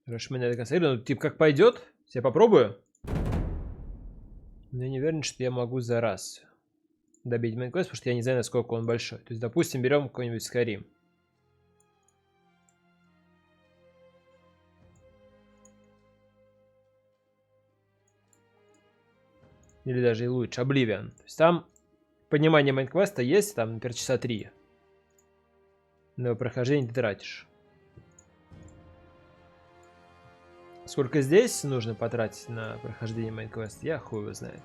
Хорошо, мы на это концентрируем. Ну, типа, как пойдет? Я попробую. Но я не уверен, что я могу за раз добить мейн-квест, потому что я не знаю, насколько он большой. То есть, допустим, берем какой-нибудь Skyrim. Или даже и лучше, Oblivion. То есть там понимание мейн-квеста есть, там, например, часа 3. Но прохождение ты тратишь. Сколько здесь нужно потратить на прохождение мейн-квеста, я хуй его знает.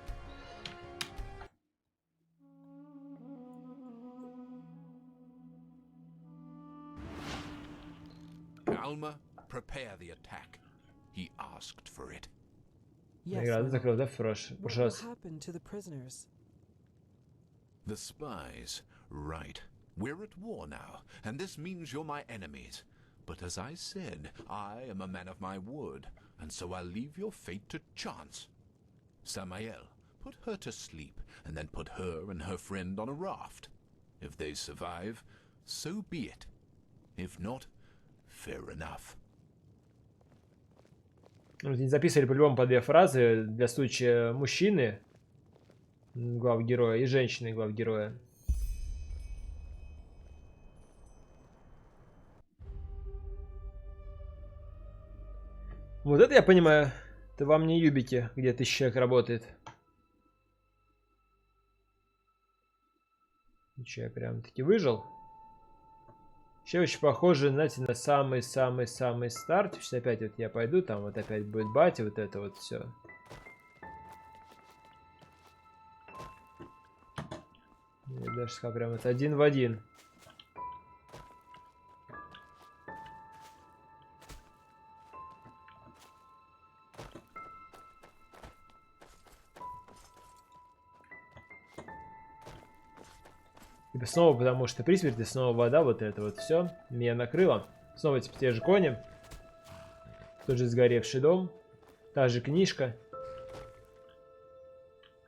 Alma, prepare the attack. He asked for it. Награда закрыл, да, в прошлый раз. The spies. Right. We're at war now, and this means you're my enemies. But as I said, I am a man of my word, and so I'll leave your fate to chance. Samael, put her to sleep, and then put her and her friend on a raft. If they survive, so be it. If not, fair enough. Не записывали по-любому по 2 фразы для случая мужчины, главгероя, и женщины, главгероя. Вот это я понимаю. Это вам не юбики, где 1000 человек работает. Ничего, я прям-таки выжил. Еще очень похоже, знаете, на самый-самый-самый старт. Сейчас опять вот я пойду, там вот опять будет батя, вот это вот все. Я даже сказал, прям вот один в один. И снова, потому что при смерти снова вода, вот это вот все. Меня накрыло. Снова типа те же кони. Тот же сгоревший дом. Та же книжка.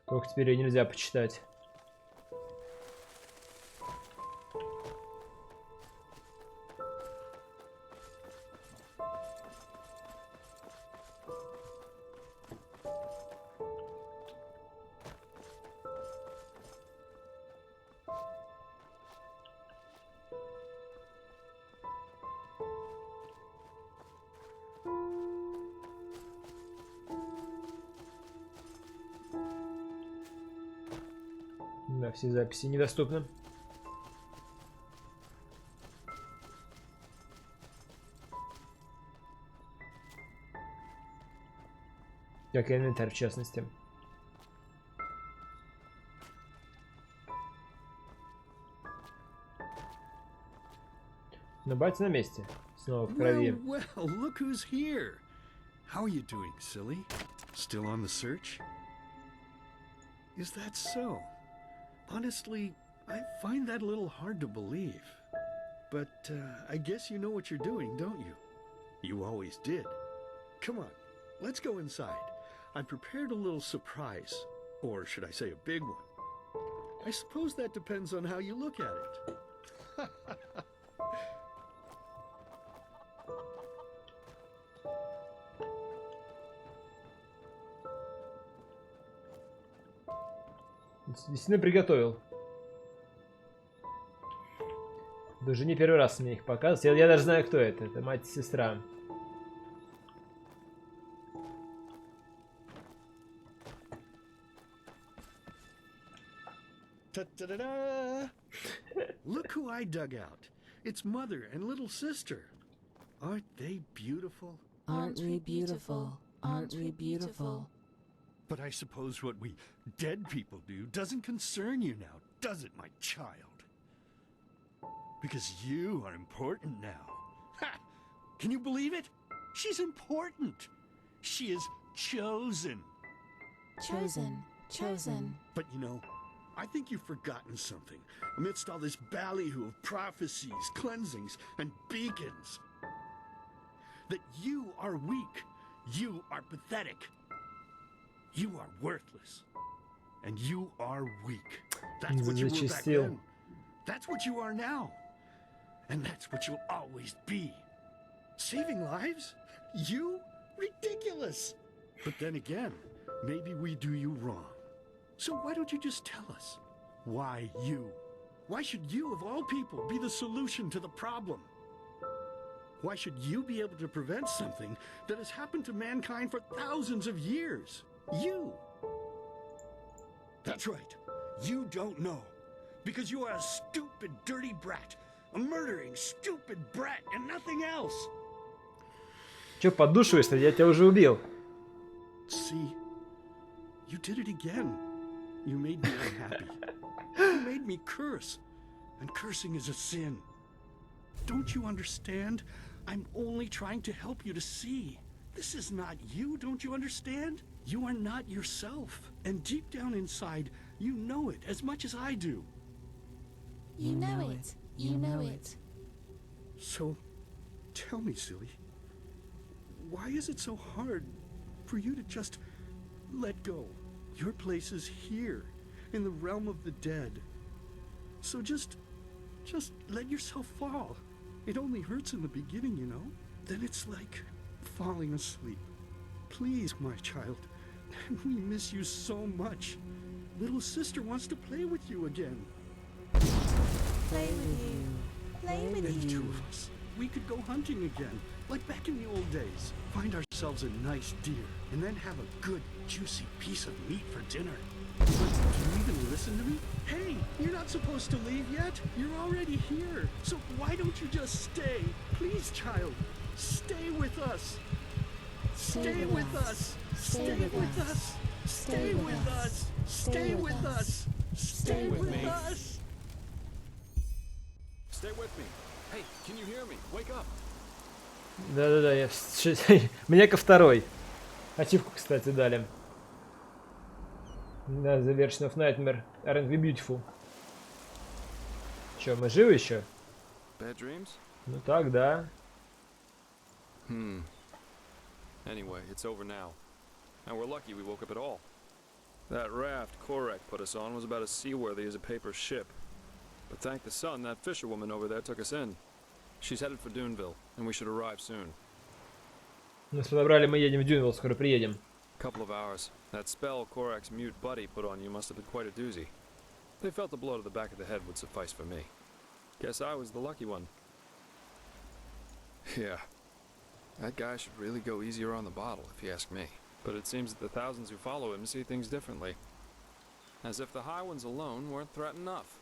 Только теперь ее нельзя почитать. Да, все записи недоступны. Как и инвентарь, в частности. Но батя на месте. Снова в крови. Well, look who's here. How are you doing, silly? Still on the search? Is that so? Honestly, I find that a little hard to believe. But I guess you know what you're doing, don't you? You always did. Come on, let's go inside. I prepared a little surprise. Or should I say a big one? I suppose that depends on how you look at it. Действительно приготовил. Даже не первый раз мне их показывают. Я даже знаю, кто это. Это мать и сестра. Ta-da-da-da! Look who I dug out. It's mother and little sister. Aren't they beautiful? Aren't we beautiful? Aren't we beautiful? But I suppose what we dead people do doesn't concern you now, does it, my child? Because you are important now. Ha! Can you believe it? She's important. She is chosen. Chosen, chosen. But you know, I think you've forgotten something. Amidst all this ballyhoo of prophecies, cleansings, and beacons. That you are weak. You are pathetic. You are worthless. And you are weak. That's what you were back then. That's what you are now. And that's what you'll always be. Saving lives? You? Ridiculous! But then again, maybe we do you wrong. So why don't you just tell us? Why you? Why should you, of all people, be the solution to the problem? Why should you be able to prevent something that has happened to mankind for thousands of years? You! That's right. You don't know. Because you are a stupid, dirty brat. A murdering, stupid brat and nothing else. Чё поддушиваешься? Я тебя уже убил. See? You did it again. You made me unhappy. You made me curse. And cursing is a sin. Don't you understand? I'm only trying to help you to see. This is not you, don't you understand? You are not yourself. And deep down inside, you know it as much as I do. You know it. You know it. So, tell me, silly. Why is it so hard for you to just let go? Your place is here, in the realm of the dead. So just let yourself fall. It only hurts in the beginning, you know? Then it's like falling asleep. Please, my child. We miss you so much. Little sister wants to play with you again. Play with you. Play with And you. two of us. We could go hunting again, like back in the old days. Find ourselves a nice deer, and then have a good, juicy piece of meat for dinner. But do you even listen to me? Hey, you're not supposed to leave yet. You're already here. So why don't you just stay? Please, child. Stay with us. Stay with us. Stay with us. Stay with us. Stay with us. Stay with us. Stay with me. Hey, can you hear me? Wake up. Да-да-да, я... Мне ко второй. Ачивку, кстати, дали. Да, The Version of Nightmare. Aren't we beautiful? Чё, мы живы еще? Bad dreams? Ну так, да. Anyway, it's over now. And we're lucky we woke up at all. That raft Korek put us on was about as seaworthy as a paper ship. But thank the sun, that fisherwoman over there took us in. She's headed for Duneville, and we should arrive soon. Нас подобрали, мы едем в Дюнвилл, скоро приедем. Couple of hours. That spell Korek's mute buddy put on you must have been quite a doozy. They felt a blow to the back of the head would suffice for me. Guess I was the lucky one. Yeah. That guy should really go easier on the bottle, if you ask me. But it seems that the thousands who follow him see things differently. As if the high ones alone weren't threat enough.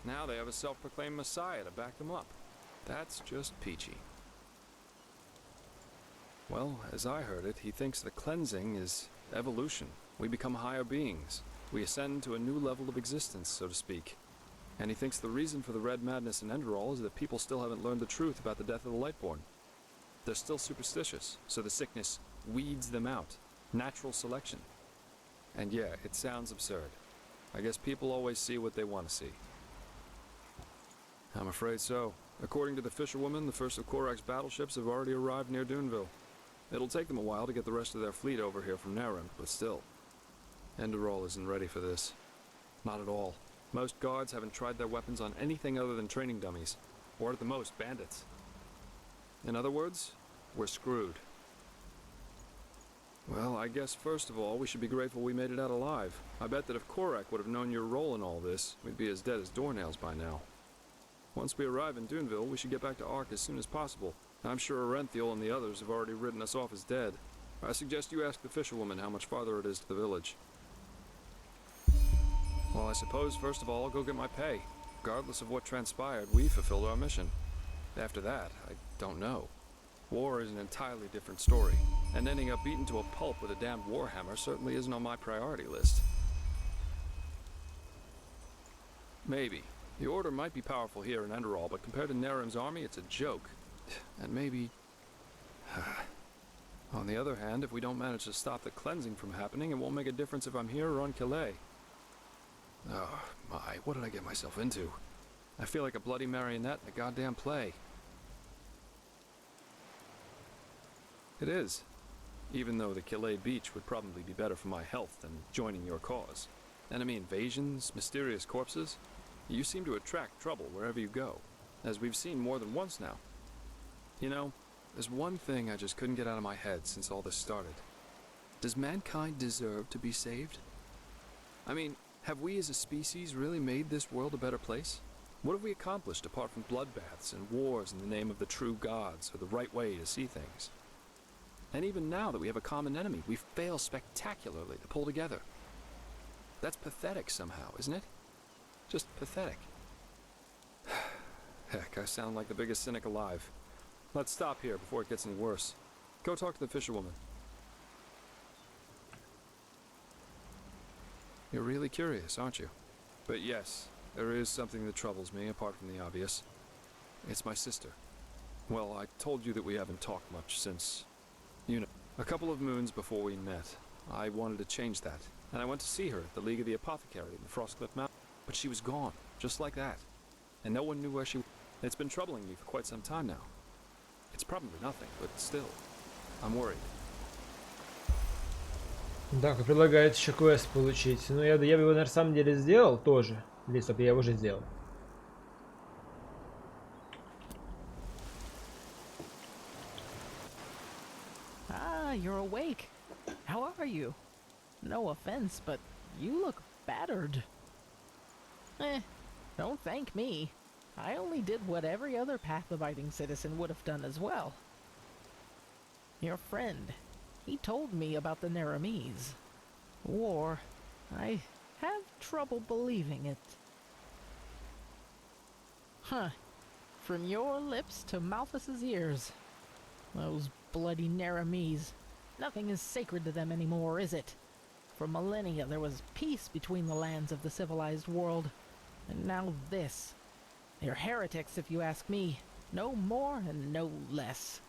Now they have a self-proclaimed messiah to back them up. That's just peachy. Well, as I heard it, he thinks the cleansing is evolution. We become higher beings. We ascend to a new level of existence, so to speak. And he thinks the reason for the red madness in Enderal is that people still haven't learned the truth about the death of the Lightborn. They're still superstitious, so the sickness weeds them out. Natural selection. And yeah, it sounds absurd. I guess people always see what they want to see. I'm afraid so. According to the fisherwoman, the first of Korak's battleships have already arrived near Duneville. It'll take them a while to get the rest of their fleet over here from Narend, but still. Enderal isn't ready for this. Not at all. Most guards haven't tried their weapons on anything other than training dummies. Or at the most, bandits. In other words, we're screwed. Well, I guess first of all, we should be grateful we made it out alive. I bet that if Korak would have known your role in all this, we'd be as dead as doornails by now. Once we arrive in Duneville, we should get back to Ark as soon as possible. I'm sure Arenthiel and the others have already written us off as dead. I suggest you ask the fisherwoman how much farther it is to the village. Well, I suppose, first of all, I'll go get my pay. Regardless of what transpired, we fulfilled our mission. After that, I don't know. War is an entirely different story, and ending up beaten to a pulp with a damned warhammer certainly isn't on my priority list. Maybe. The Order might be powerful here in Enderal, but compared to Nerem's army, it's a joke. And maybe... On the other hand, if we don't manage to stop the cleansing from happening, it won't make a difference if I'm here or on Calais. Oh, my, what did I get myself into? I feel like a bloody marionette in a goddamn play. It is. Even though the Calais beach would probably be better for my health than joining your cause. Enemy invasions, mysterious corpses. You seem to attract trouble wherever you go, as we've seen more than once now. You know, there's one thing I just couldn't get out of my head since all this started. Does mankind deserve to be saved? I mean, have we as a species really made this world a better place? What have we accomplished apart from bloodbaths and wars in the name of the true gods or the right way to see things? And even now that we have a common enemy, we fail spectacularly to pull together. That's pathetic somehow, isn't it? Just pathetic. Heck, I sound like the biggest cynic alive. Let's stop here before it gets any worse. Go talk to the fisherwoman. You're really curious, aren't you? But yes, there is something that troubles me apart from the obvious. It's my sister. Well, I told you that we haven't talked much since, you know, a couple of moons before we met. I wanted to change that, and I went to see her at the League of the Apothecary in the Frostcliff Mountain. But she was gone, just like that. And no one knew where she was. It's been troubling me for quite some time now. It's probably nothing, but still, I'm worried. Так, и предлагает еще квест получить. Ну, я бы его на самом деле сделал тоже. Или, стоп, я его уже сделал. Ah, you're awake. How are you? No offense, but you look battered. Don't thank me. I only did what every other path-abiding citizen would have done as well. Your friend, he told me about the Naramis. War. I have trouble believing it. Huh. From your lips to Malthus's ears. Those bloody Naramis. Nothing is sacred to them anymore, is it? For millennia there was peace between the lands of the civilized world. And now this. They're heretics, if you ask me. No more and no less.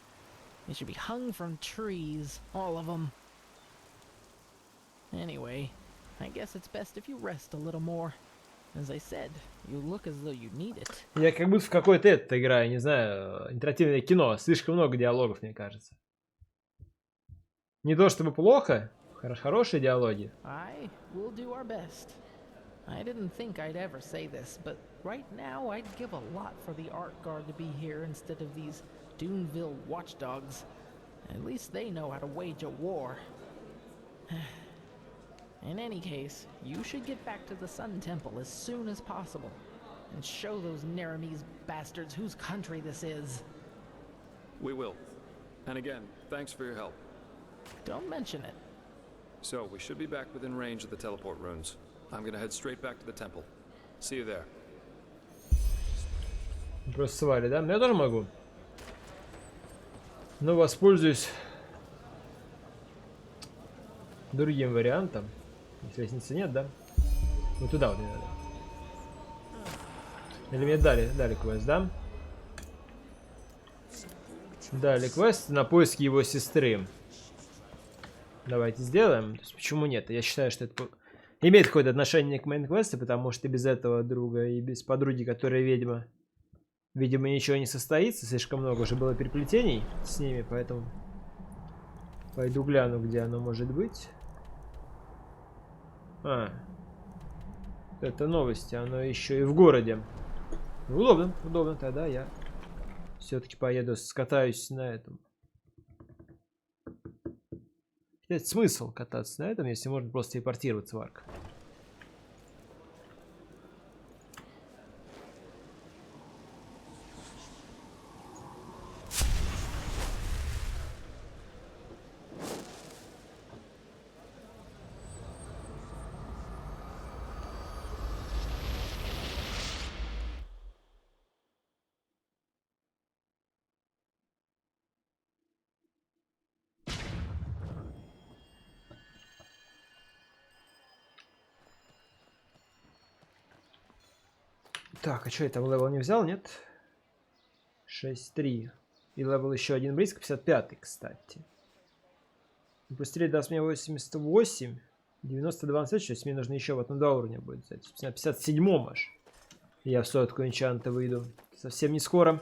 They should be hung from trees, all of them. Anyway, I guess it's best if you rest a little more. As I said, you look as though you need it. Я как будто в какой-то это играю, не знаю, интерактивное кино. Слишком много диалогов, мне кажется. Не то чтобы плохо, хорошие диалоги. I will do our best. I didn't think I'd ever say this, but right now I'd give a lot for the Art Guard to be here instead of these Duneville watchdogs. At least they know how to wage a war. In any case, you should get back to the Sun Temple as soon as possible and show those Naramis bastards whose country this is. We will. And again, thanks for your help. Don't mention it. So, we should be back within range of the teleport runes. I'm gonna head straight back to the temple. See you there. Просто свали, да? Я тоже могу. Но воспользуюсь другим вариантом. Если лестницы нет, да? Ну туда вот не надо. Или мне дали квест, да? Дали квест на поиски его сестры. Давайте сделаем. То есть, почему нет? Я считаю, что это имеет какое-то отношение к мейн-квесту, потому что без этого друга и без подруги, которая ведьма, видимо, ничего не состоится. Слишком много уже было переплетений с ними, поэтому пойду гляну, где оно может быть. Это новости, оно еще и в городе. Удобно, удобно. Тогда я все-таки поеду, скатаюсь на этом. Это смысл кататься на этом, если можно просто телепортироваться в арк. Так, а что я там левел не взял, нет? 6-3. И левел еще один близко, 55, кстати. Быстрее даст мне 88. 92 на следующий, то есть мне нужно еще вот на 2 уровня будет взять. На 57 аж. Я в сотку энчанта выйду. Совсем не скоро.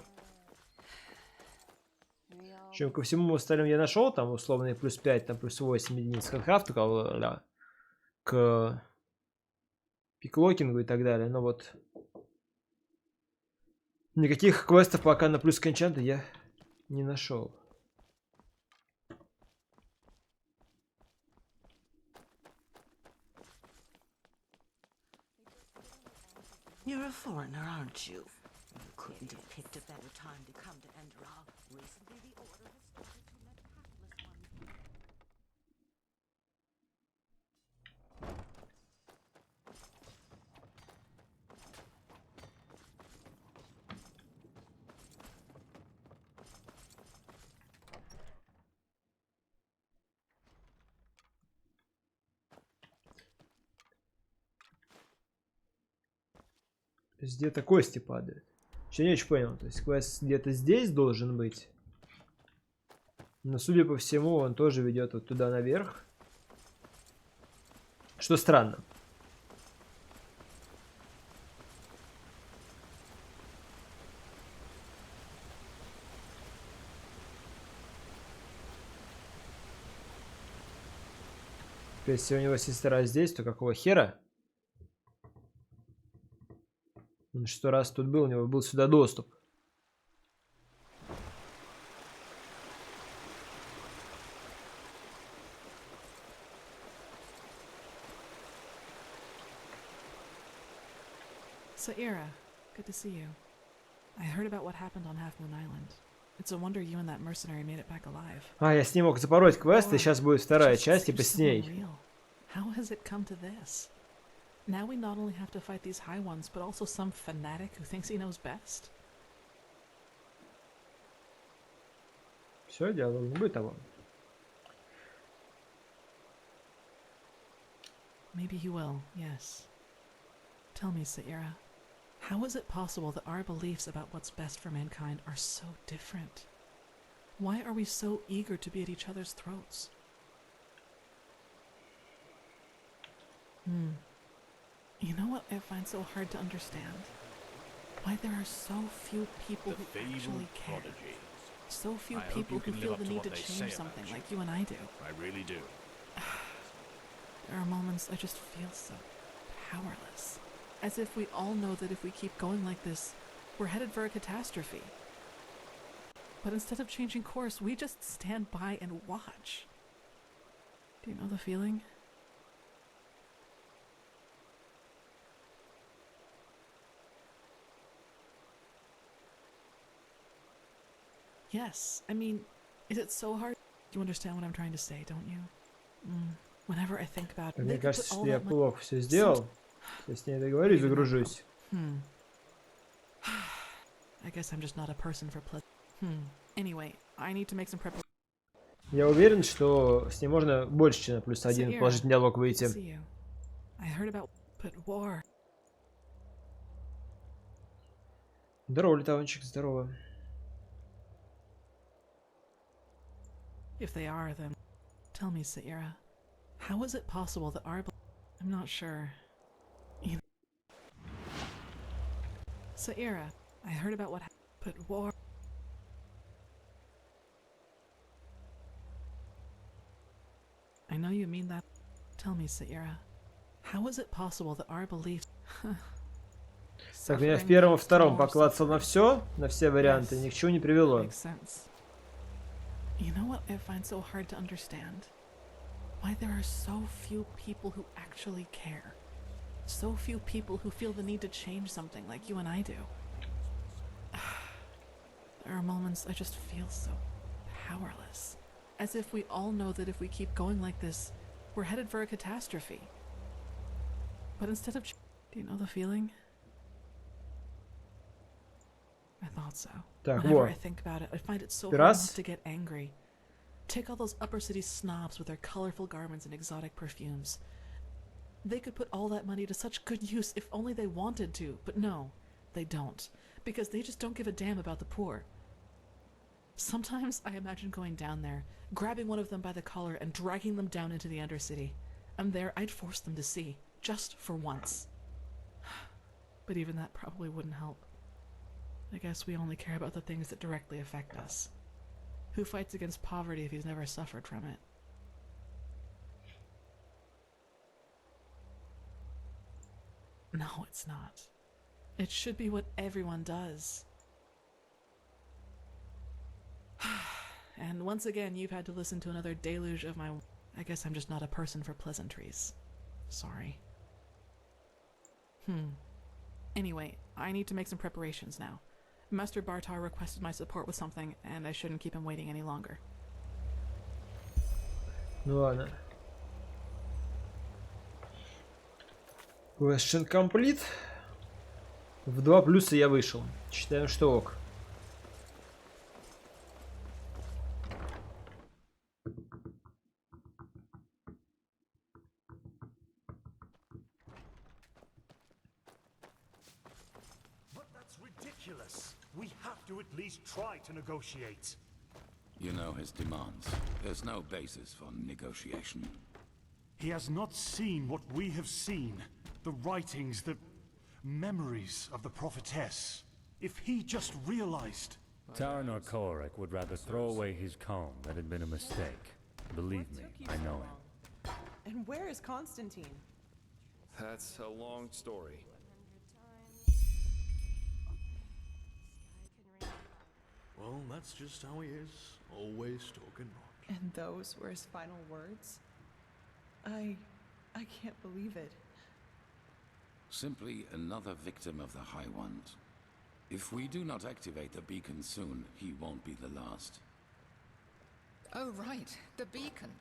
Чем ко всему остальному я нашел, там условные плюс 5, там плюс 8 единиц хардкрафту, к пиклокингу и так далее. Но вот никаких квестов пока на плюс к энчанту я не нашел. You're a foreigner, aren't you? You couldn't have picked a better time to come to Enderal. Recently, the Order has started to let hapless ones. То есть где-то кости падают. Че, не очень понял. То есть квест где-то здесь должен быть. Но, судя по всему, он тоже ведет вот туда наверх. Что странно. Если у него сестра здесь, то какого хера? Он 100 раз тут был, у него был сюда доступ. Saira, good to see you. I heard about what happened on Half Moon Island. It's a wonder you and that mercenary made it back alive. А, я с ним мог запороть квест, и сейчас будет вторая часть, типа с ней. How has it come to this? Now we not only have to fight these high ones, but also some fanatic who thinks he knows best. Все, диалог не будет того. Maybe he will, yes. Tell me, Saira, how is it possible that our beliefs about what's best for mankind are so different? Why are we so eager to be at each other's throats? You know what I find so hard to understand? Why there are so few people who actually care. So few people who feel the need to change something like you and I do. I really do. There are moments I just feel so powerless. As if we all know that if we keep going like this, we're headed for a catastrophe. But instead of changing course, we just stand by and watch. Do you know the feeling? Yes, I mean, is it so hard? You understand what I'm trying to say, don't you? Whenever I think about it, Мне кажется, что я плохо все сделал. Я с ней договорюсь, загружусь. I guess I'm just not a person for pleasure. Anyway, I need to make some preparation. Я уверен, что с ней можно больше, чем на +1 положительный диалог выйти. I heard about war. Здорово, летаванчик, здорово. If they are, then tell me, Saira, how is it possible that our... I'm not sure. Saira, I heard about what happened, war. I know you mean that. Tell me, Saira, how is it possible that our beliefs... Так, меня в первом и втором поклацал на все варианты, ни к чему не привело. You know what I find so hard to understand? Why there are so few people who actually care. So few people who feel the need to change something like you and I do. There are moments I just feel so powerless. As if we all know that if we keep going like this, we're headed for a catastrophe. But instead of... Do you know the feeling? I thought so. Whenever I think about it, I find it so hard not to get angry. Take all those upper city snobs with their colorful garments and exotic perfumes. They could put all that money to such good use if only they wanted to, but no, they don't, because they just don't give a damn about the poor. Sometimes I imagine going down there, grabbing one of them by the collar and dragging them down into the Undercity. And there I'd force them to see, just for once. But even that probably wouldn't help. I guess we only care about the things that directly affect us. Who fights against poverty if he's never suffered from it? No, it's not. It should be what everyone does. And once again, you've had to listen to another deluge of my... I guess I'm just not a person for pleasantries. Sorry. Anyway, I need to make some preparations now. Master Bartar requested my support with something, and I shouldn't keep him waiting any longer. Ну ладно. Question complete. В 2 плюса я вышел. Считаем, что ок. But that's ridiculous. We have to at least try to negotiate. You know his demands. There's no basis for negotiation. He has not seen what we have seen. The writings, the memories of the prophetess. If he just realized... Taranor Korik would rather throw away his comb than had been a mistake. Believe me, I know him. And where is Constantine? That's a long story. Well, that's just how he is. Always talking much. And those were his final words? I can't believe it. Simply another victim of the High Ones. If we do not activate the beacon soon, he won't be the last. Oh, right. The beacon.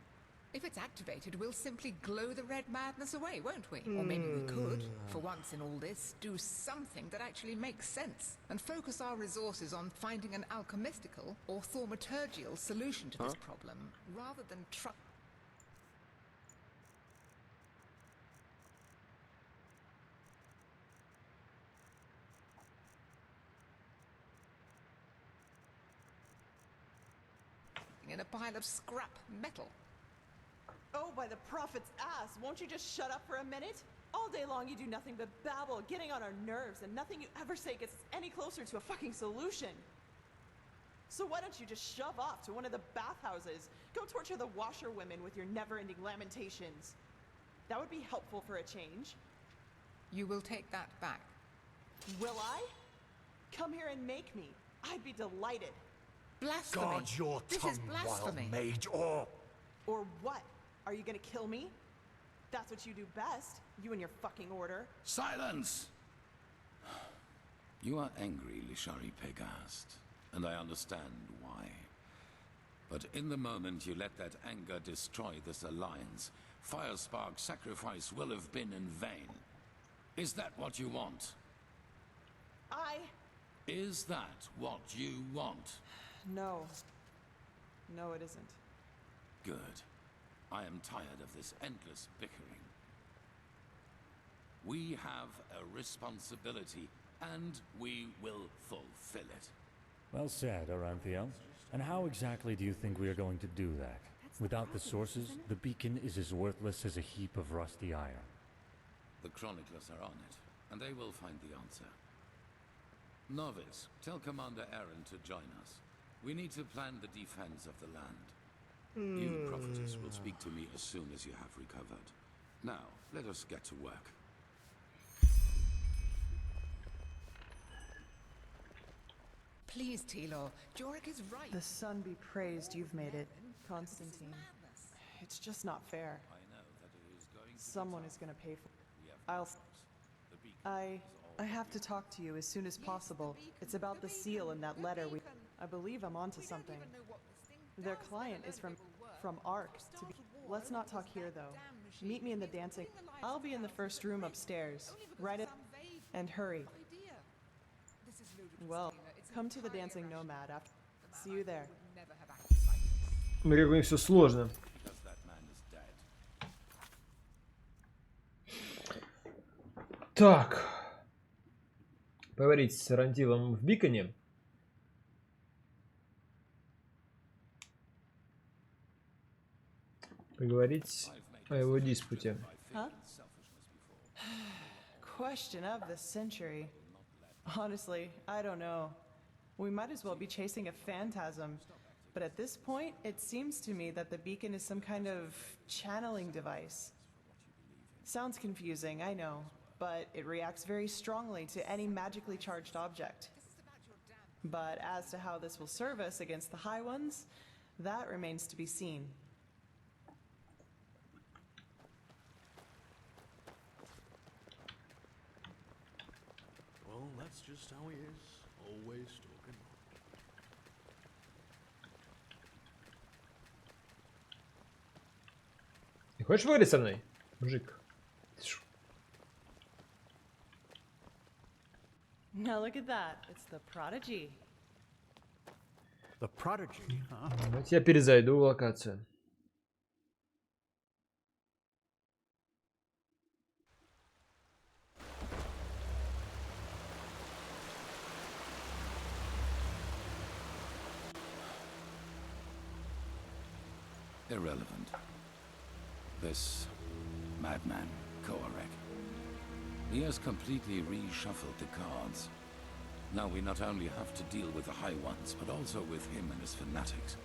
If it's activated, we'll simply glow the red madness away, won't we? Or maybe we could, for once in all this, do something that actually makes sense and focus our resources on finding an alchemistical or thaumaturgical solution to this problem, rather than in a pile of scrap metal. Oh, by the prophet's ass, won't you just shut up for a minute? All day long you do nothing but babble, getting on our nerves, and nothing you ever say gets us any closer to a fucking solution. So why don't you just shove off to one of the bathhouses? Go torture the washerwomen with your never-ending lamentations. That would be helpful for a change. You will take that back. Will I? Come here and make me. I'd be delighted. Blasphemy. Guard your This tongue, is blasphemy. wild mage, or... Or what? Are you gonna kill me? That's what you do best, you and your fucking order. Silence! You are angry, Lishari Pegast, and I understand why. But in the moment you let that anger destroy this alliance, Firespark's sacrifice will have been in vain. Is that what you want? Is that what you want? No. No, it isn't. Good. I am tired of this endless bickering. We have a responsibility, and we will fulfill it. Well said, Aranthiel. And how exactly do you think we are going to do that? Without the sources, the beacon is as worthless as a heap of rusty iron. The chroniclers are on it, and they will find the answer. Novice, tell Commander Aaron to join us. We need to plan the defense of the land. You, prophetess, will speak to me as soon as you have recovered. Now, let us get to work. Please, Tilor, Jorik is right. The sun be praised you've made it, Constantine. It's just not fair. I know that it is going to Someone is gonna pay for it. I have to talk to you as soon as possible. It's about the seal in that letter we... I believe I'm onto something. Their client is from Ark to be... Let's not talk here, though. Meet me in the dancing... I'll be in the first room upstairs. Right in... And hurry. Well, come to the Dancing Nomad after... See you there. Как у них все сложно. Так. Поговорить с Рантилом в Биконе. Поговорить о его диспуте. Huh? Question of the century. Honestly, I don't know. We might as well be chasing a phantasm. But at this point, it seems to me that the beacon is some kind of channeling device. Sounds confusing, I know, but it reacts very strongly to any magically charged object. But as to how this will serve us against the High Ones, that remains to be seen. That's just how he is, always talking. Ты хочешь поговорить со мной, мужик? Now look at that. It's the Prodigy. The Prodigy, huh? Давайте я перезайду в локацию. Irrelevant. This madman, Koarek. He has completely reshuffled the cards. Now we not only have to deal with the High Ones, but also with him and his fanatics.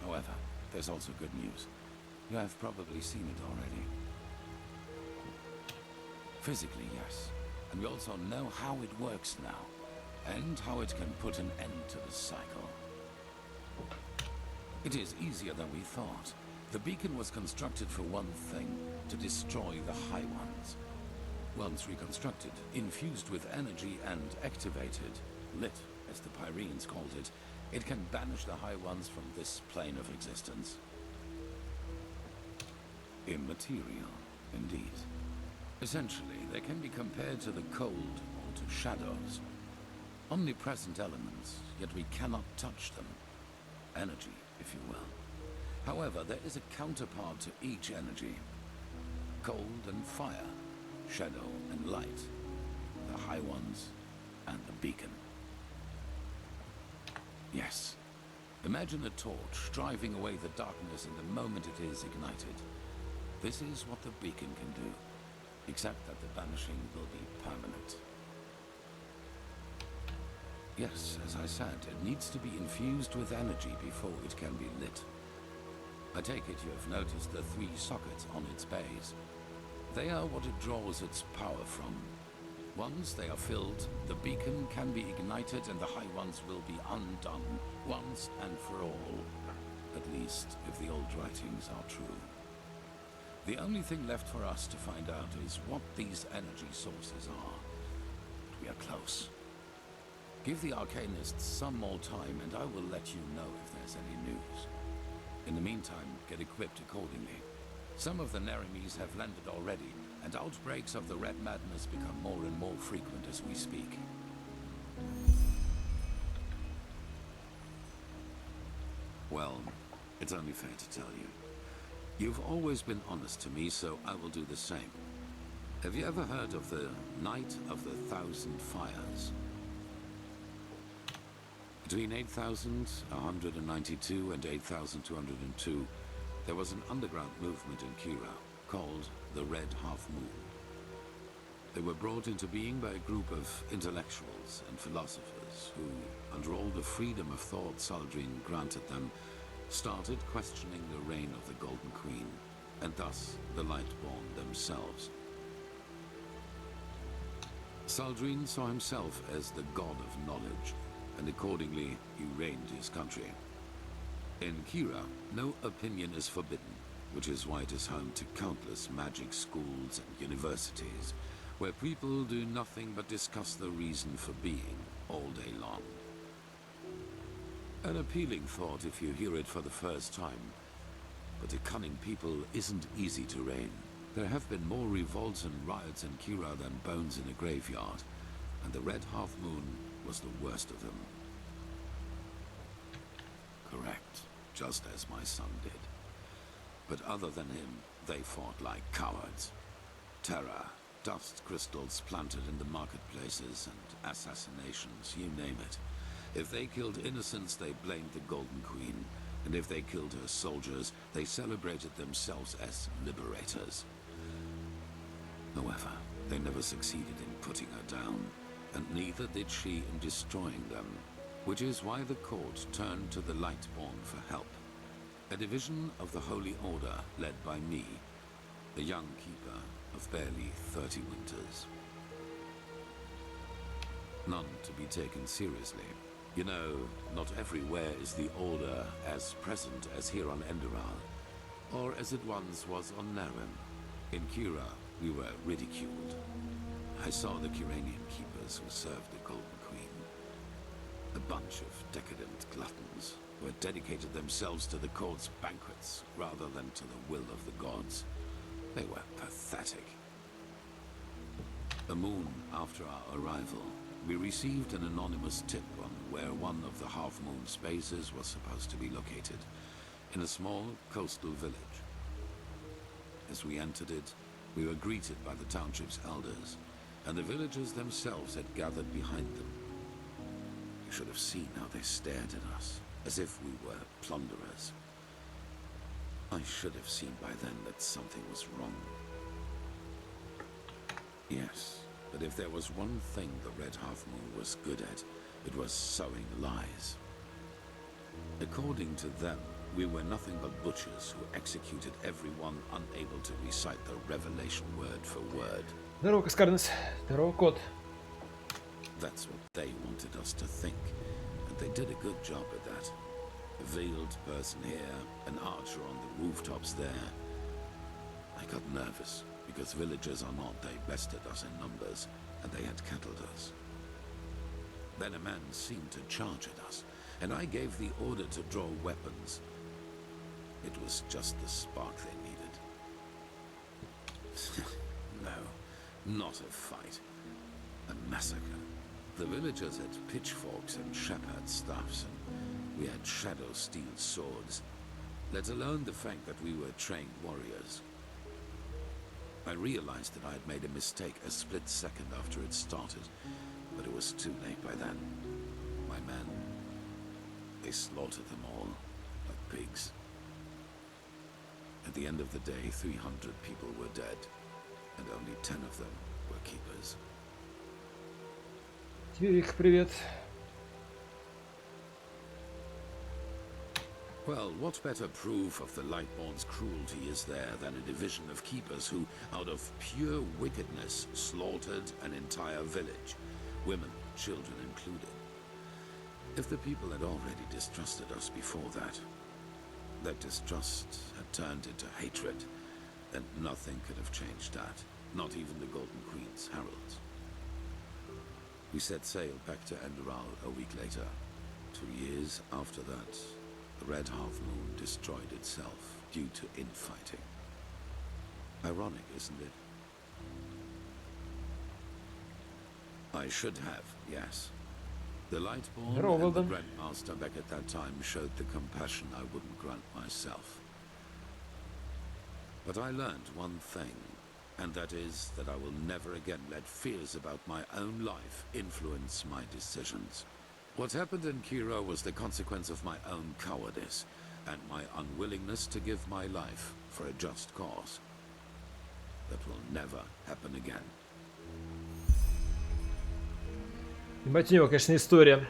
However, there's also good news. You have probably seen it already. Physically, yes. And we also know how it works now, and how it can put an end to the cycle. It is easier than we thought. The beacon was constructed for one thing, to destroy the High Ones. Once reconstructed, infused with energy and activated, lit, as the Pyreans called it, it can banish the High Ones from this plane of existence. Immaterial, indeed. Essentially, they can be compared to the cold or to shadows. Omnipresent elements, yet we cannot touch them. Energy, if you will. However, there is a counterpart to each energy. Cold and fire, shadow and light, the High Ones and the beacon. Yes. Imagine a torch driving away the darkness in the moment it is ignited. This is what the beacon can do, except that the banishing will be permanent. Yes, as I said, it needs to be infused with energy before it can be lit. I take it you have noticed the 3 sockets on its base. They are what it draws its power from. Once they are filled, the beacon can be ignited and the High Ones will be undone, once and for all. At least, if the old writings are true. The only thing left for us to find out is what these energy sources are. But we are close. Give the Arcanists some more time and I will let you know if there's any news. In the meantime, get equipped accordingly. Some of the Neramis have landed already, and outbreaks of the Red Madness become more and more frequent as we speak. Well, it's only fair to tell you. You've always been honest to me, so I will do the same. Have you ever heard of the Night of the Thousand Fires? Between 8,192 and 8,202, there was an underground movement in Kira called the Red Half Moon. They were brought into being by a group of intellectuals and philosophers who, under all the freedom of thought Saldrine granted them, started questioning the reign of the Golden Queen, and thus the Lightborn themselves. Saldrine saw himself as the god of knowledge, and accordingly he reigned his country. In Kira, no opinion is forbidden, which is why it is home to countless magic schools and universities, where people do nothing but discuss the reason for being all day long. An appealing thought if you hear it for the first time, but a cunning people isn't easy to reign. There have been more revolts and riots in Kira than bones in a graveyard, and the Red Half Moon was the worst of them. Correct, just as my son did. But other than him, they fought like cowards. Terror, dust crystals planted in the marketplaces, and assassinations, you name it. If they killed innocents, they blamed the Golden Queen, and if they killed her soldiers, they celebrated themselves as liberators. However, they never succeeded in putting her down, and neither did she in destroying them, which is why the court turned to the Lightborn for help. A division of the Holy Order led by me, a young keeper of barely 30 winters. None to be taken seriously. You know, not everywhere is the Order as present as here on Enderal, or as it once was on Naren. In Kira, we were ridiculed. I saw the Curanian keepers who served the Golden Queen. A bunch of decadent gluttons who had dedicated themselves to the court's banquets rather than to the will of the gods. They were pathetic. A moon after our arrival, we received an anonymous tip on where one of the half-moon spaces was supposed to be located, in a small coastal village. As we entered it, we were greeted by the township's elders, and the villagers themselves had gathered behind them. You should have seen how they stared at us, as if we were plunderers. I should have seen by then that something was wrong. Yes, but if there was one thing the Red Half-Moon was good at, it was sowing lies. According to them, we were nothing but butchers who executed everyone unable to recite the revelation word for word. Здорово, Каскарнес. Здорово, кот. That's what they wanted us to think, and they did a good job at that. A veiled person here, an archer on the rooftops there. I got nervous, because villagers or not, they bested us in numbers, and they had cattled us. Then a man seemed to charge at us, and I gave the order to draw weapons. It was just the spark they needed. No, not a fight. A massacre. The villagers had pitchforks and shepherd staffs, and we had shadow steel swords, let alone the fact that we were trained warriors. I realized that I had made a mistake a split second after it started, but it was too late by then. My men, they slaughtered them all, like pigs. At the end of the day, 300 people were dead, and only 10 of them were keepers. Тверик, привет. Well, what better proof of the Lightborn's cruelty is there than a division of keepers who, out of pure wickedness, slaughtered an entire village, women, children included. If the people had already distrusted us before that, that distrust had turned into hatred, then nothing could have changed that, not even the Golden Queen's heralds. We set sail back to Enderal a week later. 2 years after that, the Red Half-Moon destroyed itself due to infighting. Ironic, isn't it? I should have, yes. The Lightborn and the Grandmaster back at that time showed the compassion I wouldn't grant myself. But I learned one thing, and that is that I will never again let fears about my own life influence my decisions. What happened in Kiro was the consequence of my own cowardice, and my unwillingness to give my life for a just cause. That will never happen again. Ебать, у него, конечно, история.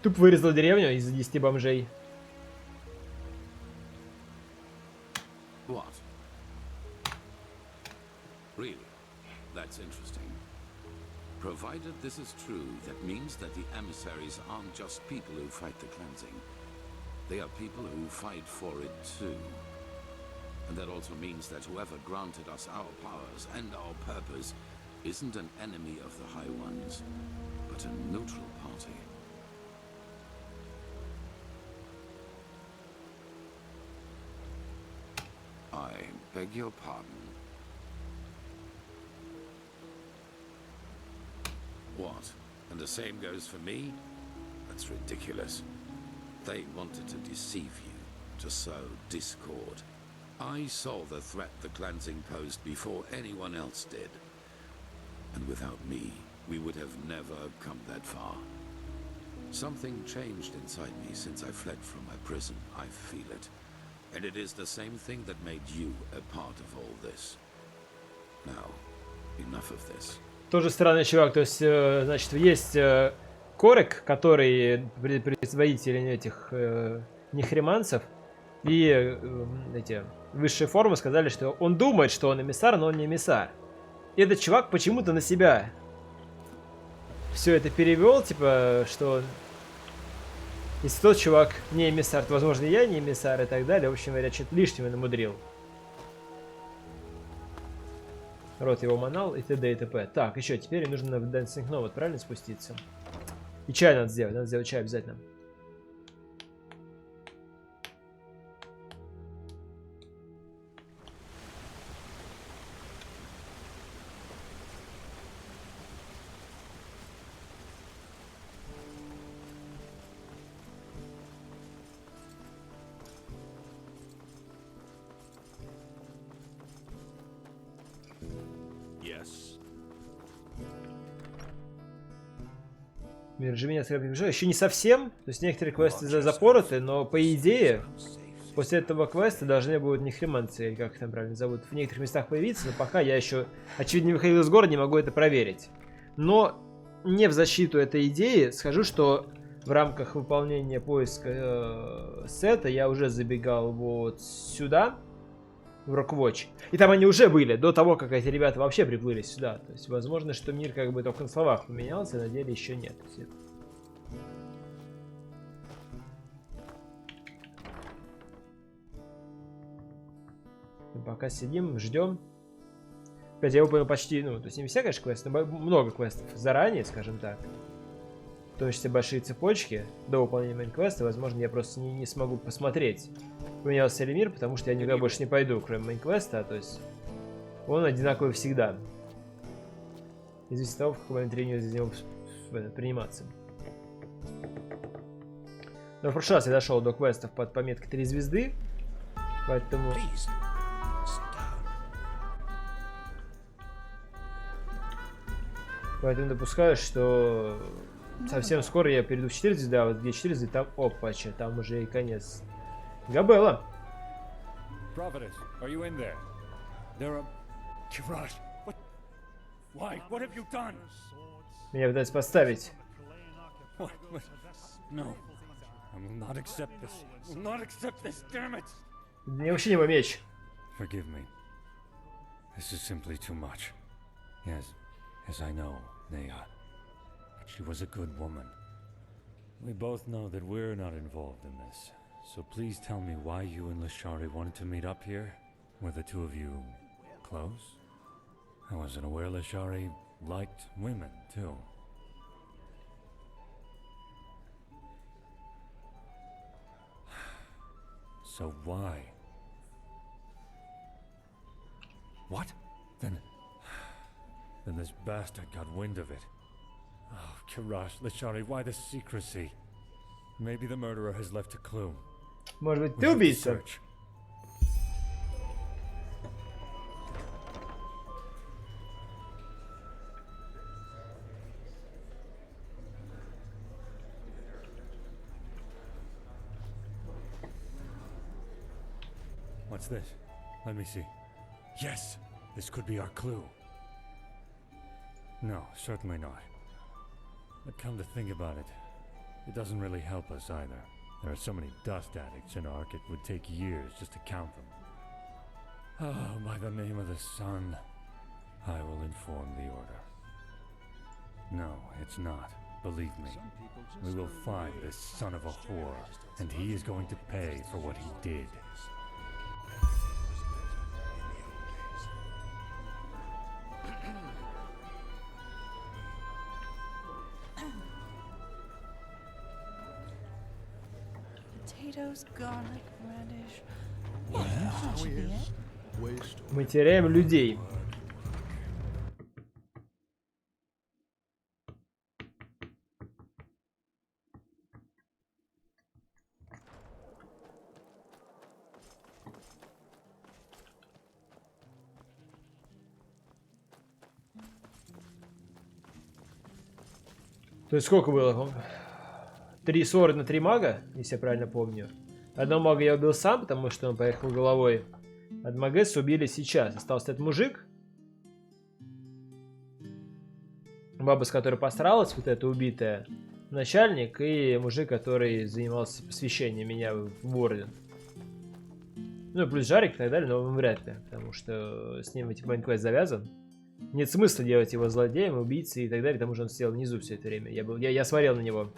Туп вырезал деревню из 10 бомжей. What? Really? That's interesting. Provided this is true, that means that the emissaries aren't just people who fight the cleansing. They are people who fight for it too. And that also means that whoever granted us our powers and our purpose isn't an enemy of the High Ones, but a neutral party. I beg your pardon. What? And the same goes for me? That's ridiculous. They wanted to deceive you, to sow discord. I saw the threat the cleansing posed before anyone else did. And without me, we would have never come that far. Something changed inside me since I fled from my prison. I feel it. And it is the same thing that made you a part of all this. Now, enough of this. Тоже странный чувак, то есть, значит, есть Корек, который производитель этих нехреманцев, и эти высшие формы сказали, что он думает, что он эмиссар, но он не эмиссар. И этот чувак почему-то на себя все это перевел, типа, что если тот чувак не эмиссар, то, возможно, я не эмиссар и так далее. В общем говоря, что-то лишнего намудрил. Рот его манал и т.д. и т.п. Так, еще теперь нужно в Dancing Nomad, правильно, спуститься? И чай надо сделать чай обязательно. Режим еще не совсем, то есть некоторые квесты запороты, но по идее после этого квеста должны будут нехреманцы, или как их там правильно зовут, в некоторых местах появиться, но пока я еще, очевидно, не выходил из города, не могу это проверить. Но не в защиту этой идеи скажу, что в рамках выполнения поиска сета я уже забегал вот сюда, в Rockwatch. И там они уже были, до того, как эти ребята вообще приплыли сюда. То есть, возможно, что мир как бы только на словах поменялся, на деле еще нет. Пока сидим, ждем. Опять я выполнил почти, ну, то есть не все, конечно, квесты, но много квестов заранее, скажем так. В том числе большие цепочки до выполнения мейн-квеста. Возможно, я просто не смогу посмотреть, поменялся ли мир, потому что я никуда больше не пойду, кроме мейн-квеста. То есть он одинаковый всегда. Известно от того, в каком момент времени из него приниматься. Но в прошлый раз я дошел до квестов под пометкой 3 звезды. Поэтому... Поэтому допускаю, что совсем скоро я перейду в 4 звезды, а вот где 4 звезды, там опача, там уже и конец. Габелла. Prophetess, are you in there? There are... Kirash, what? Why? What have you done? Меня пытаются подставить. What? No. I will not accept this. I will not accept this, damn it! Мне вообще не мой меч. Forgive me. This is simply too much. Yes, I know, Nea. But she was a good woman. We both know that we're not involved in this. So please tell me why you and Lashari wanted to meet up here? Were the two of you close? I wasn't aware Lashari liked women, too. So why? What? Then this bastard got wind of it. Oh, Kirash, Lashari, why the secrecy? Maybe the murderer has left a clue. Может быть, ты убийца? What's this? Let me see. Yes! This could be our clue. No, certainly not. But come to think about it, it doesn't really help us either. There are so many dust addicts in Ark, it would take years just to count them. Oh, by the name of the sun, I will inform the Order. No, it's not. Believe me. We will find this son of a whore, and he is going to pay for what he did. Мы теряем людей. То есть сколько было? 3 ссоры на 3 мага, если я правильно помню. Одного мага я убил сам, потому что он поехал головой. От Магесса убили сейчас. Остался этот мужик. Баба, с которой посралась, вот эта убитая. Начальник и мужик, который занимался посвящением меня в орден. Ну и плюс Жарик и так далее, но вряд ли. Потому что с ним этих мейн-квест завязан. Нет смысла делать его злодеем, убийцей и так далее, потому что он сидел внизу все это время. Я смотрел на него.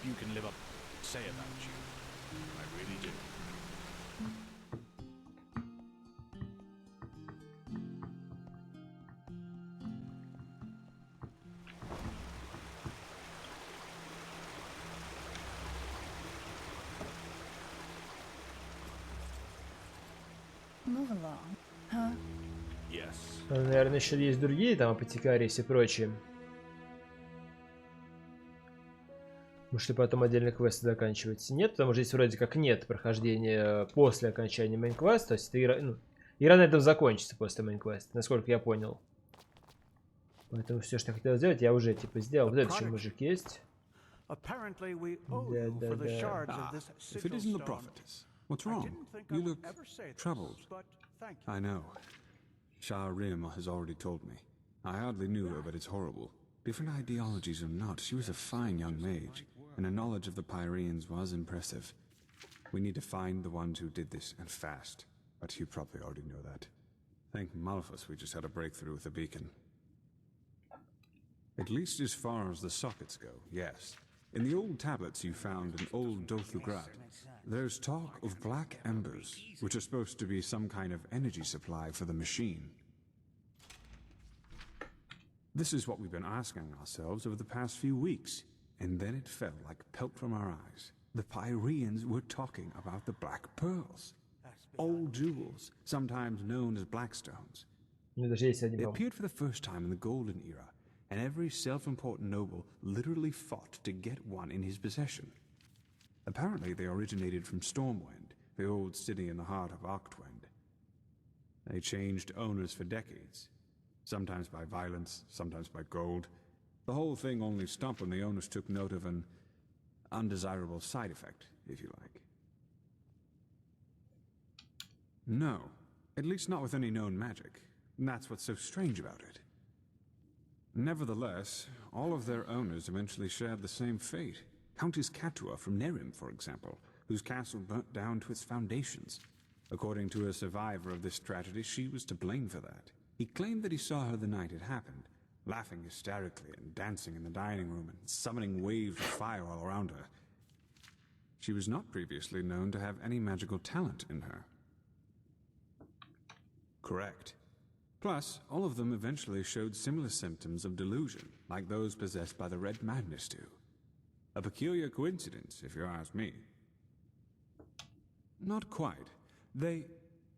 you can live up say about you. I really do. Move along, huh? Yes. Наверное, еще есть другие там апотекарии и все прочее. Может ли потом отдельные квесты заканчивать? Нет, потому что здесь вроде как нет прохождения после окончания мейн-квеста. То есть игра на этом закончится после мейн-квеста, насколько я понял. Поэтому все, что я хотел сделать, я уже типа сделал. Вот этот еще мужик есть. If it isn't the prophetess, what's wrong? You look troubled. I know. Shah Rim has already told me. I hardly knew her, but it's horrible. Different ideologies or not, she was a fine young mage, and her knowledge of the Pyreans was impressive. We need to find the ones who did this, and fast. But you probably already know that. Thank Malphus we just had a breakthrough with the beacon. At least as far as the sockets go, yes. In the old tablets you found in old Dothugrad, there's talk of black embers, which are supposed to be some kind of energy supply for the machine. This is what we've been asking ourselves over the past few weeks, and then it fell like pelt from our eyes. The Pyreans were talking about the Black Pearls. Old jewels, sometimes known as Blackstones. They appeared for the first time in the Golden Era, and every self-important noble literally fought to get one in his possession. Apparently they originated from Stormwind, the old city in the heart of Octwind. They changed owners for decades, sometimes by violence, sometimes by gold. The whole thing only stopped when the owners took note of an undesirable side effect, if you like. No, at least not with any known magic. And that's what's so strange about it. Nevertheless, all of their owners eventually shared the same fate. Countess Katua from Nerim, for example, whose castle burnt down to its foundations. According to a survivor of this tragedy, she was to blame for that. He claimed that he saw her the night it happened, laughing hysterically and dancing in the dining room and summoning waves of fire all around her. She was not previously known to have any magical talent in her. Correct. Plus, all of them eventually showed similar symptoms of delusion, like those possessed by the Red Madness do. A peculiar coincidence, if you ask me. Not quite.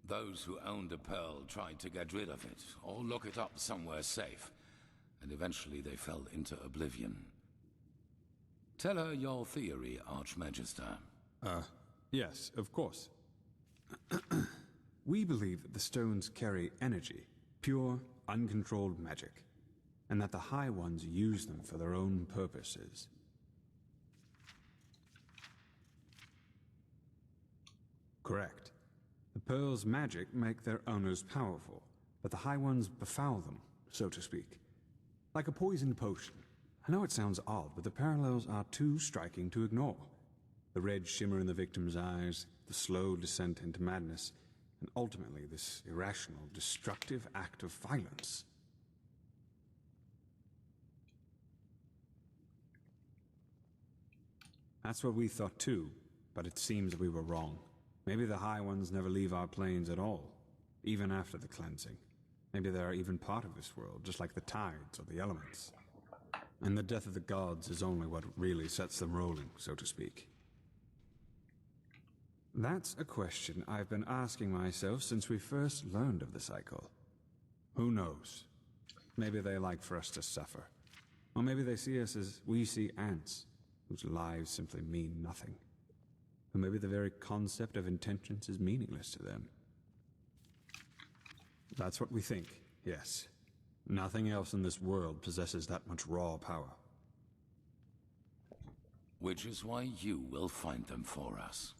Those who owned a pearl tried to get rid of it, or lock it up somewhere safe, and eventually they fell into oblivion. Tell her your theory, Archmagister. Yes, of course. We believe that the stones carry energy, pure, uncontrolled magic, and that the High Ones use them for their own purposes. Correct. The pearl's magic make their owners powerful, but the High Ones befoul them, so to speak. Like a poisoned potion. I know it sounds odd, but the parallels are too striking to ignore. The red shimmer in the victim's eyes, the slow descent into madness, and ultimately this irrational, destructive act of violence. That's what we thought too, but it seems we were wrong. Maybe the High Ones never leave our planes at all, even after the cleansing. Maybe they are even part of this world, just like the tides or the elements. And the death of the gods is only what really sets them rolling, so to speak. That's a question I've been asking myself since we first learned of the cycle. Who knows? Maybe they like for us to suffer. Or maybe they see us as we see ants, whose lives simply mean nothing. Or maybe the very concept of intentions is meaningless to them. That's what we think, yes. Nothing else in this world possesses that much raw power. Which is why you will find them for us.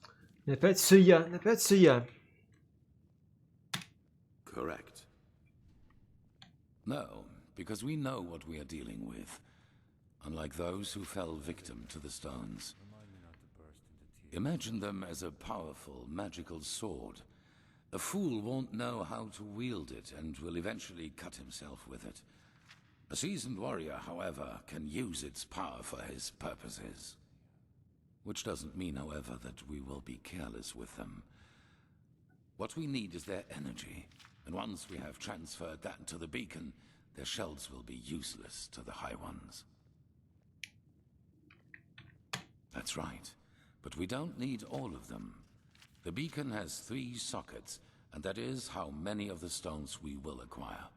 Опять все я, опять все я. Correct. No, because we know what we are dealing with. Unlike those who fell victim to the stones. Imagine them as a powerful, magical sword. A fool won't know how to wield it and will eventually cut himself with it. A seasoned warrior, however, can use its power for his purposes. which doesn't mean, however, that we will be careless with them. What we need is their energy, and once we have transferred that to the beacon, their shells will be useless to the High Ones. That's right, but we don't need all of them. The beacon has 3 sockets, and that is how many of the stones we will acquire.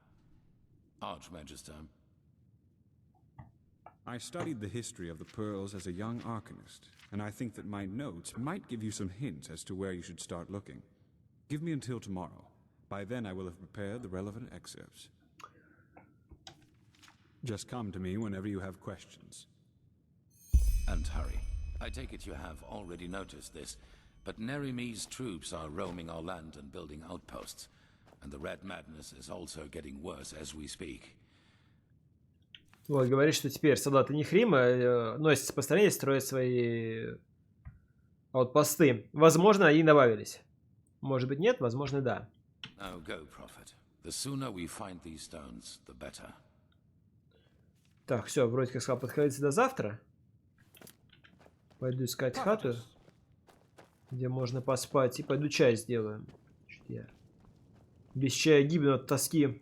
Archmagister. I studied the history of the pearls as a young arcanist, and I think that my notes might give you some hints as to where you should start looking. Give me until tomorrow. By then I will have prepared the relevant excerpts. Just come to me whenever you have questions. And hurry. I take it you have already noticed this, but Nerime's troops are roaming our land and building outposts, and the Red Madness is also getting worse as we speak. Вот, говорит, что теперь солдаты Нихрима носятся по стране и строят свои аутпосты. Возможно, они добавились. Может быть, нет, возможно, да. Now go, Prophet. The sooner we find these stones, the better. Так, все, вроде как сказал, подходите до завтра. Пойду искать хату, где можно поспать, и пойду чай сделаю. Я без чая гибну от тоски.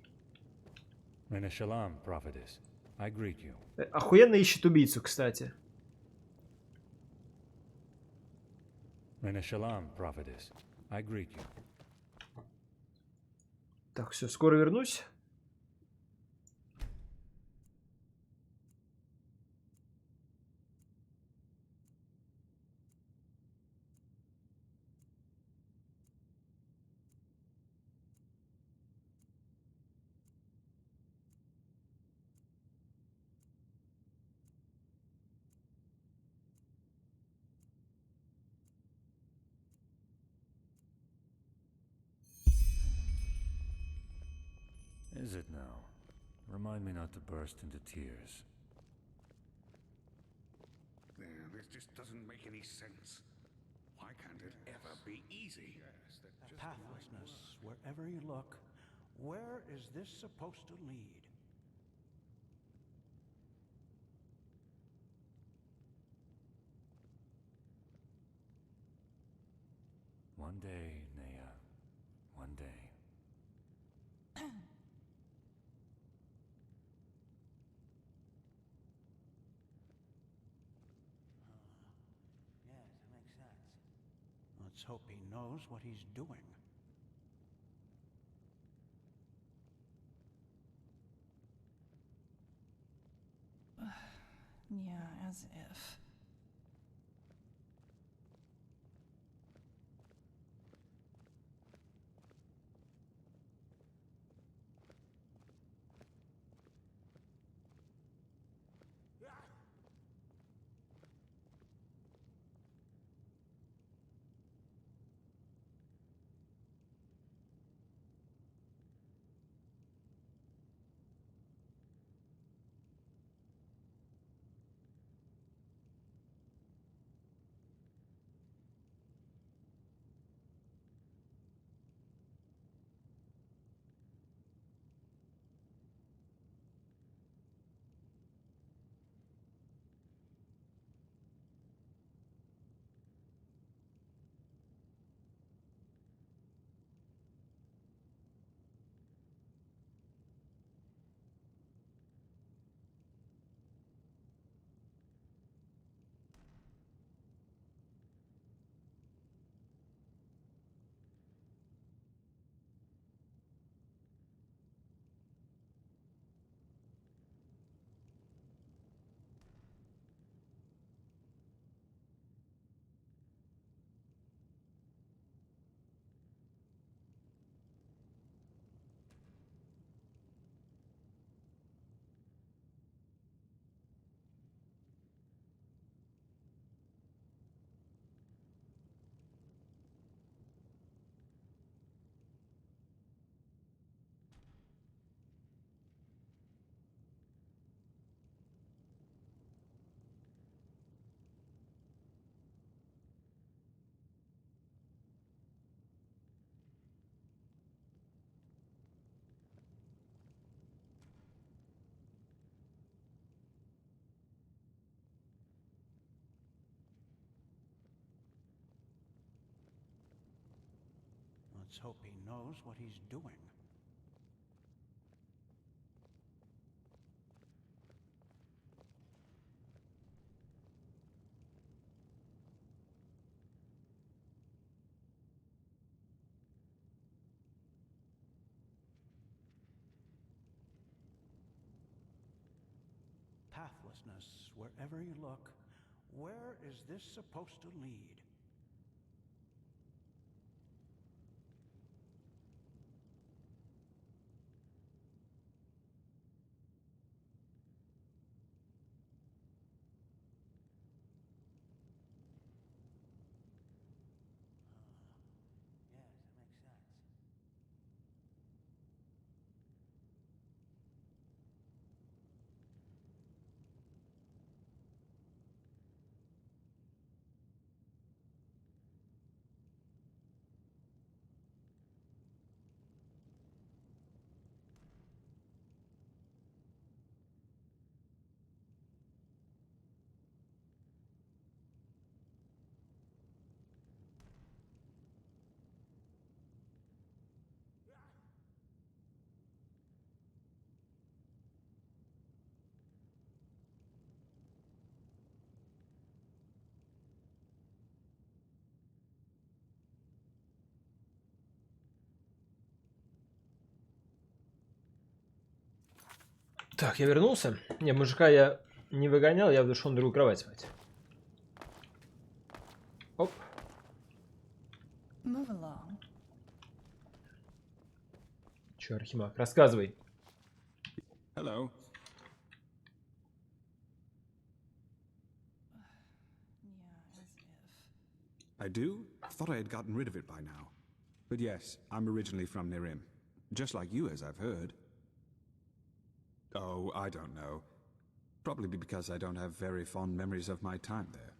Охуенно ищет убийцу, кстати. Так, все, скоро вернусь. Is it now? Remind me not to burst into tears. This just doesn't make any sense. Why can't it ever be easy? Pathlessness, wherever you look. Where is this supposed to lead? One day, Nea. One day. Yes, it makes sense. Let's hope he knows what he's doing. Yeah, as if. Let's hope he knows what he's doing. Pathlessness wherever you look. Where is this supposed to lead? Так, я вернулся. Не, мужика я не выгонял, я ушел на другую кровать спать. Оп. Чё, Архимаг, рассказывай. Hello. I do? Thought I had gotten rid of it by now. But yes, I'm originally from Nirim. Just like you, as I've heard. Oh, I don't know. Probably because I don't have very fond memories of my time there.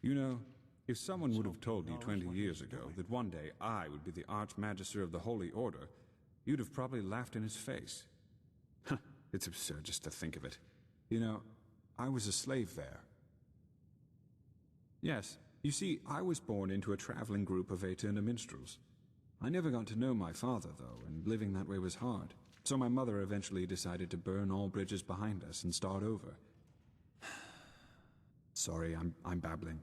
You know, if someone would have told you 20 years ago that one day I would be the Archmagister of the Holy Order, you'd have probably laughed in his face. It's absurd just to think of it. You know, I was a slave there. Yes, you see, I was born into a traveling group of Aeterna minstrels. I never got to know my father, though, and living that way was hard. So my mother eventually decided to burn all bridges behind us and start over. Sorry, I'm babbling.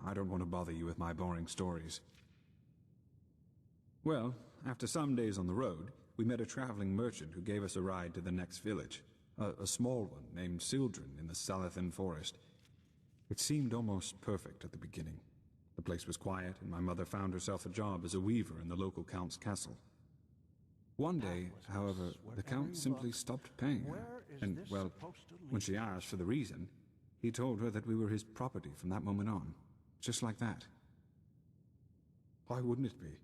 I don't want to bother you with my boring stories. Well, after some days on the road, we met a traveling merchant who gave us a ride to the next village. A small one named Sildren in the Salathan forest. It seemed almost perfect at the beginning. The place was quiet, and my mother found herself a job as a weaver in the local count's castle. One day, however, the count simply stopped paying her, and, well, when she asked for the reason, he told her that we were his property from that moment on, just like that. Why wouldn't it be?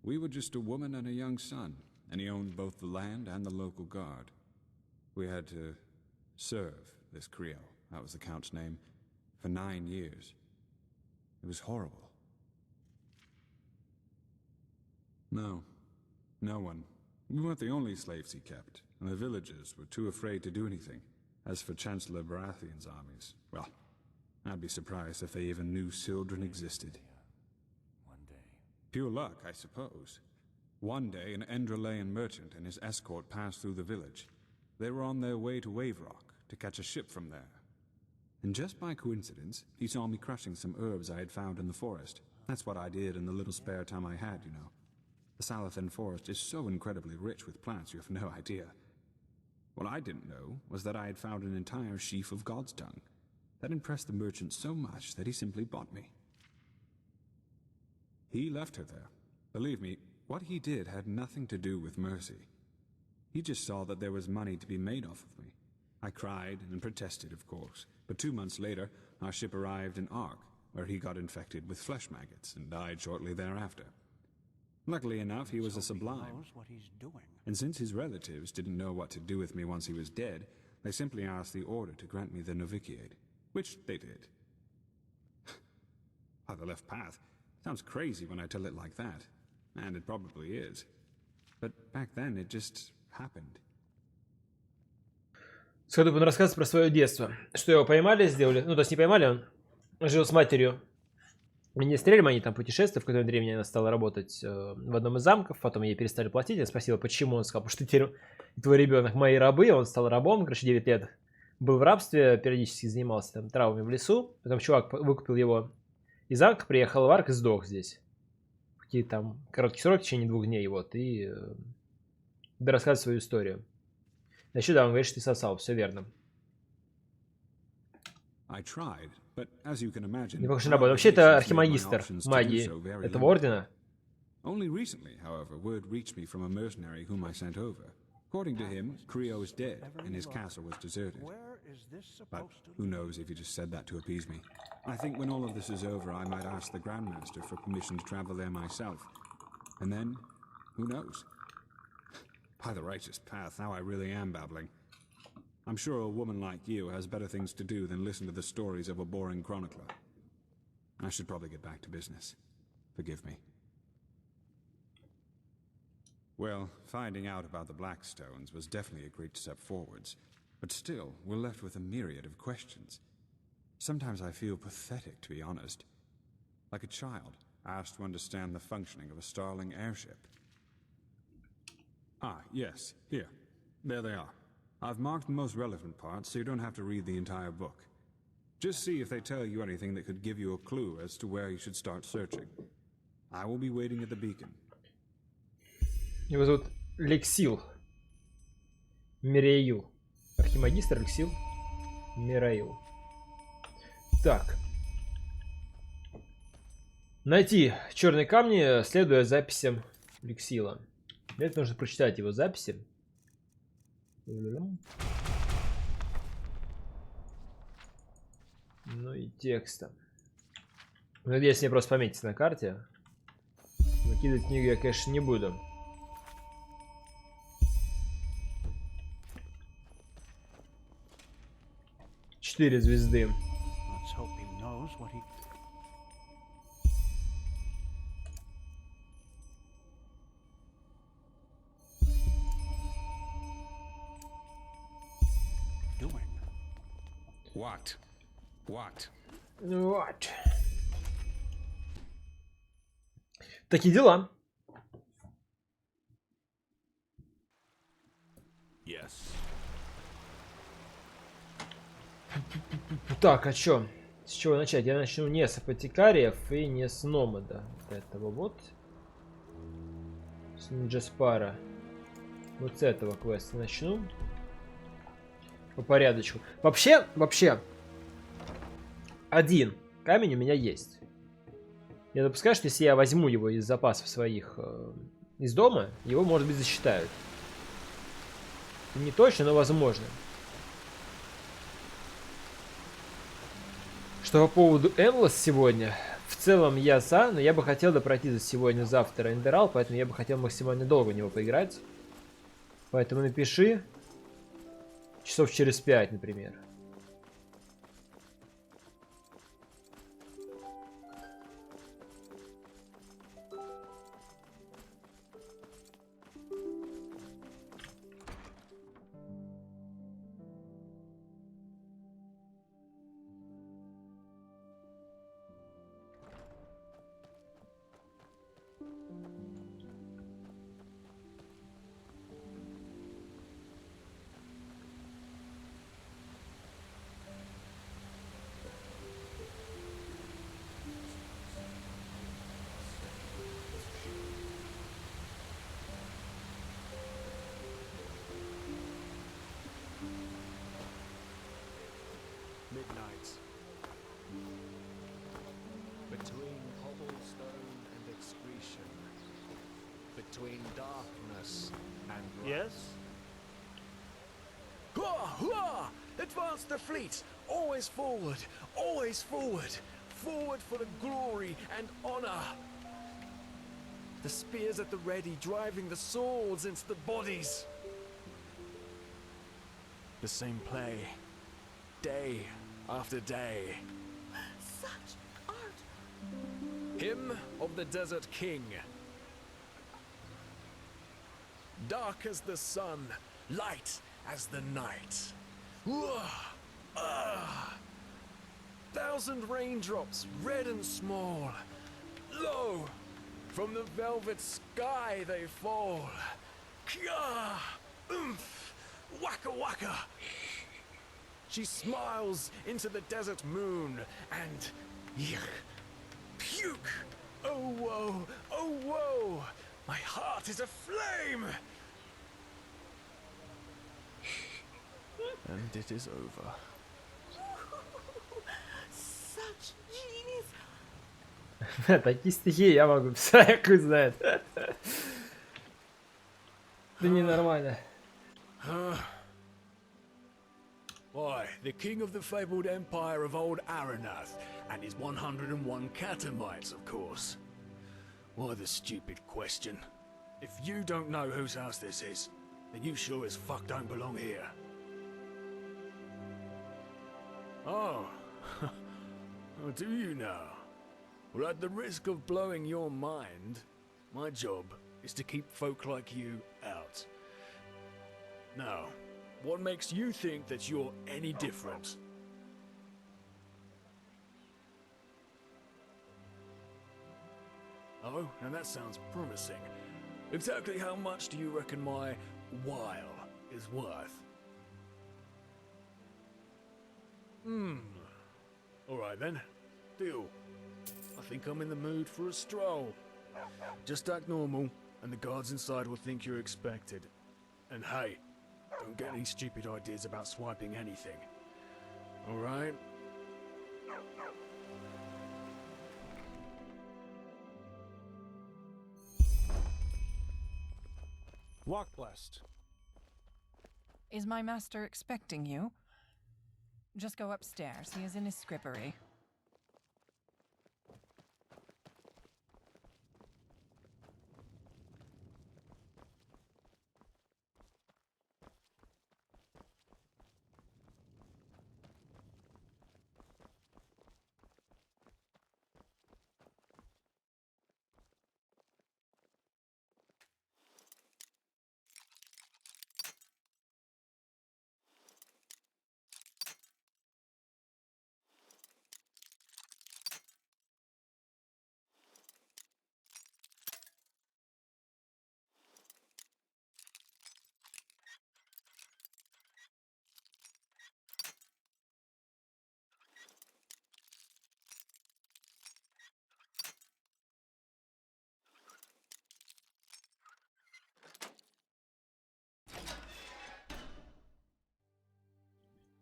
We were just a woman and a young son, and he owned both the land and the local guard. We had to serve this Creole, that was the count's name, for 9 years. It was horrible. No one. We weren't the only slaves he kept, and the villagers were too afraid to do anything. As for Chancellor Baratheon's armies, well, I'd be surprised if they even knew Sildren existed. One day. Pure luck, I suppose. One day, an Enderalayan merchant and his escort passed through the village. They were on their way to Wave Rock to catch a ship from there. And just by coincidence, he saw me crushing some herbs I had found in the forest. That's what I did in the little spare time I had, you know. The Salathan forest is so incredibly rich with plants, you have no idea. What I didn't know was that I had found an entire sheaf of God's tongue. That impressed the merchant so much that he simply bought me. He left her there. Believe me, what he did had nothing to do with mercy. He just saw that there was money to be made off of me. I cried and protested, of course, but 2 months later, our ship arrived in Ark, where he got infected with flesh maggots and died shortly thereafter. Luckily enough, he was a sublime, and since his relatives didn't know what to do with me once he was dead, they simply asked the Order to grant me the novitiate, which they did. How the left path sounds crazy when I tell it like that, and it probably is. But back then, it just happened. Скотт он рассказывает про свое детство. Что его поймали, сделали. Ну, то есть не поймали, он жил с матерью министрелем, они там путешествовали, в какое-то время она стала работать в одном из замков, потом ей перестали платить, я спросила, почему, он сказал, потому что теперь твой ребенок мои рабы, он стал рабом, короче, 9 лет был в рабстве, периодически занимался там травмами в лесу, потом чувак выкупил его из замка, приехал в Арк и сдох здесь. Какие-то там короткие сроки, в течение 2 дней, вот, и рассказывает свою историю. А еще, да, он говорит, что ты сосал, все верно. Не похож на работу. Вообще, это архимагистр магии этого ордена. Only recently, however, word reached me from a mercenary whom I sent over. According to him, Creo is dead, and his castle was deserted. But who knows if he just said that to appease me. I think when all of this is over, I might ask the Grandmaster for permission to travel there myself. And then, who knows? By the righteous path, now I really am babbling. I'm sure a woman like you has better things to do than listen to the stories of a boring chronicler. I should probably get back to business. Forgive me. Well, finding out about the Blackstones was definitely a great step forwards, but still, we're left with a myriad of questions. Sometimes I feel pathetic, to be honest. Like a child asked to understand the functioning of a Starling airship. Ah, yes, here. There they are. I've marked the most relevant parts so you don't have to read the entire book. Just see if they tell you anything that could give you a clue as to where you should start searching. I will be waiting at the beacon. Его зовут Лексил. Мираил. Архимагистр Лексил Мираил. Так. Найти черные камни, следуя записям Лексила. Для этого нужно прочитать его записи. Ну и текста. Надеюсь, мне просто пометить на карте. Выкидывать книгу я, конечно, не буду. Четыре звезды. What? Вот. Такие дела. Yes. Так, а чё? С чего начать? Я начну не с апотекариев и не с номада. Вот этого вот. С Нинджаспара. Вот с этого квеста начну. По порядочку. Вообще, один камень у меня есть. Я допускаю, что если я возьму его из запасов своих из дома, его, может быть, засчитают. Не точно, но возможно. Что по поводу Endless сегодня, в целом я за, но я бы хотел допройти за сегодня-завтра Enderal, поэтому я бы хотел максимально долго в него поиграть. Поэтому напиши часов через 5, например. Midnight. Between cobblestone and excretion. Between darkness and light. Yes? Hurrah! Hurrah! Advance the fleet! Always forward! Always forward! Forward for the glory and honor! The spears at the ready, driving the swords into the bodies. The same play. Day after day. Such art! Hymn of the Desert King. Dark as the sun, light as the night. 1,000 raindrops, red and small. Lo, from the velvet sky they fall. Kya, oomph, waka waka. She smiles into the desert moon and puke. Oh woe, oh woe, my heart is aflame. And it is over. Such genius. Такие стихи я могу писать, хуй знает. Да ненормально. Why, the king of the fabled empire of old Aranath and his 101 catamites, of course. Why the stupid question? If you don't know whose house this is, then you sure as fuck don't belong here. Oh, oh, do you now? Well, at the risk of blowing your mind, my job is to keep folk like you out. Now, what makes you think that you're any different? Oh, now that sounds promising. Exactly how much do you reckon my while is worth? Alright then. Deal. I think I'm in the mood for a stroll. Just act normal, and the guards inside will think you're expected. And hey, don't get any stupid ideas about swiping anything. Alright? Walk blessed. Is my master expecting you? Just go upstairs. He is in his scrippery.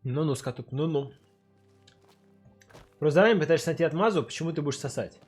Ну-ну, скатук, ну-ну. Просто заранее пытаешься найти отмазу, почему ты будешь сосать.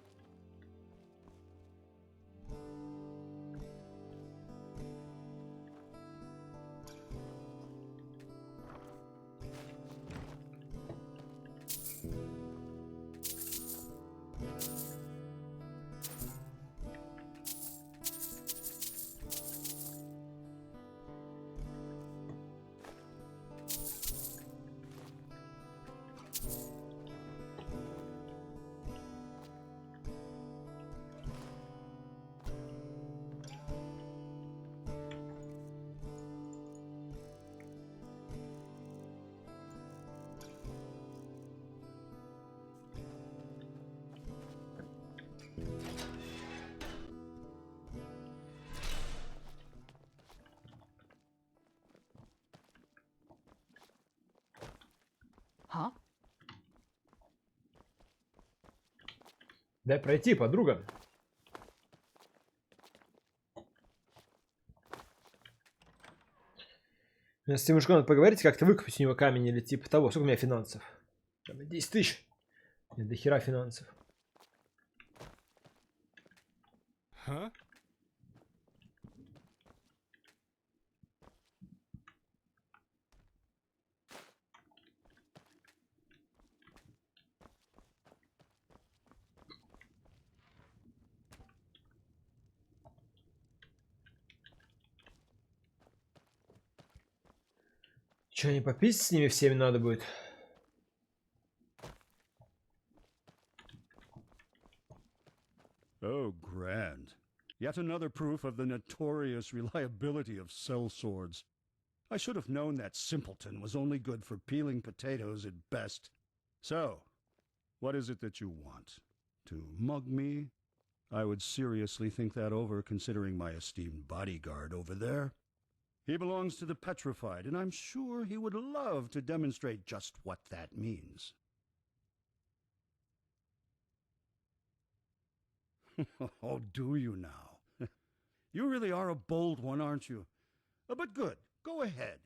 Huh? Дай пройти, подруга. С Тимушком надо поговорить, как-то выкупить у него камень или типа того. Сколько у меня финансов? 10 тысяч. Нет, до хера финансов. Huh? Че, не попить с ними всеми надо будет? Oh, grand. Yet another proof of the notorious reliability of sellswords. I should have known that simpleton was only good for peeling potatoes at best. So, What is it that you want? To mug me? I would seriously think that over, considering my esteemed bodyguard over there. He belongs to the petrified, and I'm sure he would love to demonstrate just what that means. Oh, do you now? You really are a bold one, aren't you? But good. Go ahead.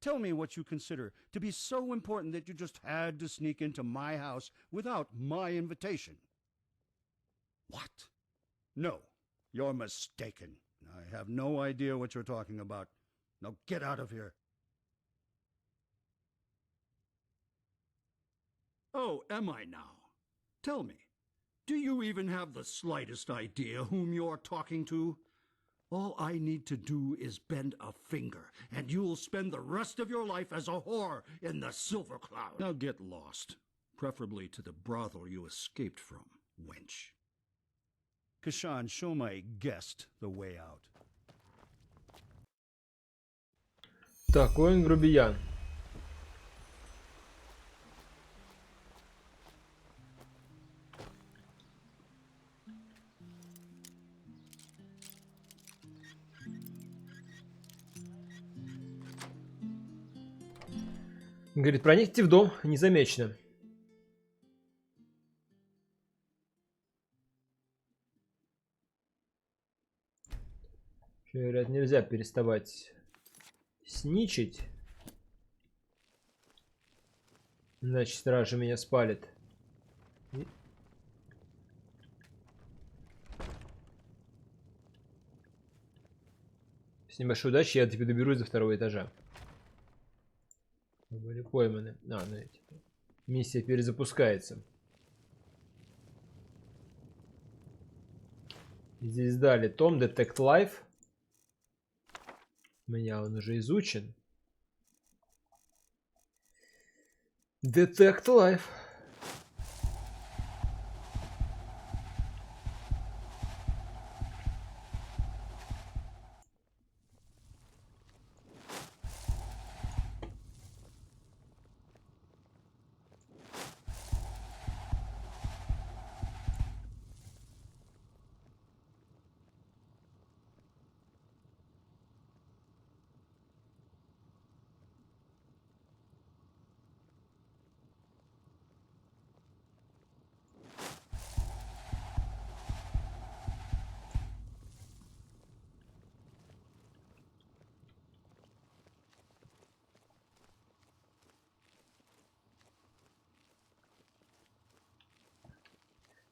Tell me what you consider to be so important that you just had to sneak into my house without my invitation. What? No, you're mistaken. I have no idea what you're talking about. Now get out of here. Oh, am I now? Tell me, do you even have the slightest idea whom you're talking to? All I need to do is bend a finger, and you'll spend the rest of your life as a whore in the Silver Cloud. Now get lost, preferably to the brothel you escaped from, wench. Kashan, show my guest the way out. Такой он грубиян. Говорит, проникните в дом незамеченным. Говорят, нельзя переставать сничать. Иначе стража меня спалит. С небольшой удачей я доберусь до второго этажа. Мы были пойманы. Миссия перезапускается. Здесь дали том Detect Life. У меня он уже изучен. Detect Life.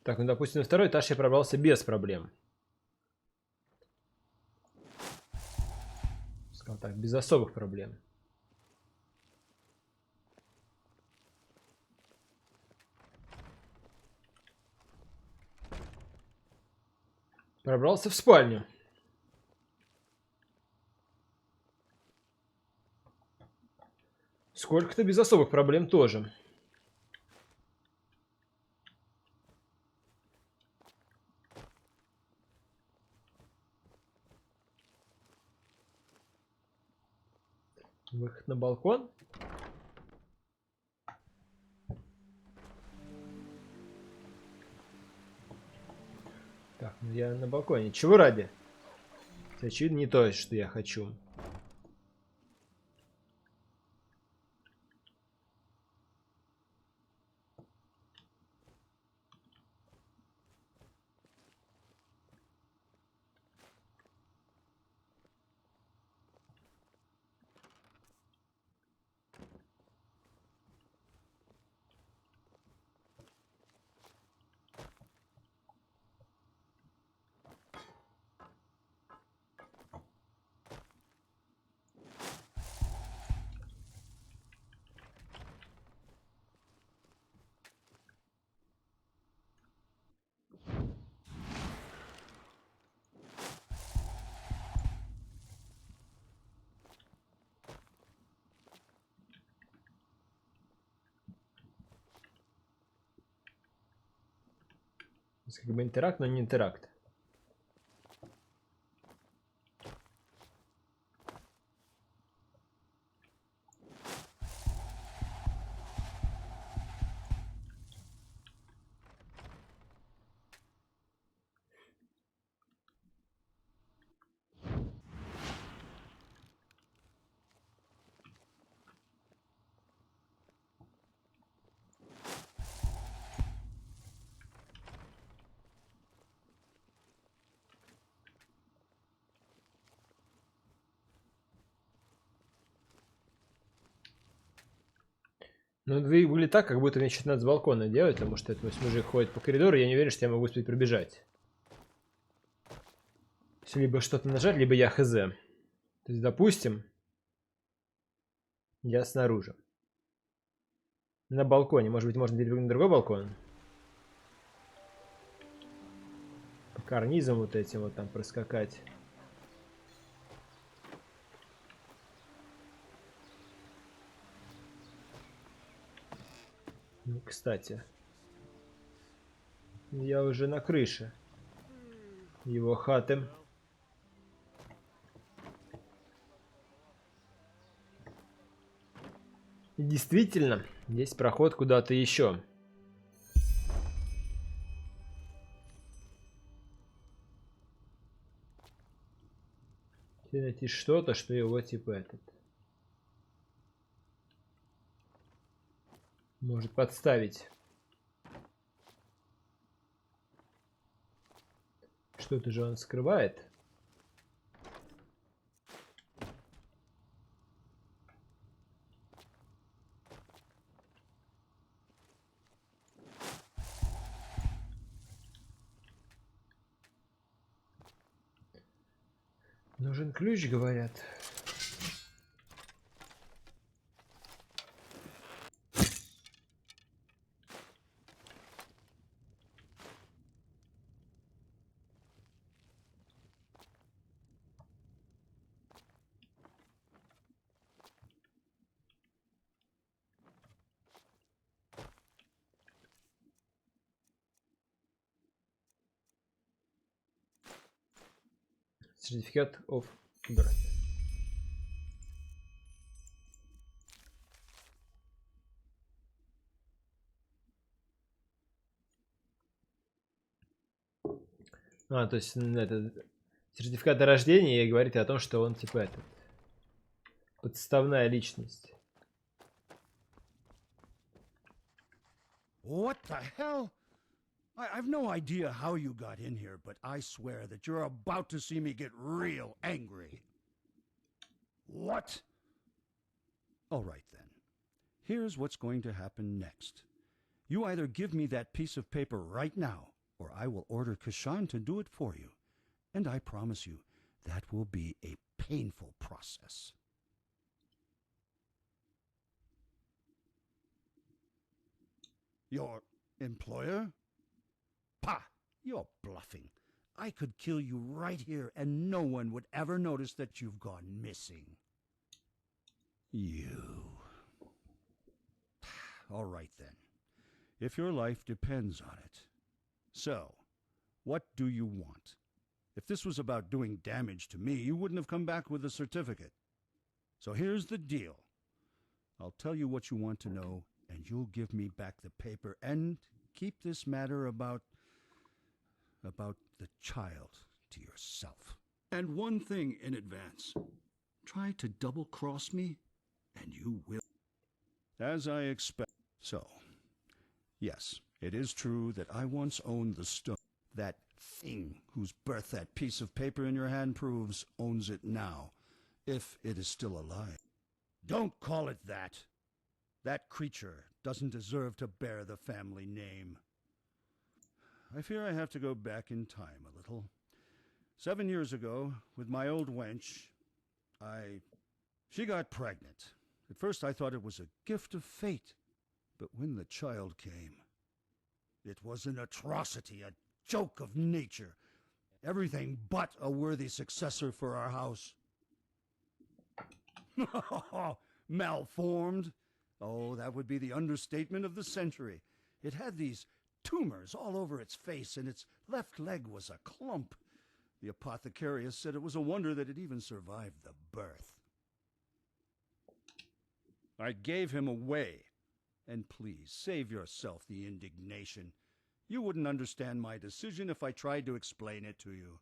Так, ну допустим, на второй этаж я пробрался без проблем. Скажем так, без особых проблем. Пробрался в спальню. Сколько-то без особых проблем тоже. Выход на балкон. Так, ну я на балконе. Чего ради? Это, очевидно, не то, что я хочу. Как бы интеракт, но не интеракт. Ну, выглядит так, как будто мне что-то надо с балкона делать, потому что этот мужик ходит по коридору, и я не уверен, что я могу успеть пробежать. Либо что-то нажать, либо я хз. То есть, допустим, я снаружи. На балконе. Может быть, можно перепрыгнуть на другой балкон? По карнизам вот этим вот там проскакать. Ну, кстати. Я уже на крыше его хаты. И действительно, есть проход куда-то еще. Найти что-то, что его типа этот может подставить. Что-то же он скрывает. Нужен ключ, говорят. Certificate of birth. То есть это сертификат о рождении говорит о том, что он типа этот подставная личность. What the hell? I've no idea how you got in here, but I swear that you're about to see me get real angry. What? All right then. Here's what's going to happen next. You either give me that piece of paper right now, or I will order Kashan to do it for you. And I promise you, that will be a painful process. Your employer? Pah! You're bluffing. I could kill you right here and no one would ever notice that you've gone missing. You. All right then. If your life depends on it. So, what do you want? If this was about doing damage to me, you wouldn't have come back with a certificate. So here's the deal. I'll tell you what you want to know, and you'll give me back the paper and keep this matter about the child to yourself. And one thing in advance. Try to double-cross me, and you will. As I expect. So, yes, it is true that I once owned the stone. That thing whose birth that piece of paper in your hand proves owns it now, if it is still alive. Don't call it that. That creature doesn't deserve to bear the family name. I fear I have to go back in time a little. 7 years ago, with my old wench, she got pregnant. At first I thought it was a gift of fate, but when the child came, it was an atrocity, a joke of nature. Everything but a worthy successor for our house. Malformed? Oh, that would be the understatement of the century. It had these tumors all over its face, and its left leg was a clump. The apothecarius said it was a wonder that it even survived the birth. I gave him away. And please, save yourself the indignation. You wouldn't understand my decision if I tried to explain it to you.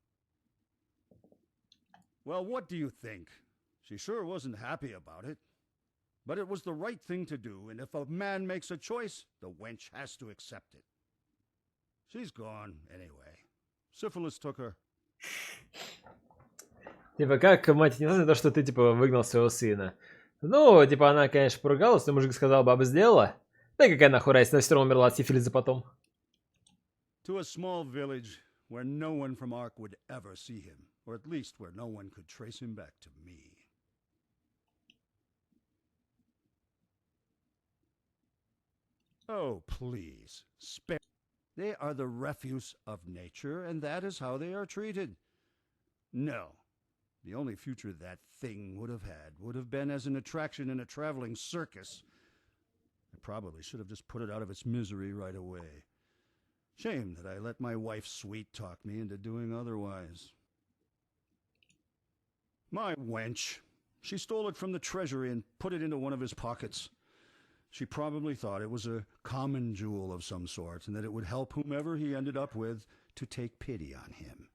Well, what do you think? She sure wasn't happy about it. But it was the right thing to do, and if a man makes a choice, the wench has to accept it. She's gone, anyway. Syphilis took her. Типа, как мать не знает то, что ты, типа, выгнал своего сына? Ну, типа, она, конечно, поругалась, но мужик сказал, баба сделала. Да какая нахуй разница, она все равно умерла от сифилиса потом. To a small village where no one from Ark would ever see him, or at least where no one could trace him back to me. Oh, please, spare. They are the refuse of nature, and that is how they are treated. No. The only future that thing would have had would have been as an attraction in a traveling circus. I probably should have just put it out of its misery right away. Shame that I let my wife sweet-talk me into doing otherwise. My wench. She stole it from the treasury and put it into one of his pockets. She probably thought it was a common jewel of some sort, and that it would help whomever he ended up with to take pity on him.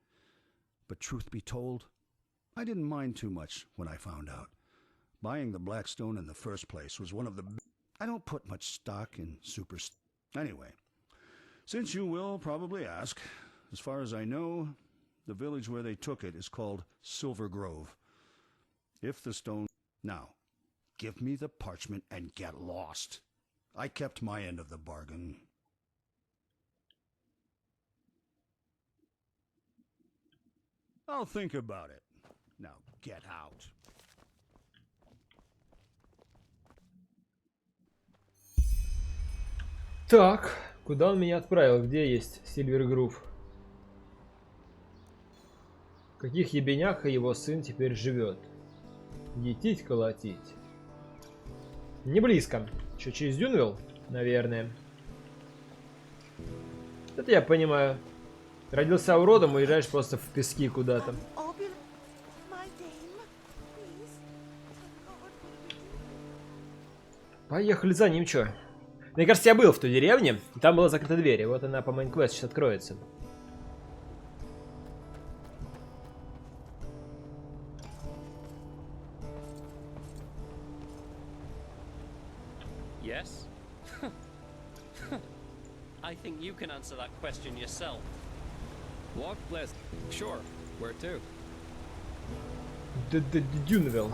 But truth be told, I didn't mind too much when I found out. Buying the Blackstone in the first place was one of the... I don't put much stock in Anyway, since you will probably ask, as far as I know, the village where they took it is called Silver Grove. If the stone... Now, give me the parchment and get lost. I kept my end of the bargain. I'll think about it. Now get out. Так, куда он меня отправил? Где есть Сильвер Грув? В каких ебенях его сын теперь живет? Етить, колотить. Не близко. Что, через Дюнвилл? Наверное. Это я понимаю. Родился уродом, уезжаешь просто в пески куда-то. Поехали за ним, чё? Мне кажется, я был в той деревне, и там была закрыта дверь, и вот она по мейн-квест сейчас откроется. Yes? I think you can answer that question yourself. Walk west. Sure. Where to? Дюнвилл.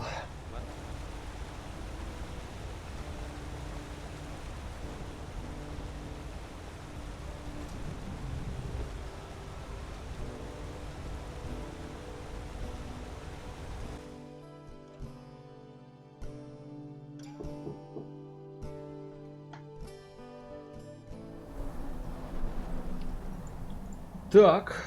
Так.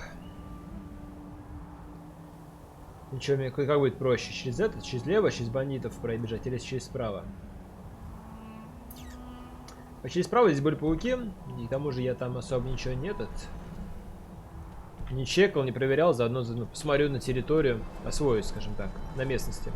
Ничего, мне как будет проще? Через этот, через лево, через бандитов пробежать или через справа? А через справа здесь были пауки, и к тому же я там особо ничего не не чекал, не проверял, заодно посмотрю на территорию, освоюсь, скажем так, на местности.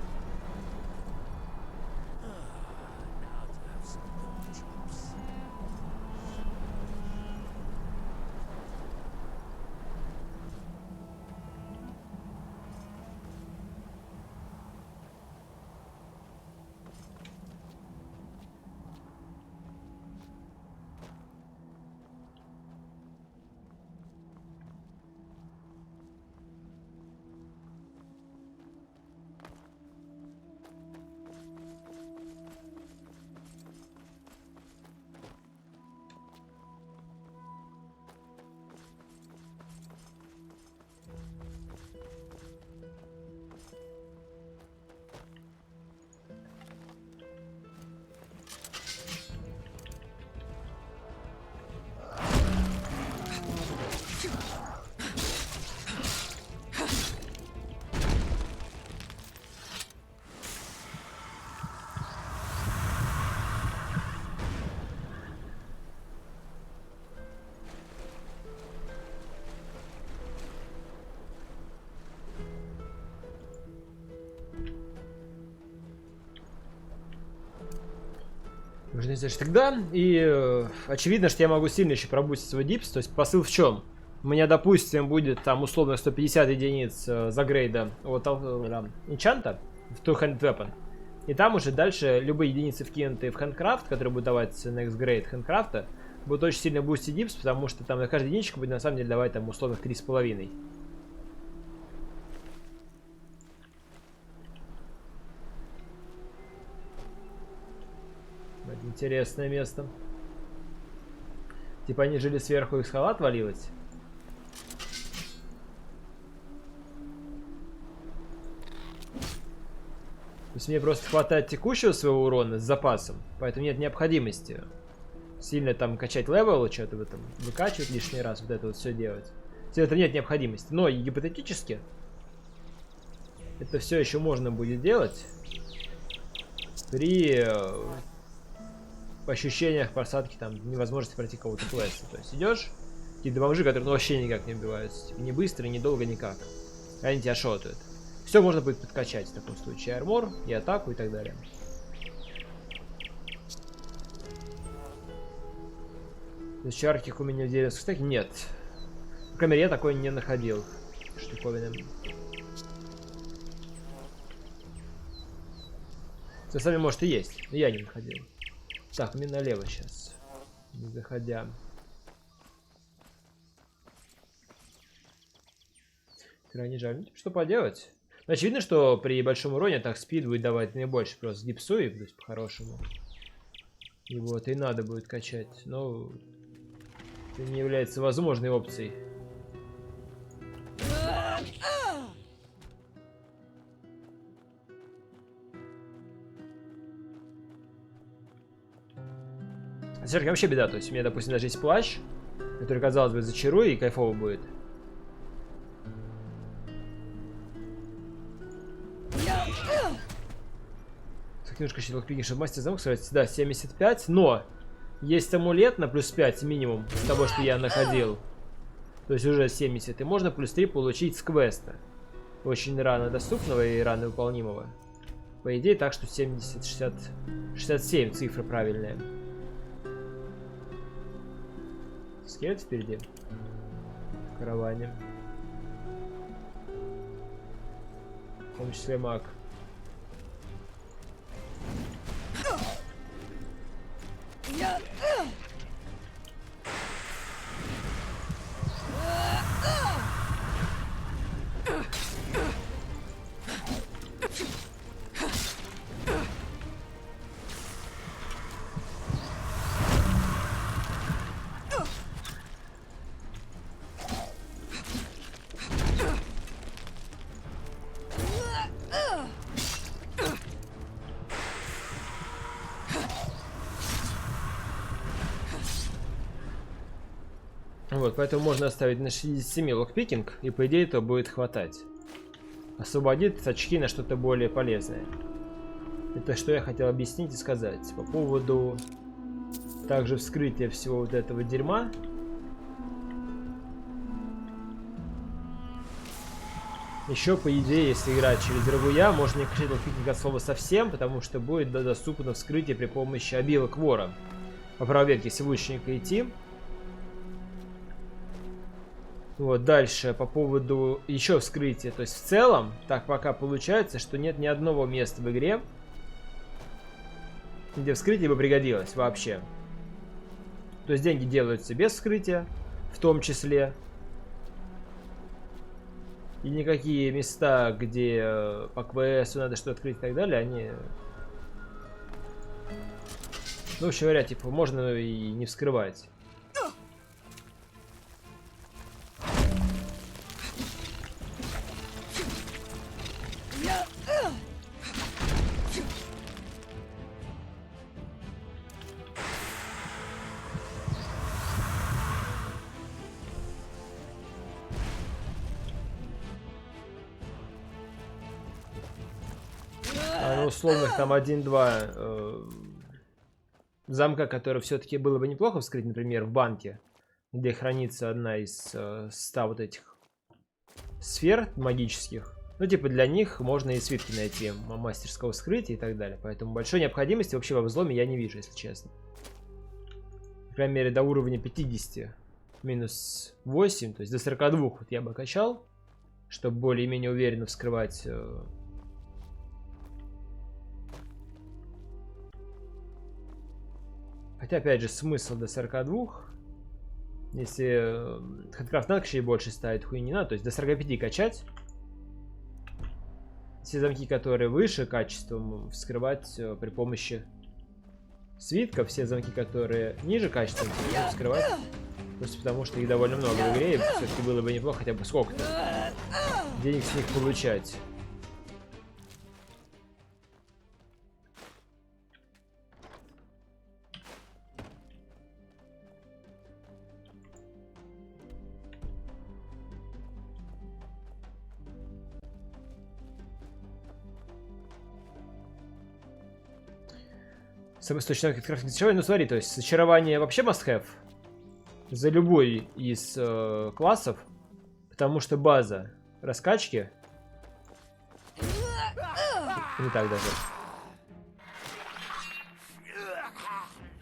Нужно сделать тогда. И очевидно, что я могу сильно еще пробустить свой дипс. То есть посыл в чем? У меня, допустим, будет там условно 150 единиц загрейда от энчанта в Two-Handed Weapon. И там уже дальше любые единицы вкинутые в Handcraft, которые будут давать Next Grade Handcraft, будут очень сильно бустить дипс, потому что там на каждую единичку будет на самом деле давать там условных 3,5. Интересное место. Типа они жили сверху, их скала отвалилась? То есть мне просто хватает текущего своего урона с запасом, поэтому нет необходимости сильно там качать левел, что-то в этом выкачивать лишний раз, вот это вот все делать. В этом нет необходимости. Но гипотетически это все еще можно будет делать при ощущениях просадки, там, невозможности пройти кого-то квеста. То есть идешь, какие-то бомжи, которые ну, вообще никак не убиваются. Типа, не быстро, не долго, никак. Они тебя шотают. Все можно будет подкачать в таком случае. Армор, и атаку, и так далее. То есть чарких у меня в деревьях, кстати, нет. По крайней мере, я такой не находил. Штуковины. С вами, может, и есть, но я не находил. Так, мне налево сейчас. Не заходя. Крайне жаль. Ну, что поделать? Очевидно, что при большом уроне так спид будет давать наибольше просто гипсует, то есть по-хорошему. И вот, и надо будет качать. Но это не является возможной опцией. Все-таки вообще беда, то есть у меня, допустим, даже есть плащ, который, казалось бы, зачарую и кайфово будет. Немножко щиток пикинг, чтобы мастер замок сказать, да, 75, но есть амулет на плюс 5 минимум с того, что я находил. То есть уже 70, и можно плюс 3 получить с квеста. Очень рано доступного и рано выполнимого. По идее, так что 70, 60, 67 цифра правильная. Скелет впереди. В караване. В том числе маг. Вот, поэтому можно оставить на 67 локпикинг, и по идее этого будет хватать. Освободит очки на что-то более полезное. Это что я хотел объяснить и сказать. По поводу также вскрытия всего вот этого дерьма. Еще, по идее, если играть через рвуя, можно не качать локпикинг от слова совсем, потому что будет доступно вскрытие при помощи обилок вора. По проверке с лучника идти. Вот, дальше, по поводу еще вскрытия. То есть, в целом, так пока получается, что нет ни одного места в игре, где вскрытие бы пригодилось вообще. То есть, деньги делаются без вскрытия, в том числе. И никакие места, где по квесту надо что-то открыть и так далее, они... Ну, в общем говоря, типа, можно и не вскрывать. Условных там 1-2 замка, которые все-таки было бы неплохо вскрыть, например, в банке, где хранится одна из 100 вот этих сфер магических. Ну, типа, для них можно и свитки найти мастерского вскрытия и так далее. Поэтому большой необходимости вообще во взломе я не вижу, если честно. По крайней мере, до уровня 50 минус 8, то есть до 42 вот я бы качал, чтобы более-менее уверенно вскрывать... Хотя, опять же, смысл до 42. Если хэдкрафт надо качать больше ставить, хуй не надо. То есть до 45 качать. Все замки, которые выше качеством, вскрывать при помощи свитков, все замки, которые ниже качества, буду скрывать. Просто потому, что их довольно много в игре, и все-таки было бы неплохо хотя бы сколько-то денег с них получать. Самый источник крафтинга зачарования. Ну смотри, то есть зачарование вообще must have за любой из классов, потому что база раскачки не так даже.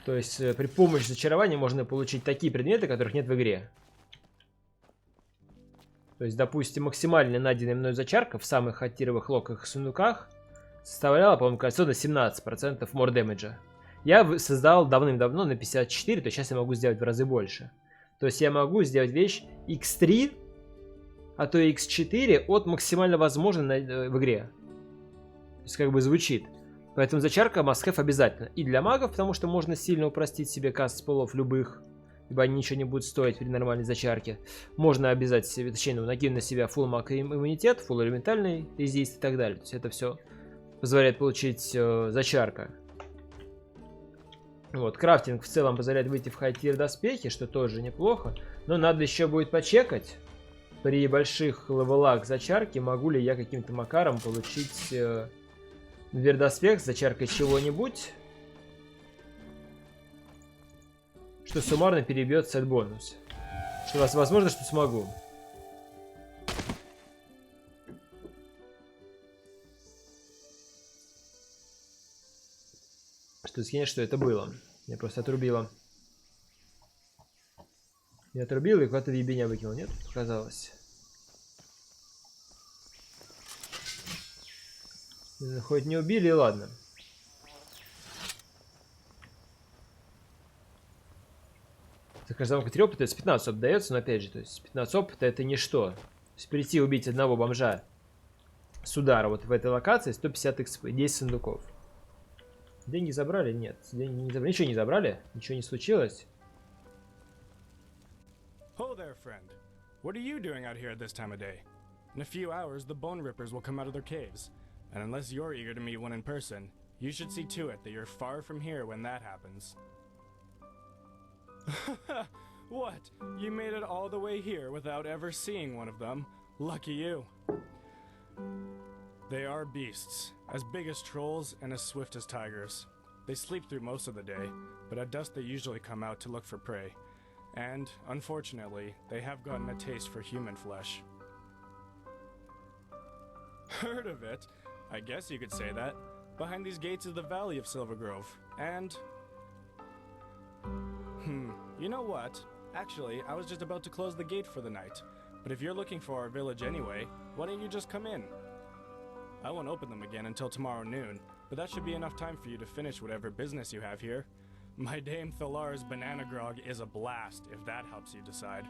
То есть при помощи зачарования можно получить такие предметы, которых нет в игре. То есть, допустим, максимально найденная мной зачарка в самых хатировых локах и сундуках составляла, по-моему, кажется, на 17% more damage. Я создал давным-давно на 54, то сейчас я могу сделать в разы больше. То есть я могу сделать вещь x3, а то и x4 от максимально возможной в игре. То есть как бы звучит. Поэтому зачарка must have обязательно. И для магов, потому что можно сильно упростить себе каст спелов любых, ибо они ничего не будут стоить при нормальной зачарке. Можно обязать себе, точнее, накинуть на себя full маг иммунитет, full элементальный резист и так далее. То есть это все позволяет получить зачарка. Вот, крафтинг в целом позволяет выйти в хай-тир доспехи, что тоже неплохо. Но надо еще будет почекать. При больших левелах зачарки могу ли я каким-то макаром получить доспех с зачаркой чего-нибудь, что суммарно перебьет сет бонус. Что возможно, что смогу. Что скинешь, что это было. Меня просто отрубило. Я отрубил и куда-то в ебеня выкинул, нет? Показалось. Хоть не убили, ладно. За каждый замок 3 опыта, это 15 опыта дается, но опять же, то есть 15 опыта это ничто. То есть прийти убить одного бомжа с удара вот в этой локации 150 XP, 10 сундуков. Деньги забрали? Нет. Деньги не забрали. Ничего не забрали? Ничего не случилось? Ho there, friend. What are you doing out here at this time of day? In a few hours, the Bone Rippers will come out of their caves. And unless you're eager to meet one in person, you should see to it that you're far from here when that happens. What? You made it all the way here without ever seeing one of them? Lucky you. They are beasts, as big as trolls and as swift as tigers. They sleep through most of the day, but at dusk they usually come out to look for prey. And, unfortunately, they have gotten a taste for human flesh. Heard of it? I guess you could say that. Behind these gates is the Valley of Silvergrove, and... You know what? Actually, I was just about to close the gate for the night. But if you're looking for our village anyway, why don't you just come in? I won't open them again until tomorrow noon, but that should be enough time for you to finish whatever business you have here. My Dame Thalar's banana grog is a blast, if that helps you decide.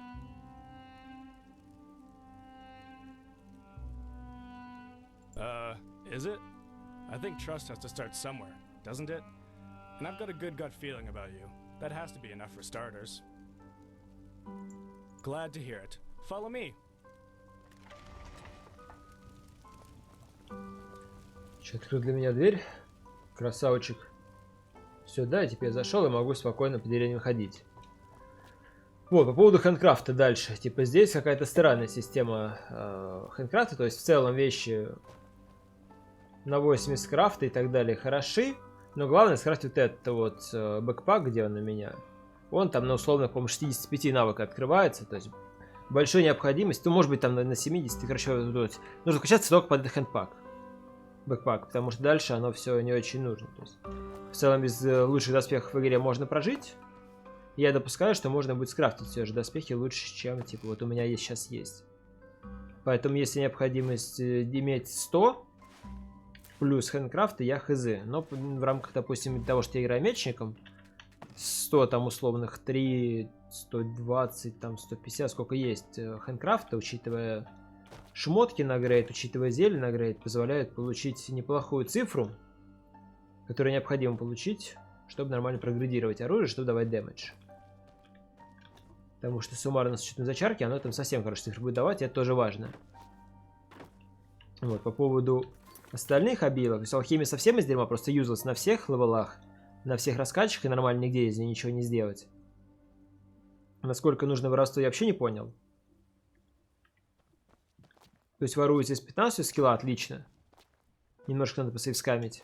Is it? I think trust has to start somewhere, doesn't it? And I've got a good gut feeling about you. That has to be enough for starters. Glad to hear it. Follow me. Че, открыл для меня дверь? Красавчик. Все, да, теперь я зашел и могу спокойно по деревне ходить. Вот, по поводу хэндкрафта дальше. Типа здесь какая-то странная система хэндкрафта. То есть в целом вещи на 80 крафта и так далее хороши. Но главное скрафтить вот этот вот бэкпак, где он у меня. Он там на условно, по-моему, 65 навыка открывается. То есть большой необходимость. Ну, может быть, там на 70. Короче, нужно качаться только под этот хэндпак. Бэкпак, потому что дальше оно все не очень нужно. То есть, в целом без лучших доспехов в игре можно прожить. Я допускаю, что можно будет скрафтить все же доспехи лучше, чем типа вот у меня сейчас есть. Поэтому если необходимость иметь 100 плюс хэндкрафта, я хз. Но в рамках, допустим, того, что я играю мечником, 100 там условных 3, 120, там 150, сколько есть хэндкрафта, учитывая шмотки на грейд, учитывая зелье на грейд, позволяют получить неплохую цифру, которую необходимо получить чтобы нормально проградировать оружие, чтобы давать дэмэдж. Потому что суммарно с учетом зачарки оно там совсем хорошие цифры будет давать, и это тоже важно. Вот, по поводу остальных обилок, то есть алхимия совсем из дерьма, просто юзалась на всех левелах, на всех раскачках, и нормально нигде из нее ничего не сделать. Насколько нужно воровство, я вообще не понял. То есть ворую здесь 15 скилла, отлично. Немножко надо посейвскамить.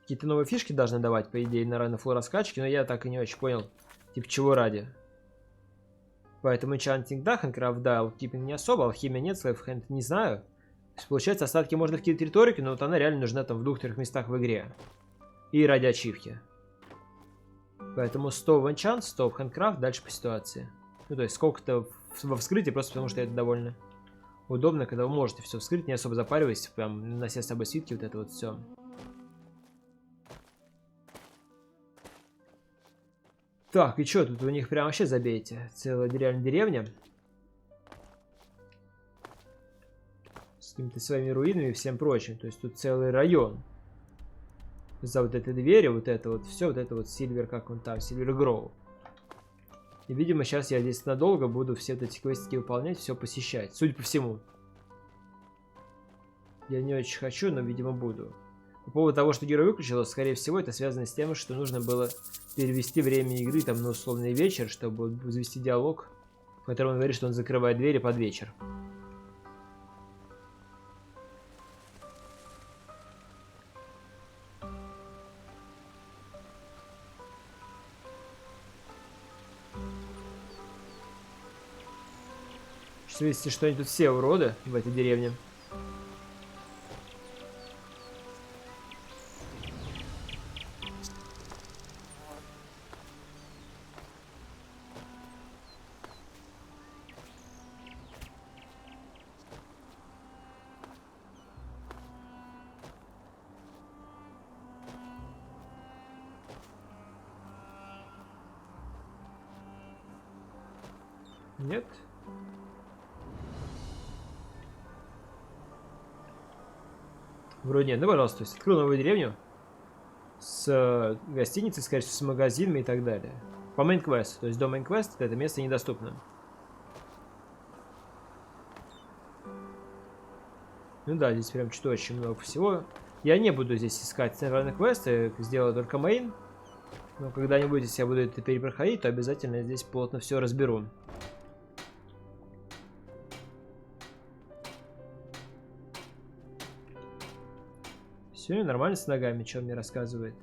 Какие-то новые фишки должны давать, по идее, на фул раскачке, но я так и не очень понял, типа, чего ради. Поэтому Enchanting да, Handcraft да, Alkeeping не особо, алхимия нет, Slave не знаю. То есть, получается, остатки можно в какие-то риторики, но вот она реально нужна там в 2-3 местах в игре. И ради ачивки. Поэтому 100 в Enchant, 100 в Handcraft, дальше по ситуации. Ну, то есть, сколько-то во вскрытии, просто потому что это довольно удобно, когда вы можете все вскрыть, не особо запариваясь, прям нося с собой свитки, вот это вот все. Так, и что, тут у них прям вообще забейте. Целая реально деревня. С какими-то своими руинами и всем прочим. То есть тут целый район. За вот этой дверью, вот это вот все, вот это вот Сильвер, как он там, Сильвер Гроу. И, видимо, сейчас я здесь надолго буду все вот эти квестики выполнять, все посещать. Судя по всему. Я не очень хочу, но, видимо, буду. По поводу того, что герой выключилось, скорее всего, это связано с тем, что нужно было перевести время игры там на условный вечер, чтобы завести диалог, в котором он говорит, что он закрывает двери под вечер. Сейчас видите, что они тут все уроды в этой деревне. Нет. Вроде нет. Ну, пожалуйста, то есть открыл новую деревню с гостиницей, скорее всего, с магазинами и так далее. По мейн-квесту. То есть до мейн-квеста это место недоступно. Ну да, здесь прям что-то очень много всего. Я не буду здесь искать центральные квесты, сделаю только мейн. Но когда-нибудь, если я буду это перепроходить, то обязательно здесь плотно все разберу. Все нормально с ногами, что он мне рассказывает.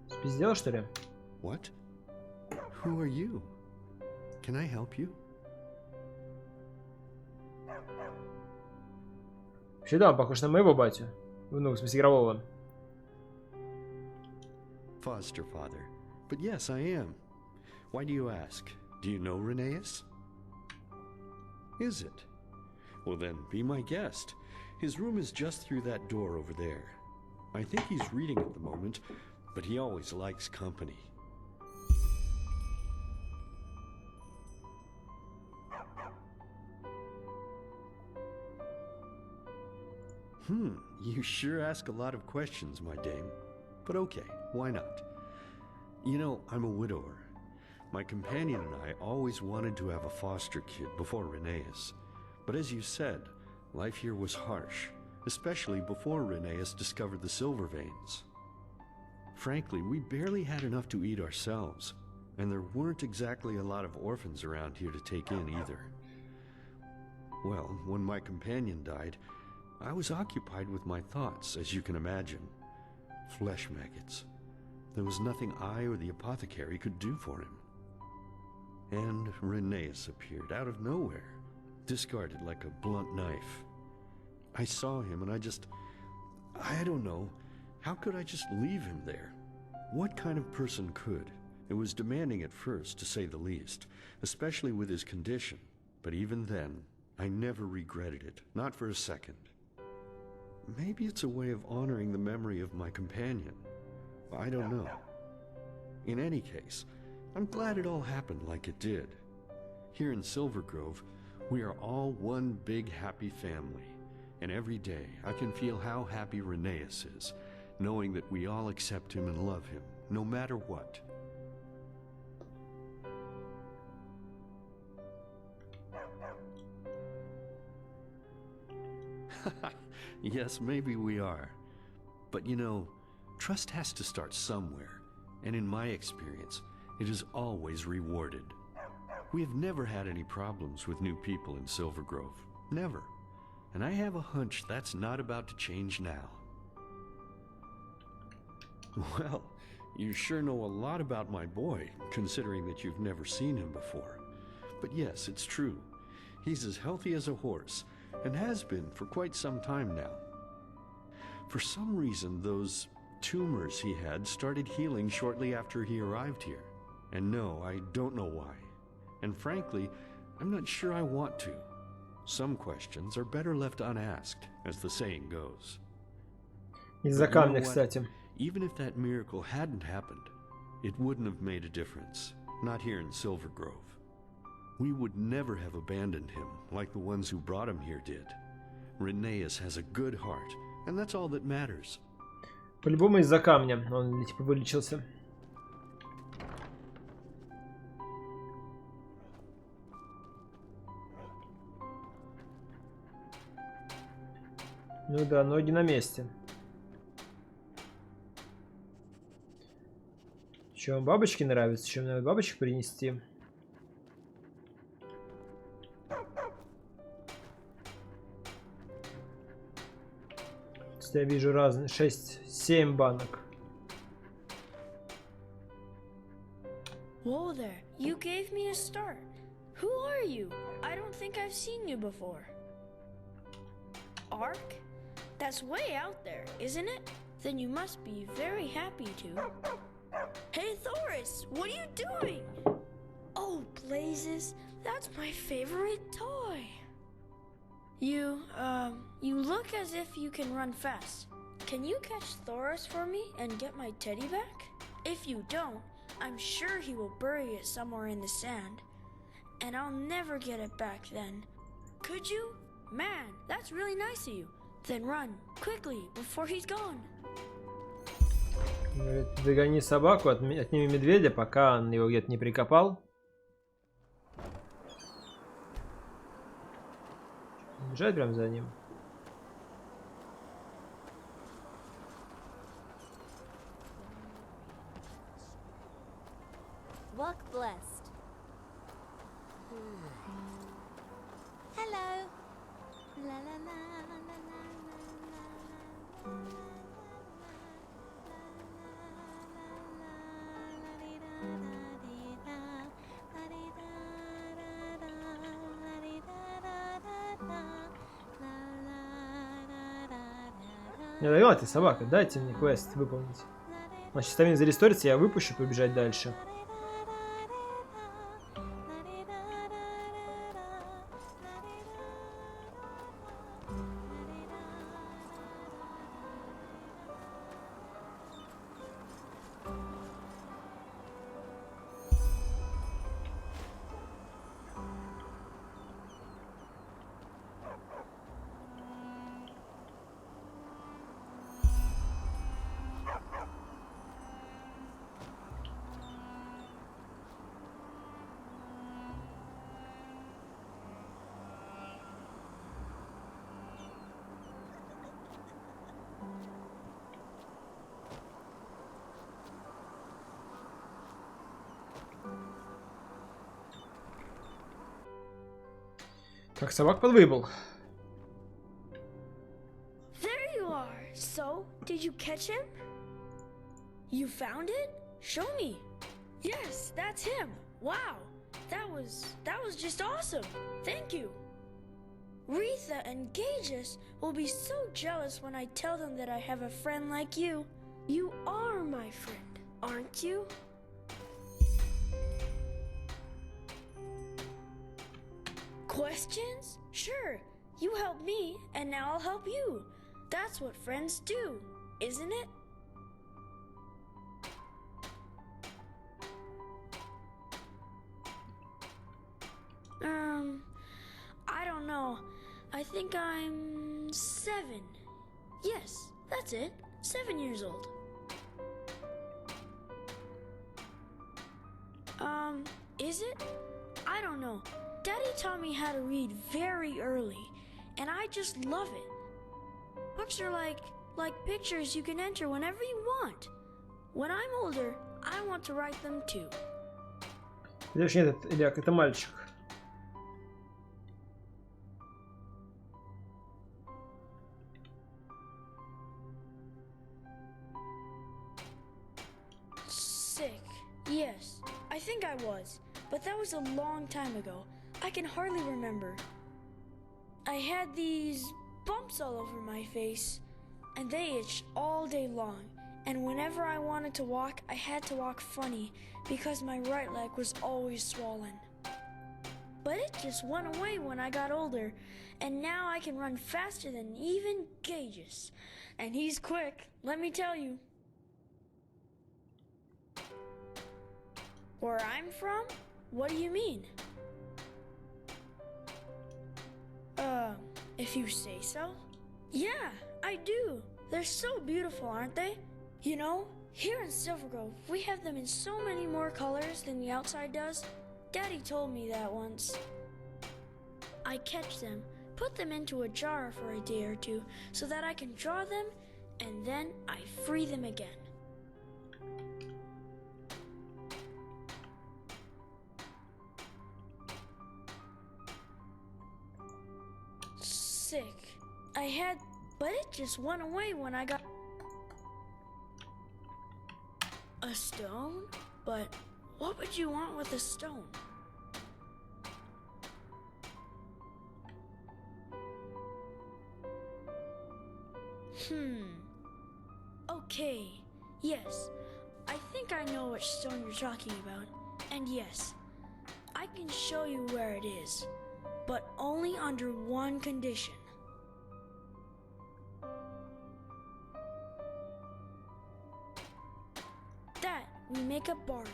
Спиздел, что ли? What? Who are you? Can I help you? Вообще да, он похож на моего батю. Ну, в смысле, игрового. Foster father. But yes, I am. Why do you ask? Do you know Rheneas? Is it? Well then, be my guest. His room is just through that door over there. I think he's reading at the moment, but he always likes company. You sure ask a lot of questions, my dame. But okay, why not? You know, I'm a widower. My companion and I always wanted to have a foster kid before Rheneas. But as you said, life here was harsh, especially before Rheneas discovered the silver veins. Frankly, we barely had enough to eat ourselves, and there weren't exactly a lot of orphans around here to take in either. Well, when my companion died, I was occupied with my thoughts, as you can imagine. Flesh maggots. There was nothing I or the apothecary could do for him. And Rheneas appeared out of nowhere, discarded like a blunt knife. I saw him and I don't know, how could I just leave him there? What kind of person could? It was demanding at first, to say the least, especially with his condition. But even then, I never regretted it, not for a second. Maybe it's a way of honoring the memory of my companion. I don't know. In any case, I'm glad it all happened like it did. Here in Silver Grove, We are all one big happy family, and every day I can feel how happy Reneus is, knowing that we all accept him and love him, no matter what. Yes, maybe we are. But you know, trust has to start somewhere, and in my experience, it is always rewarded. We have never had any problems with new people in Silver Grove. Never. And I have a hunch that's not about to change now. Well, you sure know a lot about my boy, considering that you've never seen him before. But yes, it's true. He's as healthy as a horse, and has been for quite some time now. For some reason, those tumors he had started healing shortly after he arrived here. And no, I don't know why. And frankly, I'm not sure I want to. Some questions are better left unasked, as the saying goes. Из-за камня, кстати. Even if that miracle hadn't happened, it wouldn't have made a difference. Not here in Silver Grove. We would never have abandoned him like the ones who brought him here did. Reneus has a good heart, and that's all that matters. По-любому из-за камня он типа вылечился. Ну да, ноги на месте. Че, вам бабочки нравятся? Чем надо бабочек принести? Я вижу разные 6-7 банок. Whoa there, you gave me a start. Who are you? I don't think I've seen you before. Ark? That's way out there, isn't it? Then you must be very happy to. Hey Thoris, what are you doing? Oh blazes, that's my favorite toy. You look as if you can run fast. Can you catch Thoris for me and get my teddy back? If you don't, I'm sure he will bury it somewhere in the sand. And I'll never get it back then. Could you? Man, that's really nice of you. Then run, quickly, before he's gone. Догони собаку, отними медведя, пока он его где-то не прикопал. Бежать прям за ним. Walk blessed. Hello. La la la la la la Не давайте, собака, дайте мне квест выполнить. Значит, стамин заресторится, я выпущу, побежать дальше. Как собак подвыбыл. There you are. So, did you catch him? You found it? Show me. Yes, that's him. Wow. That was just awesome. Thank you. Retha and Gages will be so jealous when I tell them that I have a friend like you. You are my friend, aren't you? Questions? Sure. You helped me, and now I'll help you. That's what friends do, isn't it? don't know. I think I'm 7. Yes, that's it. 7 years old. Is it? I don't know. Daddy taught me how to read very early, and I just love it. Books are like pictures you can enter whenever you want. When I'm older, I want to write them too. Девочка, нет, Ильяк, это мальчик. Sick. Yes, I think I was, but that was a long time ago. I can hardly remember. I had these bumps all over my face, and they itched all day long. And whenever I wanted to walk, I had to walk funny because my right leg was always swollen. But it just went away when I got older, and now I can run faster than even Gages. And he's quick, let me tell you. Where I'm from? What do you mean? If you say so. Yeah, I do. They're so beautiful, aren't they? You know, here in Silver Grove, we have them in so many more colors than the outside does. Daddy told me that once. I catch them, put them into a jar for a day or two so that I can draw them, and then I free them again. Sick. I had, but it just went away when I got a stone? But what would you want with a stone? Okay. Yes. I think I know which stone you're talking about. And yes, I can show you where it is, but only under one condition. That we make a bargain.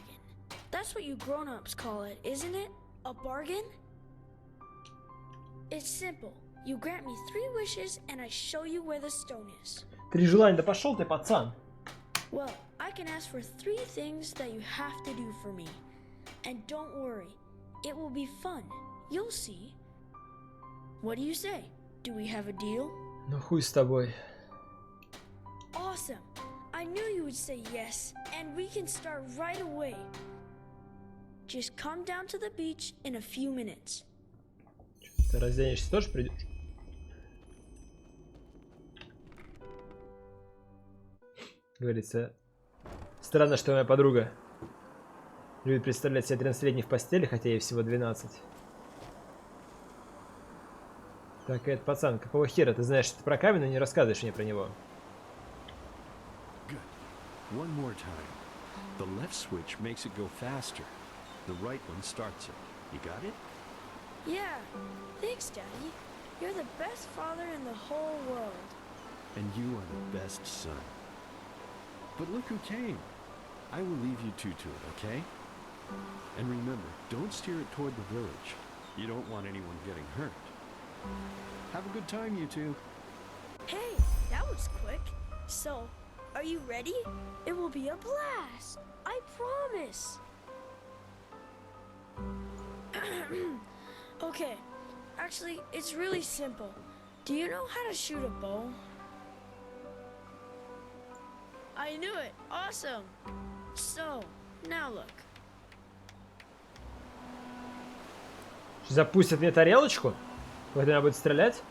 That's what you grown-ups call it, isn't it? A bargain? It's simple. You grant me 3 wishes and I show you where the stone is. 3 желания, да пошел ты, пацан. Well, I can ask for 3 things that you have to do for me. And don't worry, it will be fun. You'll see. What do you say? Do we have a deal? Ну хуй с тобой. Awesome. I knew you would say yes, and we can start right away. Just come down to the beach in a few minutes. Ты разденешься, тоже придешь? Говорится, странно, что моя подруга любит представлять себя 13-летней в постели, хотя ей всего 12. Так, это пацан, какого хера? Ты знаешь что-то про камень, но не рассказываешь мне про него. One more time. The left switch makes it go faster. The right one starts it. You got it? Yeah. Thanks, Daddy. You're the best father in the whole world. And you are the best son. But look who came. I will leave you two to it, okay? And remember, don't steer it toward the village. You don't want anyone getting hurt. Have a good time, you two. Hey, that was quick. So, are you ready? It will be a blast. I promise. Okay, actually, it's really simple. Do you know how to shoot a bow? I knew it. Awesome. So, now look. Запустят мне тарелочку? Вот она будет стрелять?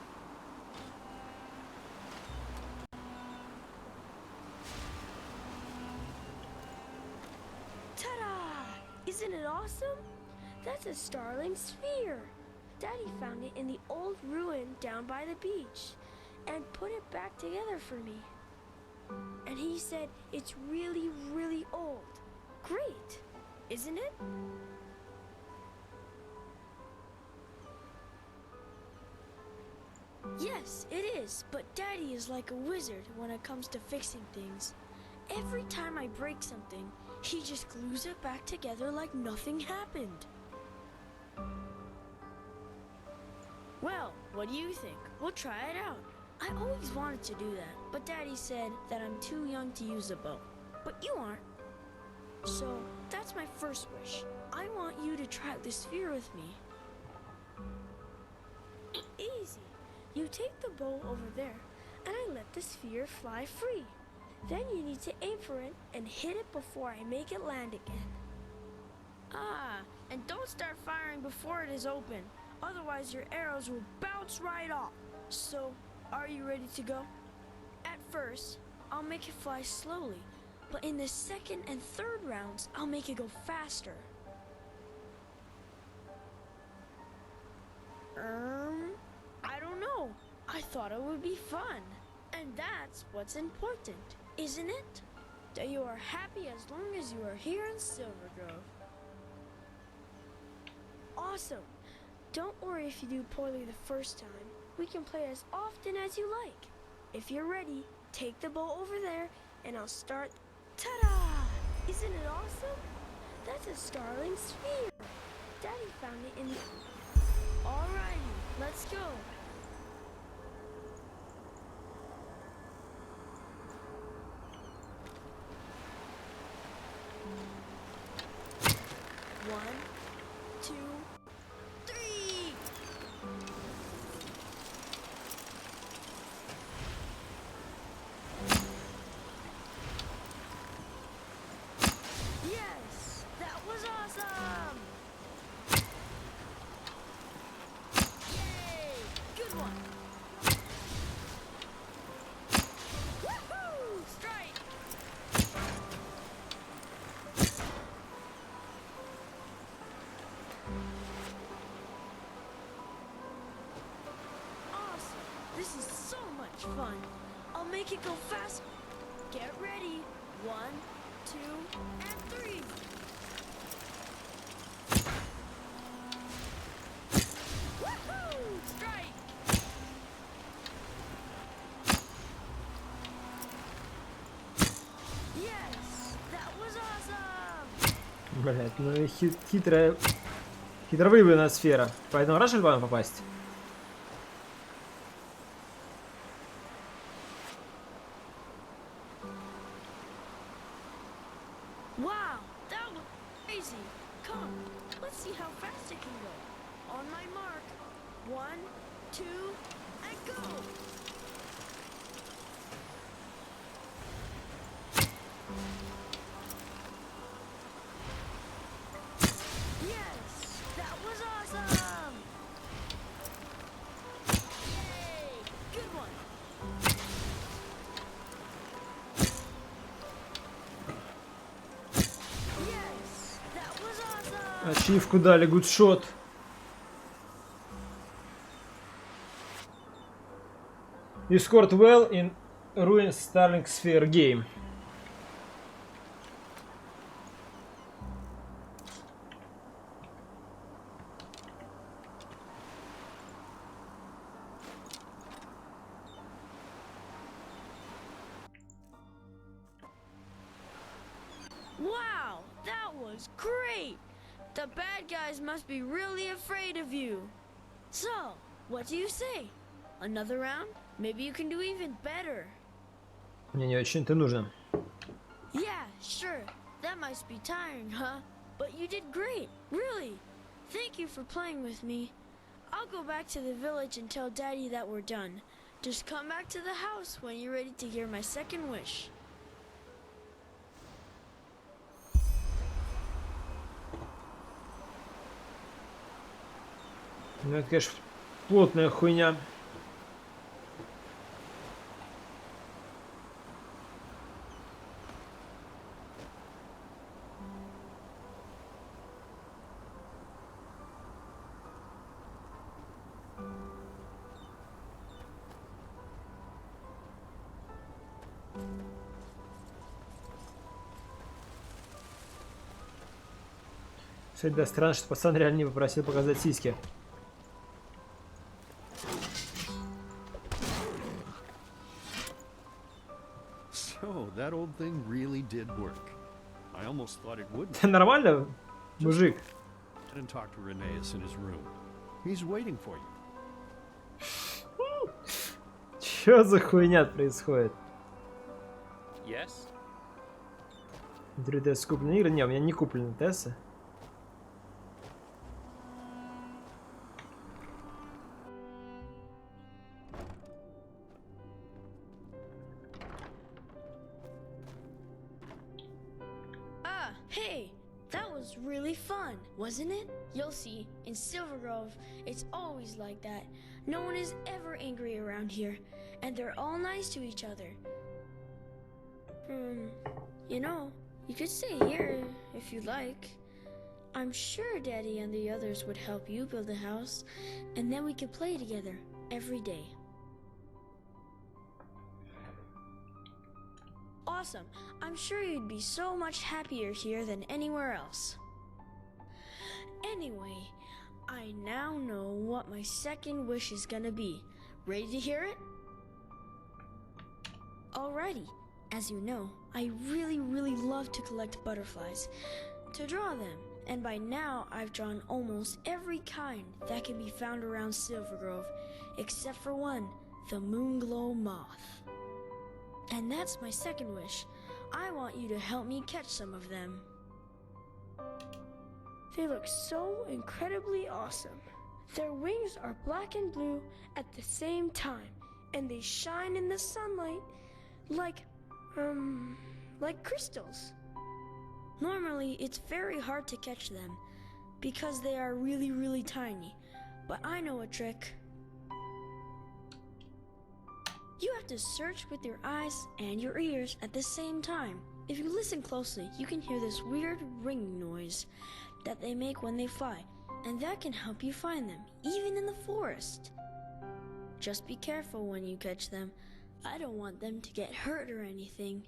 Ta-da! Isn't it awesome? That's a starling sphere. Daddy found it in the old ruin down by the beach and put it back together for me. And he said it's really, really old. Great, isn't it? Yes, it is, but Daddy is like a wizard when it comes to fixing things. Every time I break something, he just glues it back together like nothing happened. Well, what do you think? We'll try it out. I always wanted to do that, but Daddy said that I'm too young to use a bow. But you aren't. So, that's my first wish. I want you to try out the sphere with me. Easy. You take the bow over there, and I let the sphere fly free. Then you need to aim for it and hit it before I make it land again. Ah, and don't start firing before it is open. Otherwise your arrows will bounce right off. So, are you ready to go? At first, I'll make it fly slowly, but in the second and third rounds, I'll make it go faster. I don't know. I thought it would be fun. And that's what's important, isn't it? That you are happy as long as you are here in Silvergrove. Awesome. Don't worry if you do poorly the first time. We can play as often as you like. If you're ready, take the bow over there and I'll start. Ta-da! Isn't it awesome? That's a starling sphere. Daddy found it in the... Alrighty, let's go. One, two, three. Yes, that was awesome. Yay, good one. Woohoo! Strike. Awesome! This is so much fun. I'll make it go fast. Get ready. 1, 2, and 3. Woohoo! Strike! Yes, that was awesome. Блять, ну и хитрая... Хитро выбранная сфера. Поэтому рад, что попасть? Wow, that was crazy. Come, let's see how fast it can go. On my mark. 1, 2, and go. Yes, that was awesome. Yay, good one. Yes, that was awesome. Ачивку дали, good shot. You scored well in Ruin Starling Sphere game. Wow, that was great! The bad guys must be really afraid of you. So, what do you say? Another round? Maybe you can do even better. Мне не очень-то нужно. Yeah, sure. That must be tiring, huh? But you did great, really. Thank you for playing with me. I'll go back to the village and tell Daddy that we're done. Just come back to the house when you're ready to hear my second wish. Ну это, конечно, плотная хуйня. Кстати, да, странно, что пацан реально не попросил показать сиськи. So, that old thing really did work. I almost thought it wouldn't. Нормально, мужик? And talk to Reneus in his room. He's waiting for you. Чё за хуйня происходит? Yes? 3DS купленные игры? Не, у меня не куплены Тесы. Ah, hey! That was really fun, wasn't it? You'll see, in Silver Grove, it's always like that. No one is ever angry around here, and they're all nice to each other. You know, you could stay here if you like. I'm sure Daddy and the others would help you build a house, and then we could play together every day. Awesome. I'm sure you'd be so much happier here than anywhere else. Anyway, I now know what my second wish is gonna be. Ready to hear it? Alrighty. As you know, I really love to collect butterflies, to draw them, and by now I've drawn almost every kind that can be found around Silver Grove, except for one, the Moonglow Moth. And that's my second wish. I want you to help me catch some of them. They look so incredibly awesome. Their wings are black and blue at the same time, and they shine in the sunlight like crystals. Normally, it's very hard to catch them because they are really tiny, but I know a trick. You have to search with your eyes and your ears at the same time. If you listen closely, you can hear this weird ringing noise that they make when they fly, and that can help you find them, even in the forest. Just be careful when you catch them. I don't want them to get hurt or anything.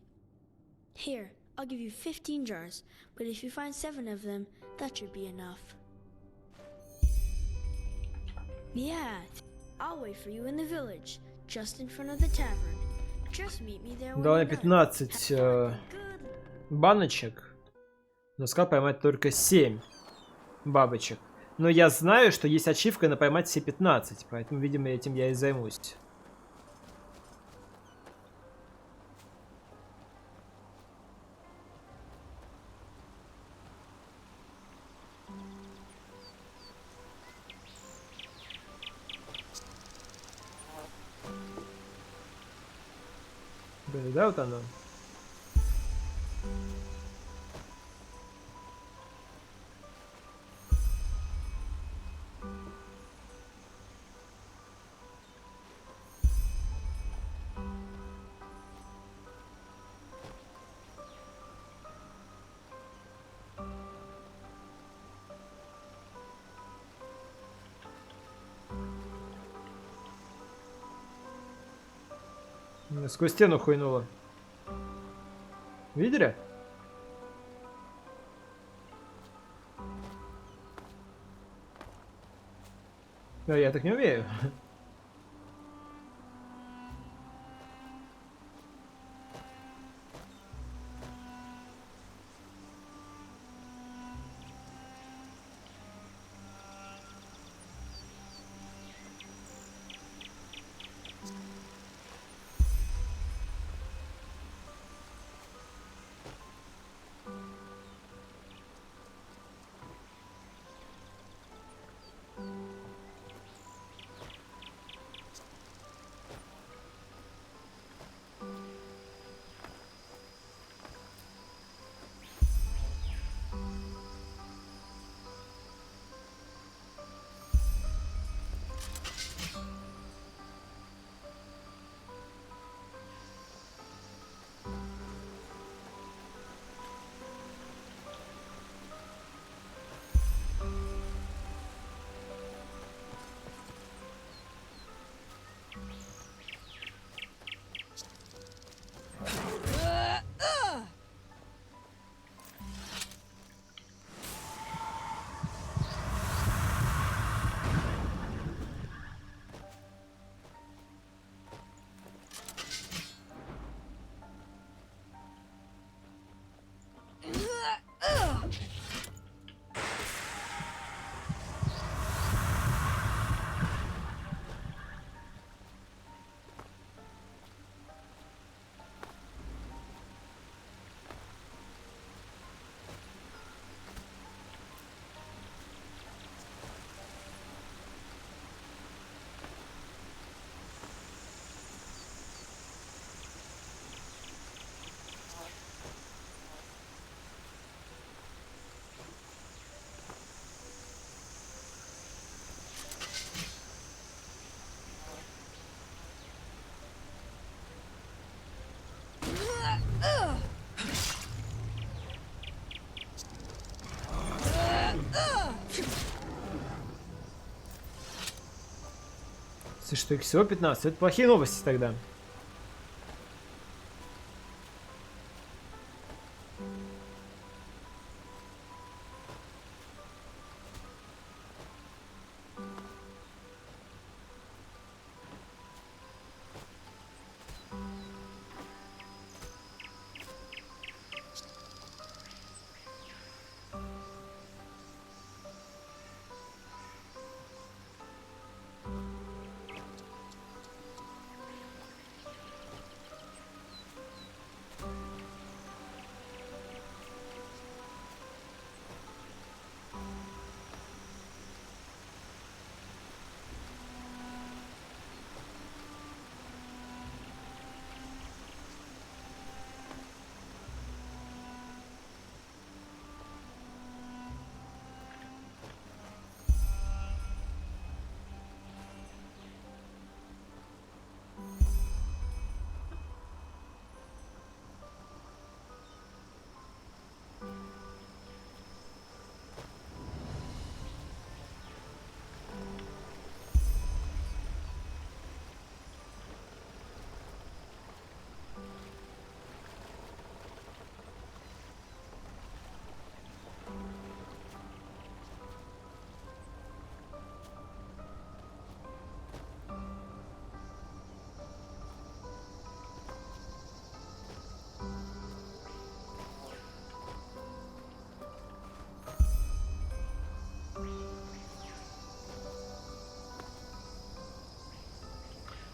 Here, I'll give you 15 jars, but if you find 7 of them, that should be enough. Yeah, I'll wait for you in the village, just in front of the tavern. Just meet me there when Дал you're мне done. 15 баночек, но сказал поймать только 7 бабочек. Но я знаю, что есть ачивка на поймать все 15, поэтому, видимо, этим я и займусь. Блин, да, вот оно. Сквозь стену хуйнуло. Видели? Да, я так не умею. Что их всего 15. Это плохие новости тогда.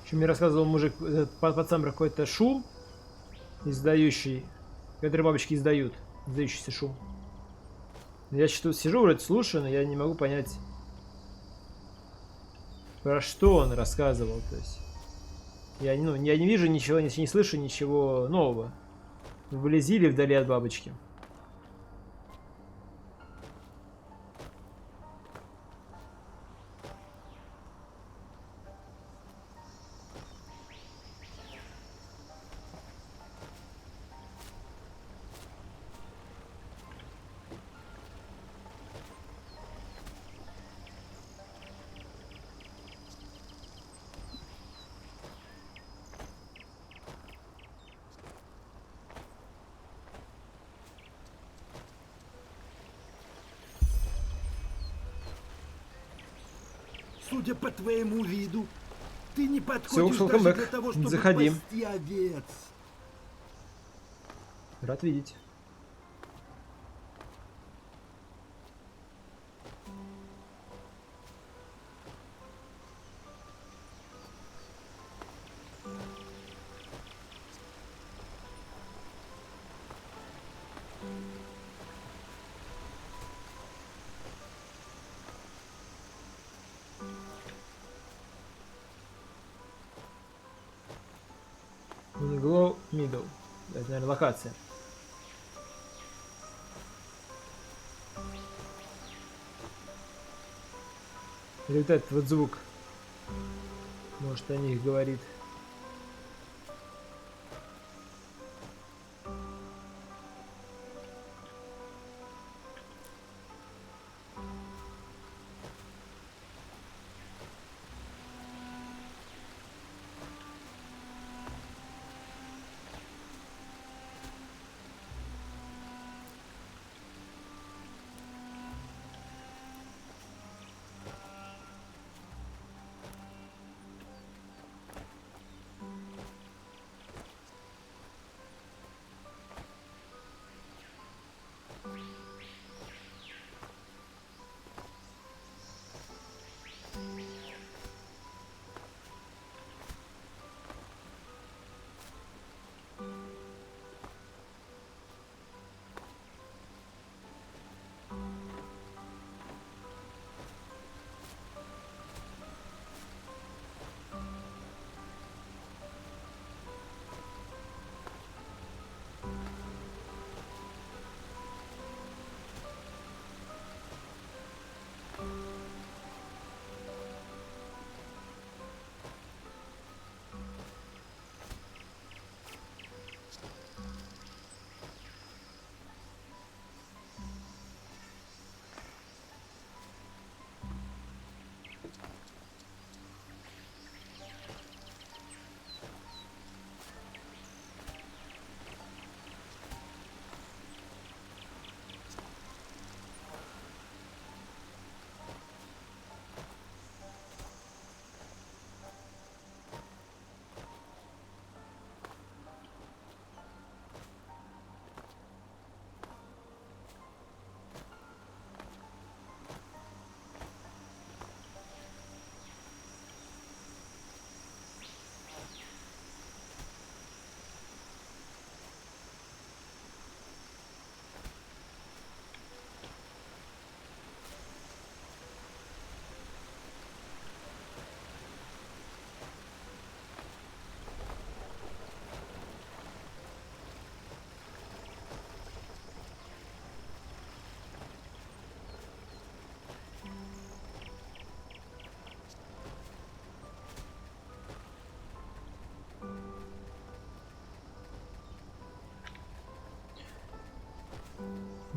Еще мне рассказывал мужик, пацан, про какой-то шум, издающий, который бабочки издают, издающийся шум. Я что-то сижу, вроде слушаю, но я не могу понять, про что он рассказывал. То есть я не вижу ничего, не слышу ничего нового. Вблизи или вдали от бабочки. Судя по твоему виду, ты не Все, подходишь даже back. для того, чтобы Заходи. пасти овец. Рад видеть. Glow Middle. Это, наверное, локация. Или вот этот вот звук. Может, о них говорит.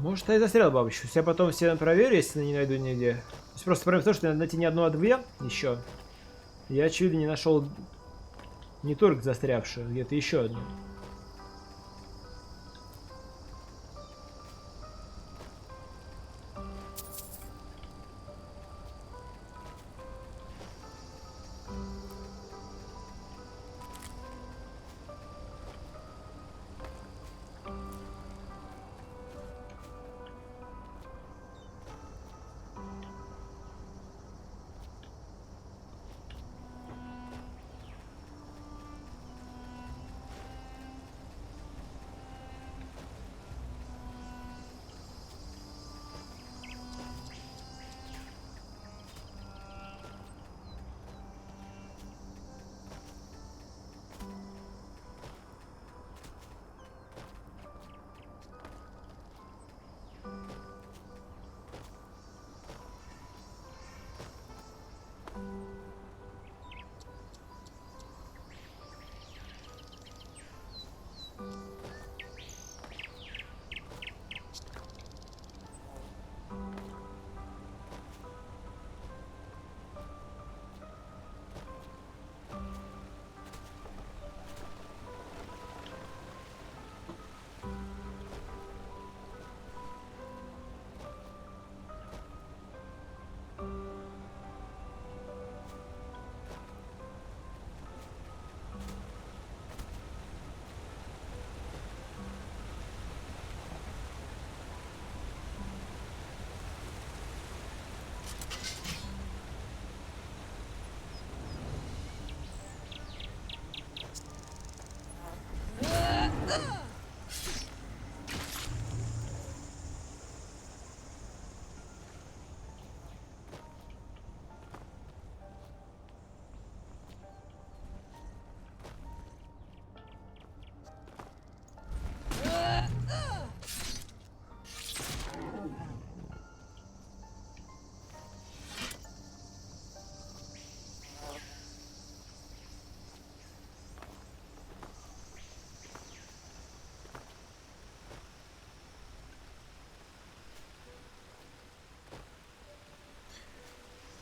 Может, я застрял бабочку. Я потом все проверю, если не найду нигде. То есть просто проблема в том, что надо найти не одну, а две еще. Я, очевидно, не нашел не только застрявшую, где-то еще одну.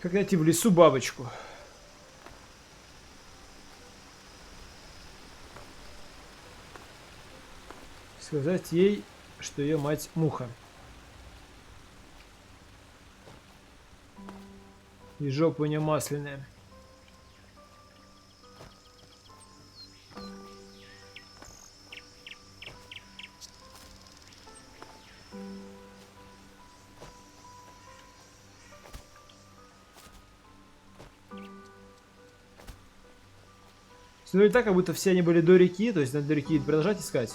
Как найти в лесу бабочку? Сказать ей, что ее мать муха. И жопа у нее масляная. Ну и так, как будто все они были до реки, то есть надо до реки продолжать искать.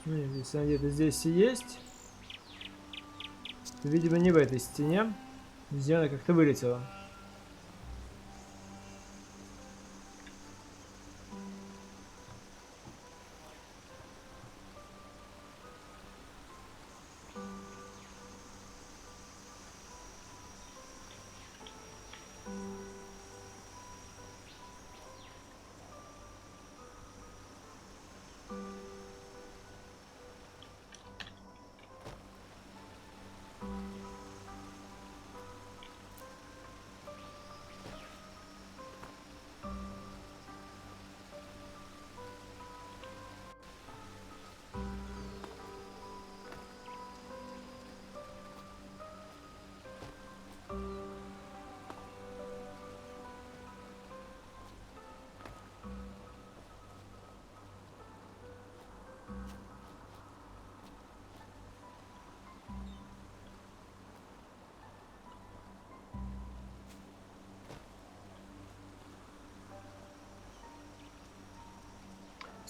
Если она где-то здесь и есть, то, видимо, не в этой стене. Где она как-то вылетела.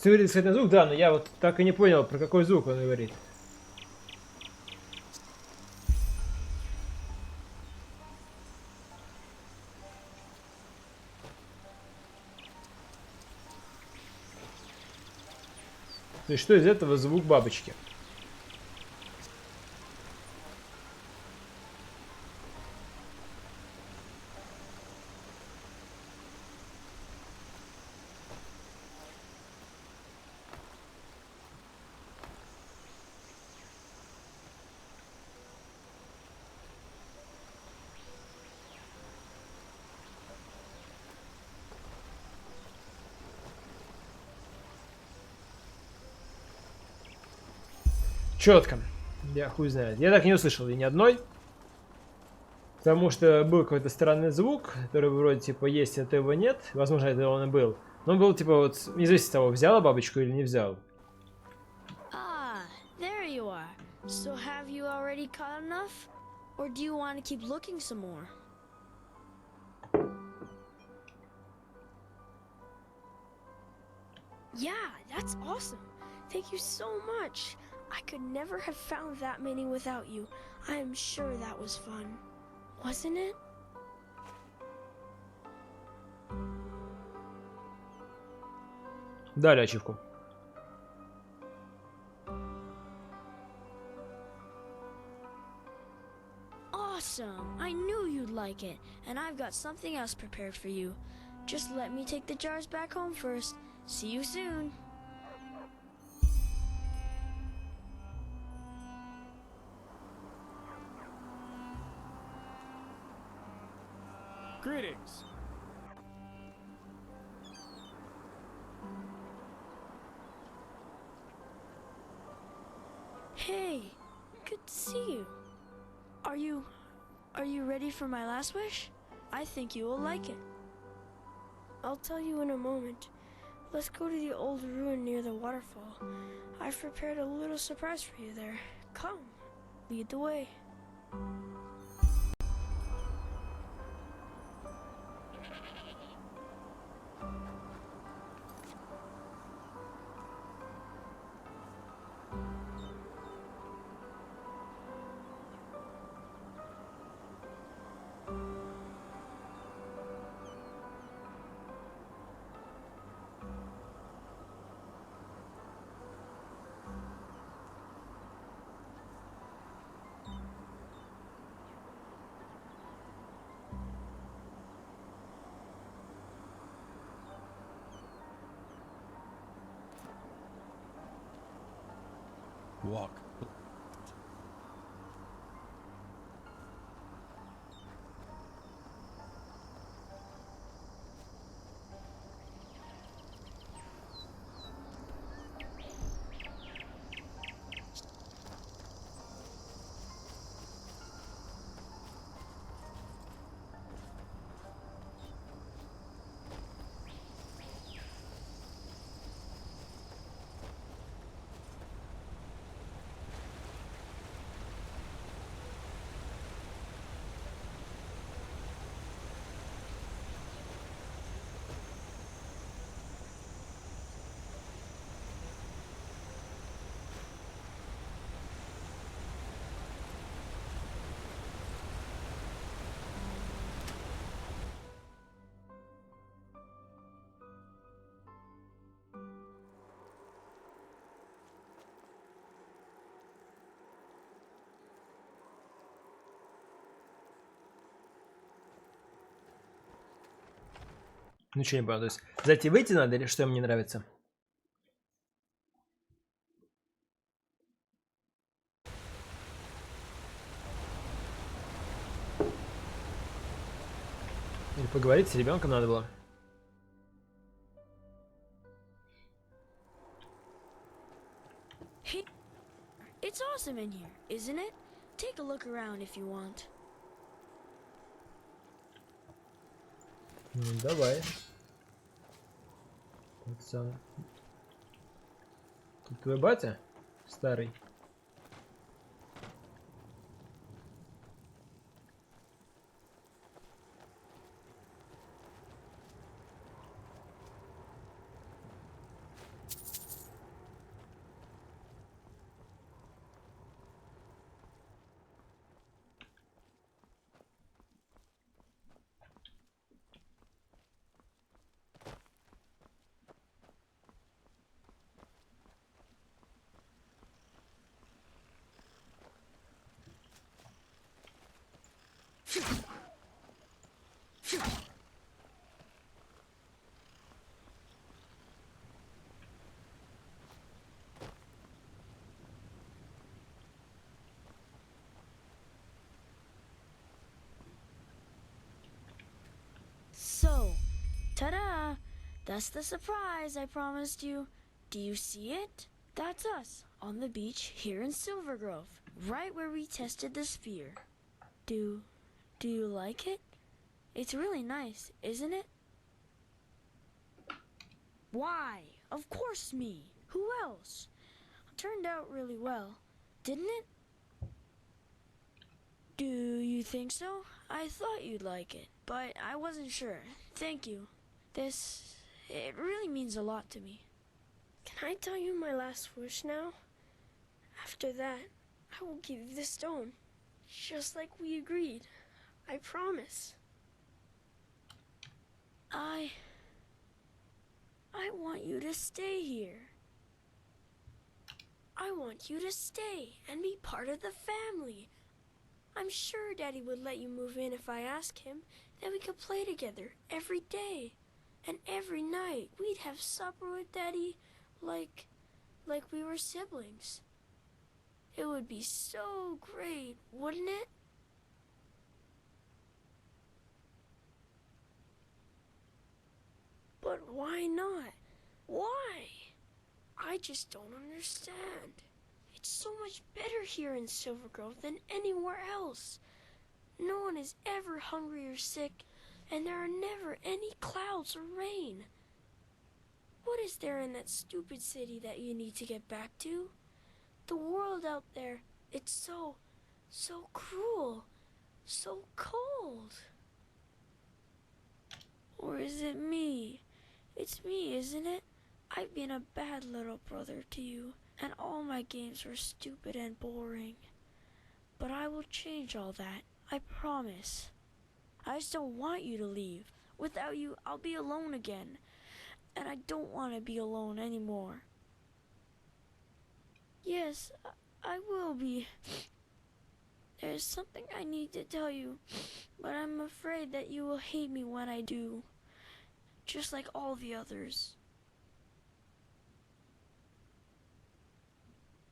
Ты говорит, кстати, на звук, да, но я вот так и не понял, про какой звук он говорит. То есть что из этого звук бабочки? Четко. Я хуй знает. Я так и не услышал ни одной. Потому что был какой-то странный звук, который вроде типа есть, а этого нет. Возможно, это он и был. Но он был типа вот, неизвестно от того, взяла бабочку или не взял. Ah, there you are. So have you already caught enough? Or do you want to keep looking some more? Yeah, that's awesome. Thank you so much. I could never have found that many without you. I am sure that was fun. Wasn't it? Дали ачивку. Awesome. I knew you'd like it. And I've got something else prepared for you. Just let me take the jars back home first. See you soon. Greetings. Hey, good to see you. Are you ready for my last wish? I think you will like it. I'll tell you in a moment. Let's go to the old ruin near the waterfall. I've prepared a little surprise for you there. Come, lead the way. Walk. Ну что, не понял, то есть зайти выйти надо или что им не нравится? Или поговорить с ребенком надо было? Hey, it's awesome in here, isn't it? Take a look around if you want. Ну, давай. Пацан. Тут твой батя? Старый. So, ta-da! That's the surprise I promised you. Do you see it? That's us, on the beach here in Silver Grove, right where we tested the sphere. Do you like it? It's really nice, isn't it? Why? Of course me. Who else? Turned out really well, didn't it? Do you think so? I thought you'd like it, but I wasn't sure. Thank you. It really means a lot to me. Can I tell you my last wish now? After that, I will give you the stone. Just like we agreed. I promise. I want you to stay here. I want you to stay and be part of the family. I'm sure Daddy would let you move in if I ask him. Then we could play together every day. And every night we'd have supper with Daddy like we were siblings. It would be so great, wouldn't it? But why not? Why? I just don't understand. It's so much better here in Silver Grove than anywhere else. No one is ever hungry or sick, and there are never any clouds or rain. What is there in that stupid city that you need to get back to? The world out there, it's so cruel, so cold. Or is it me? It's me, isn't it? I've been a bad little brother to you, and all my games were stupid and boring. But I will change all that, I promise. I just don't want you to leave. Without you, I'll be alone again. And I don't want to be alone anymore. Yes, I will be. There's something I need to tell you, but I'm afraid that you will hate me when I do. Just like all the others.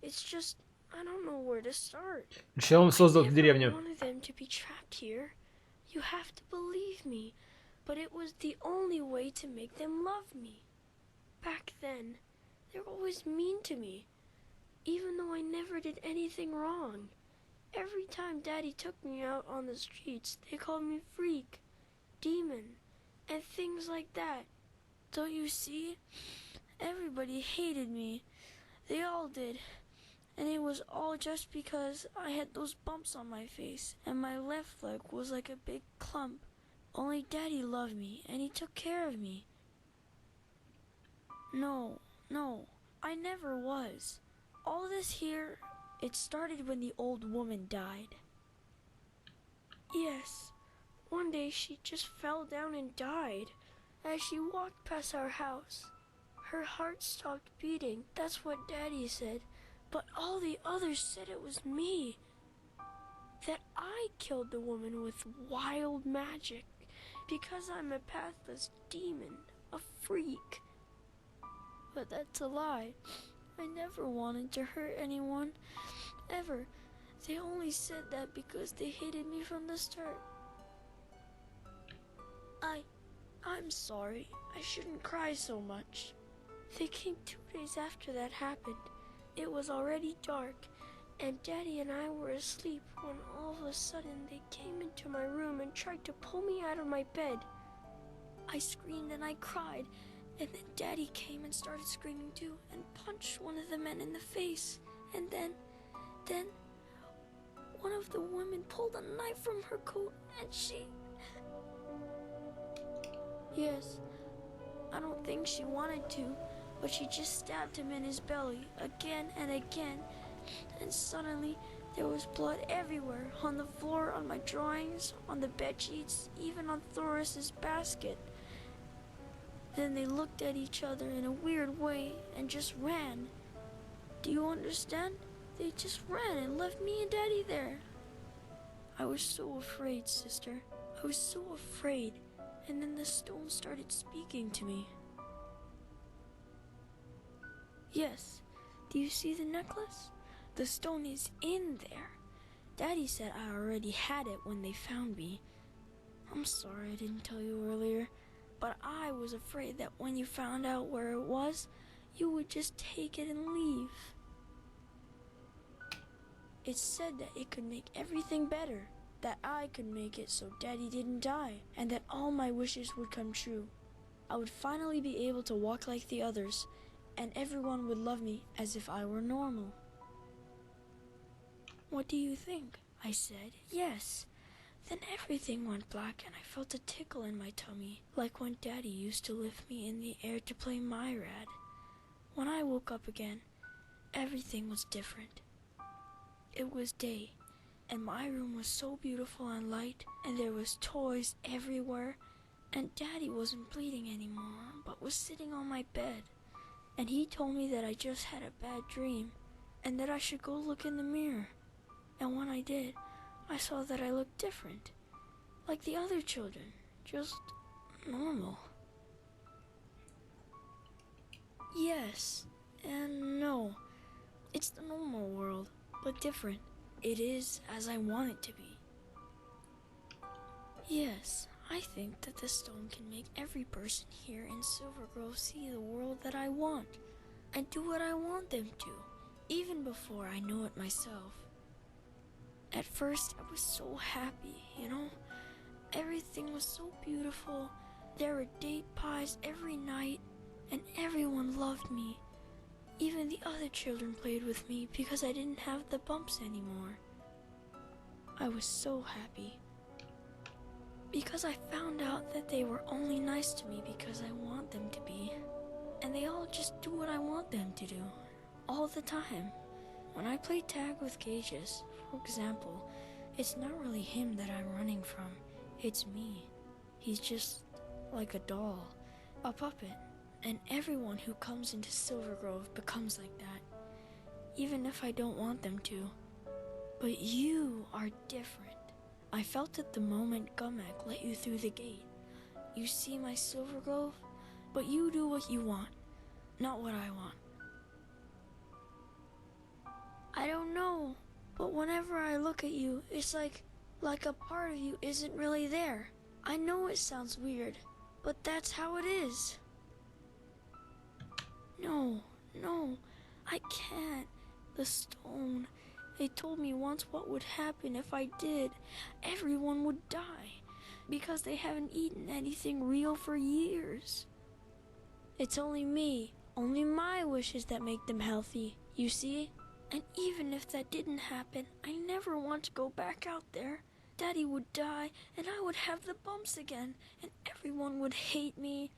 It's just, I don't know where to start. Зачем он создал эту I деревню? wanted them to be trapped here. You have to believe me, but it was the only way to make them love me. Back then, they were always mean to me, even though I never did anything wrong. Every time Daddy took me out on the streets, they called me freak, demon, and things like that. Don't you see? Everybody hated me. They all did. And it was all just because I had those bumps on my face, and my left leg was like a big clump. Only Daddy loved me, and he took care of me. No, I never was. All this here, it started when the old woman died. Yes, one day she just fell down and died as she walked past our house. Her heart stopped beating, that's what Daddy said, but all the others said it was me. That I killed the woman with wild magic because I'm a pathless demon, a freak. But that's a lie. I never wanted to hurt anyone, ever. They only said that because they hated me from the start. I'm sorry. I shouldn't cry so much. They came 2 days after that happened. It was already dark, and Daddy and I were asleep when all of a sudden they came into my room and tried to pull me out of my bed. I screamed and I cried, and then Daddy came and started screaming too and punched one of the men in the face. And then one of the women pulled a knife from her coat and she... Yes, I don't think she wanted to, but she just stabbed him in his belly again and again, and suddenly there was blood everywhere, on the floor, on my drawings, on the bed sheets, even on Thoris's basket. Then they looked at each other in a weird way and just ran. Do you understand? They just ran and left me and Daddy there. I was so afraid, sister. I was so afraid. and then the stone started speaking to me. Yes, do you see the necklace? The stone is in there. Daddy said I already had it when they found me. I'm sorry I didn't tell you earlier, but I was afraid that when you found out where it was, you would just take it and leave. It said that it could make everything better, that I could make it so Daddy didn't die, and that all my wishes would come true. I would finally be able to walk like the others, and everyone would love me as if I were normal. What do you think? I said, yes. Then everything went black and I felt a tickle in my tummy, like when Daddy used to lift me in the air to play Myrad. When I woke up again, everything was different. It was day, and my room was so beautiful and light, and there was toys everywhere, and Daddy wasn't bleeding anymore, but was sitting on my bed. And he told me that I just had a bad dream, and that I should go look in the mirror. And when I did, I saw that I looked different, like the other children, just normal. Yes and no. It's the normal world, but different. It is as I want it to be. Yes, I think that the stone can make every person here in Silver Grove see the world that I want, and do what I want them to, even before I know it myself. At first, I was so happy, you know? Everything was so beautiful. There were date pies every night, and everyone loved me. Even the other children played with me because I didn't have the bumps anymore. I was so happy. Because I found out that they were only nice to me because I want them to be. And they all just do what I want them to do, all the time. When I play tag with Cages, for example, it's not really him that I'm running from, it's me. He's just like a doll, a puppet, and everyone who comes into Silver Grove becomes like that, even if I don't want them to. But you are different. I felt it the moment Gumek let you through the gate. You see my Silver Grove, but you do what you want, not what I want. I don't know, but whenever I look at you, it's like a part of you isn't really there. I know it sounds weird, but that's how it is. No, I can't. The stone. They told me once what would happen if I did. Everyone would die, because they haven't eaten anything real for years. It's only me, only my wishes that make them healthy, you see? And even if that didn't happen, I never want to go back out there. Daddy would die, and I would have the bumps again, and everyone would hate me.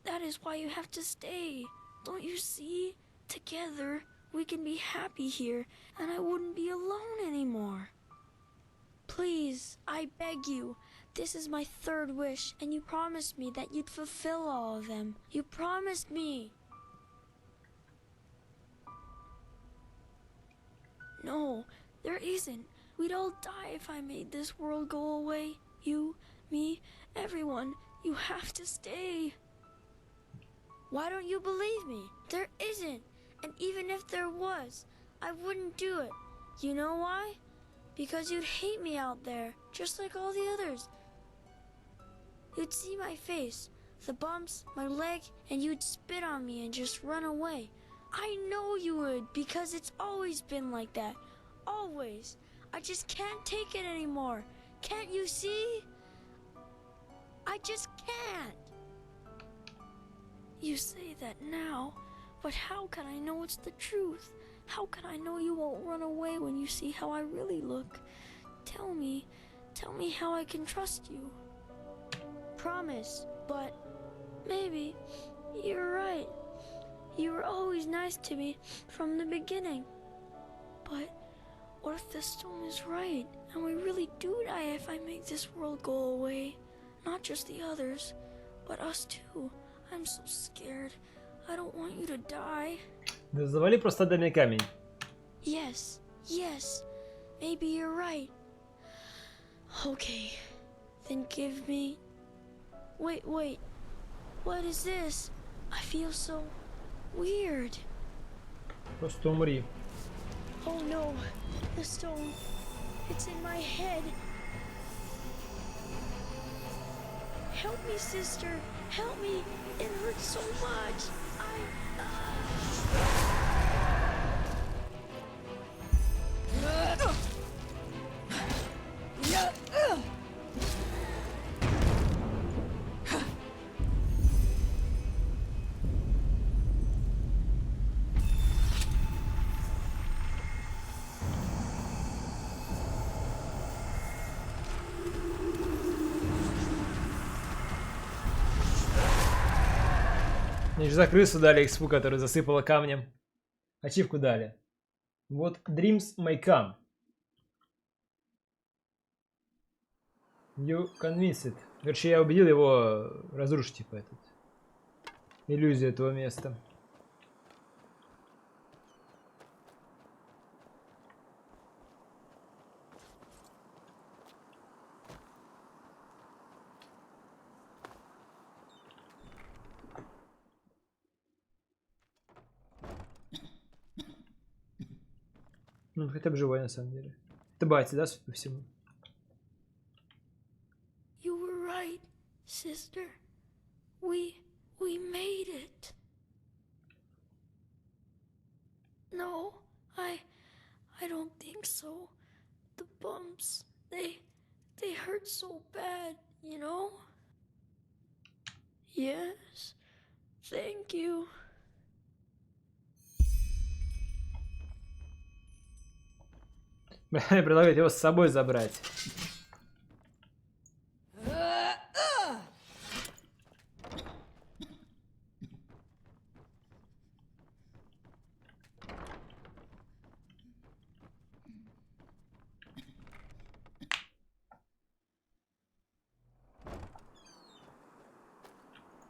That is why you have to stay. Don't you see? Together, we can be happy here, and I wouldn't be alone anymore. Please, I beg you. This is my third wish, and you promised me that you'd fulfill all of them. You promised me. No, there isn't. We'd all die if I made this world go away. You, me, everyone. You have to stay. Why don't you believe me? There isn't. And even if there was, I wouldn't do it. You know why? Because you'd hate me out there, just like all the others. You'd see my face, the bumps, my leg, and you'd spit on me and just run away. I know you would, because it's always been like that. Always. I just can't take it anymore. Can't you see? I just can't. You say that now, but how can I know it's the truth? How can I know you won't run away when you see how I really look? Tell me how I can trust you. Promise, but maybe you're right. You were always nice to me from the beginning. But what if the stone is right, and we really do die if I make this world go away? Not just the others, but us too. I'm so scared. I don't want you to die. Да завали просто дальний камень. Yes, maybe you're right. Okay, then give me Wait. What is this? I feel so weird. Просто умри. Oh no, the stone. It's in my head. Help me, sister. Help me. It hurts so much. Мне же за крысу дали экспу, которую засыпала камнем. Ачивку дали. Вот Dreams may come. You convinced. Короче, я убедил его разрушить, типа, иллюзию этого места. Ну, хотя бы живой, на самом деле. Это батя, да, судя по всему? You were right, sister. We made it. No, I don't think so. The bumps, they hurt so bad, you know? Yes. Thank you. Предлагают его с собой забрать.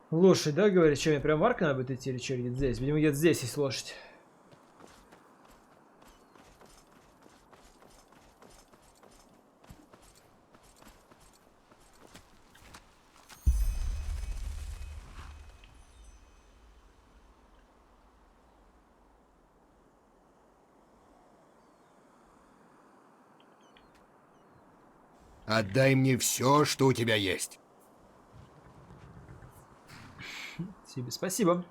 Лошадь, да, говорит? Что, мне прям в арку надо будет идти или что, где-то здесь? Видимо, где-то здесь есть лошадь. Отдай мне все, что у тебя есть. Тебе спасибо.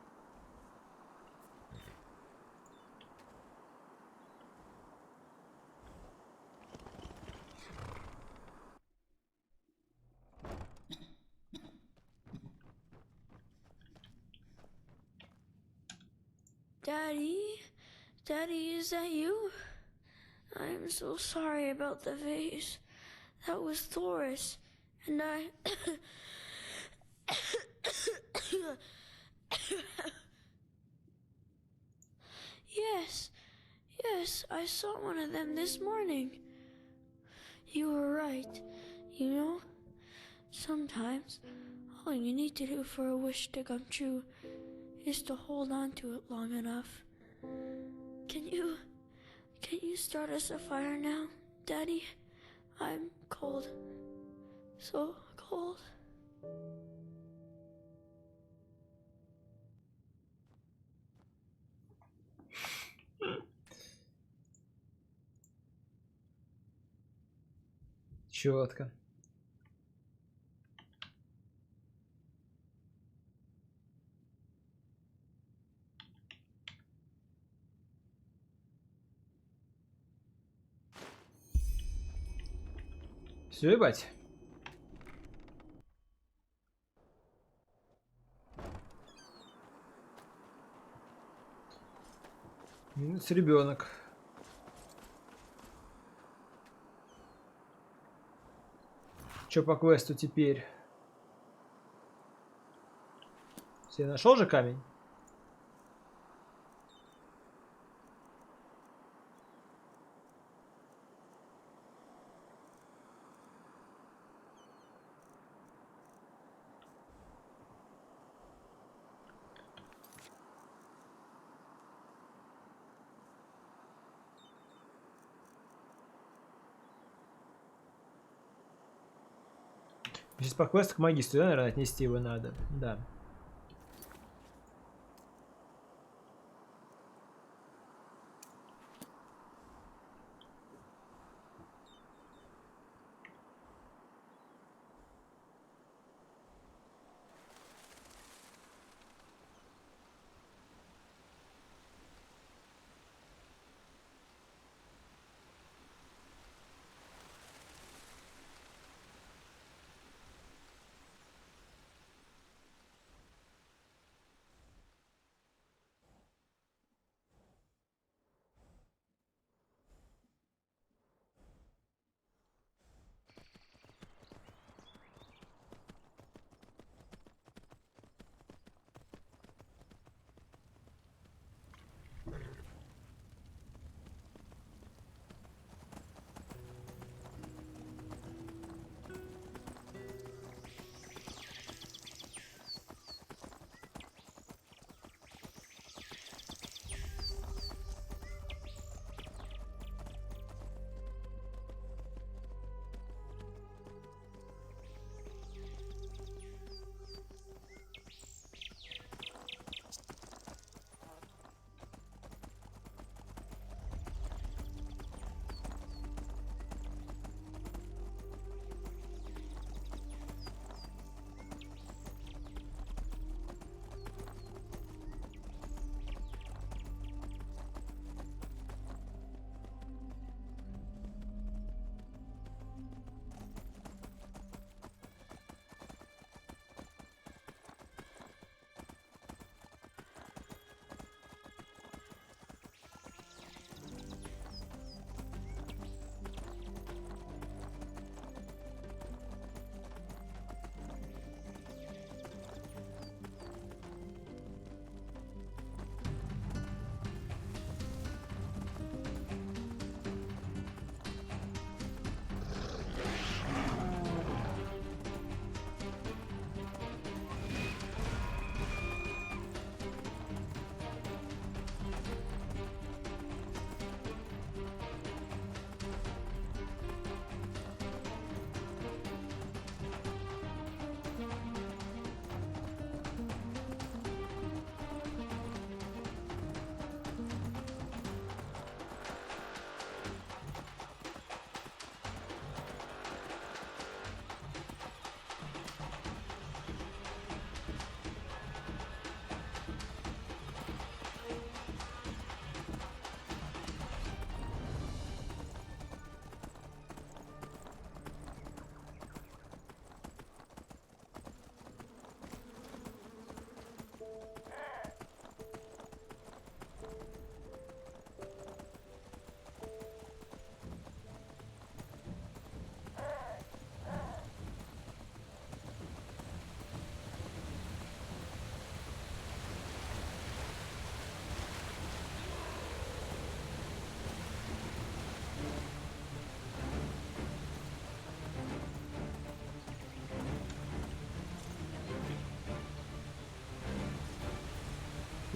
Daddy, is that you? I'm so sorry about the vase. That was Thoris, and I... Yes, I saw one of them this morning. You were right. You know, sometimes all you need to do for a wish to come true is to hold on to it long enough. Can you start us a fire now, Daddy? I'm cold. So cold. Четко. Все, ебать. Минус ребенок. Что по квесту теперь? Все, нашел же камень? Сейчас по квесту к магистру, да, наверное, отнести его надо. Да.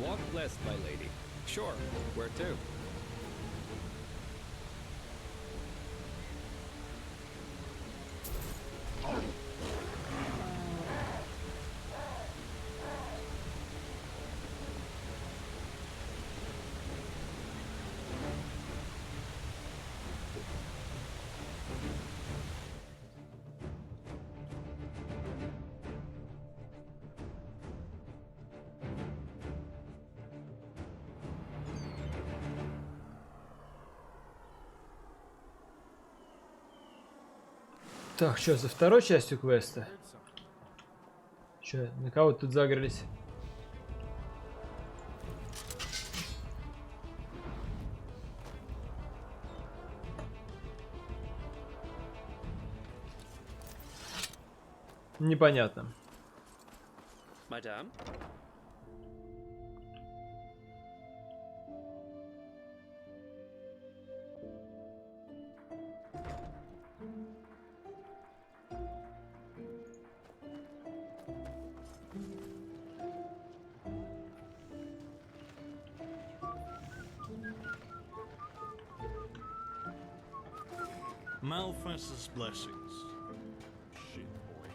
Walk blessed, my lady. Sure. Where to? Так, что, за второй частью квеста? Че, на кого тут загрелись? Непонятно. Madame? Malphas's blessings. Shit, boy.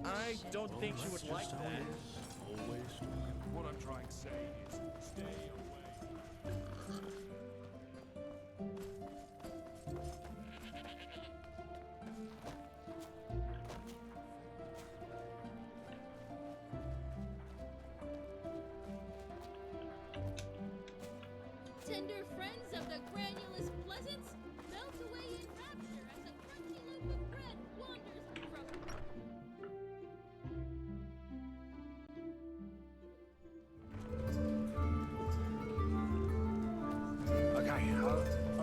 I don't think she would like that. Always. What I'm trying to say is stay away. Tender friends of the granulous pleasance, melt away in rapture as a crunchy loaf of bread wanders from...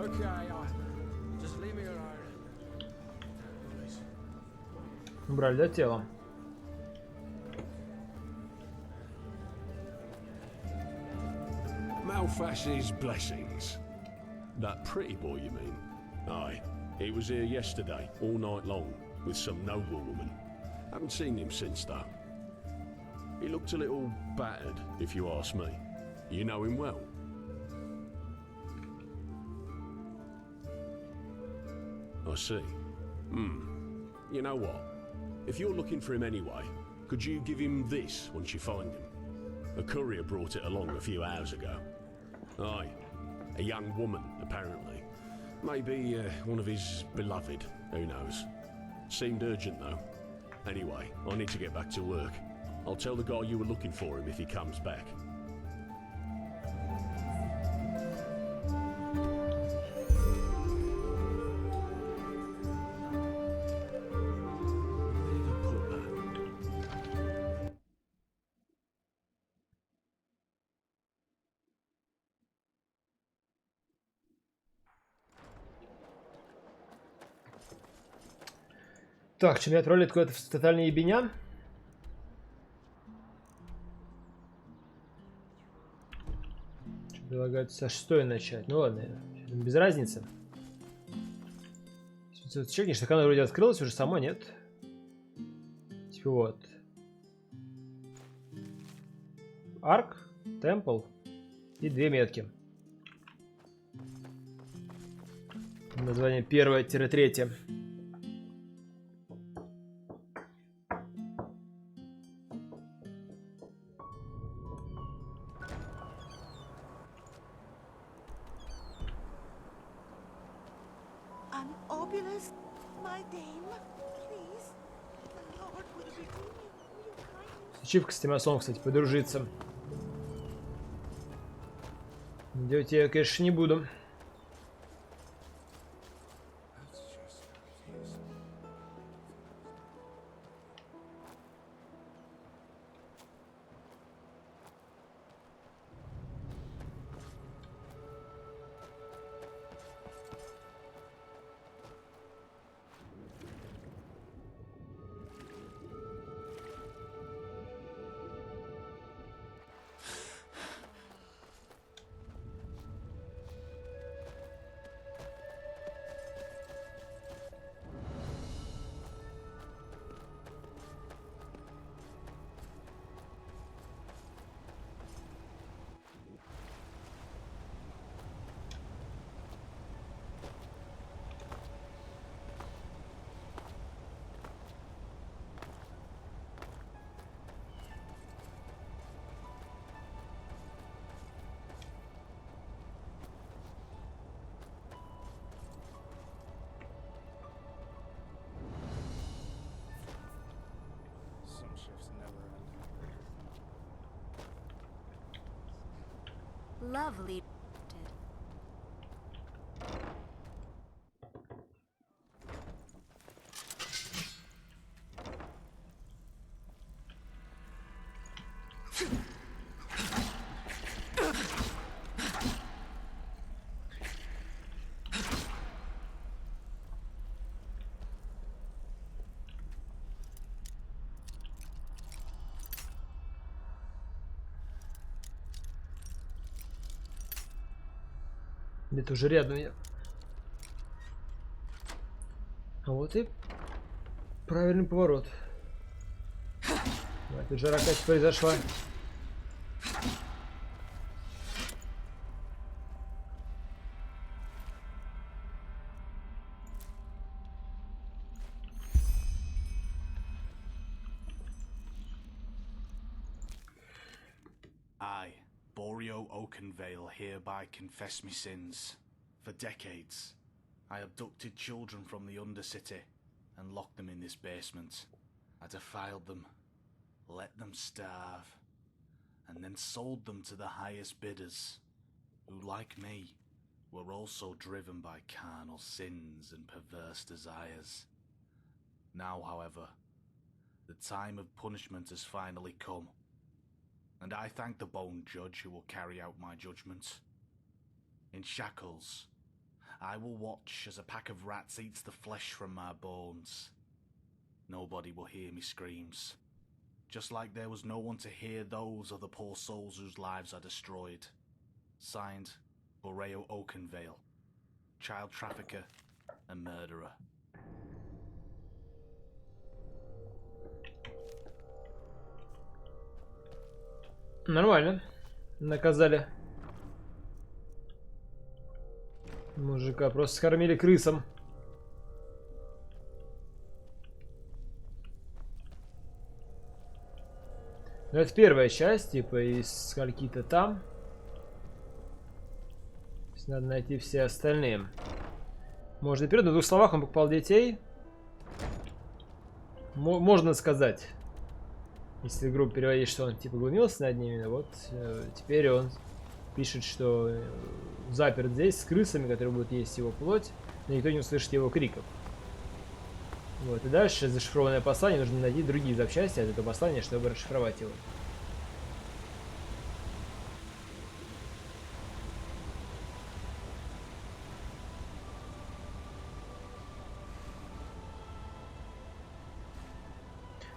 Okay, just leave me alone. Убрали, да, тело? Malfash's blessings. That pretty boy, you mean? Aye. He was here yesterday, all night long, with some noble woman. Haven't seen him since, though. He looked a little battered, if you ask me. You know him well? I see. You know what? If you're looking for him anyway, could you give him this once you find him? A courier brought it along a few hours ago. Aye. A young woman, apparently. Maybe one of his beloved, who knows. Seemed urgent, though. Anyway, I need to get back to work. I'll tell the guy you were looking for him if he comes back. Так, что меня троллит какой-то тотальный ебеня? Предлагают со 6 начать. Ну ладно, без разницы. Чекнешь, так оно вроде открылось уже само, нет? Типа вот. Арк, темпл и 2 метки. Название 1-3. Obulus, my dame, please. The Lord will redeem you from your kindness. Ачивка с Тимасом, кстати, подружиться. Делать я, конечно, не буду. Lovely. Где-то уже рядом я. А вот и правильный поворот. Тут жара опять произошла. Boreal Oakenvale hereby confess me sins. For decades, I abducted children from the Undercity and locked them in this basement. I defiled them, let them starve, and then sold them to the highest bidders, who, like me, were also driven by carnal sins and perverse desires. Now, however, the time of punishment has finally come, and I thank the Bone Judge who will carry out my judgment. In shackles, I will watch as a pack of rats eats the flesh from my bones. Nobody will hear me screams, just like there was no one to hear those of the poor souls whose lives are destroyed. Signed, Boreal Oakenvale, child trafficker and murderer. Нормально. Наказали мужика. Просто скормили крысам. Ну, это первая часть, типа, из скольки-то там. То есть надо найти все остальные. Можно вперед, на двух словах он покупал детей. Можно сказать. Если грубо переводить, что он типа глумился над ними, вот теперь он пишет, что заперт здесь с крысами, которые будут есть его плоть, но никто не услышит его криков. Вот, и дальше зашифрованное послание, нужно найти другие запчасти от этого послания, чтобы расшифровать его.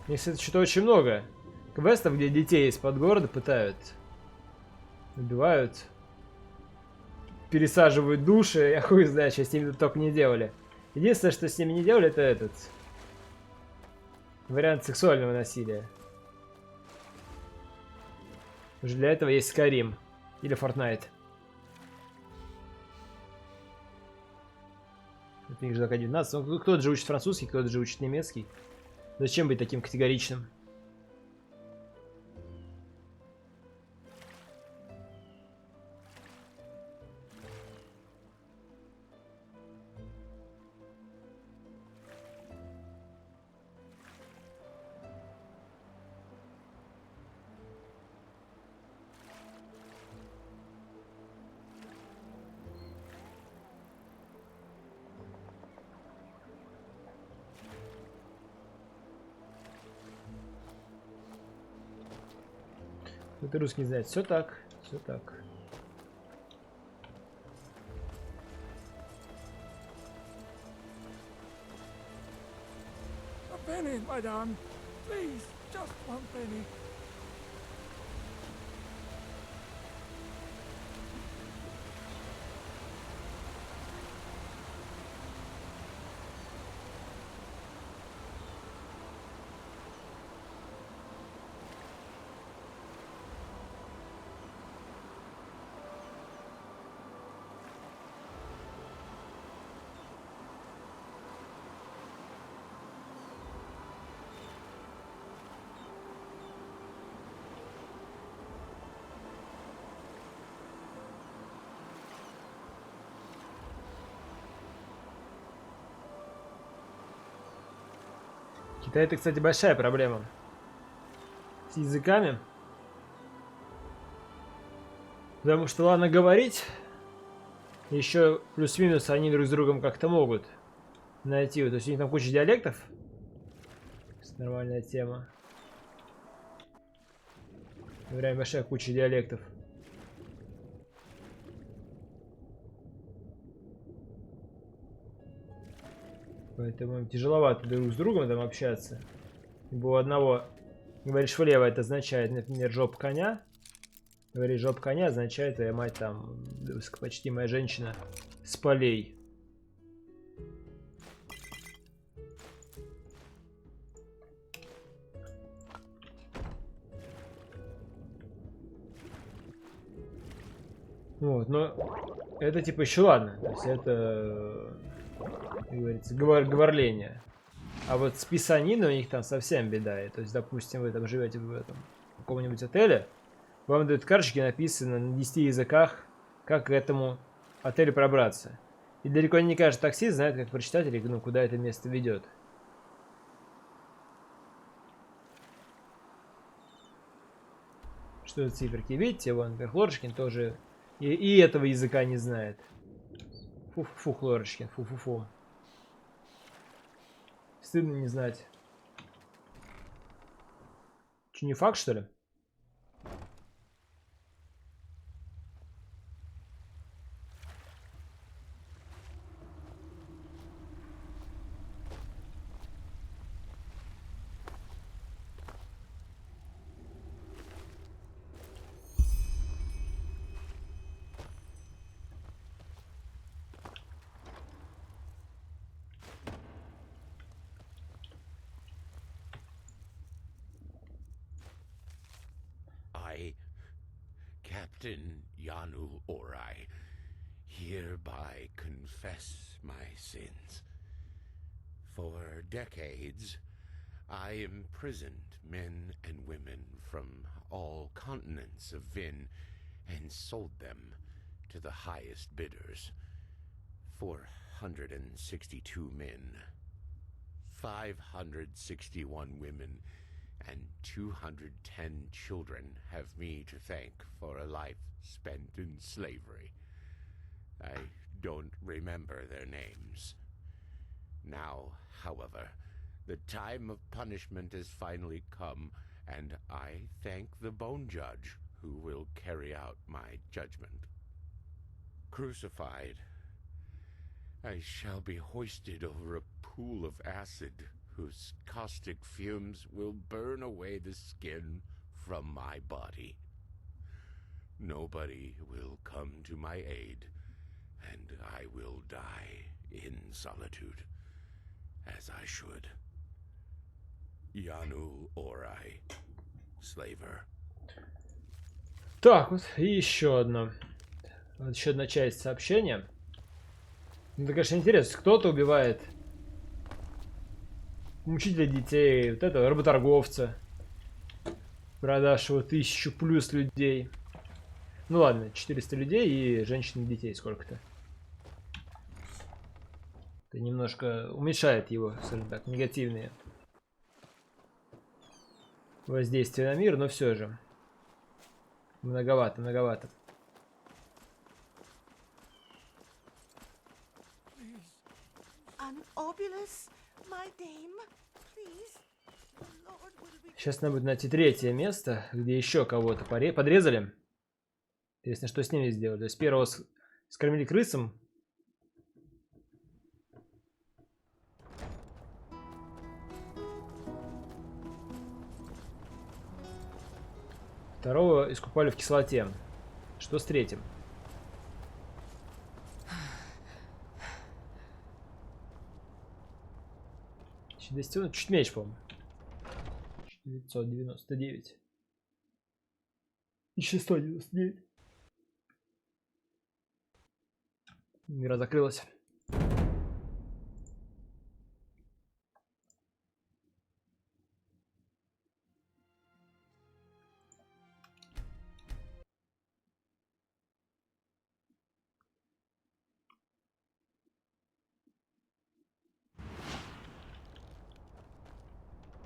Если это что-то очень много квестов, где детей из-под города пытают, убивают, пересаживают души, я хуй знаю, что с ними тут только не делали. Единственное, что с ними не делали, это этот вариант сексуального насилия. Уже для этого есть Skyrim или Fortnite. Это их же только 19. Ну, кто-то же учит французский, кто-то же учит немецкий. Зачем быть таким категоричным? Это русский не знает. Все так. Все так. A penny, madame. Please, just one penny. Китай это, кстати, большая проблема. С языками. Потому что, ладно, говорить. Еще плюс-минус они друг с другом как-то могут найти. То есть у них там куча диалектов. Нормальная тема. Реально большая куча диалектов. Поэтому тяжеловато друг с другом там общаться. Ибо у одного говоришь влево, это означает, например, жопа коня. Говоришь жопа коня означает, твоя мать там, высокопочтимая женщина с полей. Вот, но это типа еще ладно. То есть это, как говорится, говорление. А вот с писаниной у них там совсем беда. То есть, допустим, вы там живете в этом каком-нибудь отеле, Вам дают карточки, написано на 10 языках, как к этому отелю пробраться. И далеко не каждый таксист знает, как прочитать или ну, куда это место ведет. Что за циферки? Видите, вон, Хлорочкин тоже и этого языка не знает. Фу-фу-фу, Хлорочкин, фу-фу-фу. Стыдно не знать. Че, не факт, что ли? Captain Yanu Orai, hereby confess my sins. For decades, I imprisoned men and women from all continents of Vin and sold them to the highest bidders. 462 men, 561 women, and 210 children have me to thank for a life spent in slavery. I don't remember their names. Now, however, the time of punishment has finally come, and I thank the Bone Judge who will carry out my judgment. Crucified, I shall be hoisted over a pool of acid whose caustic fumes will burn away the skin from my body. Nobody will come to my aid, and I will die in solitude, as I should. Yanu Orai, Slaver. Так, вот и еще одно. Вот еще одна часть сообщения. Ну, это, конечно, интересно. Кто-то убивает учителя детей, вот этого работорговца, продавшего 1000+ людей. Ну ладно, 400 людей и женщин и детей сколько-то. Это немножко уменьшает его, скажем так, негативные воздействия на мир, но все же. Многовато, многовато. Сейчас надо будет найти третье место, где еще кого-то подрезали. Интересно, что с ними сделали. То есть первого скормили крысам. Второго искупали в кислоте. Что с третьим? Чуть меньше, по-моему. 999. 1199. Игра закрылась.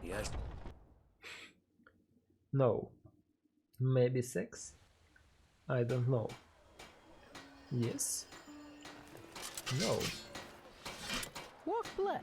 Yes. No. Maybe sex? I don't know. Yes. No. What blood?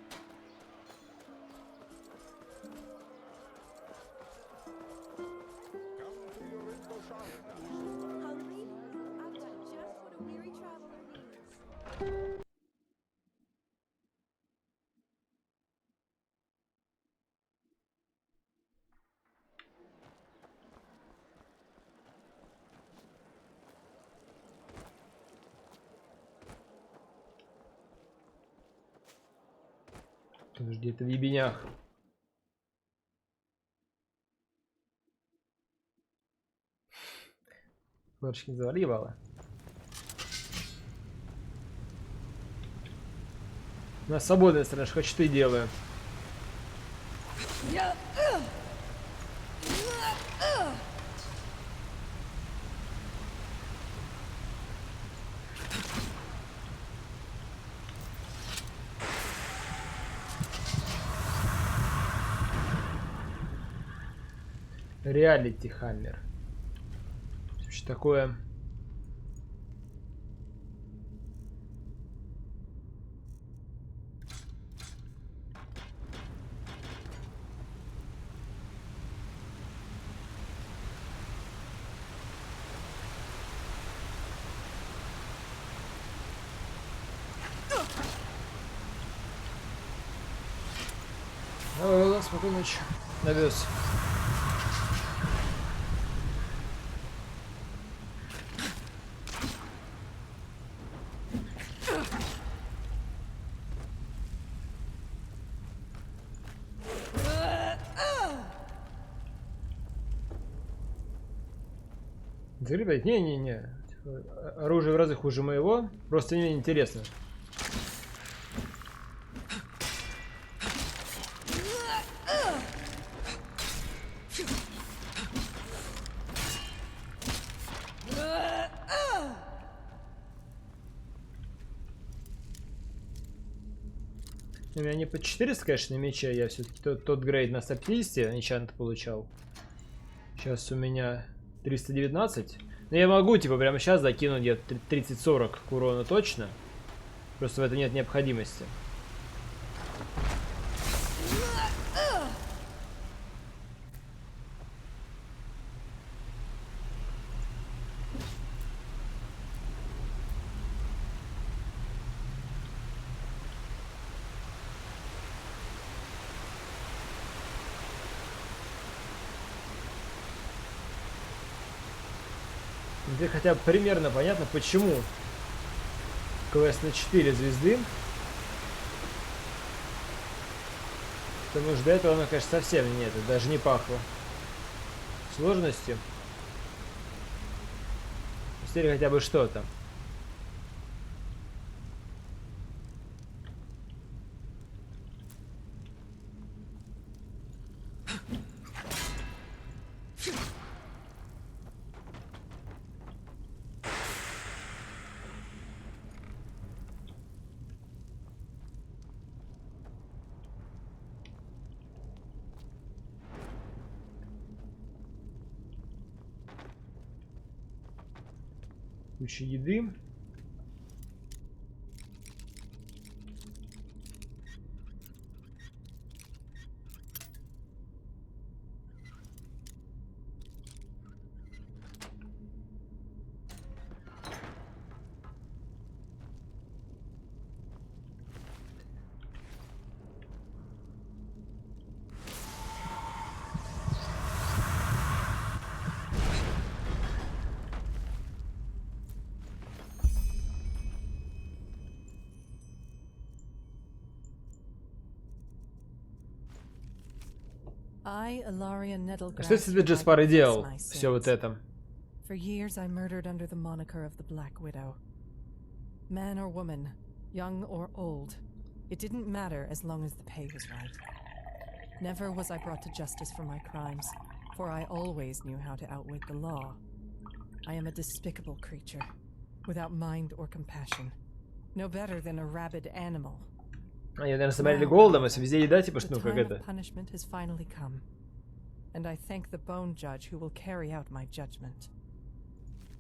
Подожди, это в ебенях. Лорочки заливала. У нас свободная страна, что хочу, ты делаю. Реалити Хаммер. Что такое? Ладно, спокойной ночи. Навез. Ребят, не-не-не. Оружие в разы хуже моего. Просто мне интересно. У меня не по 400, конечно, на мече. Я все-таки тот грейд на 150 энчант получал. Сейчас у меня 319. Но я могу, типа, прямо сейчас закинуть где-то 30-40 к урону точно. Просто в этом нет необходимости. Теперь хотя бы примерно понятно, почему квест на 4 звезды. Потому что до этого оно, конечно, совсем нет, даже не пахло сложностью. Теперь хотя бы что-то. Куча еды. А что если Джесс пары делал все вот это? For years I murdered under the moniker of the Black Widow. Man or woman, young or old, it didn't matter as long as the pay was right. Never was I brought to justice for my crimes, for I always knew how to outwit the law. I am a despicable creature, without mind or compassion, no better than a rabid animal. Они, наверное, собрали голодом, если везде еда, типа, что, ну, как это. Punishment has finally come, and I thank the Bone Judge who will carry out my judgment.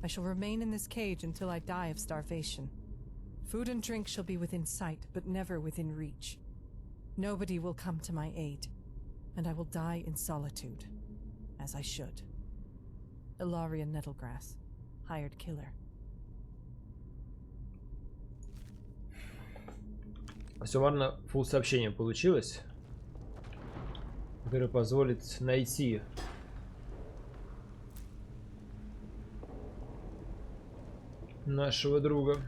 I shall remain in this cage until I die of starvation. Food and drink shall be within sight, but never within reach. Nobody will come to my aid, and I will die in solitude, as I should. Ilaria Nettlegrass, hired killer. Суммарно фулл сообщение получилось, которое позволит найти нашего друга.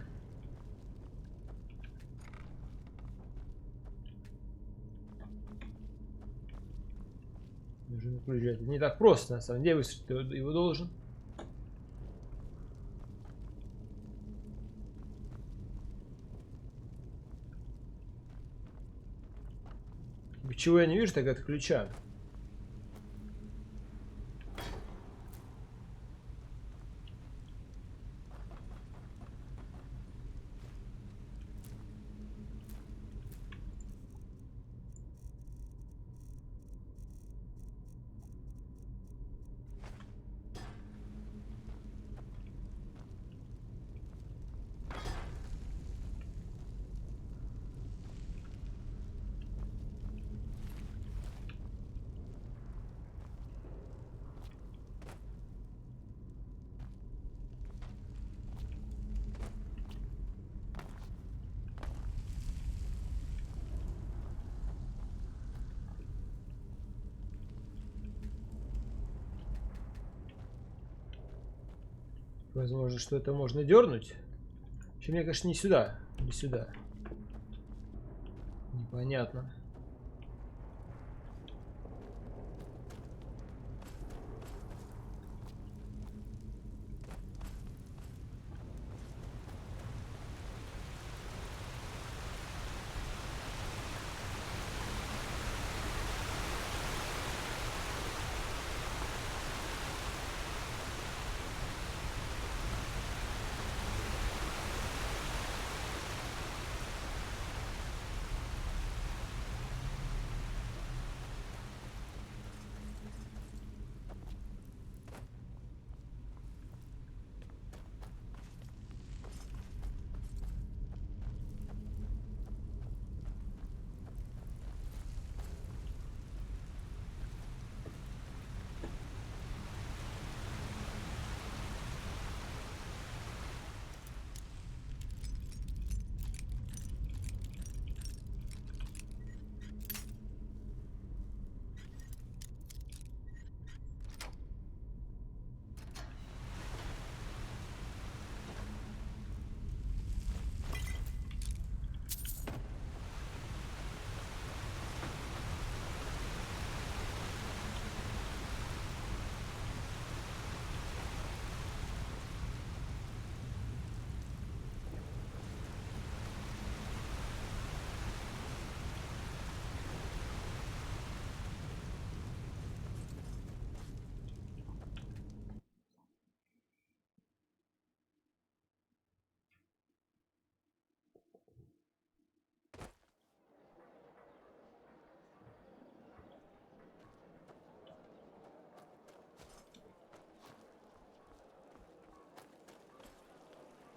Нужно включать. Не так просто, на самом деле, ты его должен. Чего я не вижу, так это ключа. Возможно, что это можно дернуть. Чем мне, конечно, не сюда. Не сюда. Непонятно.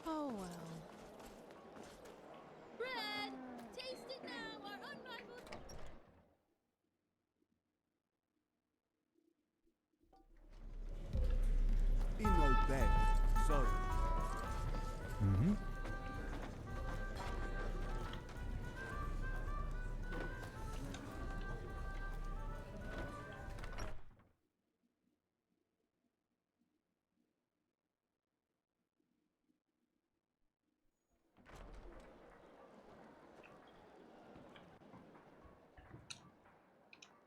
Oh well. Bread! Taste it now, our unrivaled. Inmate, sorry. Mm-hmm.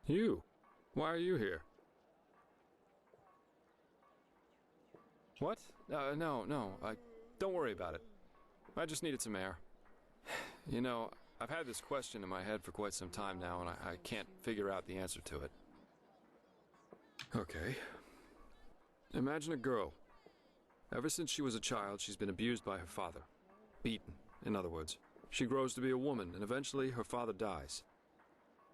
You? Why are you here? What? No. Don't worry about it. I just needed some air. You know, I've had this question in my head for quite some time now, and I can't figure out the answer to it. Okay. Imagine a girl. Ever since she was a child, she's been abused by her father. Beaten, in other words. She grows to be a woman, and eventually her father dies.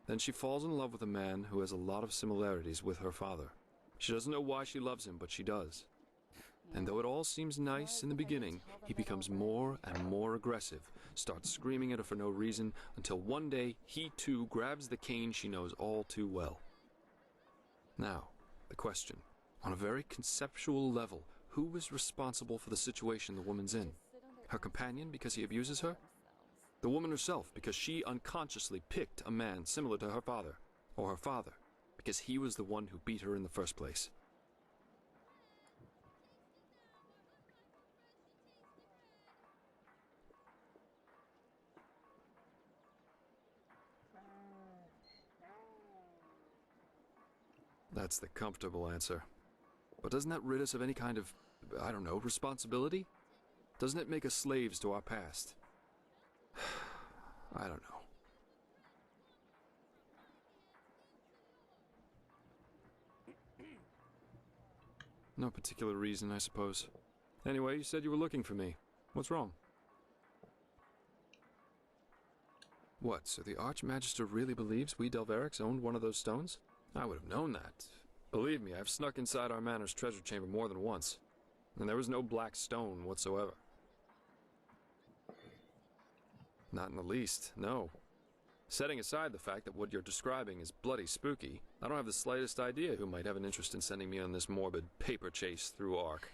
Then she falls in love with a man who has a lot of similarities with her father. She doesn't know why she loves him, but she does. And though it all seems nice in the beginning, he becomes more and more aggressive, starts screaming at her for no reason, until one day he too grabs the cane she knows all too well. Now, the question. On a very conceptual level, who is responsible for the situation the woman's in? Her companion because he abuses her? The woman herself because she unconsciously picked a man similar to her father? Or her father because he was the one who beat her in the first place? That's the comfortable answer. But doesn't that rid us of any kind of, I don't know, responsibility? Doesn't it make us slaves to our past? I don't know. No particular reason, I suppose. Anyway, you said you were looking for me. What's wrong? What, so the Archmagister really believes we Delverics owned one of those stones? I would have known that. Believe me, I've snuck inside our manor's treasure chamber more than once. And there was no black stone whatsoever. Not in the least, no. Setting aside the fact that what you're describing is bloody spooky, I don't have the slightest idea who might have an interest in sending me on this morbid paper chase through Ark.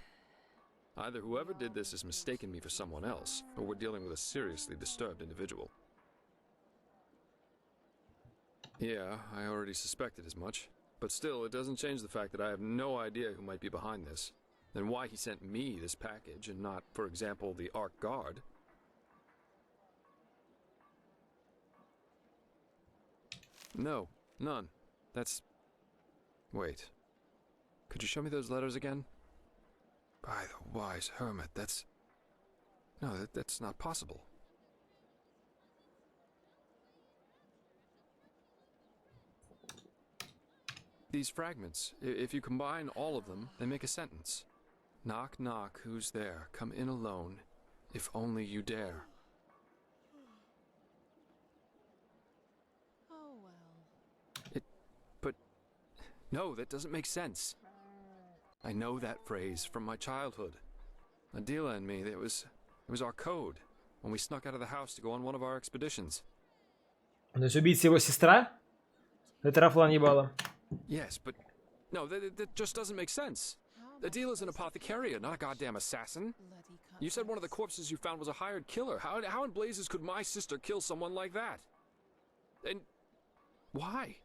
Either whoever did this has mistaken me for someone else, or we're dealing with a seriously disturbed individual. Yeah, I already suspected as much. But still, it doesn't change the fact that I have no idea who might be behind this. then why he sent me this package and not, for example, the Ark Guard. No, none. That's... Wait. Could you show me those letters again? By the wise hermit, that's... No, that's not possible. These fragments, if you combine all of them, they make a sentence. Knock, knock, who's there? Come in alone, if only you dare. Oh well. But... No, that doesn't make sense. I know that phrase from my childhood. Adila and me, it was our code when we snuck out of the house to go on one of our expeditions. То есть убийца его сестра? Это Рафлан ебало. Yes, but... No, that just doesn't make sense. Adila's an apothecarian, not a goddamn assassin. You said one of the corpses you found was a hired killer. How in blazes could my sister kill someone like that? And... why?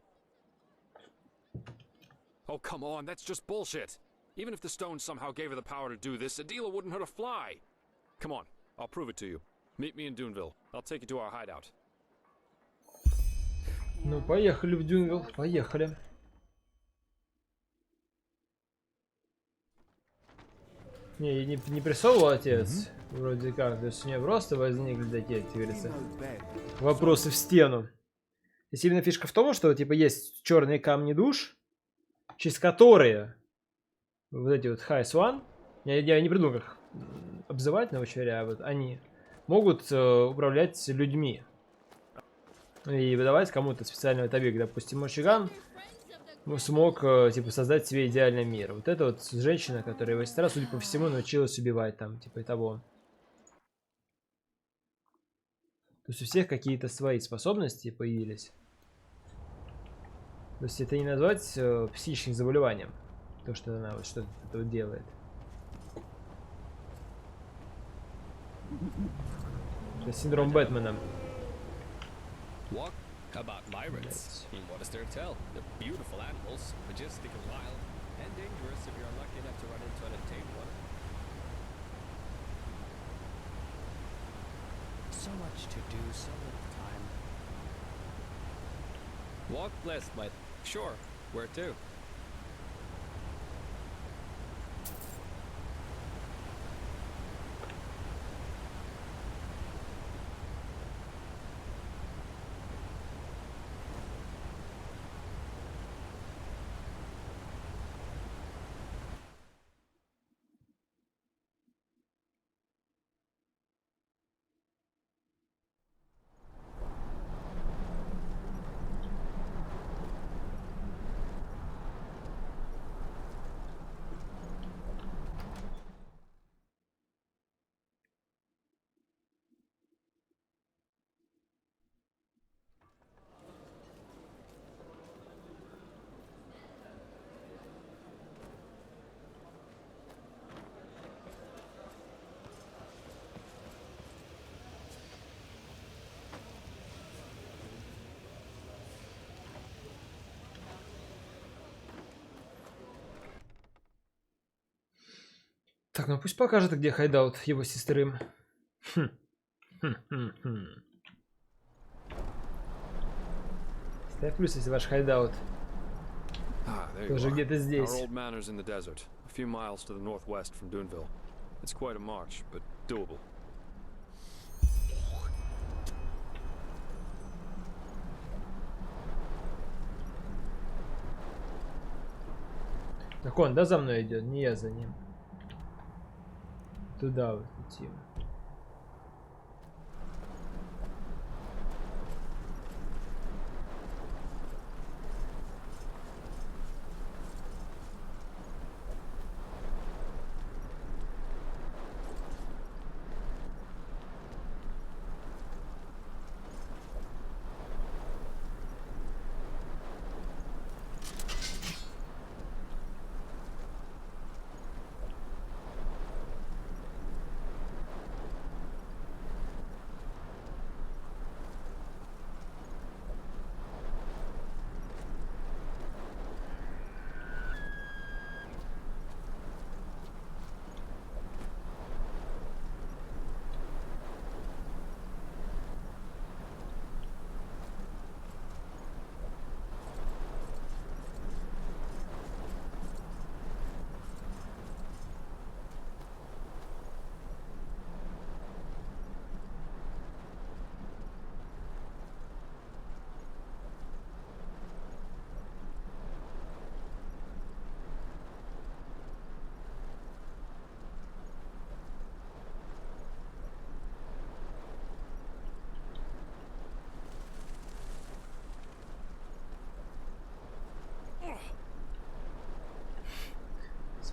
Oh, come on, that's just bullshit. Even if the stone somehow gave her the power to do this, Adila wouldn't hurt a fly. Come on, I'll prove it to you. Meet me in Duneville. I'll take you to our hideout. Ну, поехали в Дюнгл, поехали. Не присовывал отец, вроде как, то есть у меня просто возникли такие, как говорится, вопросы в стену. И сильная фишка в том, что типа есть черные камни душ, через которые вот эти вот Highest One, я не придумал, как обзывать, но вообще говоря, вот они могут управлять людьми и выдавать кому-то специальный объект. Допустим, Мочиган смог типа создать себе идеальный мир. Вот это вот женщина, которая его сестра, судя по всему, научилась убивать там, типа и того. То есть у всех какие-то свои способности появились. То есть это не назвать психическим заболеванием. То, что она вот что-то вот делает. Это синдром Бэтмена. What about pirates? What is there to tell? They're beautiful animals, majestic and wild, and dangerous if you're lucky enough to run into an untamed one. So much to do, so little time. Walk blessed, but sure, where to? Так, ну пусть покажет, где хайдаут его сестры. Ставь плюс, если ваш хайдаут тоже где-то здесь. Our old manor's in the desert, a few miles to the northwest from Duneville. It's quite a march, but doable. Так он, да, за мной идет? Не я за ним. Туда вот идти.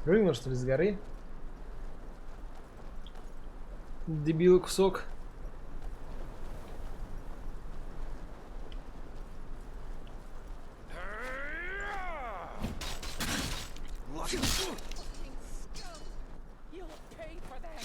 Спрыгнул, что ли, с горы? Дебил кусок. You'll pay for that.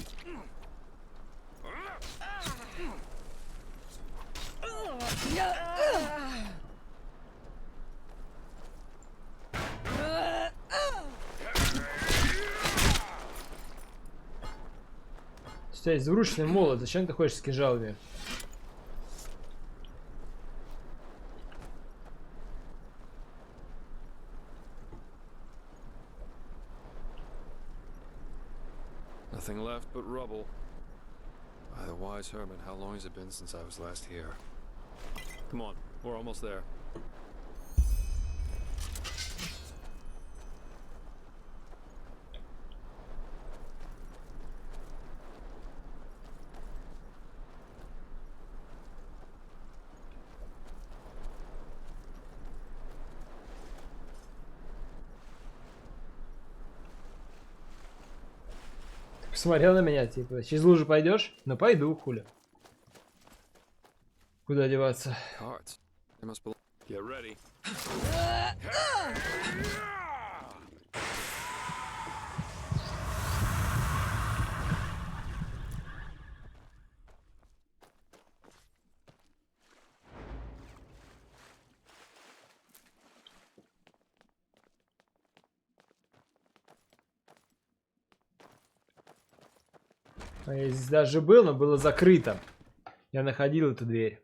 У тебя есть двуручный молот, зачем ты ходишь с кинжалами? Nothing left but rubble. By the wise hermit, how long has it been since I was last here? Come on, we're almost there. Посмотрел на меня, типа, через лужу пойдешь? Ну пойду, хули. Куда деваться? Cards. They must belong. Get ready. А я здесь даже был, но было закрыто. Я находил эту дверь.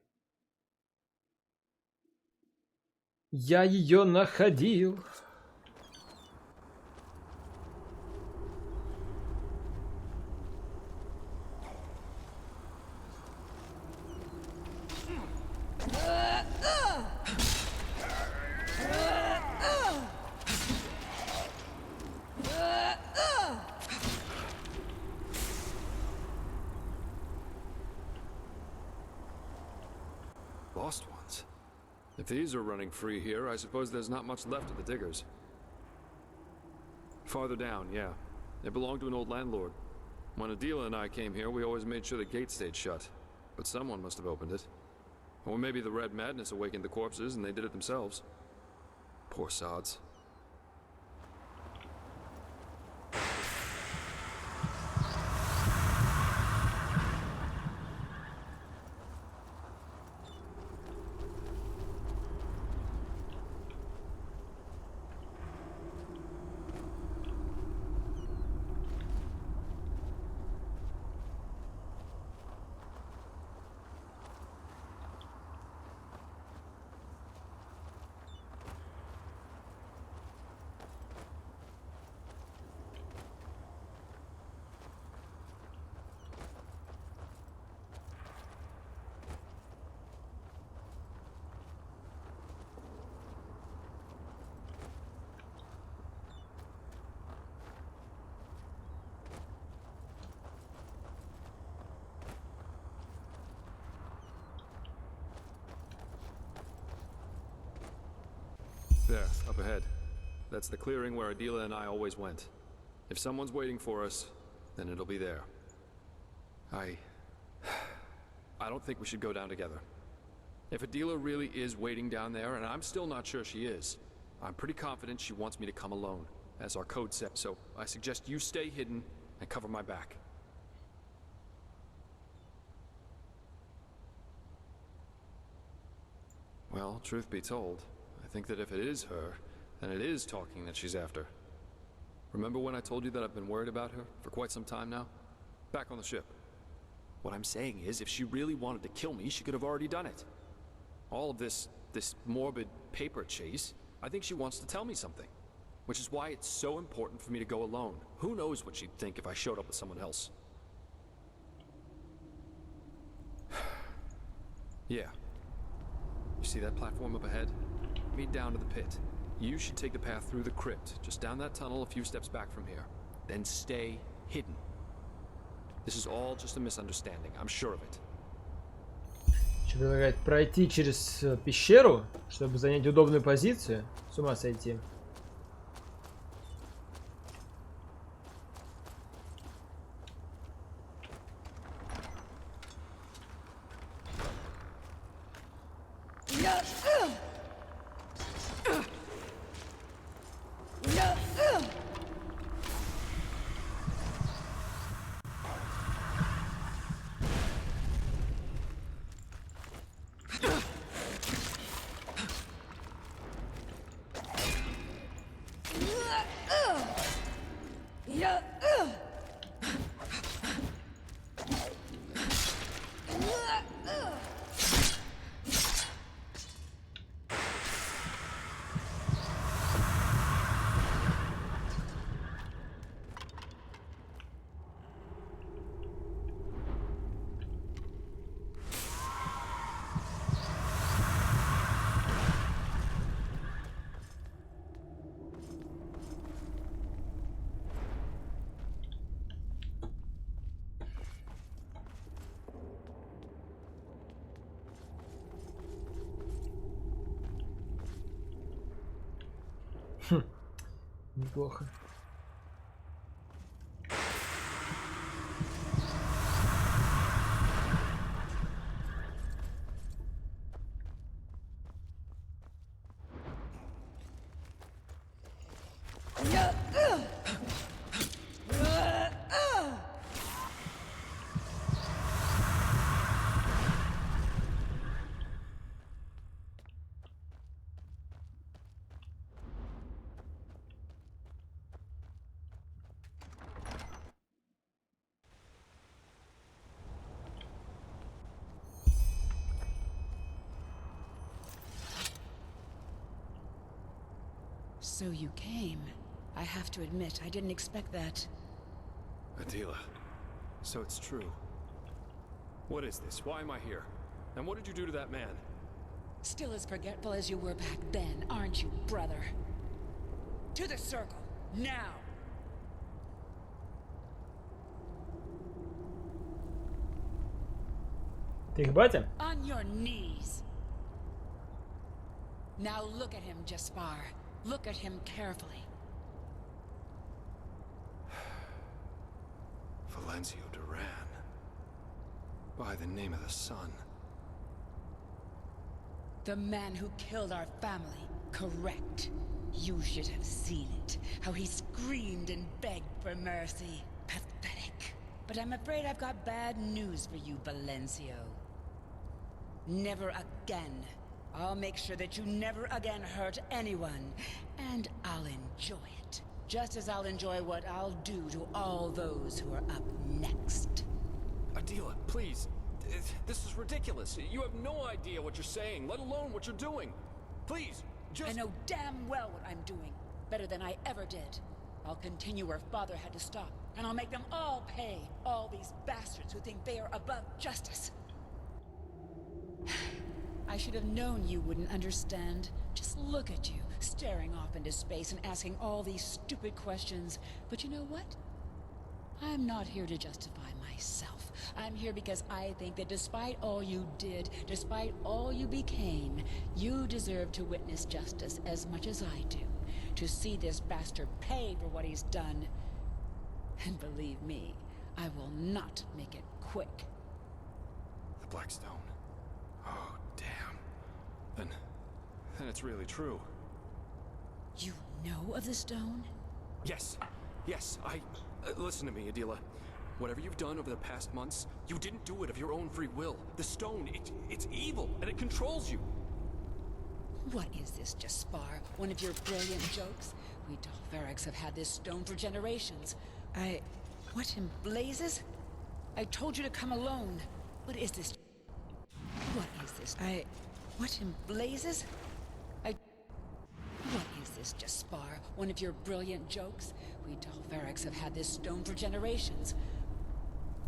Я ее находил. Lost ones. If these are running free here, I suppose there's not much left of the diggers. Farther down, yeah. They belong to an old landlord. When Adela and I came here, we always made sure the gate stayed shut. But someone must have opened it. Or maybe the Red Madness awakened the corpses and they did it themselves. Poor sods. There, up ahead. That's the clearing where Adela and I always went. If someone's waiting for us, then it'll be there. I don't think we should go down together. If Adela really is waiting down there, and I'm still not sure she is, I'm pretty confident she wants me to come alone, as our code said. So I suggest you stay hidden and cover my back. Well, truth be told, I think that if it is her, then it is talking that she's after. Remember when I told you that I've been worried about her for quite some time now? Back on the ship. What I'm saying is, if she really wanted to kill me, she could have already done it. All of this morbid paper chase, I think she wants to tell me something. Which is why it's so important for me to go alone. Who knows what she'd think if I showed up with someone else. Yeah. You see that platform up ahead? Meet down to the pit. You should take the path through the crypt, just down that tunnel a few steps back from here. Then stay hidden. This is all just a misunderstanding, I'm sure of it. Что предлагает пройти через пещеру, чтобы занять удобную позицию? С ума сойти. Неплохо. So you came. I have to admit, I didn't expect that. Adela, so it's true. What is this? Why am I here? And what did you do to that man? Still as forgetful as you were back then, aren't you, brother? To the circle, now! Ты их батя? On your knees! Now look at him, Jaspar. Look at him carefully. Valencio Duran. By the name of the sun. The man who killed our family. Correct. You should have seen it. How he screamed and begged for mercy. Pathetic. But I'm afraid I've got bad news for you, Valencio. Never again. I'll make sure that you never again hurt anyone. And I'll enjoy it. Just as I'll enjoy what I'll do to all those who are up next. Adela, please. This is ridiculous. You have no idea what you're saying, let alone what you're doing. Please, just... I know damn well what I'm doing. Better than I ever did. I'll continue where Father had to stop. And I'll make them all pay. All these bastards who think they are above justice. I should have known you wouldn't understand. Just look at you, staring off into space and asking all these stupid questions. But you know what? I'm not here to justify myself. I'm here because I think that despite all you did, despite all you became, you deserve to witness justice as much as I do. To see this bastard pay for what he's done. And believe me, I will not make it quick. The Black Stone. Oh, damn. Then it's really true. You know of the stone? Yes. Yes, listen to me, Adela. Whatever you've done over the past months, you didn't do it of your own free will. The stone, it's evil, and it controls you. What is this, Jaspar? One of your brilliant jokes? We Dalverics have had this stone for generations. What in blazes? I told you to come alone. What is this? What is this? What in blazes? What is this, Jaspar? One of your brilliant jokes? We Dalverics have had this stone for generations.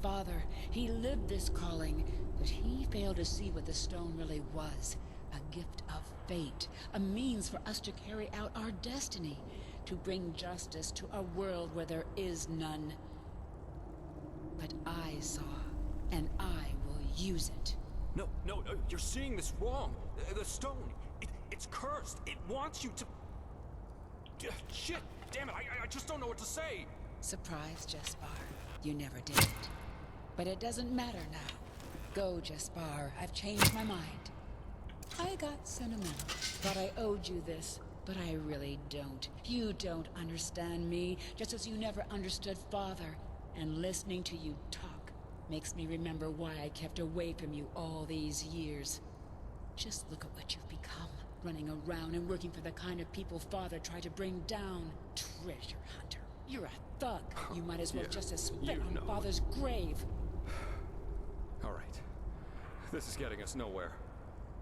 Father, he lived this calling, but he failed to see what the stone really was. A gift of fate, a means for us to carry out our destiny, to bring justice to a world where there is none. But I saw, and I will use it. No, you're seeing this wrong. The stone, it's cursed. It wants you to... Shit, damn it, I just don't know what to say. Surprise, Jaspar. You never did it. But it doesn't matter now. Go, Jaspar. I've changed my mind. I got sentimental. Thought I owed you this, but I really don't. You don't understand me, just as you never understood Father. And listening to you talk makes me remember why I kept away from you all these years. Just look at what you've become. Running around and working for the kind of people Father tried to bring down. Treasure hunter. You're a thug. You might as well just as spit on Father's grave. All right. This is getting us nowhere.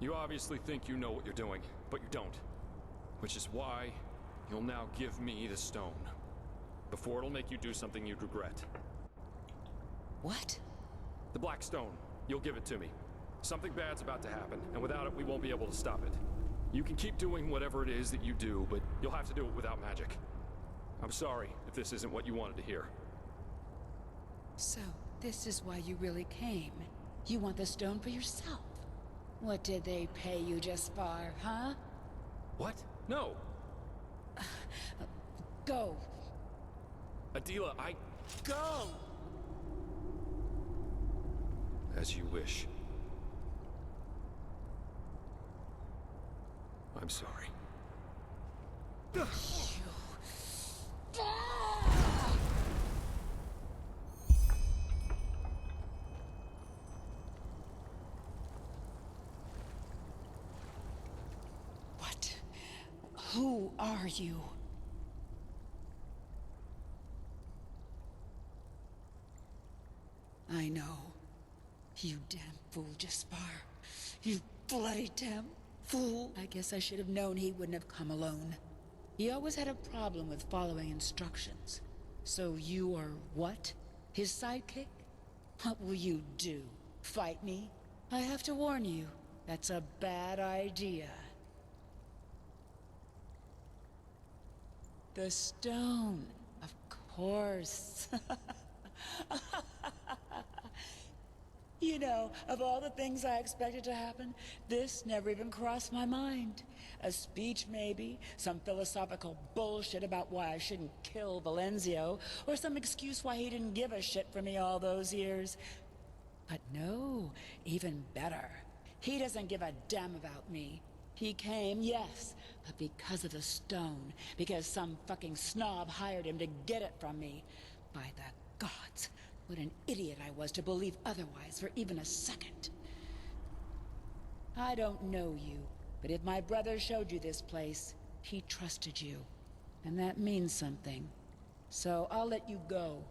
You obviously think you know what you're doing, but you don't. Which is why you'll now give me the stone. Before it'll make you do something you'd regret. What? The Black Stone. You'll give it to me. Something bad's about to happen, and without it, we won't be able to stop it. You can keep doing whatever it is that you do, but you'll have to do it without magic. I'm sorry if this isn't what you wanted to hear. So, this is why you really came. You want the stone for yourself. What did they pay you, Jaspar, huh? What? No. Go. Adela, Go! As you wish. I'm sorry. What? Who are you? I know. You damn fool, Jaspar. You bloody damn fool. I guess I should have known he wouldn't have come alone. He always had a problem with following instructions. So you are what? His sidekick? What will you do? Fight me? I have to warn you, that's a bad idea. The stone, of course. You know, of all the things I expected to happen, this never even crossed my mind. A speech, maybe, some philosophical bullshit about why I shouldn't kill Valenzio, or some excuse why he didn't give a shit for me all those years. But no, even better. He doesn't give a damn about me. He came, yes, but because of the stone. Because some fucking snob hired him to get it from me. By the gods, what an idiot I was to believe otherwise for even a second. I don't know you, but if my brother showed you this place, he trusted you. And that means something. So I'll let you go.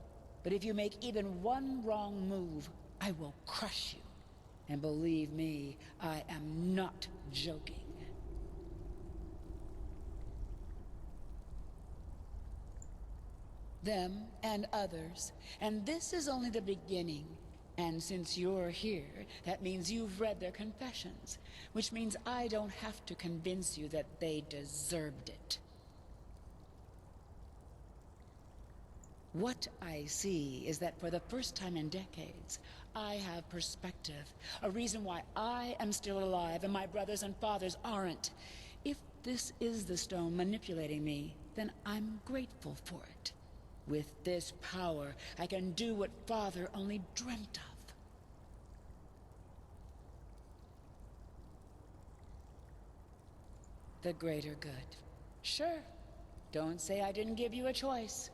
But if you make even one wrong move, I will crush you. And believe me, I am not joking. Them and others. And this is only the beginning. And since you're here, that means you've read their confessions. Which means I don't have to convince you that they deserved it. What I see is that for the first time in decades, I have perspective. A reason why I am still alive and my brothers and fathers aren't. If this is the stone manipulating me, then I'm grateful for it. With this power, I can do what Father only dreamt of. The greater good. Sure. Don't say I didn't give you a choice.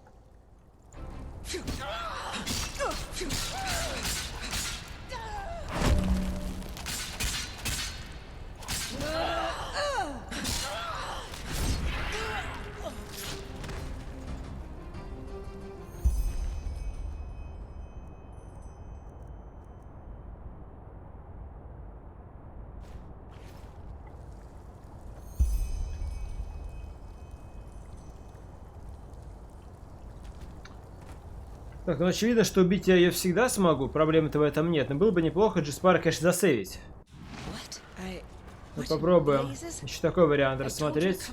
Так, ну очевидно, что убить я ее всегда смогу, проблемы-то в этом нет, но было бы неплохо Джаспара, конечно, засейвить. Вот попробуем еще такой вариант рассмотреть.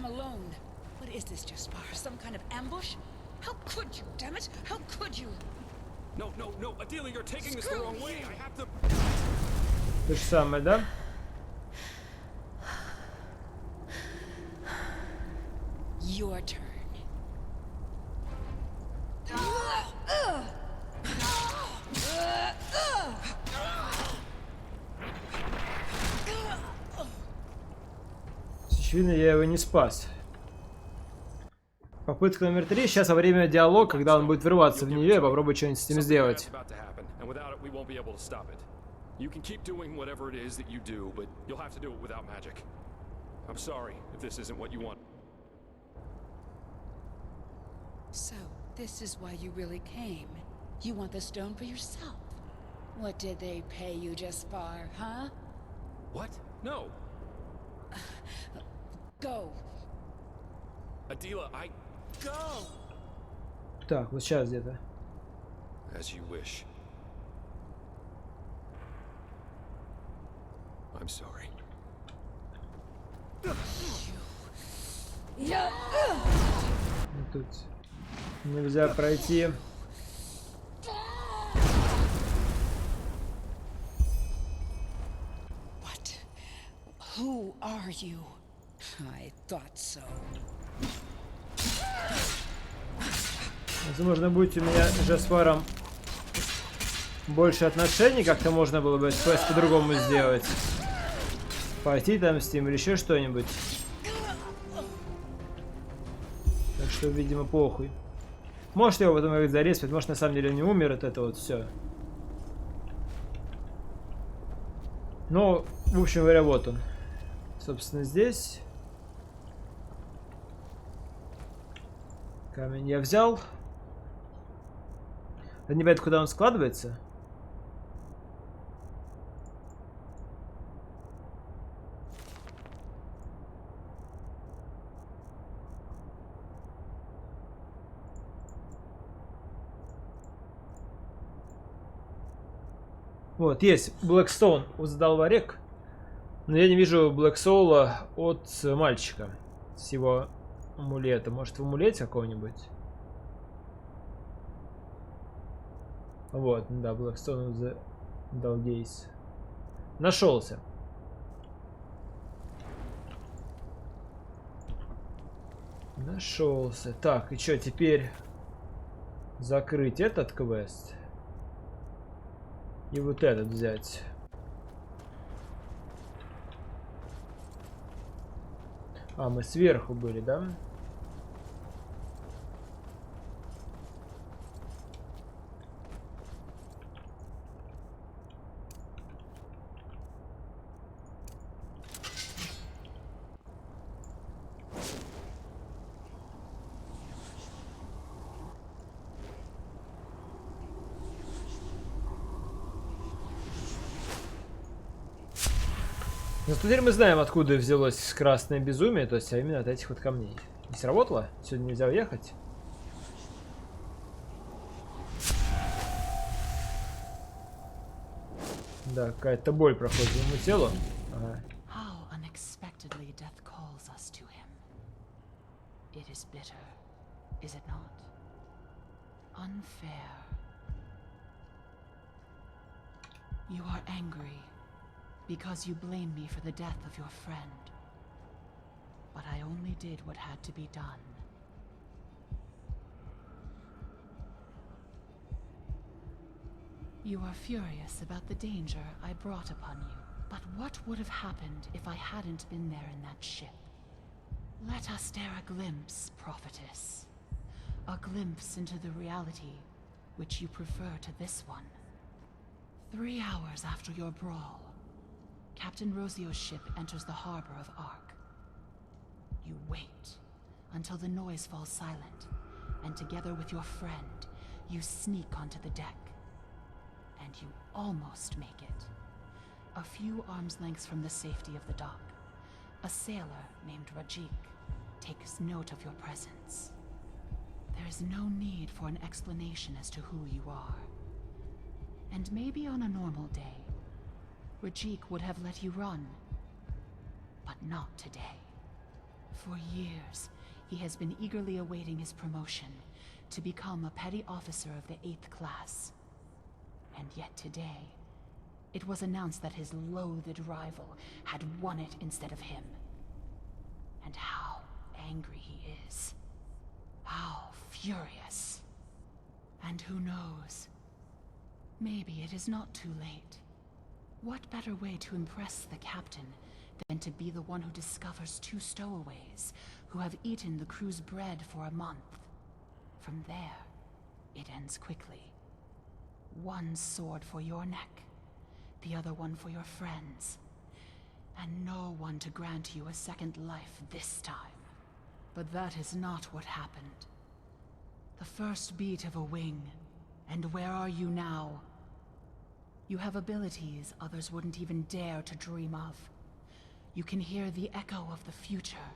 То же самое, да? Your turn. Очевидно, я его не спас. Попытка номер 3. Сейчас во время диалога, когда он будет врываться в нее, я попробую что-нибудь с ним сделать. So, this is why you really came. You want the stone for yourself. What did they pay you, Jaspar, huh? What? No. Go. Adela, go. Так, вот сейчас где-то. As you wish. I'm sorry. Тут нельзя пройти. Who are you? I thought so. Возможно, будь у меня с Джаспаром больше отношений, как-то можно было бы этот квест по-другому сделать. Пойти там с ним или еще что-нибудь. Так что, видимо, похуй. Может, его потом говорит зареспать, может, на самом деле он не умер от этого вот все. Ну, в общем говоря, вот он. Собственно, здесь. Камень я взял. Это не понятно, куда он складывается. Вот, есть Блэкстоун у Задолварек. Но я не вижу Блэксоула от мальчика. С его амулета. Может, в амулете какого-нибудь? Вот, да, Блэкстоун у Задолгейс. Нашелся. Нашелся. Так, и что, теперь закрыть этот квест? И вот этот взять. А, мы сверху были, да? Но теперь мы знаем, откуда взялось красное безумие, то есть а именно от этих вот камней. Не сработало? Сегодня нельзя уехать? Да, какая-то боль проходит по моему телу. Ага. How unexpectedly death calls us to him. It is bitter, is it not? Unfair. You are angry because you blame me for the death of your friend. But I only did what had to be done. You are furious about the danger I brought upon you. But what would have happened if I hadn't been there in that ship? Let us dare a glimpse, prophetess. A glimpse into the reality which you prefer to this one. 3 hours after your brawl, Captain Rosio's ship enters the harbor of Ark. You wait until the noise falls silent, and together with your friend, you sneak onto the deck. And you almost make it. A few arms lengths from the safety of the dock, a sailor named Rajik takes note of your presence. There is no need for an explanation as to who you are. And maybe on a normal day, Rajik would have let you run. But not today. For years, he has been eagerly awaiting his promotion to become a petty officer of the 8th class. And yet today, it was announced that his loathed rival had won it instead of him. And how angry he is. How furious. And who knows? Maybe it is not too late. What better way to impress the captain than to be the one who discovers 2 stowaways who have eaten the crew's bread for a month? From there, it ends quickly. One sword for your neck, the other one for your friends, and no one to grant you a second life this time. But that is not what happened. The first beat of a wing, and where are you now? You have abilities others wouldn't even dare to dream of. You can hear the echo of the future,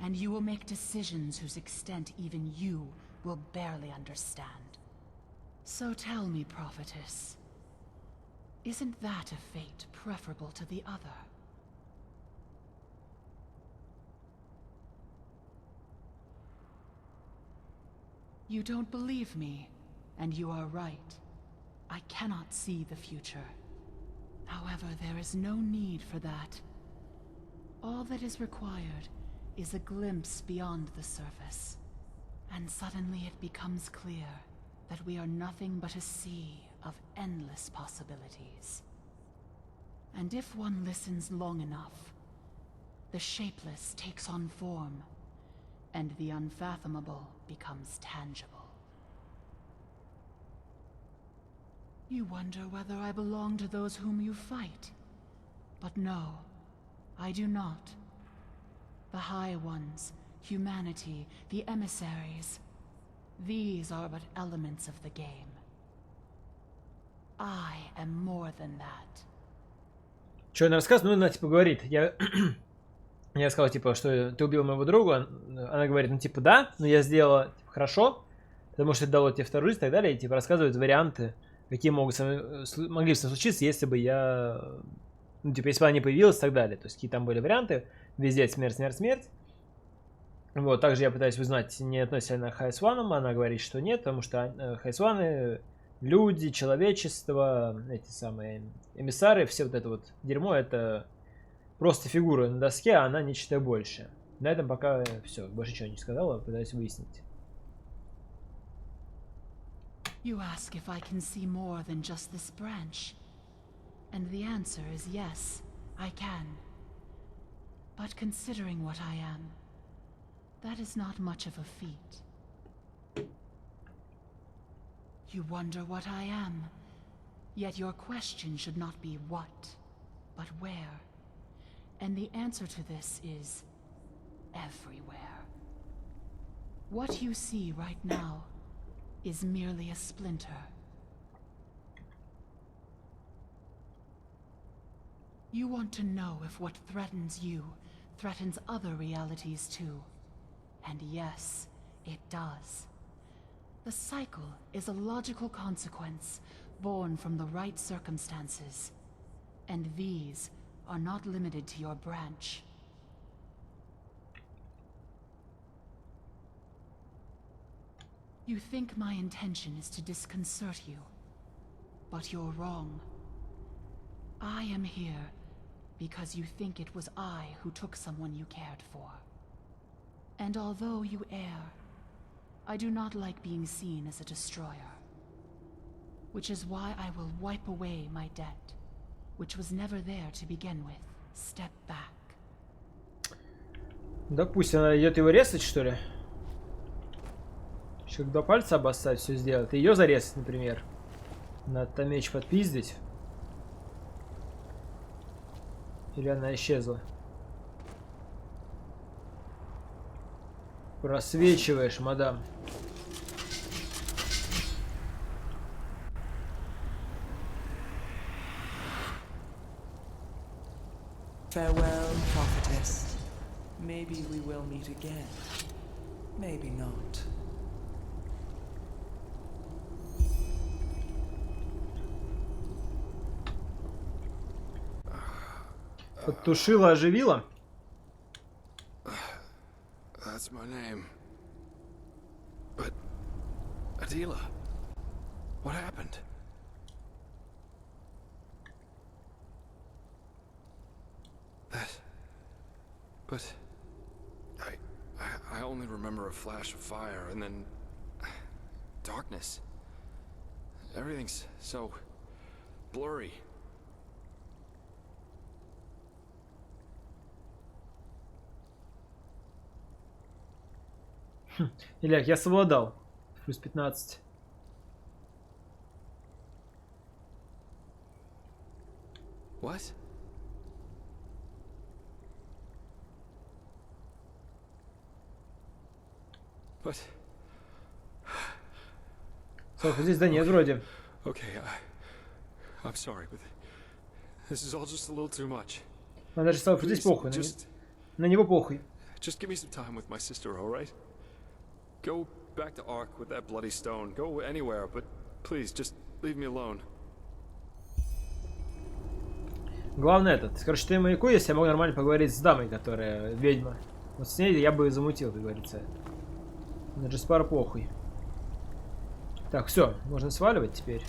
and you will make decisions whose extent even you will barely understand. So tell me, prophetess, isn't that a fate preferable to the other? You don't believe me, and you are right. I cannot see the future. However, there is no need for that. All that is required is a glimpse beyond the surface. And suddenly it becomes clear that we are nothing but a sea of endless possibilities. And if one listens long enough, the shapeless takes on form, and the unfathomable becomes tangible. You wonder whether I belong to those whom you fight. But no, I do not. The High Ones, humanity, the emissaries, these are but elements of the game. I am more than that. Что она рассказывает? Ну, она типа говорит, я сказал, типа, что ты убил моего друга. Она говорит, ну, типа, да, но я сделала типа, хорошо, потому что это дало тебе вторую жизнь и так далее. И, типа, рассказывают варианты, какие могли бы случиться, если бы я... Ну, типа, если бы она не появилась и так далее. То есть, какие там были варианты. Везде смерть, смерть, смерть. Вот, также я пытаюсь узнать, не относится ли она к Хайсванам. Она говорит, что нет, потому что Хайсваны, люди, человечество, эти самые эмиссары, все вот это вот дерьмо, это просто фигура на доске, а она нечто большее. На этом пока все, больше ничего не сказала, пытаюсь выяснить. You ask if I can see more than just this branch. And the answer is yes, I can. But considering what I am, that is not much of a feat. You wonder what I am, yet your question should not be what, but where. And the answer to this is everywhere. What you see right now is merely a splinter. You want to know if what threatens you threatens other realities too. And yes, it does. The cycle is a logical consequence born from the right circumstances. And these are not limited to your branch. You think my intention is to disconcert you, but you're wrong. I am here because you think it was I who took someone you cared for. And although you err, I do not like being seen as a destroyer. Which is why I will wipe away my debt, which was never there to begin with. Step back. Да пусть она идет его резать, что ли? Еще два пальца обоссать, все сделать. Ее зарезать, например. Надо там меч подпиздить. Или она исчезла? Просвечиваешь, мадам. Farewell, prophetess. Maybe we will meet again. Maybe not. Подтушила, оживила. That's my name. But Adila, what happened? But I only remember a flash of fire and then darkness. Everything's so blurry. Илья, я совладал. Плюс 15. What? But... Слушай, здесь да нет вроде. Okay, I'm sorry, but this is all just a little too much. Она даже сказала, что здесь похуй. На него похуй. Just give me some time with my sister, all right? Go back to Ark with that bloody stone. Go anywhere, but please, just leave me alone. Главное этот. Короче, ты маяку, если я могу нормально поговорить с дамой, которая ведьма. Вот с ней я бы замутил, как говорится. На Джеспар похуй. Так, все, можно сваливать теперь.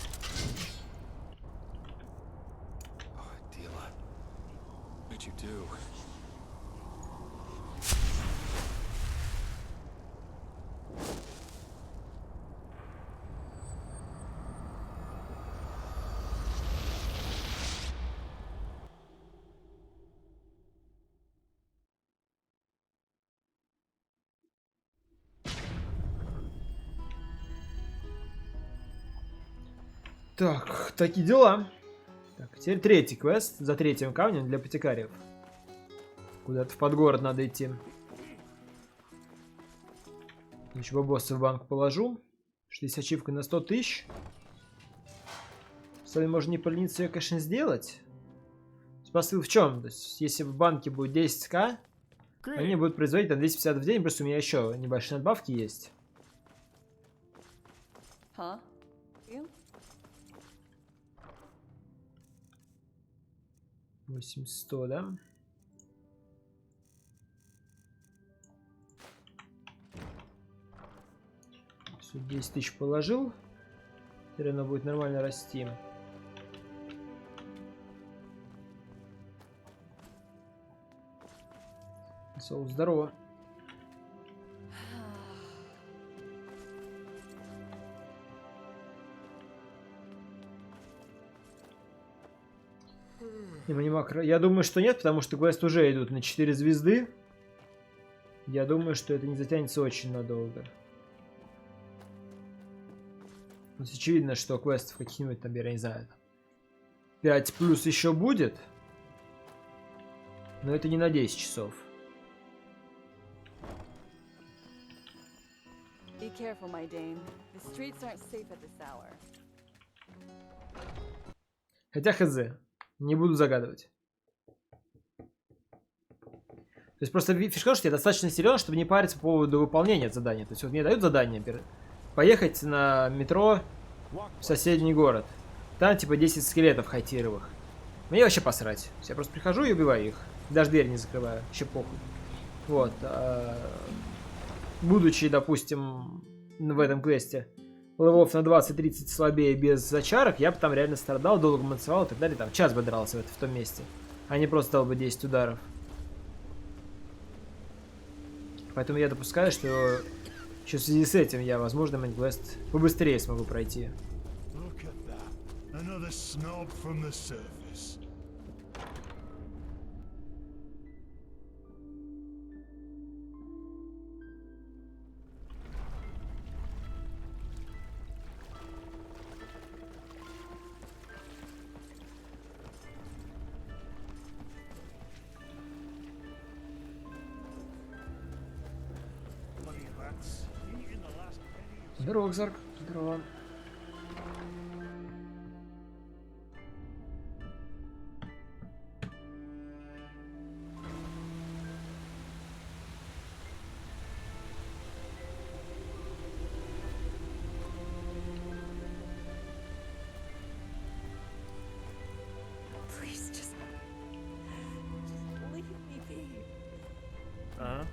Так, такие дела. Так, теперь третий квест за третьим камнем для апотекариев. Куда-то в подгород надо идти. Еще бабосы в банк положу. 60 ачивка на 100 тысяч. С вами можно не полениться ее, конечно, сделать. Посыл в чем? То есть, если в банке будет 10к, они будут производить там 250 в день, просто у меня еще небольшие надбавки есть. 800, да? Все, 10 тысяч положил. Теперь оно будет нормально расти. Соус, здорово. Я думаю, что нет, потому что квесты уже идут на 4 звезды. Я думаю, что это не затянется очень надолго. То есть очевидно, что квестов каких-нибудь там, я не знаю, 5 плюс еще будет. Но это не на 10 часов. Be careful, my Dane. The streets aren't safe at this hour. Хотя хз. Не буду загадывать. То есть просто фишка, что я достаточно серьезно, чтобы не париться по поводу выполнения задания. То есть вот мне дают задание поехать на метро в соседний город. Там типа 10 скелетов хайтировых. Мне вообще посрать. Я просто прихожу и убиваю их. Даже дверь не закрываю. Вообще похуй. Вот. Будучи, допустим, в этом квесте левелов на 20-30 слабее без зачарок, я бы там реально страдал, долго мансовал и так далее. Там час бы дрался в том месте. А не просто дал бы 10 ударов. Поэтому я допускаю, что еще в связи с этим я, возможно, мейн-квест побыстрее смогу пройти. Здорово, Кзарк. Здорово. Please just leave me be. Ага.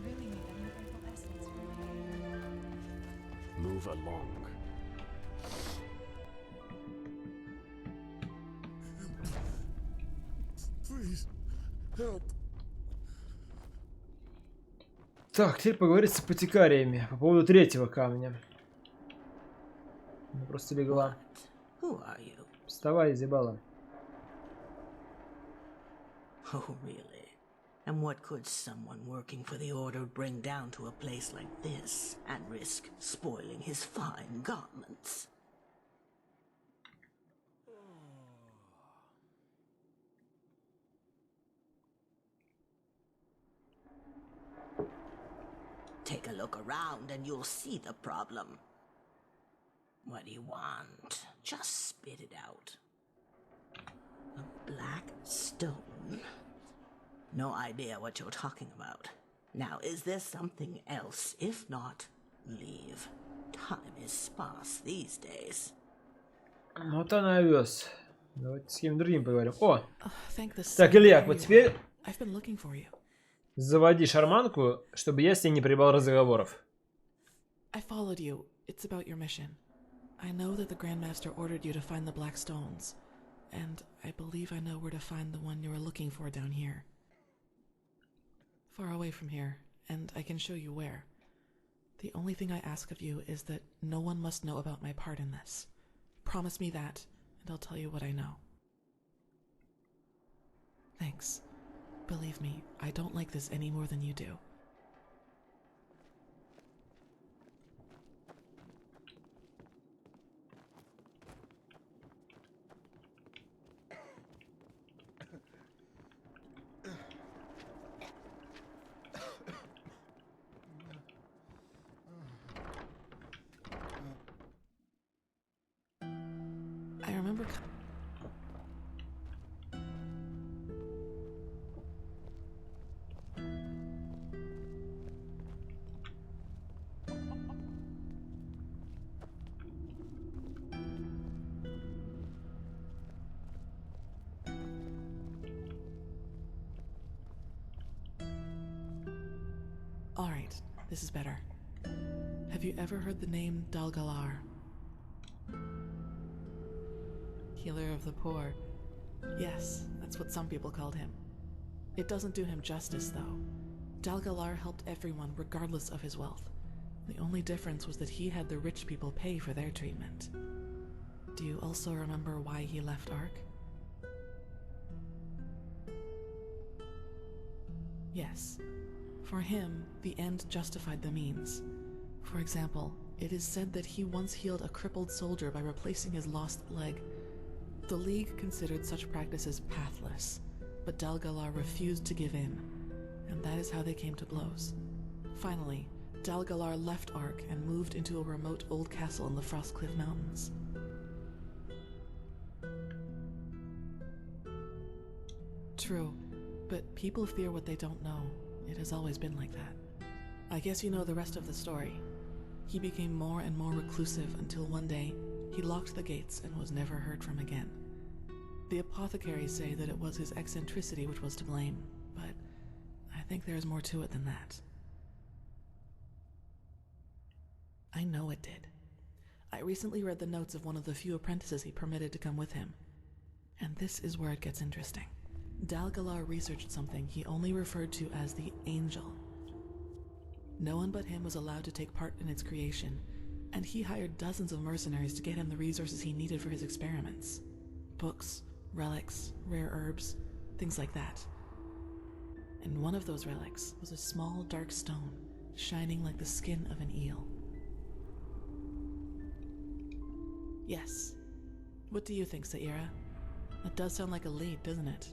Really need any medical essence from me. Move along. Please, help. Так, теперь поговорить с апотекариями по поводу третьего камня. Она просто легла. Who are you? Вставай, зебала. Oh, really? And what could someone working for the Order bring down to a place like this and risk spoiling his fine garments? Take a look around and you'll see the problem. What do you want? Just spit it out. A black stone? No idea what you're talking about. Now, is there something else? If not, leave. Time is sparse these days. Вот она овес. Давайте с кем другим поговорим. О! Так, Илья, вот теперь заводи шарманку, чтобы я с ней не прибавил разговоров. I followed you. It's about your mission. I know that the Grandmaster ordered you to find the Black Stones. And I believe I know where to find the one you were looking for down here. Far away from here, and I can show you where. The only thing I ask of you is that no one must know about my part in this. Promise me that, and I'll tell you what I know. Thanks. Believe me, I don't like this any more than you do. remember. All right, this is better. Have you ever heard the name Dalgalar? Healer of the poor. Yes, that's what some people called him. It doesn't do him justice, though. Dalgalar helped everyone regardless of his wealth. The only difference was that he had the rich people pay for their treatment. Do you also remember why he left Ark? Yes. For him, the end justified the means. For example, it is said that he once healed a crippled soldier by replacing his lost leg. The League considered such practices pathless, but Dalgalar refused to give in, and that is how they came to blows. Finally, Dalgalar left Ark and moved into a remote old castle in the Frostcliff Mountains. True, but people fear what they don't know. It has always been like that. I guess you know the rest of the story. He became more and more reclusive until one day he locked the gates and was never heard from again. The apothecaries say that it was his eccentricity which was to blame, but I think there is more to it than that. I know it did. I recently read the notes of one of the few apprentices he permitted to come with him. And this is where it gets interesting. Dalgalar researched something he only referred to as the Angel. No one but him was allowed to take part in its creation, and he hired dozens of mercenaries to get him the resources he needed for his experiments. Books, relics, rare herbs, things like that. And one of those relics was a small dark stone, shining like the skin of an eel. Yes. What do you think, Saira? That does sound like a lead, doesn't it?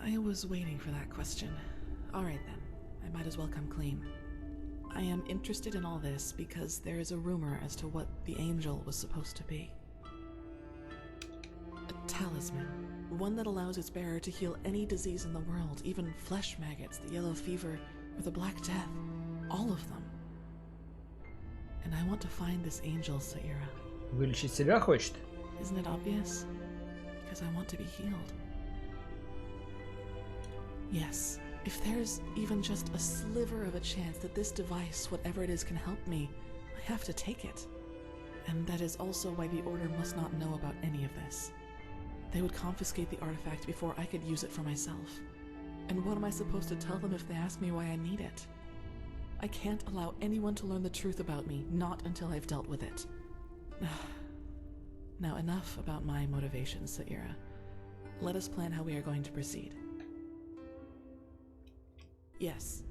I was waiting for that question. Alright then, I might as well come clean. I am interested in all this because there is a rumor as to what the Angel was supposed to be. A talisman, one that allows its bearer to heal any disease in the world, even flesh maggots, the yellow fever, or the Black Death. All of them. And I want to find this Angel, Saira. Вылечить себя хочет? Isn't it obvious? Because I want to be healed. Yes, if there's even just a sliver of a chance that this device, whatever it is, can help me, I have to take it. And that is also why the Order must not know about any of this. They would confiscate the artifact before I could use it for myself. And what am I supposed to tell them if they ask me why I need it? I can't allow anyone to learn the truth about me, not until I've dealt with it. Now enough about my motivations, Saira. Let us plan how we are going to proceed. Yes,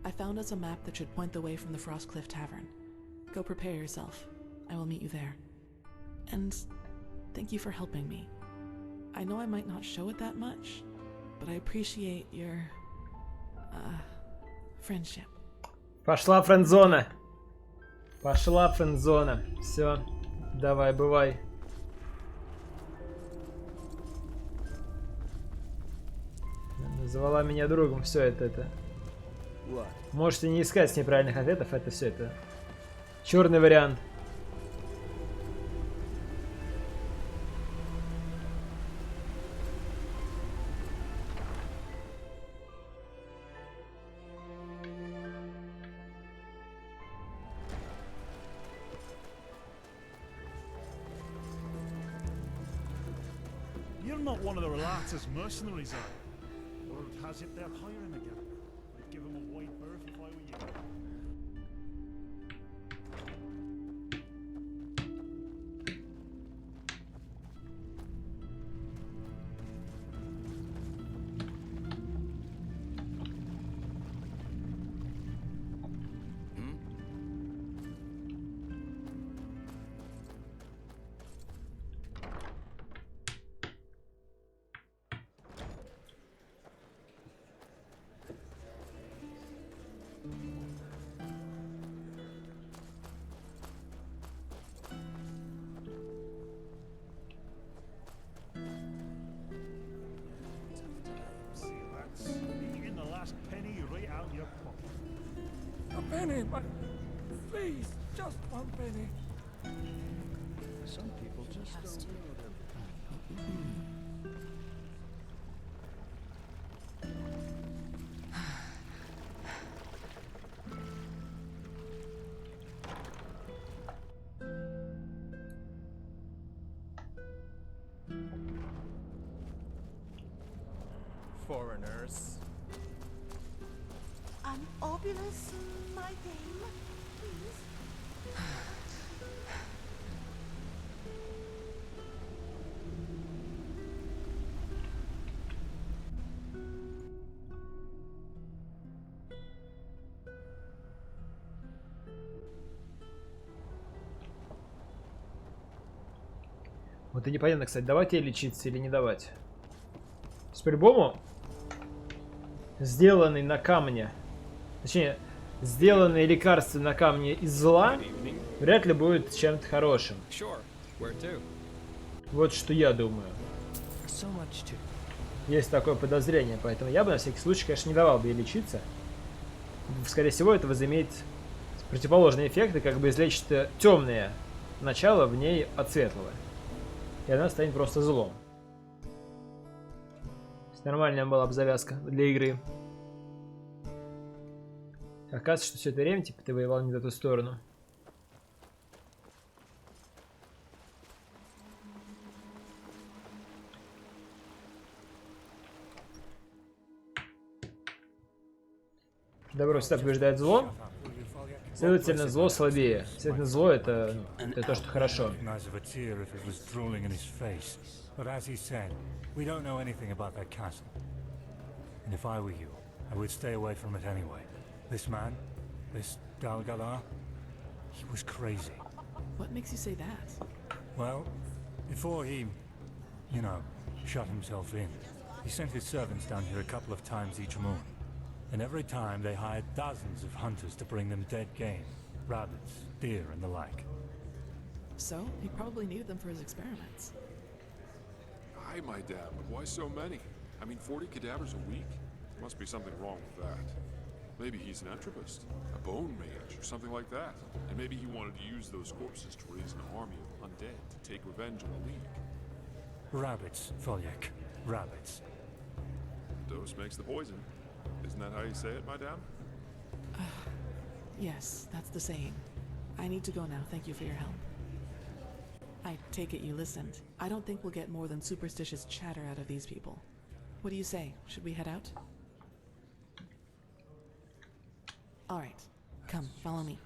I found us a map that should point the way from the Frostcliff Tavern. Go prepare yourself. I will meet you there. And thank you for helping me. I know I might not show it that much, but I appreciate your, friendship. Пошла френдзона. Пошла френдзона. Все. Давай, бывай. Назвала меня другом. Все это. Можете не искать неправильных ответов. Это все это. Черный вариант. You're not one of the Relata's mercenaries, are you? Word has it they're hiring again. I'd give them a wide berth if I were you. A penny, but please, just one penny. Some people just don't know their Foreigners. An obulus, my dame, please. Вот и непонятно, кстати, давать ей лечиться или не давать. То есть, по-любому, сделанный на камне, точнее, сделанные лекарства на камне из зла, вряд ли будет чем-то хорошим. Вот что я думаю. Есть такое подозрение, поэтому я бы на всякий случай, конечно, не давал бы ей лечиться. Скорее всего, это возымеет противоположные эффекты, как бы излечит темное начало в ней от светлого. И она станет просто злом. Нормальная была бы завязка для игры. Оказывается, что все это время, типа, ты воевал не в эту сторону. Добро всегда побеждает зло. Следовательно, зло слабее. Следовательно, зло это то, что хорошо. But as he said, we don't know anything about that castle. And if I were you, I would stay away from it anyway. This man, this Dalgalar, he was crazy. What makes you say that? Well, before he, you know, shut himself in, he sent his servants down here a couple of times each moon. And every time they hired dozens of hunters to bring them dead game, rabbits, deer, and the like. So, he probably needed them for his experiments. Aye, my dad, but why so many? I mean, 40 cadavers a week? Must be something wrong with that. Maybe he's an entropist, a bone mage, or something like that. And maybe he wanted to use those corpses to raise an army of undead to take revenge on the League. Rabbits, Foljek. Rabbits. Dose makes the poison. Isn't that how you say it, madame? Yes, that's the saying. I need to go now. Thank you for your help. I take it you listened. I don't think we'll get more than superstitious chatter out of these people. What do you say? Should we head out? Alright. Come, follow me.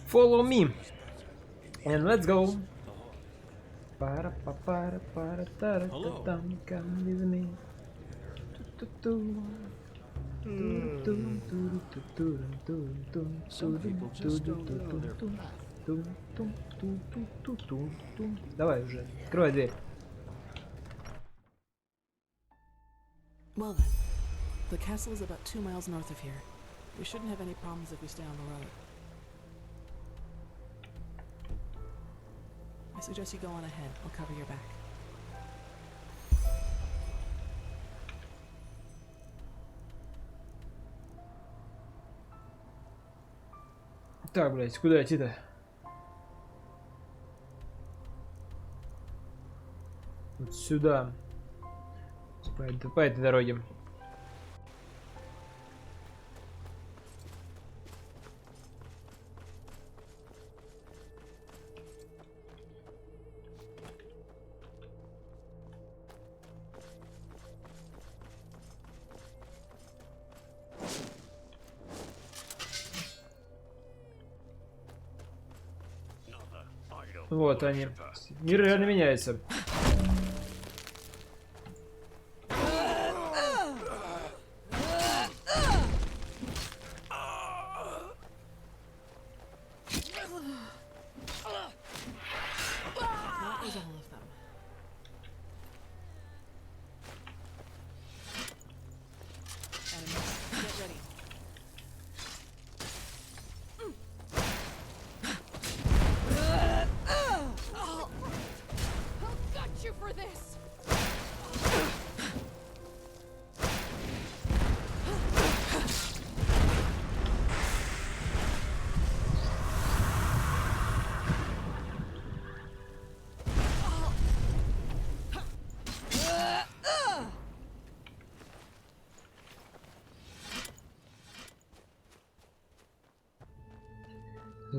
Follow me. And let's go. Hello. Come with me. Some people just don't know their Давай уже, открывай дверь. Well then, the castle is about 2 miles north of here. We shouldn't have any problems if we stay on the road. I suggest you go on ahead. I'll cover your back. Так, блядь, куда идти-то? Вот сюда. По этой дороге. Вот они. Мир реально меняется.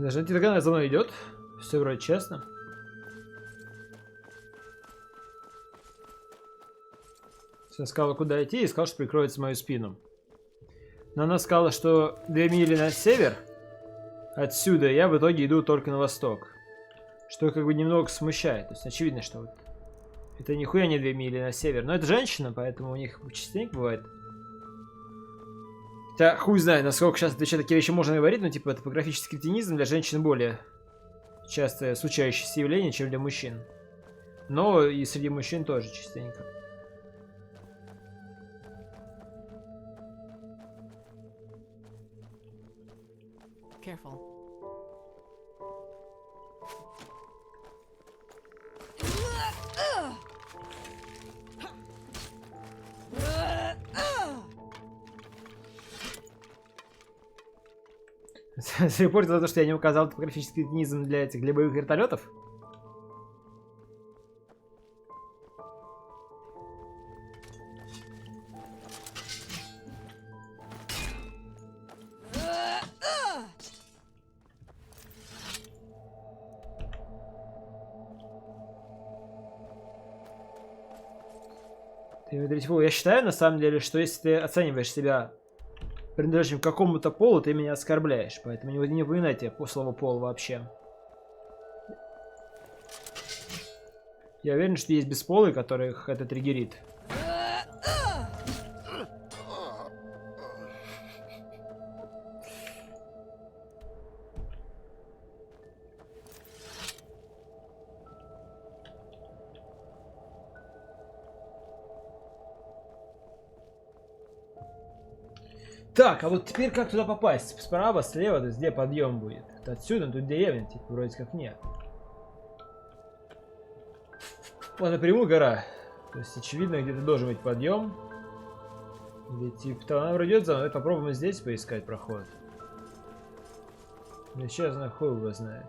Нажмите на канал, за мной идет. Все вроде честно. Она сказала, куда идти, и сказала, что прикроется мою спину. Но она сказала, что 2 мили на север отсюда, я в итоге иду только на восток. Что как бы немного смущает. То есть очевидно, что вот это нихуя не 2 мили на север. Но это женщина, поэтому у них частенько бывает. Хотя хуй знает, насколько сейчас вообще такие вещи можно говорить, но типа топографический кретинизм для женщин более часто случающееся явление, чем для мужчин. Но и среди мужчин тоже частенько. Careful. Репорт за то, что я не указал топографический кретинизм для этих для боевых вертолетов. Я считаю, на самом деле, что если ты оцениваешь себя принадлежащим к какому-то полу, ты меня оскорбляешь. Поэтому не вынайте по слову пол вообще. Я уверен, что есть бесполые, которых это триггерит. Так, а вот теперь как туда попасть? Справа, слева, то есть где подъем будет? Это отсюда, тут деревня, типа, вроде как нет. Вот напрямую гора. То есть, очевидно, где-то должен быть подъем. Или типа, то она вроде идет за мной. Попробуем здесь поискать проход. Но сейчас на хуй его знает.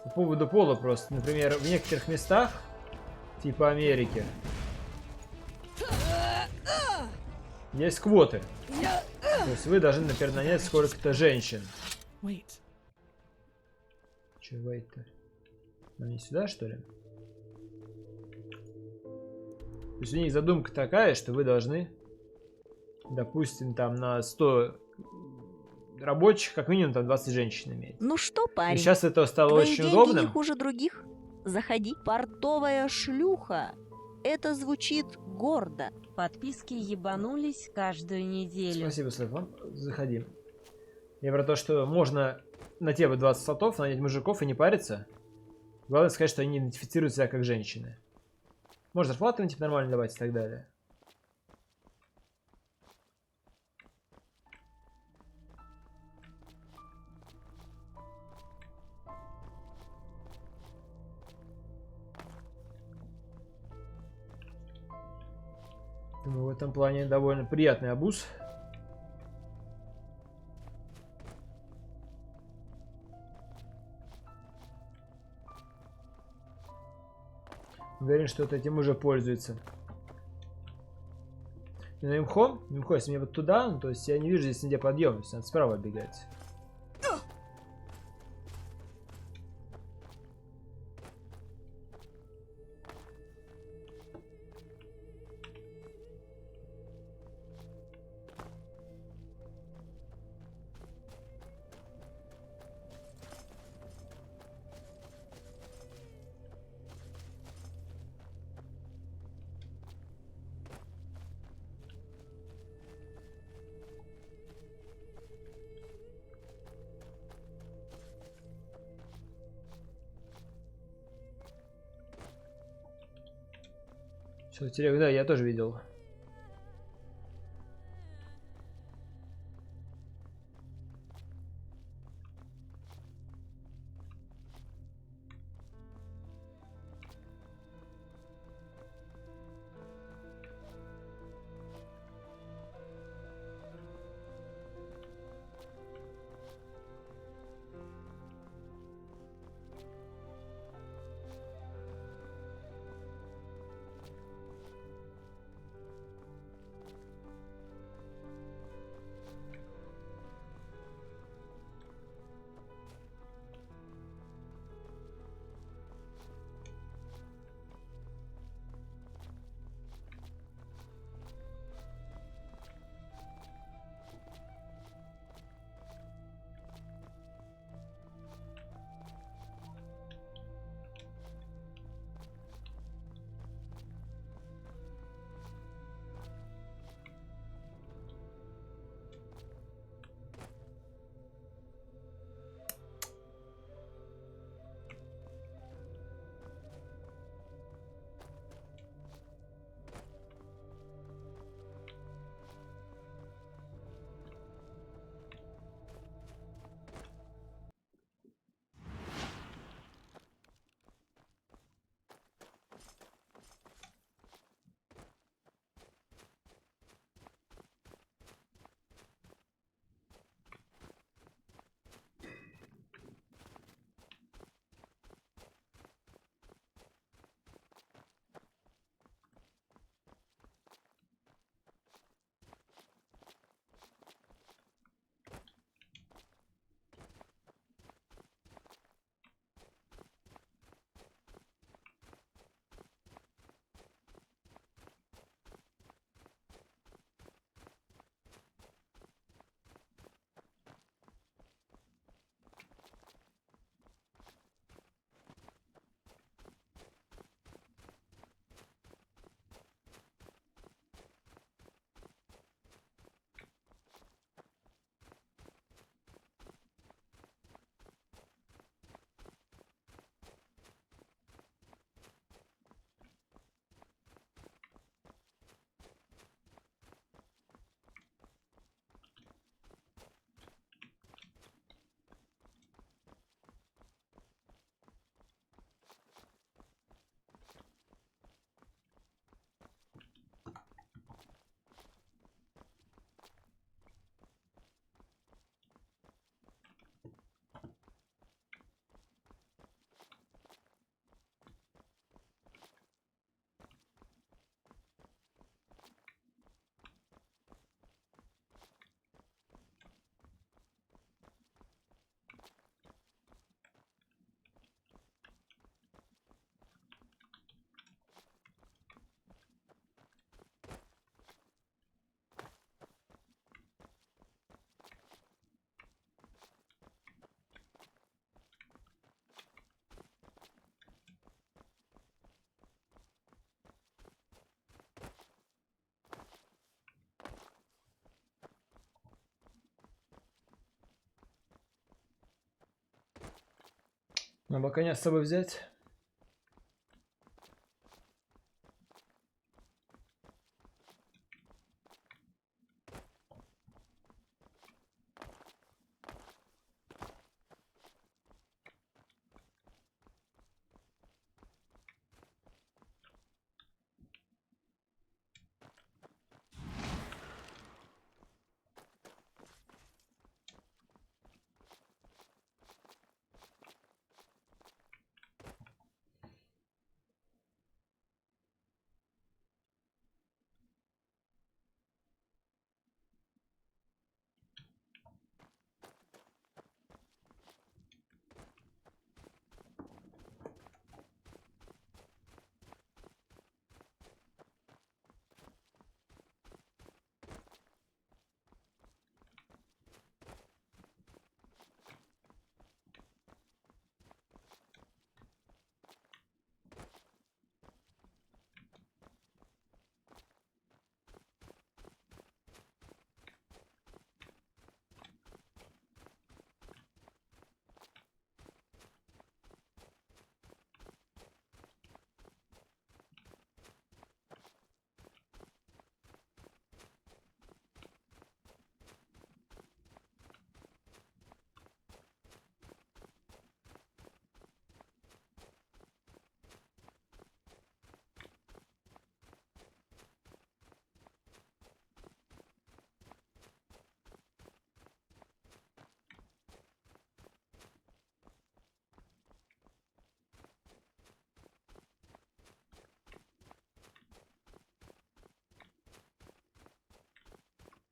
По поводу пола просто. Например, в некоторых местах, типа Америки, есть квоты. То есть вы должны, например, нанять сколько-то женщин. Че wait-то? Нам не сюда, что ли? То есть у них задумка такая, что вы должны, допустим, там на 100 рабочих, как минимум, там 20 женщин иметь. Ну что, парень, и сейчас это стало твои очень деньги удобным. не хуже других. Заходи. Портовая шлюха. Это звучит гордо. Подписки ебанулись каждую неделю. Спасибо, Слэфон. Заходи. Я про то, что можно на те 20 слотов нанять мужиков и не париться. Главное сказать, что они идентифицируют себя как женщины. Можно зарплату им типа нормально давать и так далее. Думаю, в этом плане довольно приятный обуз. Уверен, что этим уже пользуется. И на имхо, если мне вот туда, то есть я не вижу здесь нигде подъем, то есть надо справа бегать. Все, телегу, да, я тоже видел. Надо коня с собой взять.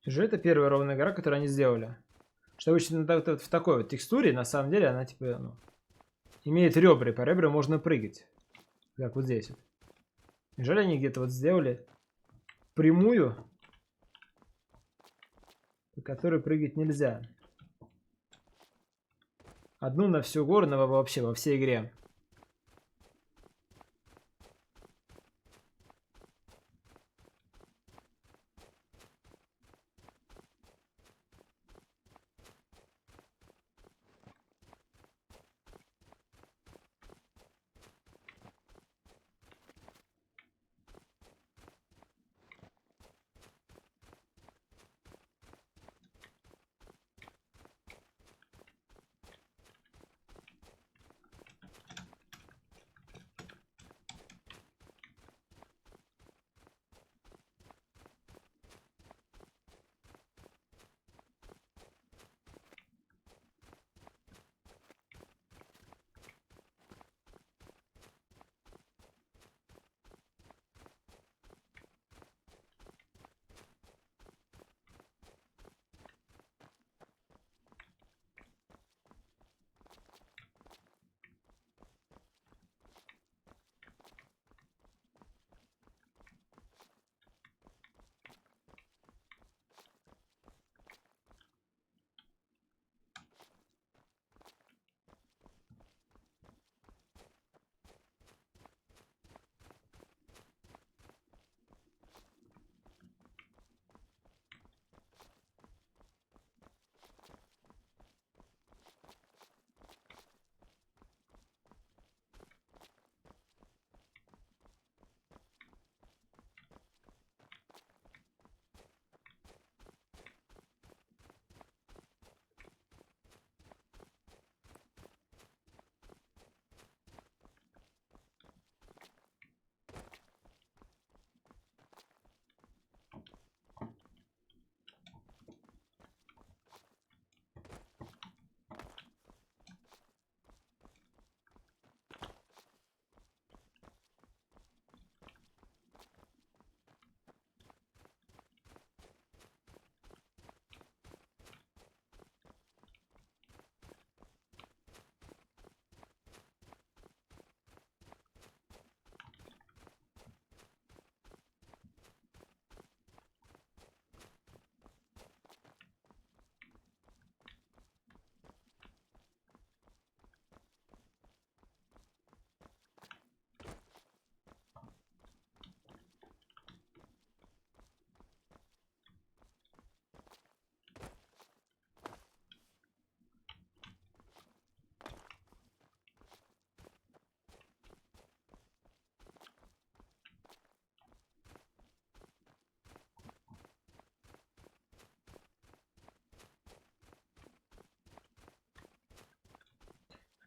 Же это первая ровная гора, которую они сделали. Что обычно в такой вот текстуре, на самом деле, она типа, ну, имеет ребра, и по ребрам можно прыгать. Как вот здесь вот. Неужели они где-то вот сделали прямую, по которой прыгать нельзя? Одну на всю гору, вообще во всей игре.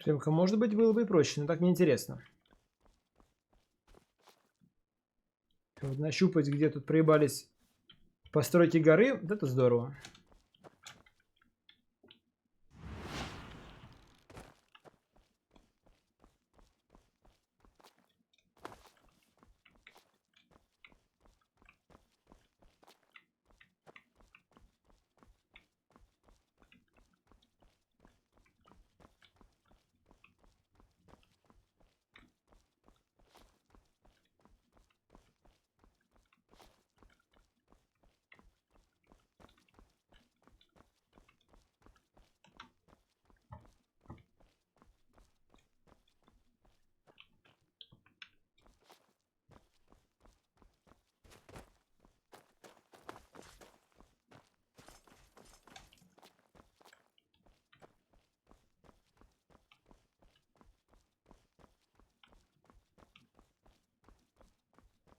Прямка, может быть, было бы и проще, но так неинтересно. Вот нащупать, где тут проебались постройки горы, вот это здорово.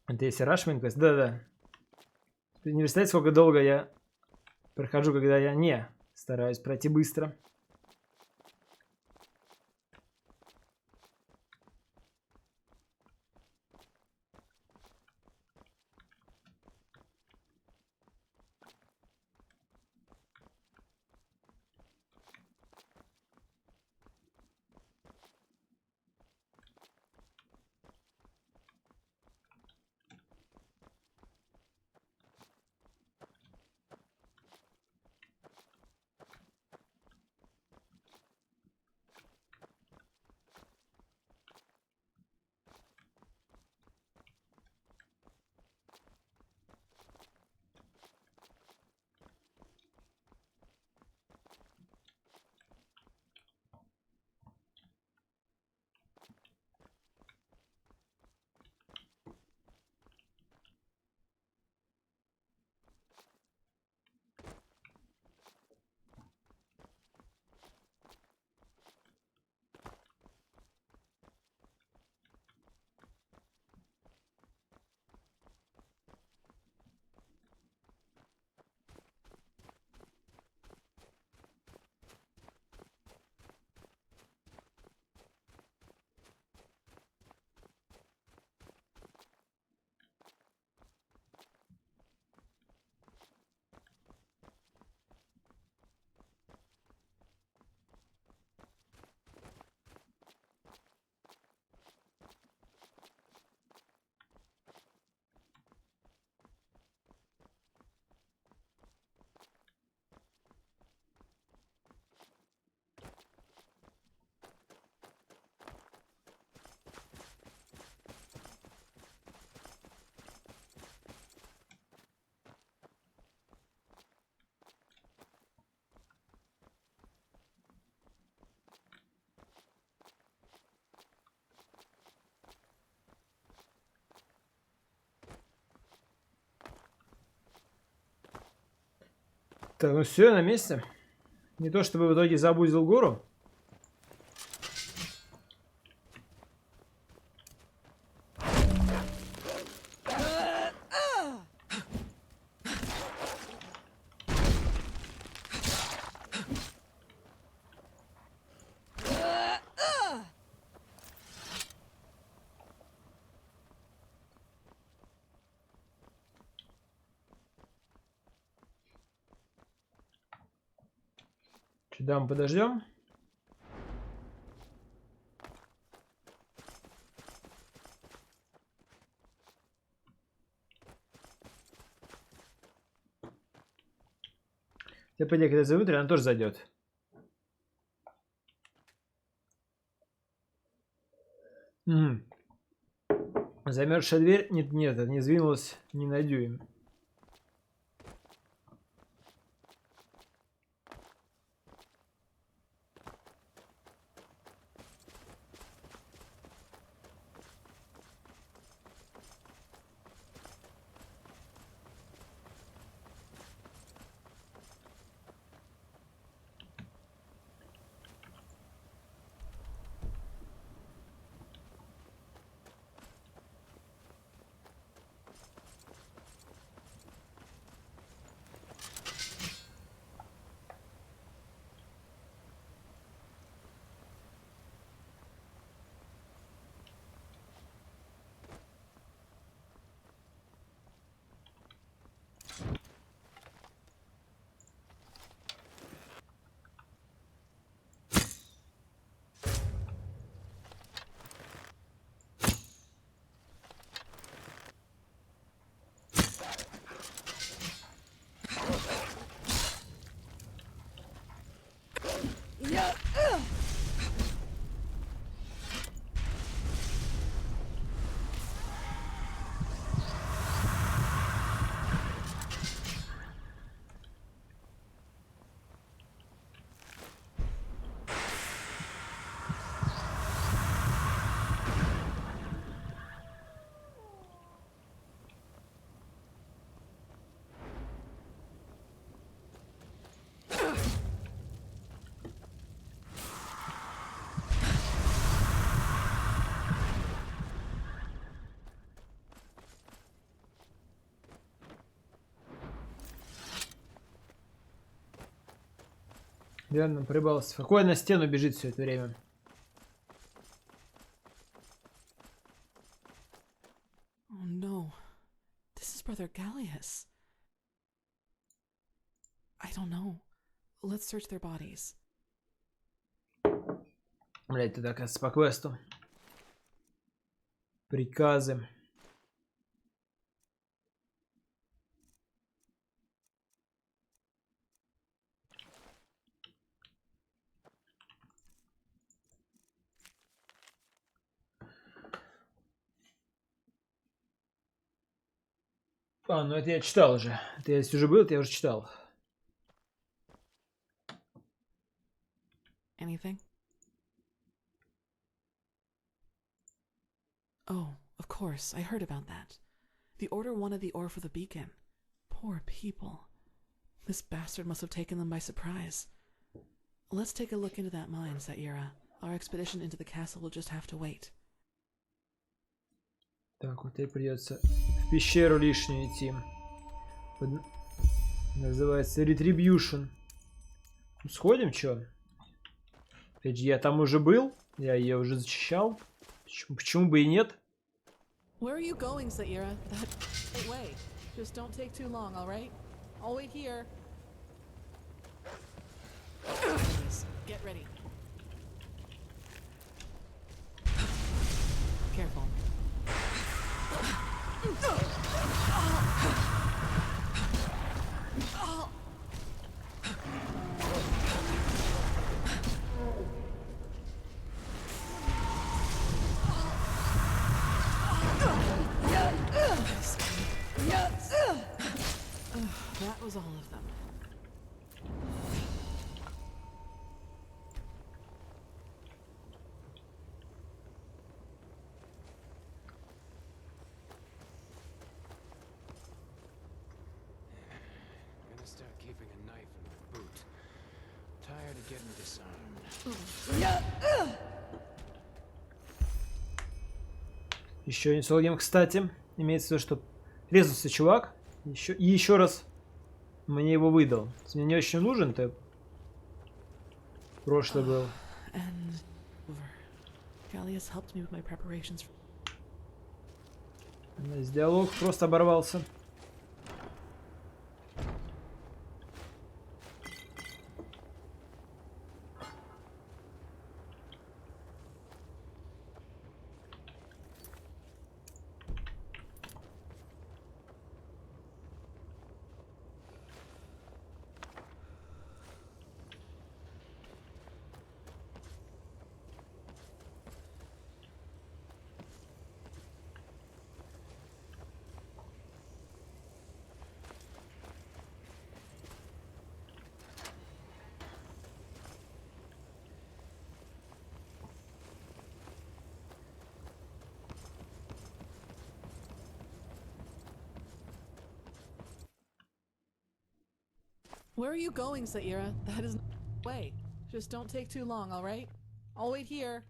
Это если Rushman Quest? Да-да. Не представляете, сколько долго я прохожу, когда я не стараюсь пройти быстро. Так, ну все, на месте. Не то чтобы в итоге забудил гору. Сюда мы подождем. Я по идее, когда зовут, она тоже зайдет. Угу. Замерзшая дверь. Нет, нет, не сдвинулась ни на дюйм. Реально прибался. Какой на стену бежит все это время? Oh no. This is Brother Gallius. I don't know. Let's search their bodies. Блять, ты так по квесту. Приказы. А, ну это я читал уже. Это если уже был, это я уже читал. Anything? Oh, of course. I heard about that. The Order wanted the ore for the beacon. Poor people. This bastard must have taken them by surprise. Let's take a look into that mine, Saira. Our expedition into the castle will just have to wait. Так, вот и придется в пещеру лишнюю идти. Называется Retribution. Сходим, чё? Опять же, я там уже был. Я ее уже зачищал. Почему бы и нет? Where are you going, Saira? That way. Just don't take too long, all right? I'll wait here. Please, get ready. Careful. That was all of them. Gonna start keeping a knife in my boot. Tired of getting disarmed. Еще один солгем, кстати. Имеется в виду, что резался чувак. Еще раз мне его выдал. Если мне не очень нужен, то прошлый был. Здесь диалог просто оборвался. Where are you going, Saira? That is the way. Just don't take too long, all right? I'll wait here.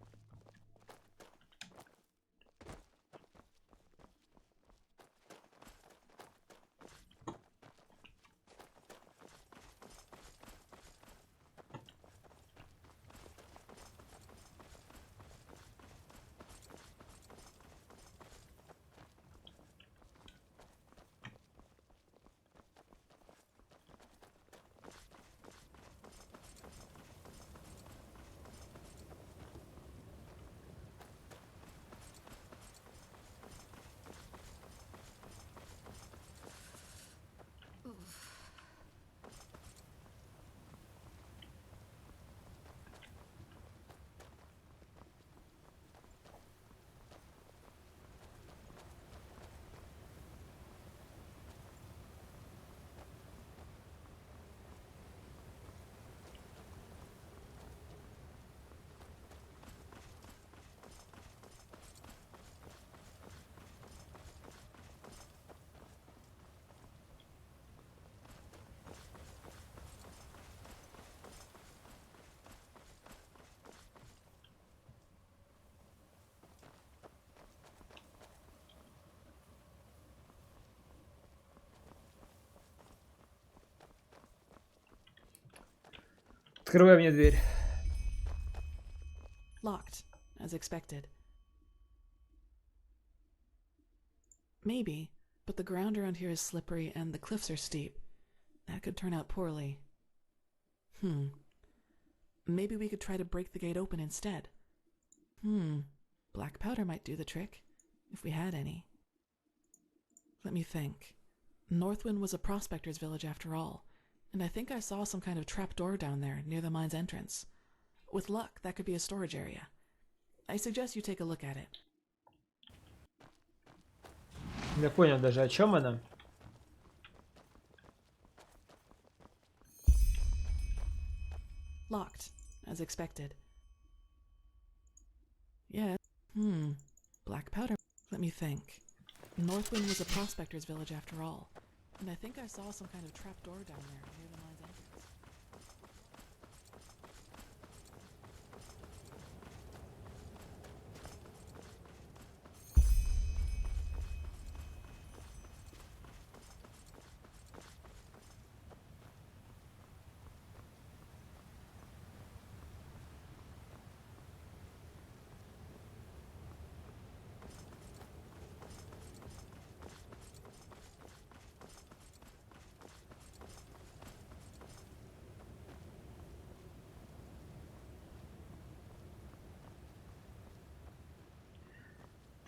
Открывай мне дверь. Locked, as expected. Maybe, but the ground around here is slippery and the cliffs are steep. That could turn out poorly. Maybe we could try to break the gate open instead. Black powder might do the trick, if we had any. Let me think. Northwind was a prospector's village after all, and I think I saw some kind of trapdoor down there near the mine's entrance. With luck, that could be a storage area. I suggest you take a look at it. Не понял даже, о чем она. Locked, as expected. Yeah. Black powder. Let me think. Northwind was a prospector's village after all, and I think I saw some kind of trapdoor down there near the mine's entrance.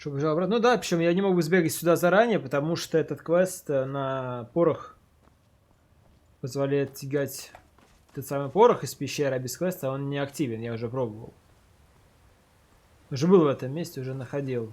Что, побежал обратно? Ну да, причем я не могу сбегать сюда заранее, потому что этот квест на порох позволяет тягать тот самый порох из пещеры, а без квеста он не активен, я уже пробовал. Уже был в этом месте, уже находил.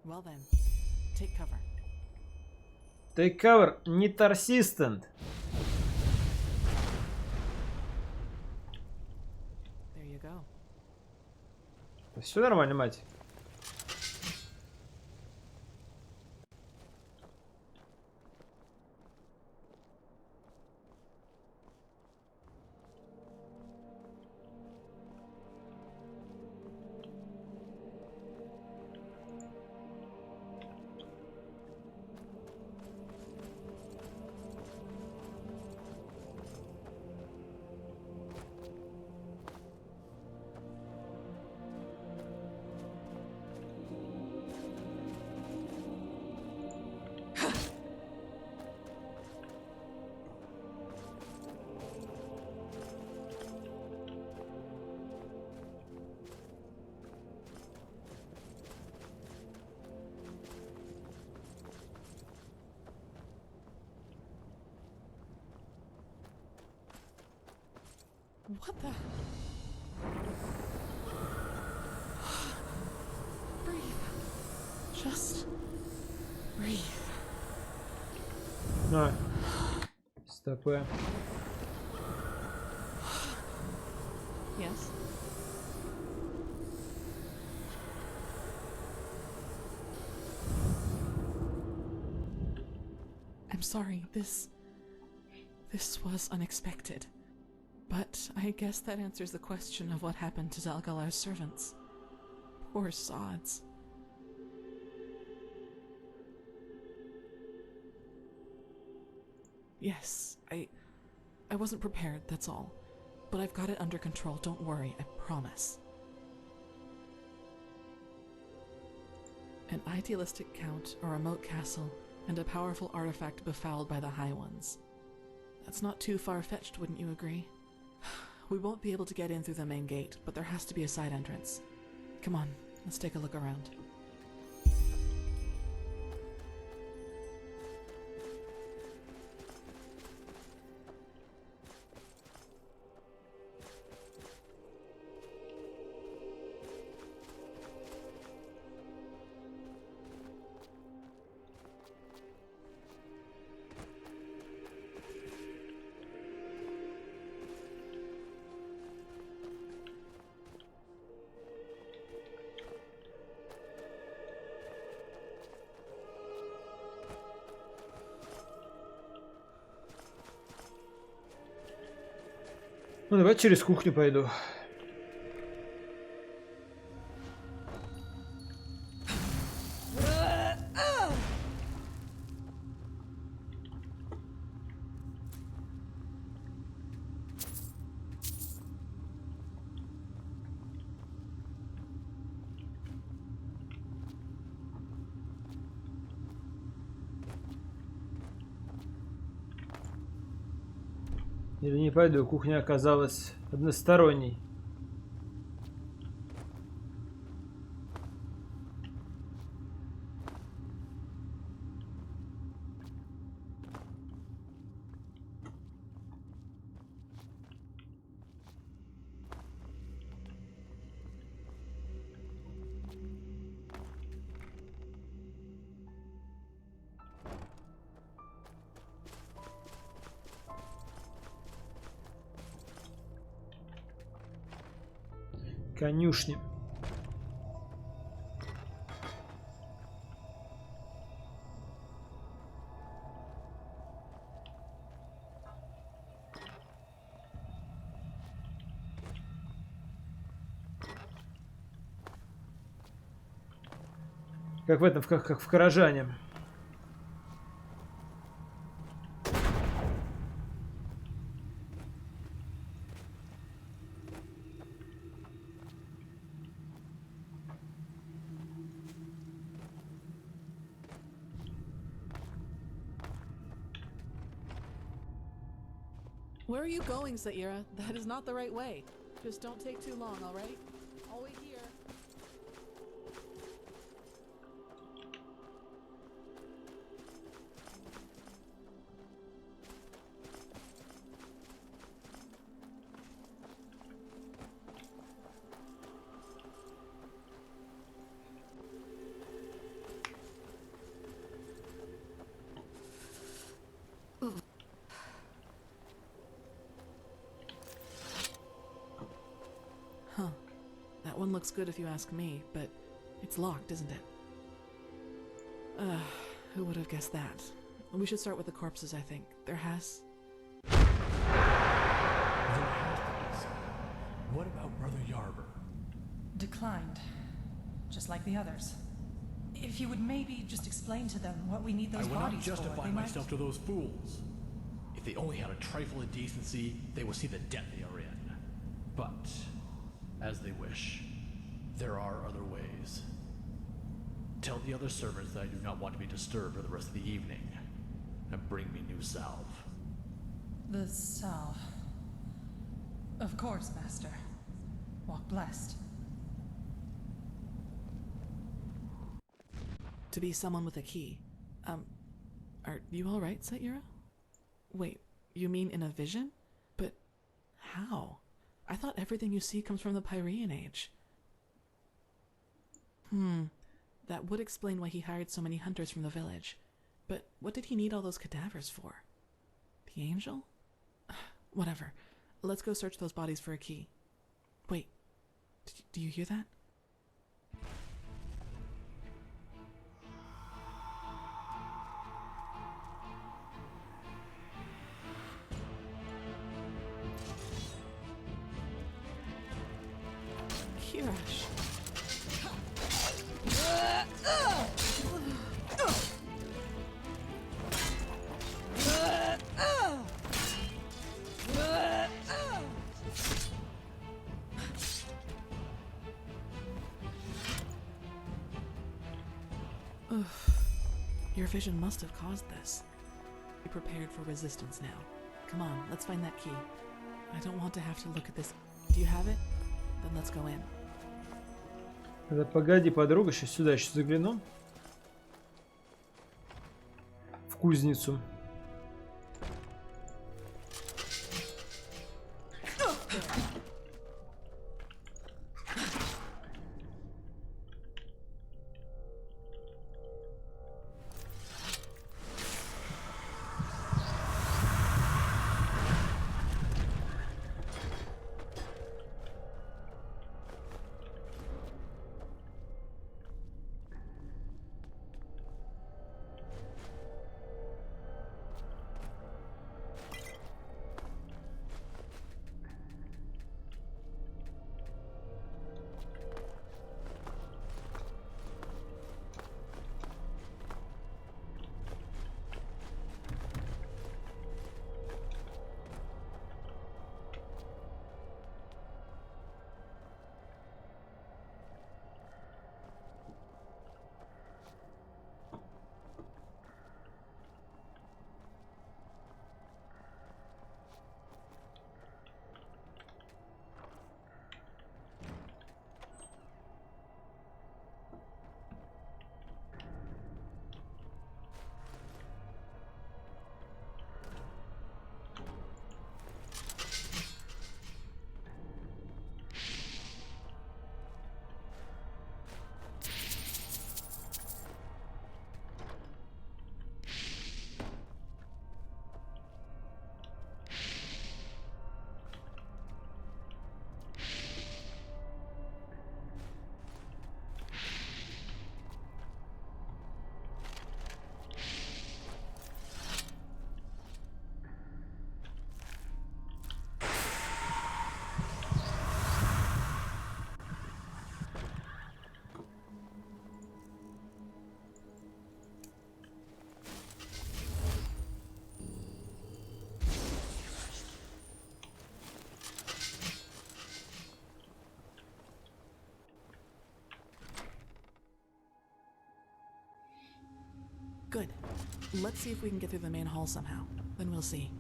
Well then, take cover. Take cover, не persistent. There you go. Все нормально, мать. What the? Breathe. Just breathe. На. Стопы. Yes. I'm sorry, this was unexpected. But I guess that answers the question of what happened to Dalgalar's servants. Poor sods. Yes, I wasn't prepared, that's all. But I've got it under control, don't worry, I promise. An idealistic count, a remote castle, and a powerful artifact befouled by the High Ones. That's not too far-fetched, wouldn't you agree? We won't be able to get in through the main gate, but there has to be a side entrance. Come on, let's take a look around. Ну, давай через кухню пойду. Или не пойду, кухня оказалась односторонней. Конюшни. Как в этом, как в Каражане. Where are you going, Saira? That is not the right way. Just don't take too long, all right? I'll wait here. Huh. That one looks good if you ask me, but it's locked, isn't it? Who would have guessed that? We should start with the corpses, I think. There has to be some. What about Brother Yarber? Declined. Just like the others. If you would maybe just explain to them what we need those I will bodies not justify for, myself to those fools. If they only had a trifle of decency, they will see the debt they are in. But, as they wish, there are other ways. Tell the other servants that I do not want to be disturbed for the rest of the evening, and bring me new salve. The salve. Of course, Master. Walk blessed. to be someone with a key. Are you alright, Saira? Wait, you mean in a vision? But how? I thought everything you see comes from the Pyrean Age. That would explain why he hired so many hunters from the village. But what did he need all those cadavers for? The angel? Whatever. Let's go search those bodies for a key. Wait, do you hear that? Kirash. Your vision must have caused this. Be prepared for resistance now. Come on, let's find that key. I don't want to have to look at this. Do you have it? Then let's go in. Да погоди, подруга, сейчас сюда еще загляну. В кузницу. Good. Let's see if we can get through the main hall somehow. Then we'll see.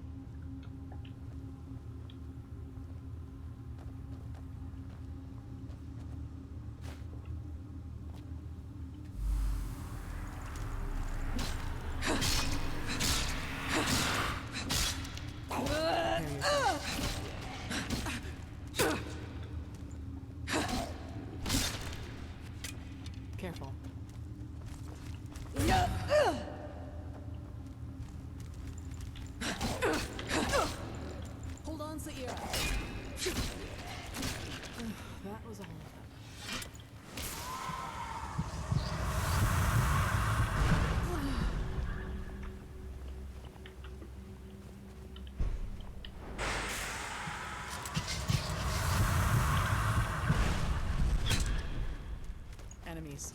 Careful. Hold on, Saira. That was all. Enemies.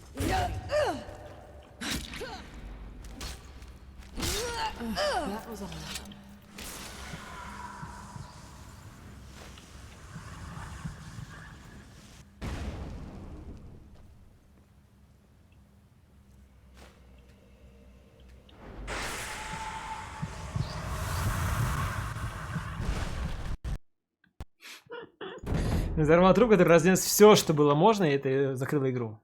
That was all of them. Взорвал труп, который разнес все, что было можно, и это закрыло игру.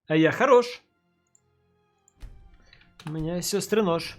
А я хорош. У меня сестры нож.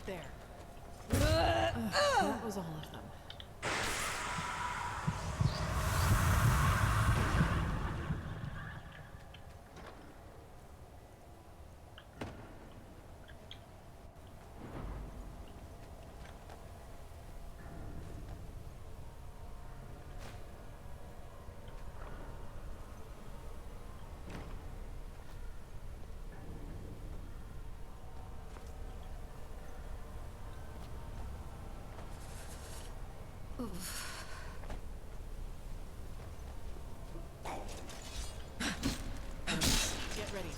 There. That was all of them. Get ready.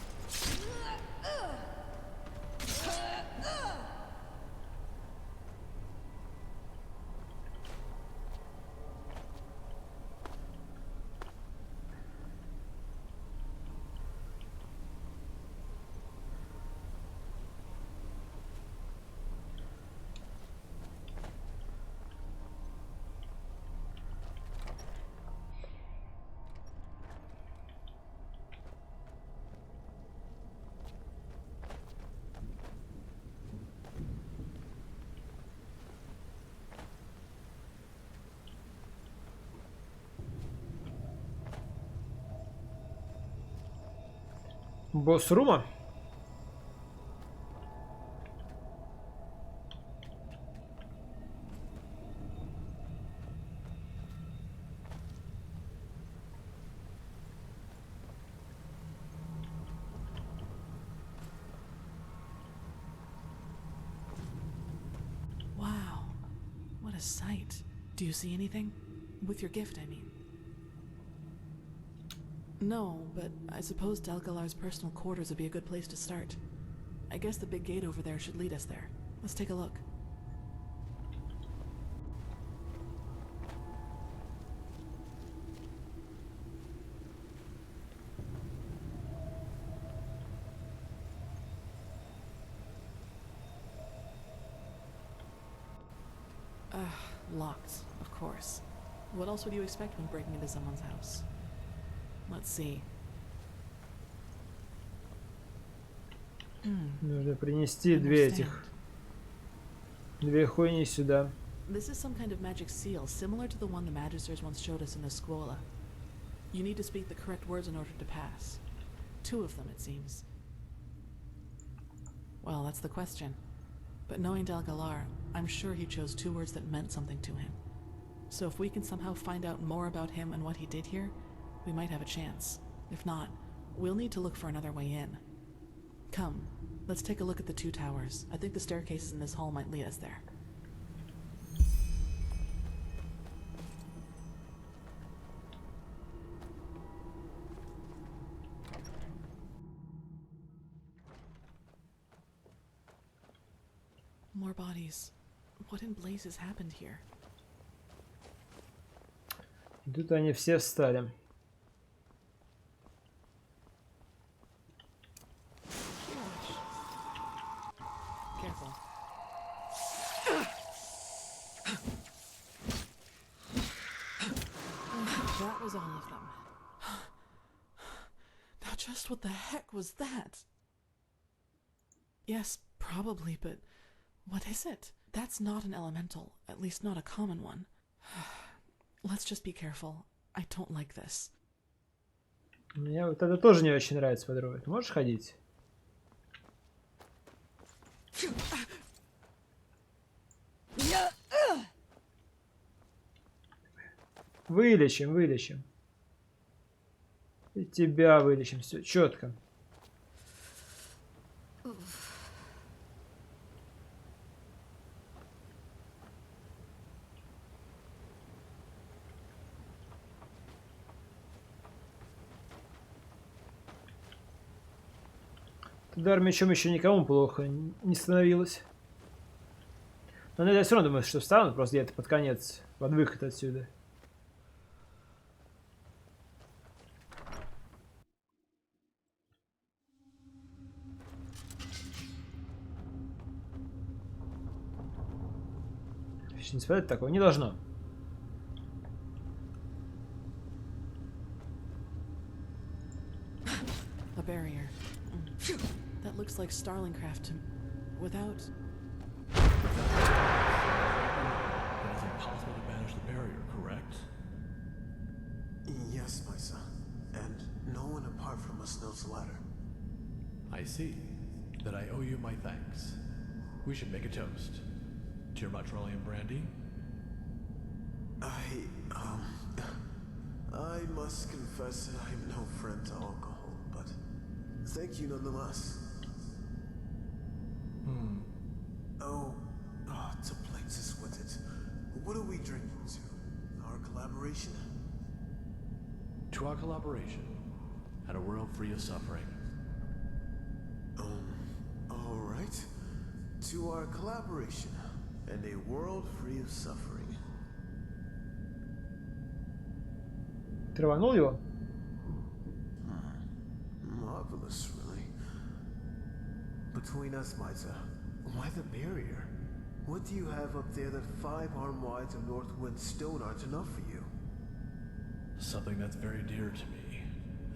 Босс рума. Wow. What a sight. Do you see anything? With your gift, I mean. No, but I suppose Dalgalar's personal quarters would be a good place to start. I guess the big gate over there should lead us there. Let's take a look. Locked, of course. What else would you expect when breaking into someone's house? Let's see. Нужно принести две хуйни сюда. This is some kind of magic seal, similar to the one the Magisters once showed us in the Scuola. You need to speak the correct words in order to pass. 2 of them, it seems. Well, that's the question. But knowing Dalgalar, I'm sure he chose 2 words that meant something to him. So if we can somehow find out more about him and what he did here, we might have a chance. If not, we'll need to look for another way in. Come, let's take a look at the 2 towers. I think the staircases in this hall might lead us there. More bodies. What in blazes happened here? Тут они все встали. Careful. That was all of them. Now just what the heck was that? Yes, probably, but what is it? That's not an elemental, at least not a common one. Let's just be careful. I don't like this. Мне вот это тоже не очень нравится, подруга. Ты можешь ходить? Вылечим, вылечим. И тебя вылечим. Все четко. Удар мечом еще никому плохо не становилось. Но я все равно думаю, что встану просто где-то под конец, под выход отсюда. Не спать такого не должно. A barrier. That looks like Starlingcraft to... without... It is impossible to manage the barrier, correct? Yes, my son. And no one apart from us knows the latter. I see. Then I owe you my thanks. We should make a toast. To your Matrolian brandy? I must confess that I am no friend to alcohol, but thank you nonetheless. To places with it. What are we drinking to? Our collaboration? To our collaboration, and a world free of suffering. Alright. To our collaboration, and a world free of suffering. Ты рванул его? Marvelous, really. Between us, Miza, why the barrier? What do you have up there that 5 arm wides of Northwind stone aren't enough for you? Something that's very dear to me,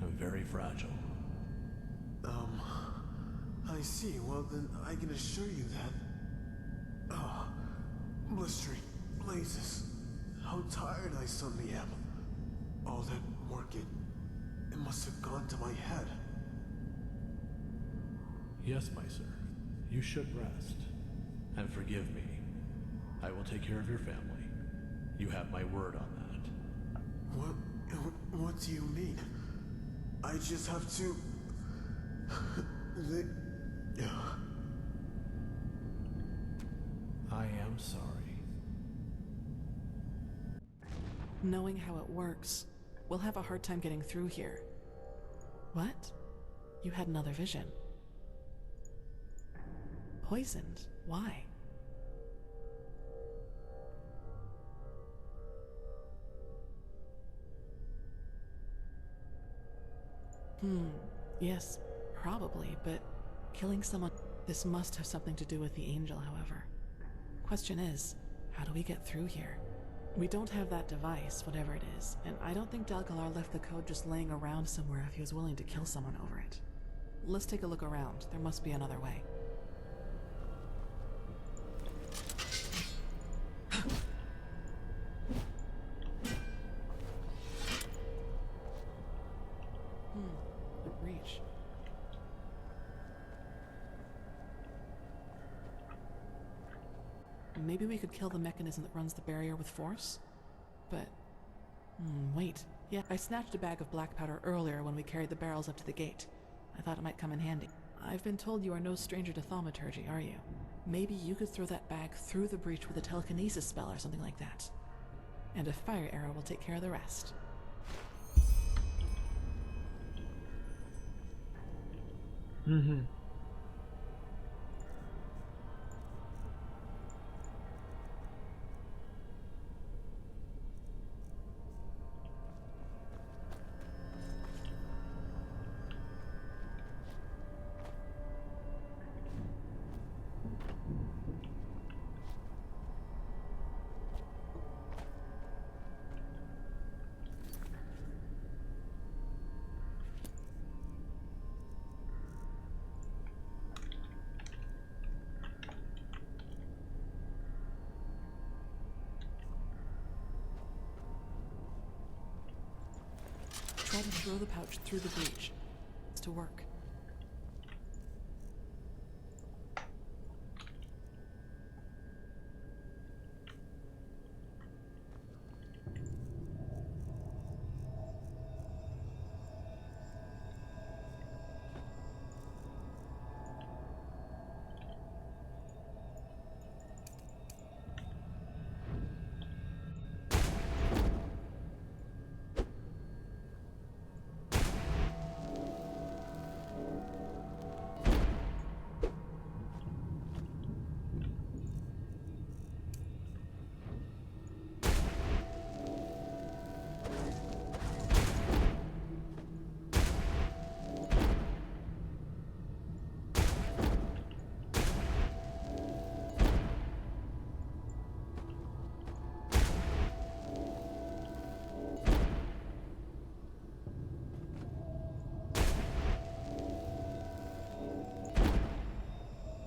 and very fragile. I see. Well, then I can assure you that... blistering blazes. How tired I suddenly am. All that work, it must have gone to my head. Yes, my sir. You should rest. And forgive me. I will take care of your family. You have my word on that. What do you mean? I just have to... I am sorry. Knowing how it works, we'll have a hard time getting through here. What? You had another vision. Poisoned? Why? Yes, probably, but killing someone... This must have something to do with the angel, however. Question is, how do we get through here? We don't have that device, whatever it is, and I don't think Dalgalar left the code just laying around somewhere if he was willing to kill someone over it. Let's take a look around. There must be another way. maybe we could kill the mechanism that runs the barrier with force? But... wait. Yeah, I snatched a bag of black powder earlier when we carried the barrels up to the gate. I thought it might come in handy. I've been told you are no stranger to thaumaturgy, are you? Maybe you could throw that bag through the breach with a telekinesis spell or something like that. And a fire arrow will take care of the rest. Mm-hmm. Try to throw the pouch through the breach. It's to work.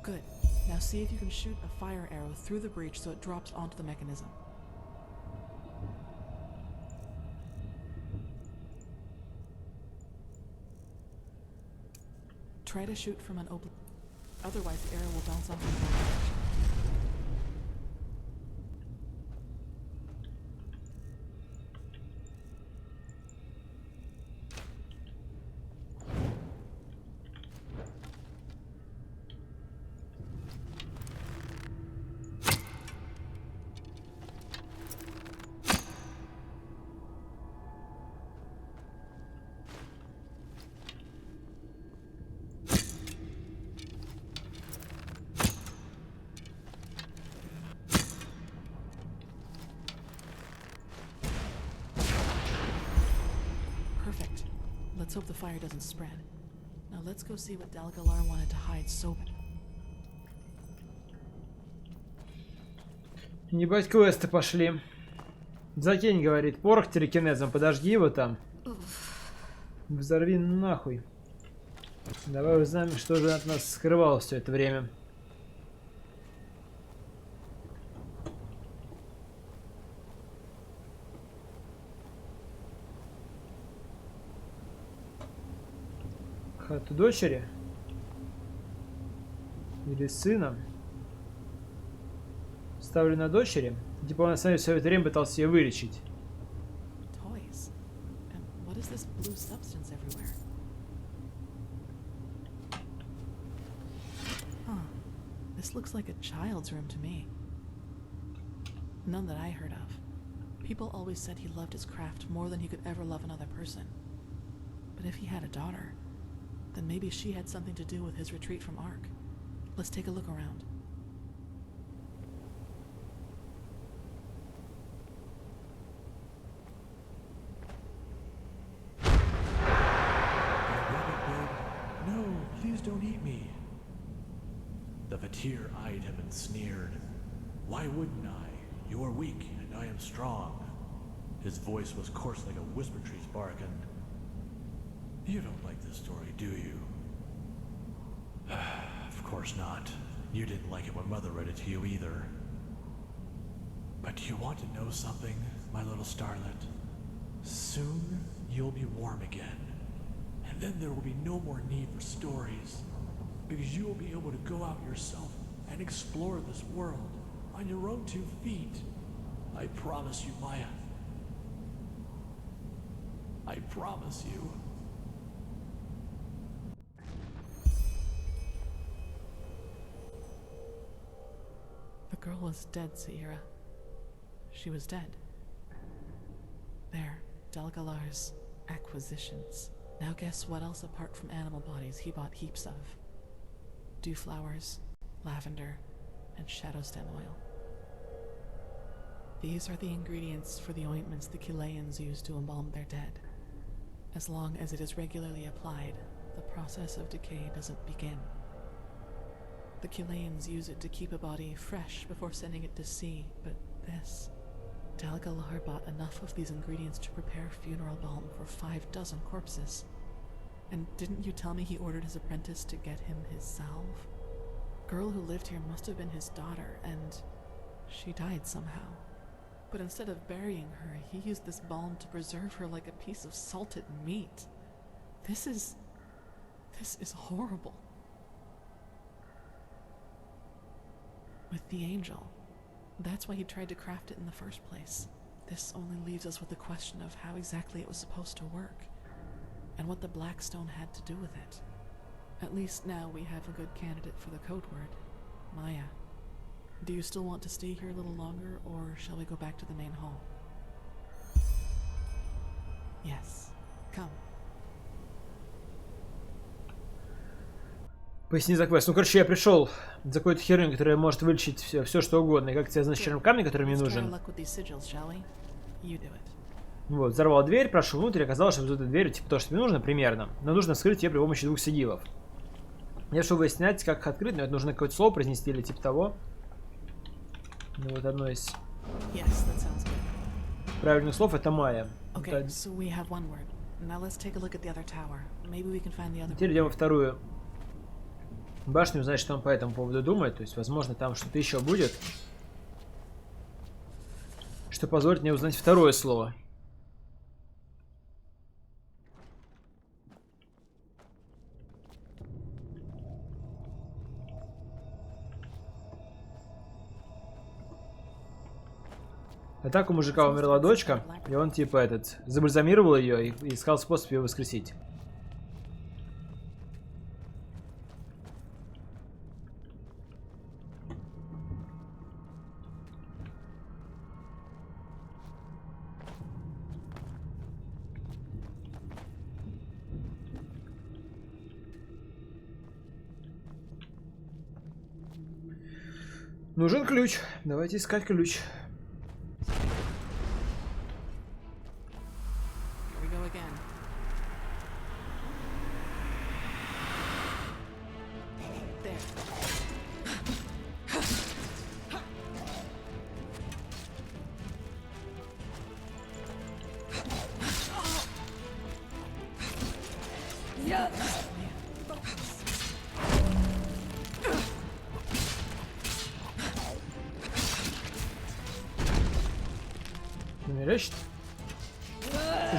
Good. Now see if you can shoot a fire arrow through the breach so it drops onto the mechanism. Try to shoot from an open... Otherwise the arrow will bounce off in the wrong direction. Perfect. Let's hope the fire doesn't spread. Now let's go see what Dalgalar wanted to hide so bad. Ебать, квесты пошли. Закинь, говорит, порох телекинезом, подожди его там. Взорви нахуй. Давай узнаем, что же от нас скрывалось все это время. Хату дочери? Или сына? Ставлю на дочери. Типа он на самом деле все это время пытался ее вылечить. Toys. And what is this blue substance everywhere? Huh. This looks like a child's room to me. None that I heard of. People always said he loved his craft more than he could ever love another person. But if he had a daughter, then maybe she had something to do with his retreat from Ark. Let's take a look around. No, please don't eat me. The Vatir eyed him and sneered. Why wouldn't I? You are weak, and I am strong. His voice was coarse like a whisper tree's barking. You don't like this story, do you? Of course not. You didn't like it when Mother read it to you either. But do you want to know something, my little starlet? Soon, you'll be warm again. And then there will be no more need for stories. Because you will be able to go out yourself and explore this world. on your own 2 feet. I promise you, Maya. I promise you. The girl was dead, Sierra. She was dead. There, Dalgalar's acquisitions. Now guess what else apart from animal bodies he bought heaps of. Dewflowers, lavender, and shadow stem oil. These are the ingredients for the ointments the Chileans use to embalm their dead. As long as it is regularly applied, the process of decay doesn't begin. The Chileans use it to keep a body fresh before sending it to sea, but this... Dalgalar bought enough of these ingredients to prepare funeral balm for 6 corpses. And didn't you tell me he ordered his apprentice to get him his salve? Girl who lived here must have been his daughter, and she died somehow. But instead of burying her, he used this balm to preserve her like a piece of salted meat. This is horrible. With the angel. That's why he tried to craft it in the first place. This only leaves us with the question of how exactly it was supposed to work, and what the Black Stone had to do with it. At least now we have a good candidate for the code word, Maya. Do you still want to stay here a little longer, or shall we go back to the main hall? Yes. Come. Поясни за квест. Ну, короче, я пришел за какой-то херню, которая может вылечить все что угодно. И как связано с черным камнем, который мне нужен. Вот, взорвал дверь, прошел внутрь, оказалось, что за этой дверью, типа, то, что мне нужно, примерно. Но нужно вскрыть ее при помощи 2 сигилов. Я решил выяснять, как их открыть, но это нужно какое-то слово произнести или типа того. Ну, вот одно из правильных слов — это Майя. Okay, so we have one word. Now let's take a look at the other tower. Maybe we can find the other. Теперь идем во вторую башню, узнать, что он по этому поводу думает. То есть, возможно, там что-то еще будет, что позволит мне узнать второе слово. А так у мужика умерла дочка, и он типа забальзамировал ее и искал способ ее воскресить. Нужен ключ. Давайте искать ключ.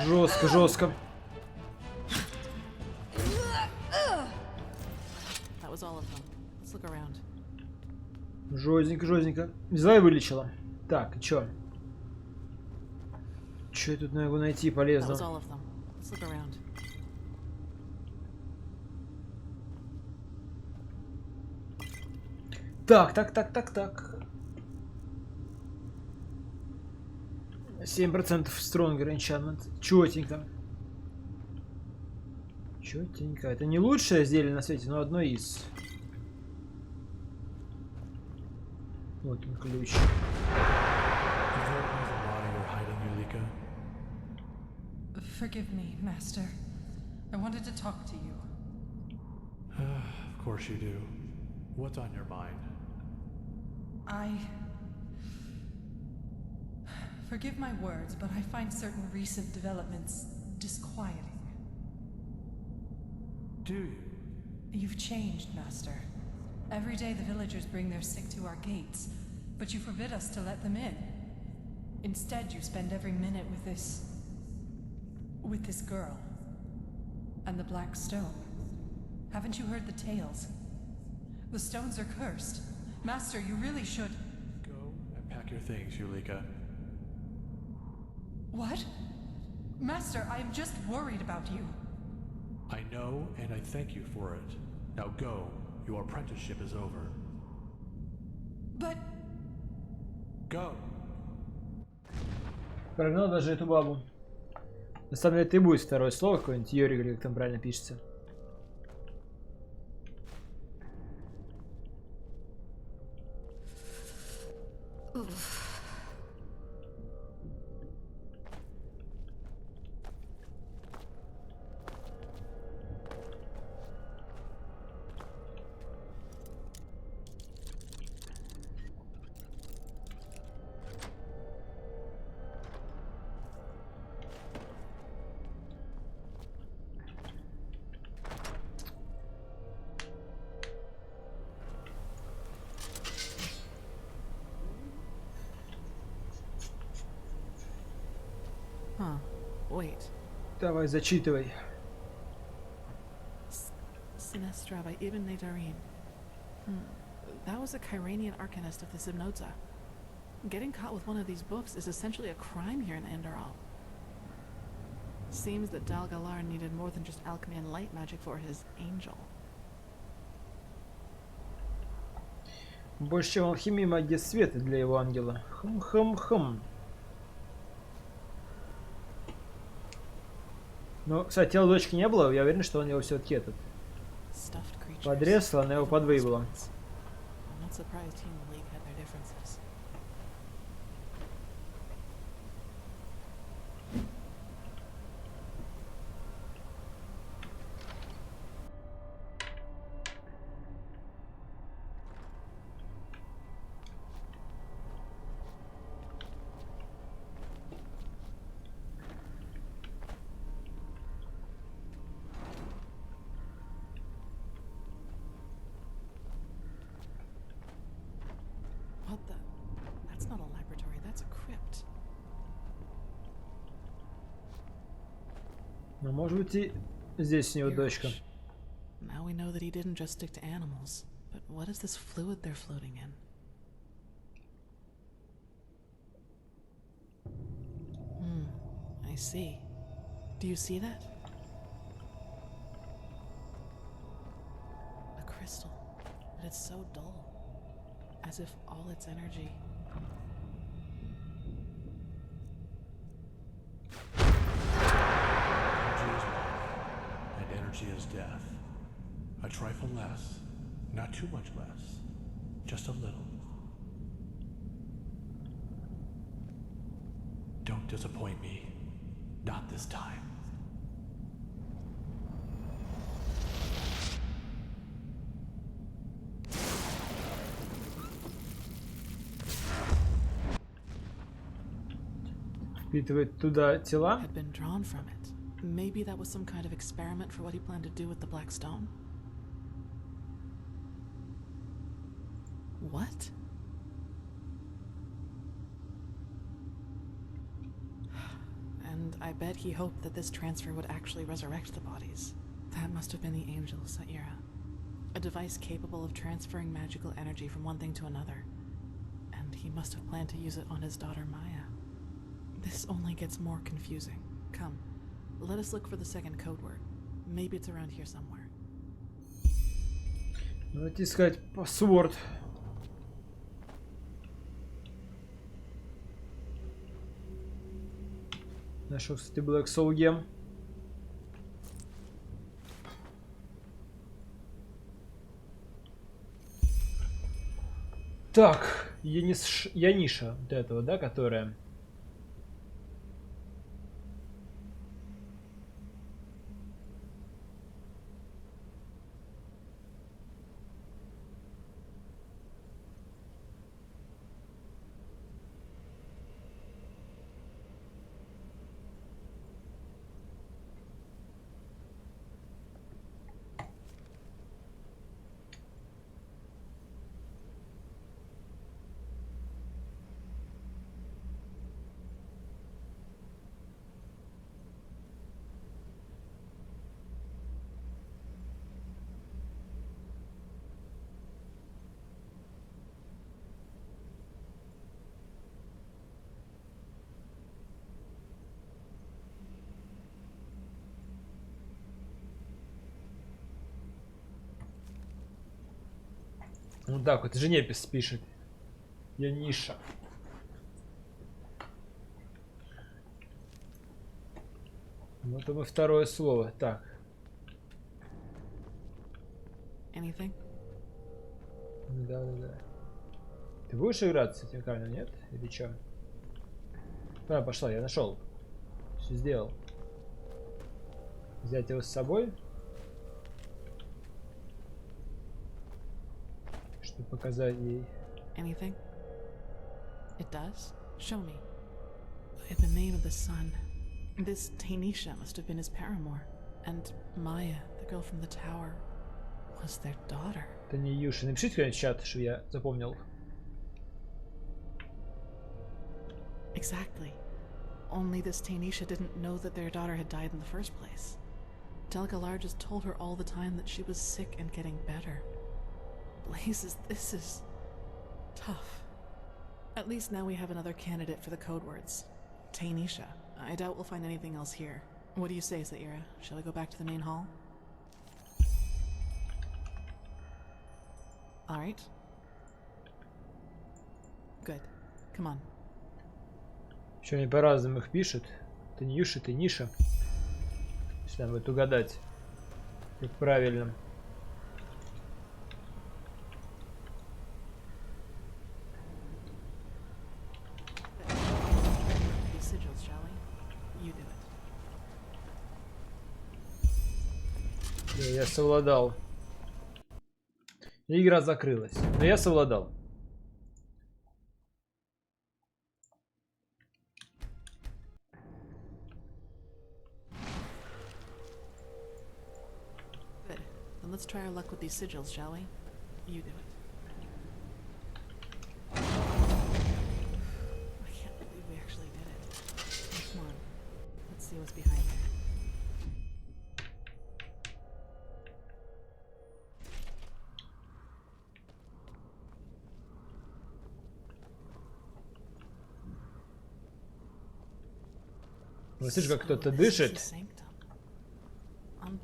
Жестко, жестко. Жестенько, жестенько. Взяла и вылечила. Так, и чё? Чё я тут могу найти полезно? Так. 7% Stronger Enchantment. Чётенько. Чётенько. Это не лучшее зелье на свете, но одно из. Вот он, ключ. Forgive me, Master. I wanted to talk to you. Of course you do. What's on your mind? Forgive my words, but I find certain recent developments disquieting. Do you? You've changed, Master. Every day the villagers bring their sick to our gates, but you forbid us to let them in. Instead, you spend every minute with this girl. And the Black Stone. Haven't you heard the tales? The stones are cursed. Master, you really should... Go your things, Yulika. What? Master, I am just worried about you. I know, and I thank you for it. Now go. Your apprenticeship is over. But... Go. Прогнал даже эту бабу. На самом деле, это и будет второе слово, какое-нибудь Йори, или как там правильно пишется. Huh. Wait. Давай, зачитывай. Sinestra by Ibn Nadarin. That was a Kyranian arcanist of the Zibnotza. Getting caught with one of these books is essentially a crime here in Enderal. Seems that Dal Galar needed more than just alchemy and light magic for his angel. Больше, чем алхимия и магия света для его ангела. Хм-хм-хм. Ну, кстати, тела дочки не было, я уверен, что он его все-таки этот подрезал, она его подвыебала. What the? That's not a laboratory, that's a crypt. Ну, может быть, и здесь у него дочка. Now we know that he didn't just stick to animals, but what is this fluid they're floating in? I see. Do you see that? A crystal, but it's so dull. As if all its energy... Energy is life, and energy is death. A trifle less, not too much less, just a little. Don't disappoint me. Not this time. Впитывает туда тела. Had been drawn from it. Maybe that was some kind of experiment for what he planned to do with the black stone. What? And I bet he hoped that this transfer would actually resurrect the bodies. That must have been the angel, Saira. A device capable of transferring magical energy from one thing to another. And he must have planned to use it on his daughter Maya. This only gets more confusing. Come, let us look for the second code word. Maybe it's around here somewhere. Давайте искать паспорт. Нашел, кстати, Black Soul Gem. Так, Яниша, вот этого, да, которая... Вот так вот, жене пишет. Я ниша. Вот и второе слово. Так. Anything? Да. Ты будешь играть с этим камнем, нет? Или чё? Да, пошла, я нашел. Все сделал. Взять его с собой. Чтобы показать ей. Anything? It does? Show me. By the name of the sun. This Tainisha must have been his paramour. And Maya, the girl from the tower, was their daughter. Это не Юша. Напишите кто-нибудь в чат, что я запомнил. Exactly. Only this Tainisha didn't know that their daughter had died in the first place. Delgalar just told her all the time that she was sick and getting better. Blazes, this is tough. At least now we have another candidate for the code words. Tainisha. I doubt we'll find anything else here. What do you say, Zaira? Shall we go back to the main hall? Alright. Good. Come on. Еще они по-разному их пишут. Ты не Юша, ты Ниша. Если нам будет угадать, как правильно. Я совладал. И игра закрылась. Но я совладал. Good. Then let's try our luck with these sigils, shall we? You do it. I can't believe we actually did it. Come on. Let's see what's behind there. Вот слышишь, как кто-то дышит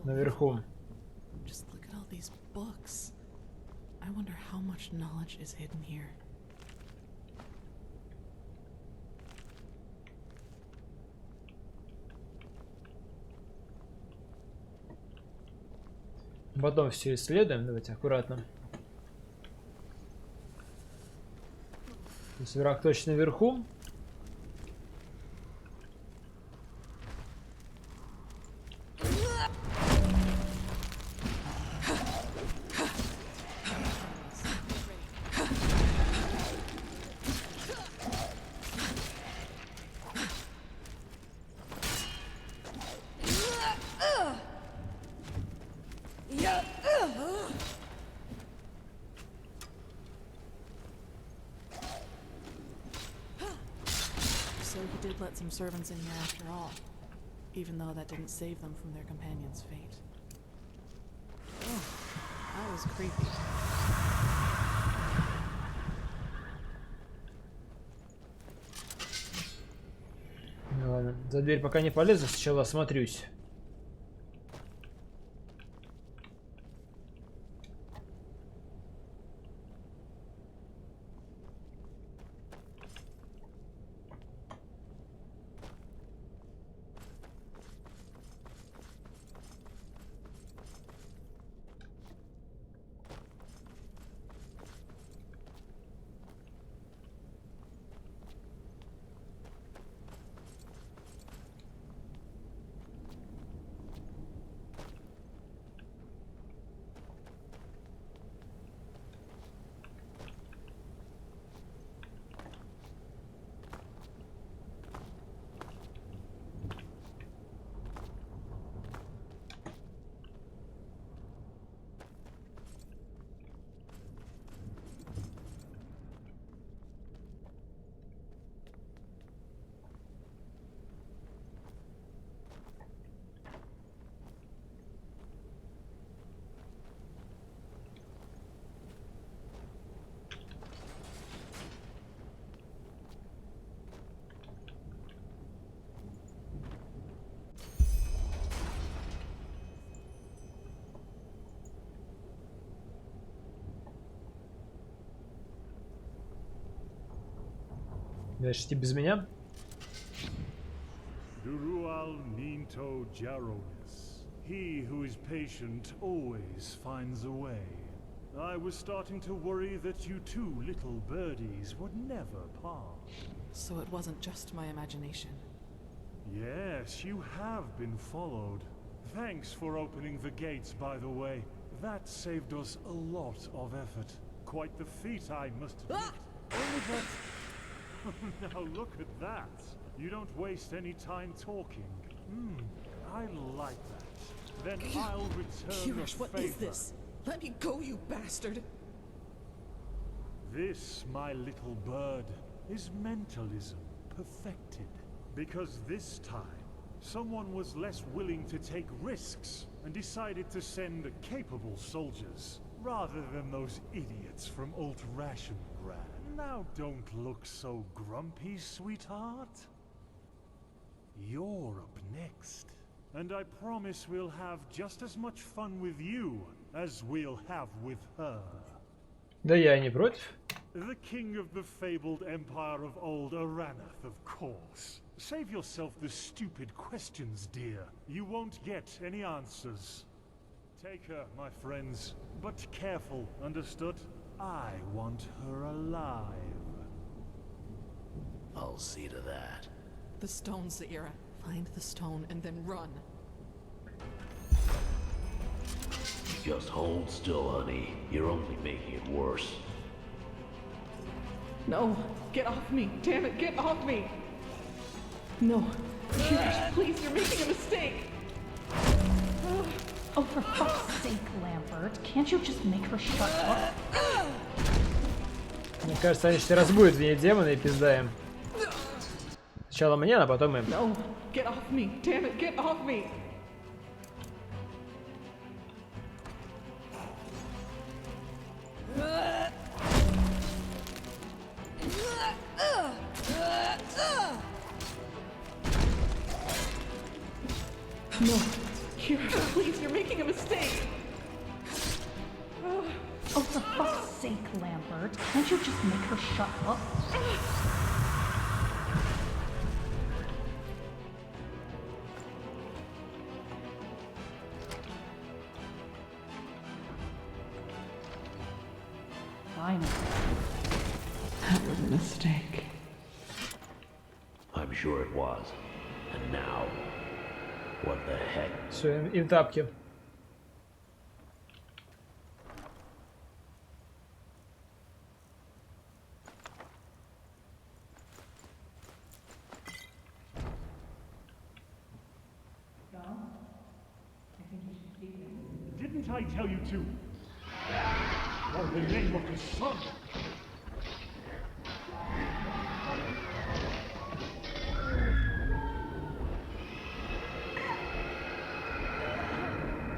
наверху. Just look at all these books. I wonder how much knowledge is hidden here. Потом все исследуем. Давайте аккуратно. То есть враг точно наверху. So he did let some servants in here after all, even though that didn't save them from their companion's fate. Oh, that was creepy. Ну ладно, за дверь пока не полезу, сначала осмотрюсь. Дальше идти без меня? Durual Ninto Jaronis. He who is patient always finds a way. I was starting to worry that you two little birdies would never part. So it wasn't just my imagination. Yes, you have been followed. Thanks for opening the gates, by the way. That saved us a lot of effort. Quite the feat, I must admit. Only that... now look at that. You don't waste any time talking. I like that. Then I'll return the Kirish, what favor. is this? Let me go, you bastard! This, my little bird, is mentalism perfected. Because this time, someone was less willing to take risks and decided to send capable soldiers, rather than those idiots from Alt-Rationgrad. Now don't look so grumpy, sweetheart. You're up next. And I promise we'll have just as much fun with you as we'll have with her. Да я не против. The king of the fabled empire of old Aranath, of course. Save yourself the stupid questions, dear. You won't get any answers. Take her, my friends. But careful, understood? I want her alive. I'll see to that. The stone, Zaira. Find the stone and then run. Just hold still, honey. You're only making it worse. No, get off me. Damn it, get off me. No. Kirish, please, you're making a mistake. Oh, for fuck's sake, Lambert. Can't you just make her shut up? Мне кажется, они сейчас разбудят меня демона и пиздаем. Сначала мне, а потом им. No, get off me. Damn it, get off me. No, Kira, please, you're making a mistake. Oh, for fuck's sake, Lambert. Can't you just make her shut up? Fine. That was a mistake. I'm sure it was. And now, what the heck? Все, им тапки. Didn't I tell you to? For the name of the sun!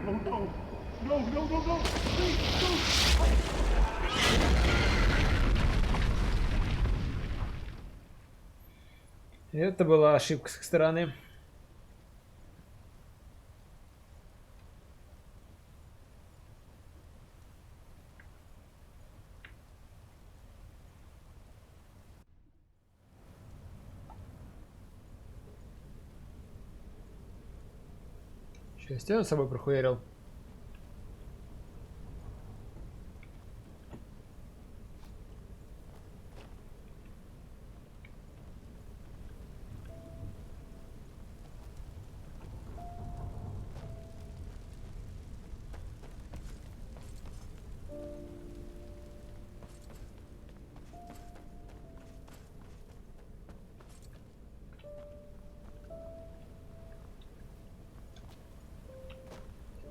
Oh no! No, no, no, no! Please, no! Это была ошибка с их стороны. Сейчас я с собой прохуярил.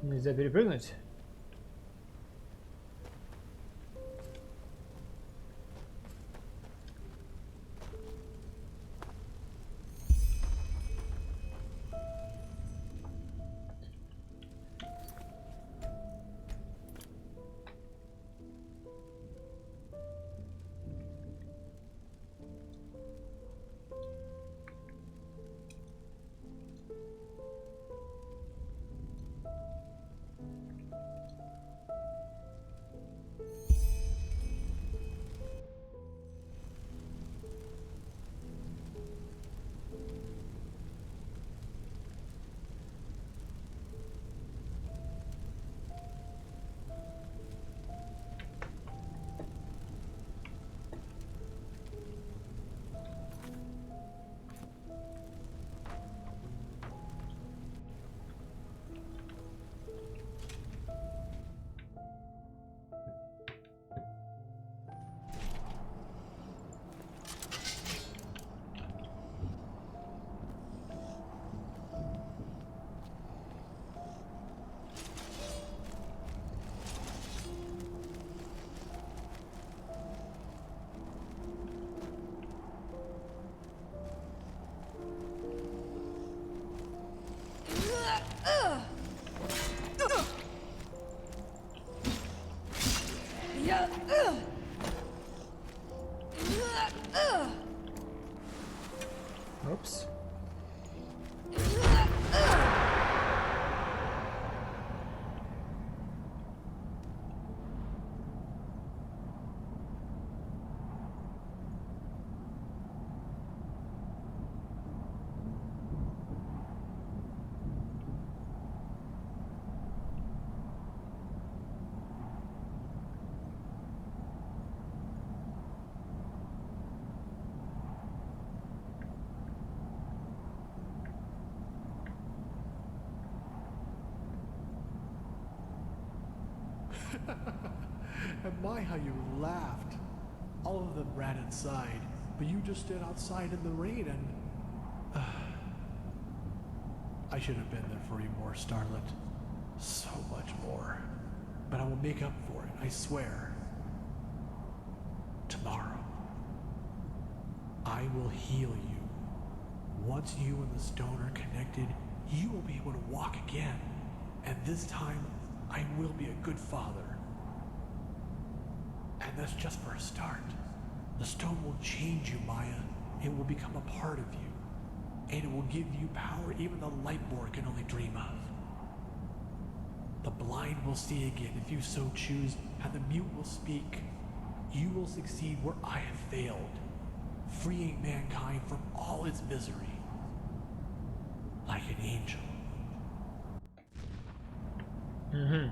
Нельзя перепрыгнуть. Упс. Admire how you laughed. All of them ran inside, but you just stood outside in the rain and... I should have been there for you more, Starlet. So much more. But I will make up for it, I swear. Tomorrow. I will heal you. Once you and the stone are connected, you will be able to walk again. And this time, I will be a good father. And that's just for a start. The stone will change you, Maya. It will become a part of you. And it will give you power even the Lightborn can only dream of. The blind will see again if you so choose, and the mute will speak. You will succeed where I have failed, freeing mankind from all its misery. Like an angel. Угу.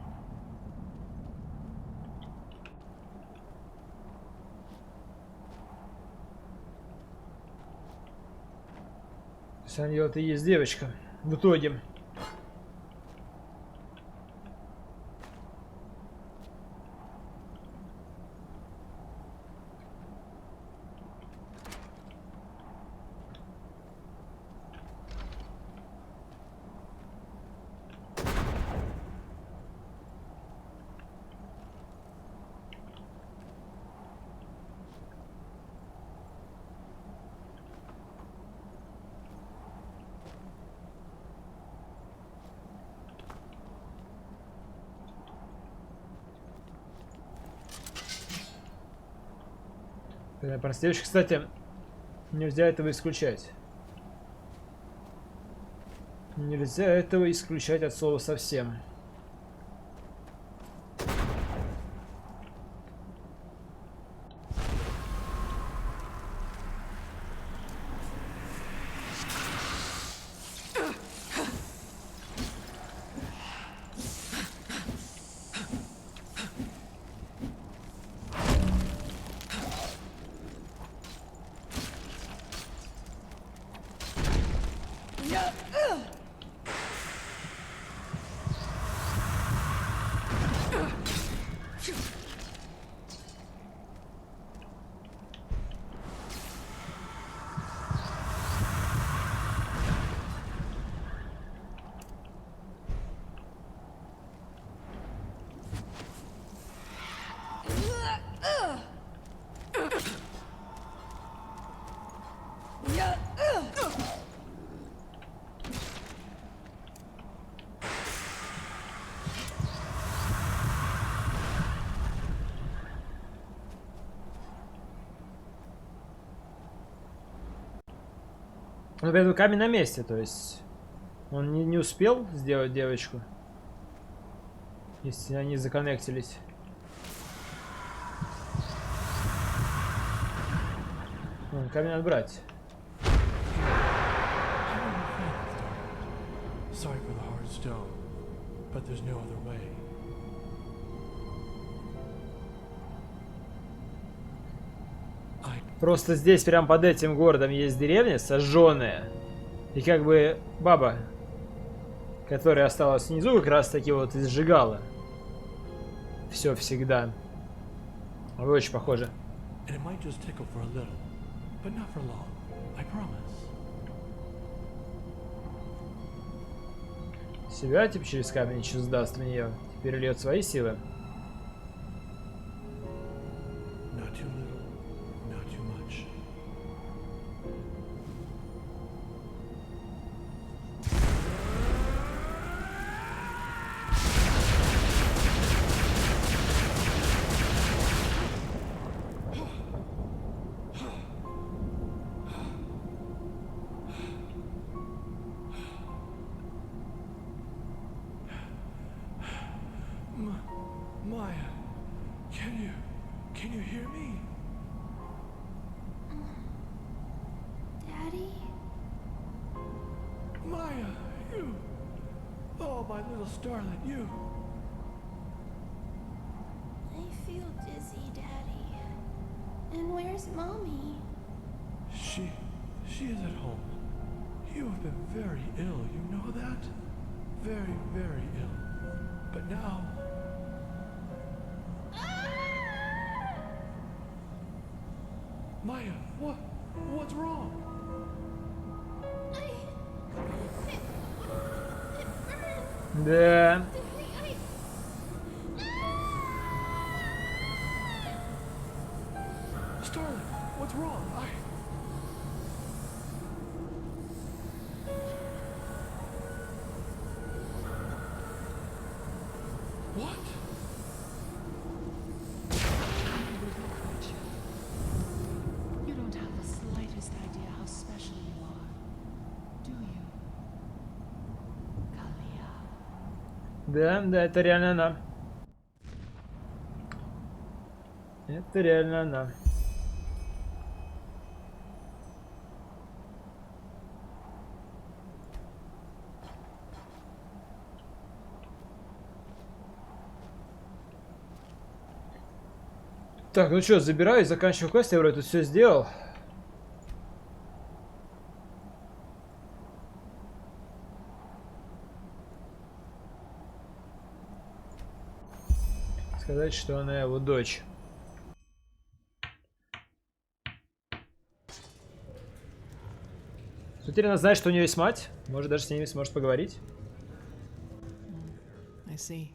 То есть это и есть девочка в итоге. Просто девочка, кстати, нельзя этого исключать. Нельзя этого исключать от слова совсем. Но при этом камень на месте, то есть он не успел сделать девочку, если они законнектились. Камень надо брать. Sorry for the hard stone, but there's no other way. Просто здесь, прям под этим городом, есть деревня сожженная. И как бы баба, которая осталась внизу, как раз таки вот и сжигала. Все всегда. Вы очень похожи. Себя типа через камень еще сдаст в нее. Теперь льет свои силы. my little starlet, you. I feel dizzy, Daddy. And where's Mommy? She is at home. You have been very ill, you know that? Very, very ill. But now... Maya, what's wrong? Да. Starlet, what's wrong? What? You don't have the slightest idea how special you are, do you? Kalia. Да, это реально она. Это реально она. Так, ну что, забираюсь, заканчиваю квест, я вроде тут все сделал. Сказать, что она его дочь. Теперь она знает, что у нее есть мать. Может, даже с ней сможет поговорить. I see.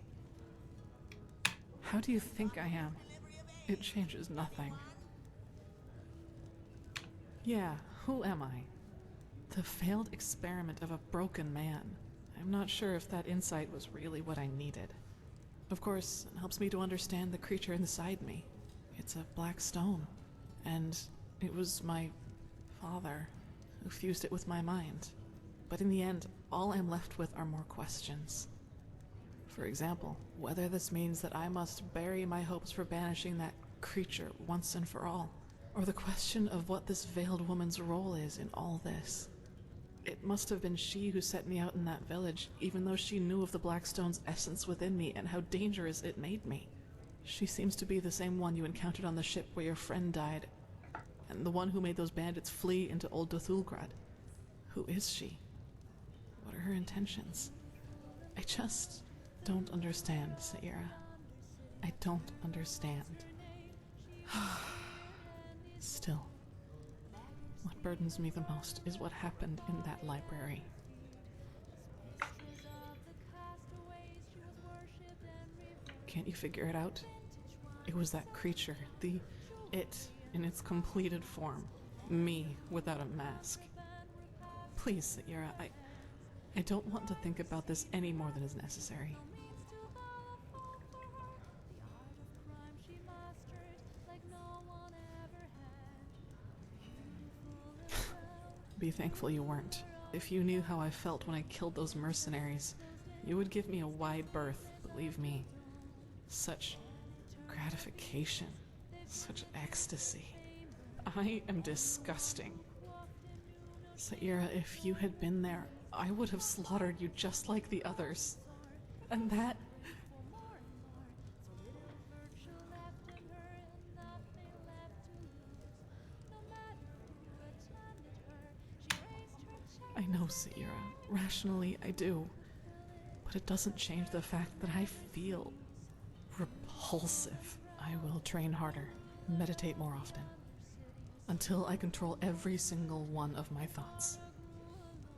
How do you think I am? It changes nothing. Yeah, who am I? The failed experiment of a broken man. I'm not sure if that insight was really what I needed. Of course, it helps me to understand the creature inside me. It's a black stone. And it was my father who fused it with my mind. But in the end, all I'm left with are more questions. For example, whether this means that I must bury my hopes for banishing that creature once and for all, or the question of what this veiled woman's role is in all this. It must have been she who set me out in that village, even though she knew of the Blackstone's essence within me and how dangerous it made me. She seems to be the same one you encountered on the ship where your friend died, and the one who made those bandits flee into Old Dothulgrad. Who is she? What are her intentions? I just don't understand, Saira. I don't understand. Still, what burdens me the most is what happened in that library. Can't you figure it out? It was that creature, the it in its completed form. Me without a mask. Please, Saira, I don't want to think about this any more than is necessary. Be thankful you weren't. If you knew how I felt when I killed those mercenaries, you would give me a wide berth, believe me. Such gratification, such ecstasy. I am disgusting. Saira, if you had been there, I would have slaughtered you just like the others. And that... I know, Saira. Rationally, I do. But it doesn't change the fact that I feel repulsive. I will train harder, meditate more often, until I control every single one of my thoughts.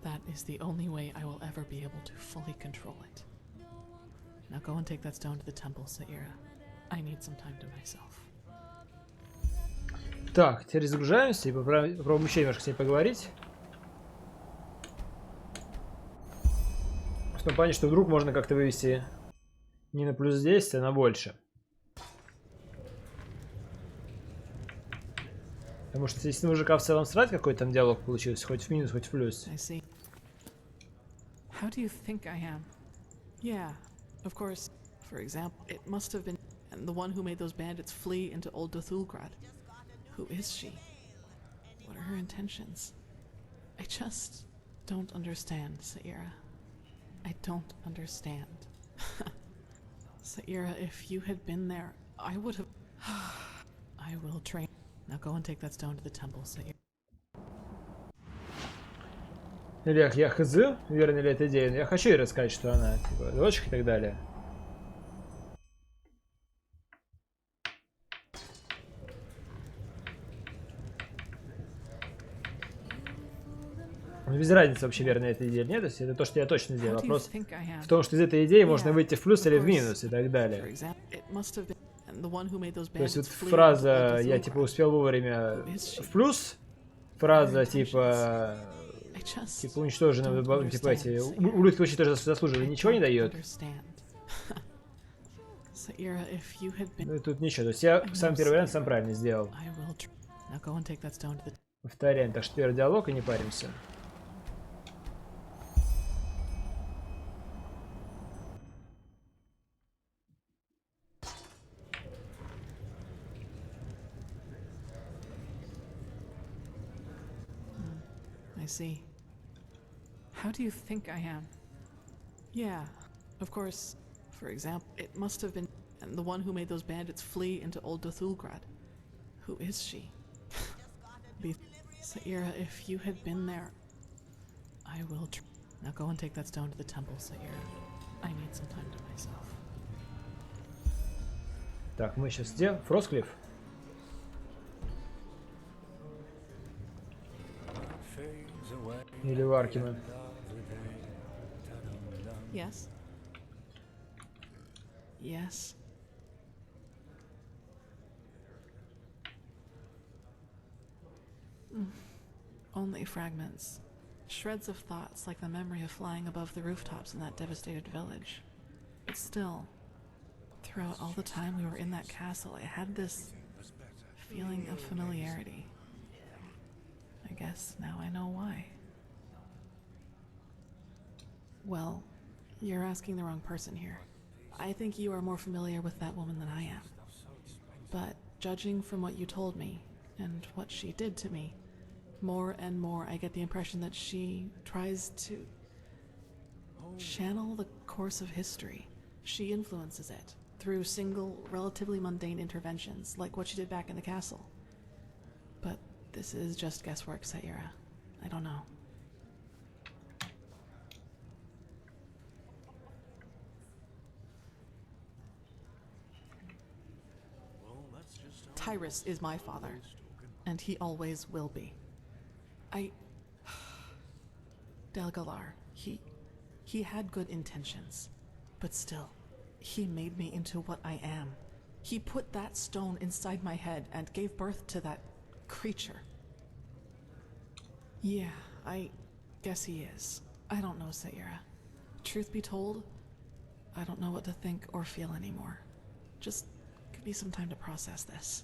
That is the only way I will ever be able to fully control it. Now go and take that stone to the temple, Saira. I need some time to myself. Так, теперь загружаемся и попробуем еще немножко с ней поговорить. В том плане, что вдруг можно как-то вывести не на плюс 10, а на больше. Потому что если мужика в целом срать, какой там диалог получился, хоть в минус, хоть в плюс. How do you think I am? Yeah, of course. For example, it must have been and the one who made those bandits flee into Old Dothulgrad. Who is she? What are her intentions? I just don't understand, Saira. I don't understand. Saira, if you had been there, I would have... I will train. Now go and take that stone to the temple, Saira. Олег, я хз, верно ли эта идея, но я хочу ей рассказать, что она, типа, дочка и так далее. Без разницы вообще верно эта идея или нет, то есть это то, что я точно сделал. Вопрос в том, что из этой идеи можно выйти в плюс или в минус и так далее. То есть вот фраза «я типа успел вовремя» в плюс, фраза типа уничтожены, типа эти ублюдки очень тоже заслуживали, ничего не дает. Ну и тут ничего, то есть я сам первый вариант сам правильно сделал. Повторяем, так что первый диалог и не паримся. I see. How do you think I am? Yeah, of course. For example, it must have been the one who made those bandits flee into Old Dothulgrad. Who is she? Saira, if you had been there, I will. Now go and take that stone to the temple, Saira. I need some time to myself. Так, мы сейчас где? Фросклифф? Или Варкина? Yes. Yes. Only fragments. Shreds of thoughts like the memory of flying above the rooftops in that devastated village. But still, throughout all the time we were in that castle, I had this feeling of familiarity. I guess now I know why. Well, you're asking the wrong person here. I think you are more familiar with that woman than I am. But judging from what you told me, and what she did to me, more and more I get the impression that she tries to channel the course of history. She influences it through single, relatively mundane interventions, like what she did back in the castle. But this is just guesswork, Saira. I don't know. Tyrus is my father, and he always will be. Delgalar, he had good intentions, but still, he made me into what I am. He put that stone inside my head and gave birth to that creature. Yeah, I guess he is. I don't know, Saira. Truth be told, I don't know what to think or feel anymore. Just give me some time to process this.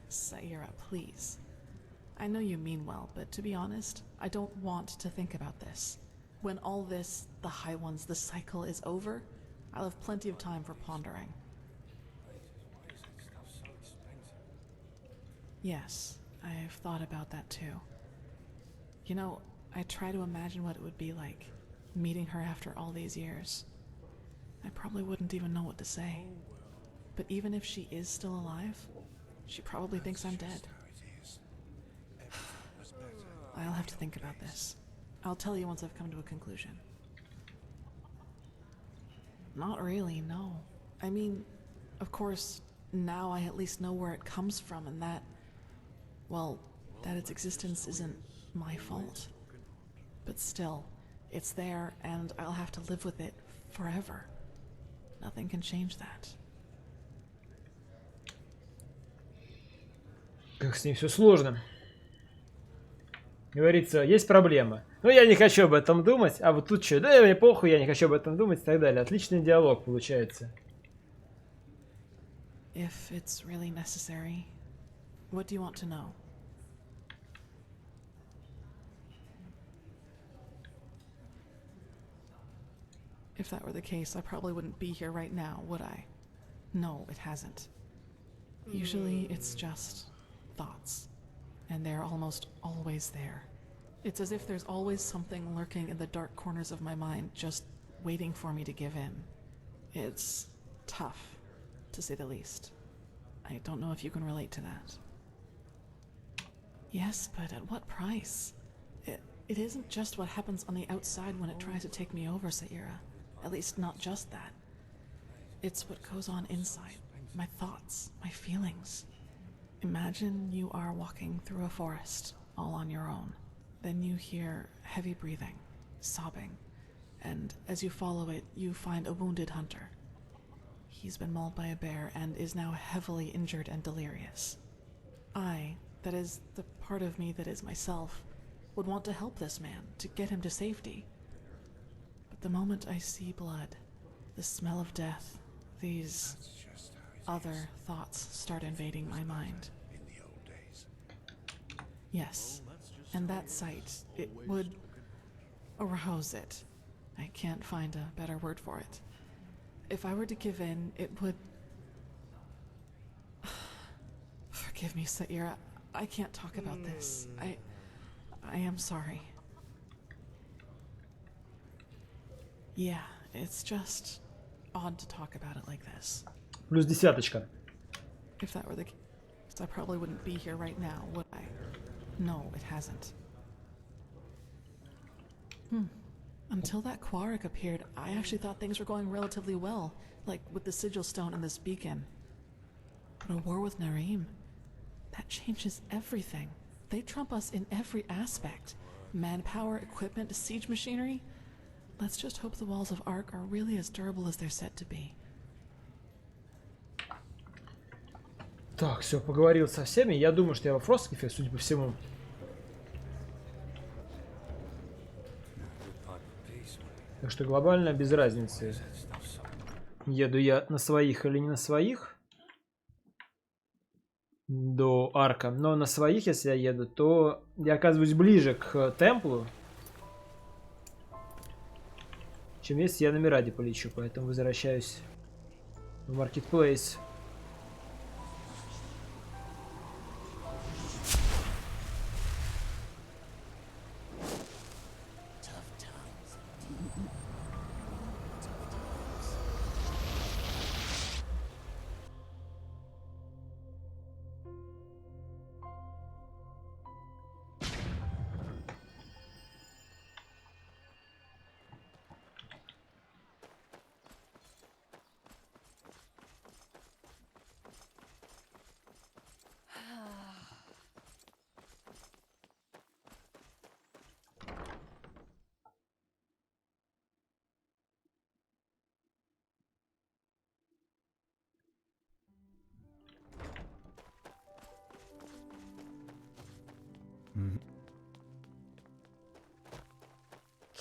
Saira, please. I know you mean well, but to be honest, I don't want to think about this. When all this, the High Ones, the cycle is over, I'll have plenty of time for pondering. Yes, I've thought about that too. You know, I try to imagine what it would be like, meeting her after all these years. I probably wouldn't even know what to say. But even if she is still alive, she probably thinks I'm dead. I'll have to think about this. I'll tell you once I've come to a conclusion. Not really, no. I mean, of course, now I at least know where it comes from and that, well, that its existence isn't my fault. But still, it's there and I'll have to live with it forever. Nothing can change that. Как с ним все сложно. Говорится, есть проблема. Но я не хочу об этом думать. А вот тут что? Да, мне похуй, я не хочу об этом думать и так далее. Отличный диалог получается. If it's really necessary, what do you want to know? If that were the case, I probably wouldn't be here right now, would I? No, it hasn't. Usually it's just thoughts, and they're almost always there. It's as if there's always something lurking in the dark corners of my mind, just waiting for me to give in. It's tough, to say the least. I don't know if you can relate to that. Yes, but at what price? It isn't just what happens on the outside when it tries to take me over, Saira. At least not just that. It's what goes on inside. My thoughts, my feelings. Imagine you are walking through a forest, all on your own. Then you hear heavy breathing, sobbing, and as you follow it, you find a wounded hunter. He's been mauled by a bear and is now heavily injured and delirious. I, that is the part of me that is myself, would want to help this man, to get him to safety. But the moment I see blood, the smell of death, these other thoughts start invading my mind. Yes, and that sight, it would arouse it. I can't find a better word for it. If I were to give in, it would... Forgive me, Saira. I can't talk about this. I am sorry. Yeah, it's just odd to talk about it like this. Плюс десяточка. If that were the case, I probably wouldn't be here right now, would I? No, it hasn't. Until that Quark appeared, I actually thought things were going relatively well, like with the sigil stone and this beacon. But a war with Narim, that changes everything. They trump us in every aspect. Manpower, equipment, siege machinery. Let's just hope the walls of Ark are really as durable as they're said to be. Так, все, поговорил со всеми. Я думаю, что я во Фросткифе, судя по всему. Так что глобально без разницы, еду я на своих или не на своих до Арка. Но на своих, если я еду, то я оказываюсь ближе к темплу, чем если я на Мираде полечу. Поэтому возвращаюсь в Маркетплейс.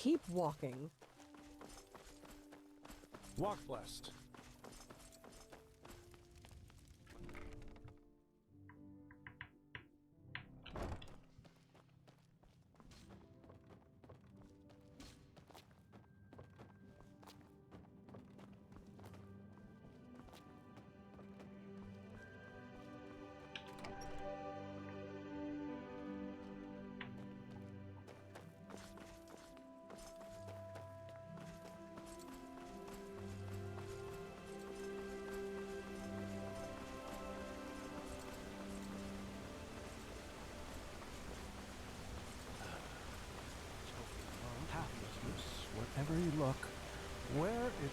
Keep walking. Walk blessed. Wherever you look, where is...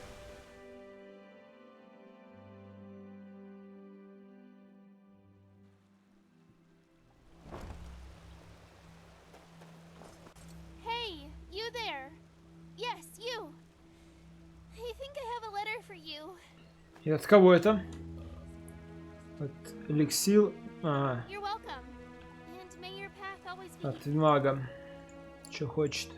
Hey, you there? Yes, you. I think I have a letter for you. И от кого это? От Эликсил. Ага. You're welcome. And may your path always be... От мага. Что хочет.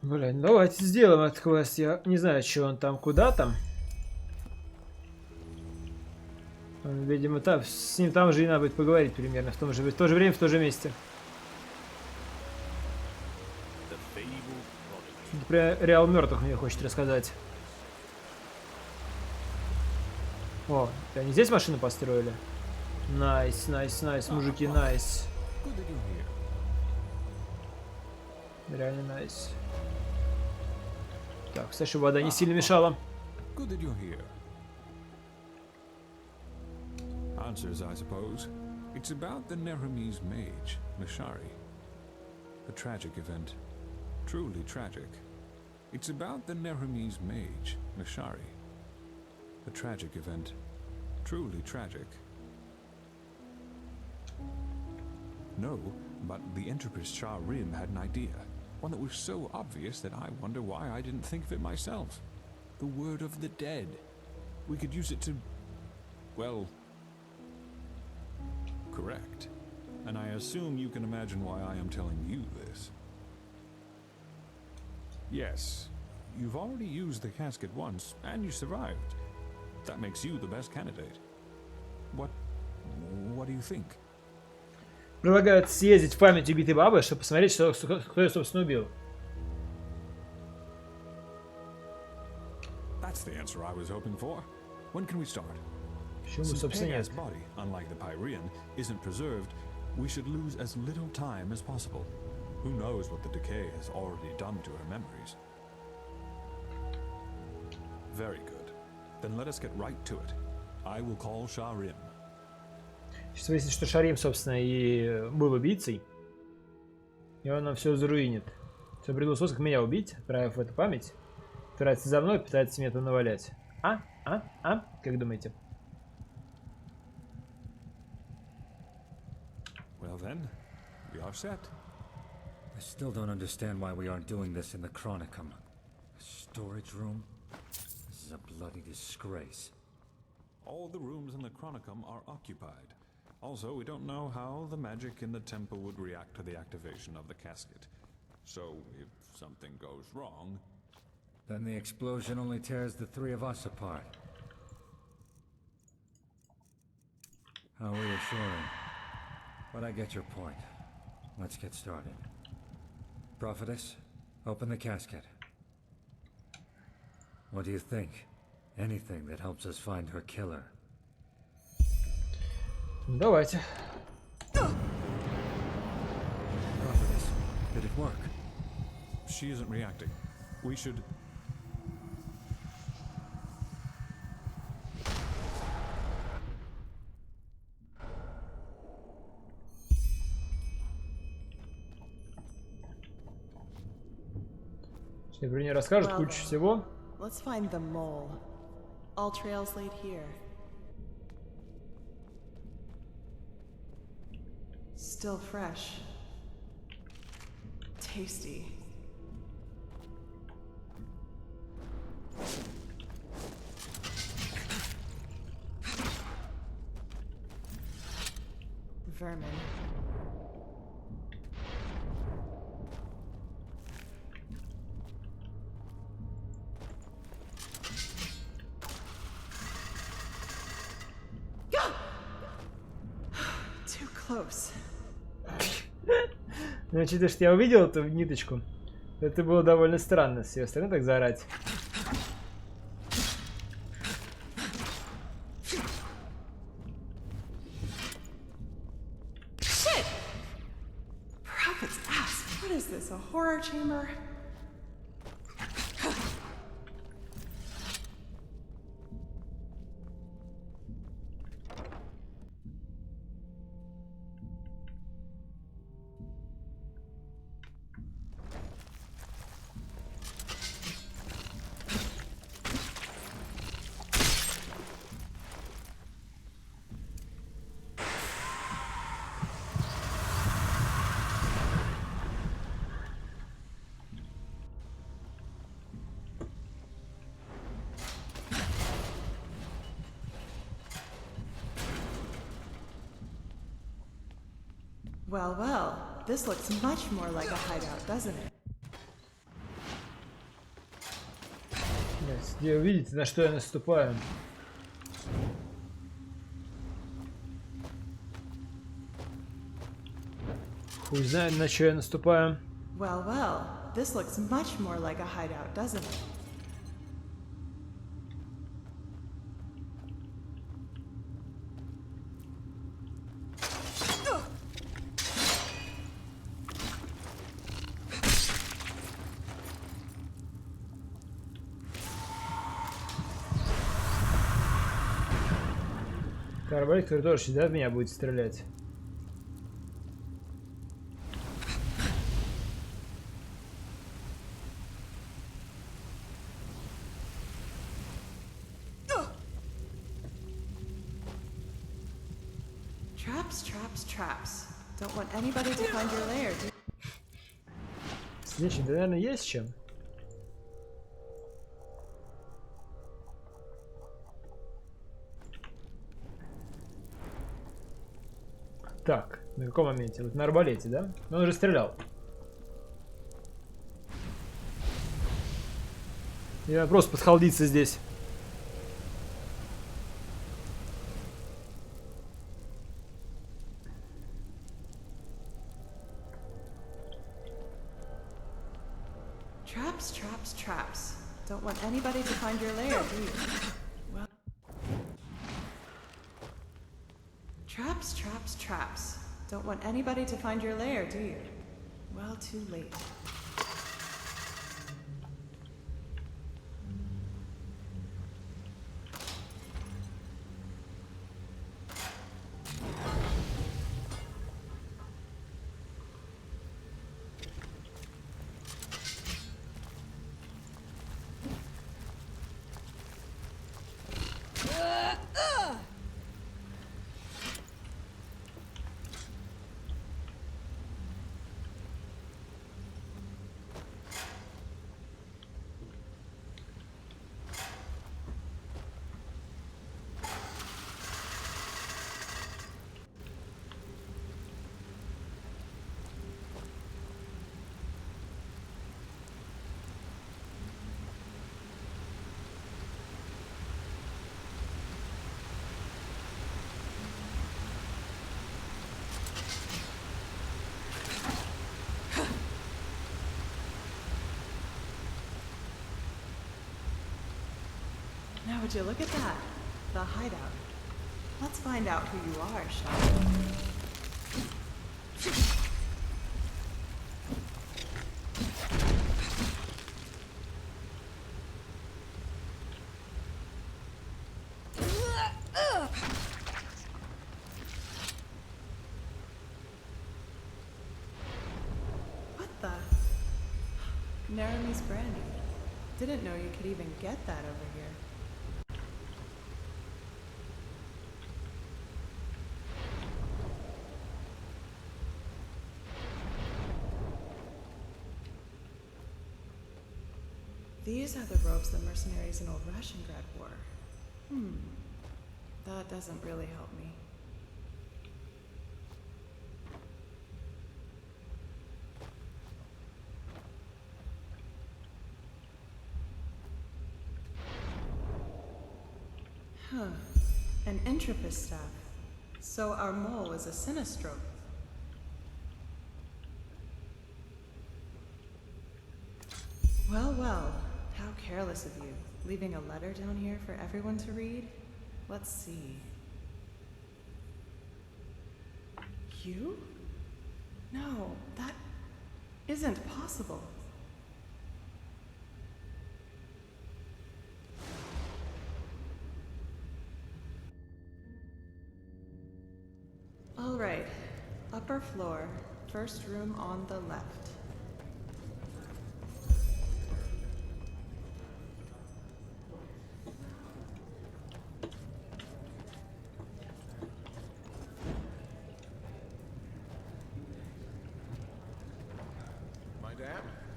Блин, давайте сделаем этот квест. Я не знаю, что он там, куда там. Он, видимо, там, с ним там же и надо будет поговорить примерно. В то же время, в то же месте. Про Реал мертвых мне хочет рассказать. О, они здесь машину построили? Найс, найс, найс, мужики, найс. Реально найс. Так, кстати, чтобы вода не сильно мешала. Good that you're here. Answers, I suppose. It's about the Neremese mage, Mishari. A tragic event. Truly tragic. It's about the Neremese mage, Mishari. A tragic event. Truly tragic. No, but the Intrepid Shah Rim had an idea. One that was so obvious that I wonder why I didn't think of it myself. The word of the dead. We could use it to... well... correct. And I assume you can imagine why I am telling you this. Yes, you've already used the casket once, and you survived. That makes you the best candidate. What do you think? Предлагают съездить в память убитой бабы, чтобы посмотреть, кто ее, собственно, убил. That's the answer I was hoping for. When can we start? Since Pega's body, unlike the Pyrean, isn't preserved, we should lose as little time as possible. Who knows what the decay has already done to her memories? Very good. Then let us get right to it. I will call Shah Rim. Сейчас выяснится, что Шарим, собственно, и был убийцей. И он нам все заруинит. Все придумал способ меня убить, отправив в эту память. Пытается за мной, пытается мне это навалять. Как думаете? Well then, we are set. I still don't understand why we aren't doing this in the Chronicum. A storage room? This is a bloody disgrace. All the rooms in the Chronicum are occupied. Also, we don't know how the magic in the temple would react to the activation of the casket. So, if something goes wrong... Then the explosion only tears the three of us apart. How reassuring. But I get your point. Let's get started. Prophetess, open the casket. What do you think? Anything that helps us find her killer. Давайте. Prophetess, did it work? She isn't reacting. We should... Про нее расскажут кучу всего. Let's find the mole. All trails lead here. Still fresh. Tasty. Vermin. Too close. Ну, учитывая, что я увидел эту ниточку, это было довольно странно с ее стороны так заорать. Shit! Prophet's ass. What is this? A horror chamber? Well, well, this looks much more like a hideout, doesn't it? Где вы видите, на что я наступаю? Хуй знает, на что я наступаю. Well, well, this looks much more like a hideout, doesn't it? Арбалет, который тоже всегда в меня будет стрелять. Traps, traps, traps. Don't want anybody to find your lair, do you? Слушай, да, наверное, есть чем. Так, на каком моменте? Вот на арбалете, да? Но он уже стрелял. Я просто подхалдиться здесь. Traps, traps, traps. Don't want anybody to find your lair, do you? Well... Traps, traps, traps. Don't want anybody to find your lair, do you? Well, too late. Now would you look at that? The hideout. Let's find out who you are, shall we? What the? Narumi's brandy. Didn't know you could even get that over here. These are the robes the mercenaries in Old Rashingrad wore. That doesn't really help me. Huh. An Entropist staff. So our mole is a Sinistrope. Well, well. How careless of you, leaving a letter down here for everyone to read? Let's see. You? No, that isn't possible. All right, upper floor, first room on the left.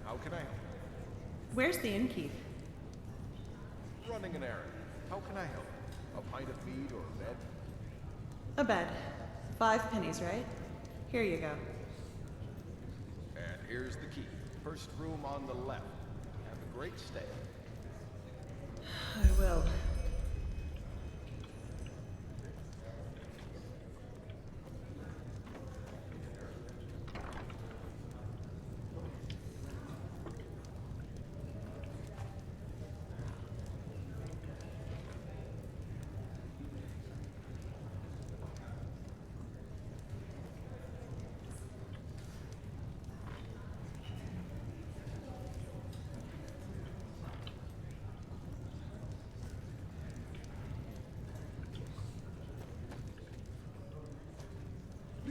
How can I help? Where's the innkeep? Running an errand. How can I help? A pint of meat or a bed? A bed. 5 pennies, right? Here you go. And here's the key. First room on the left. Have a great stay. I will.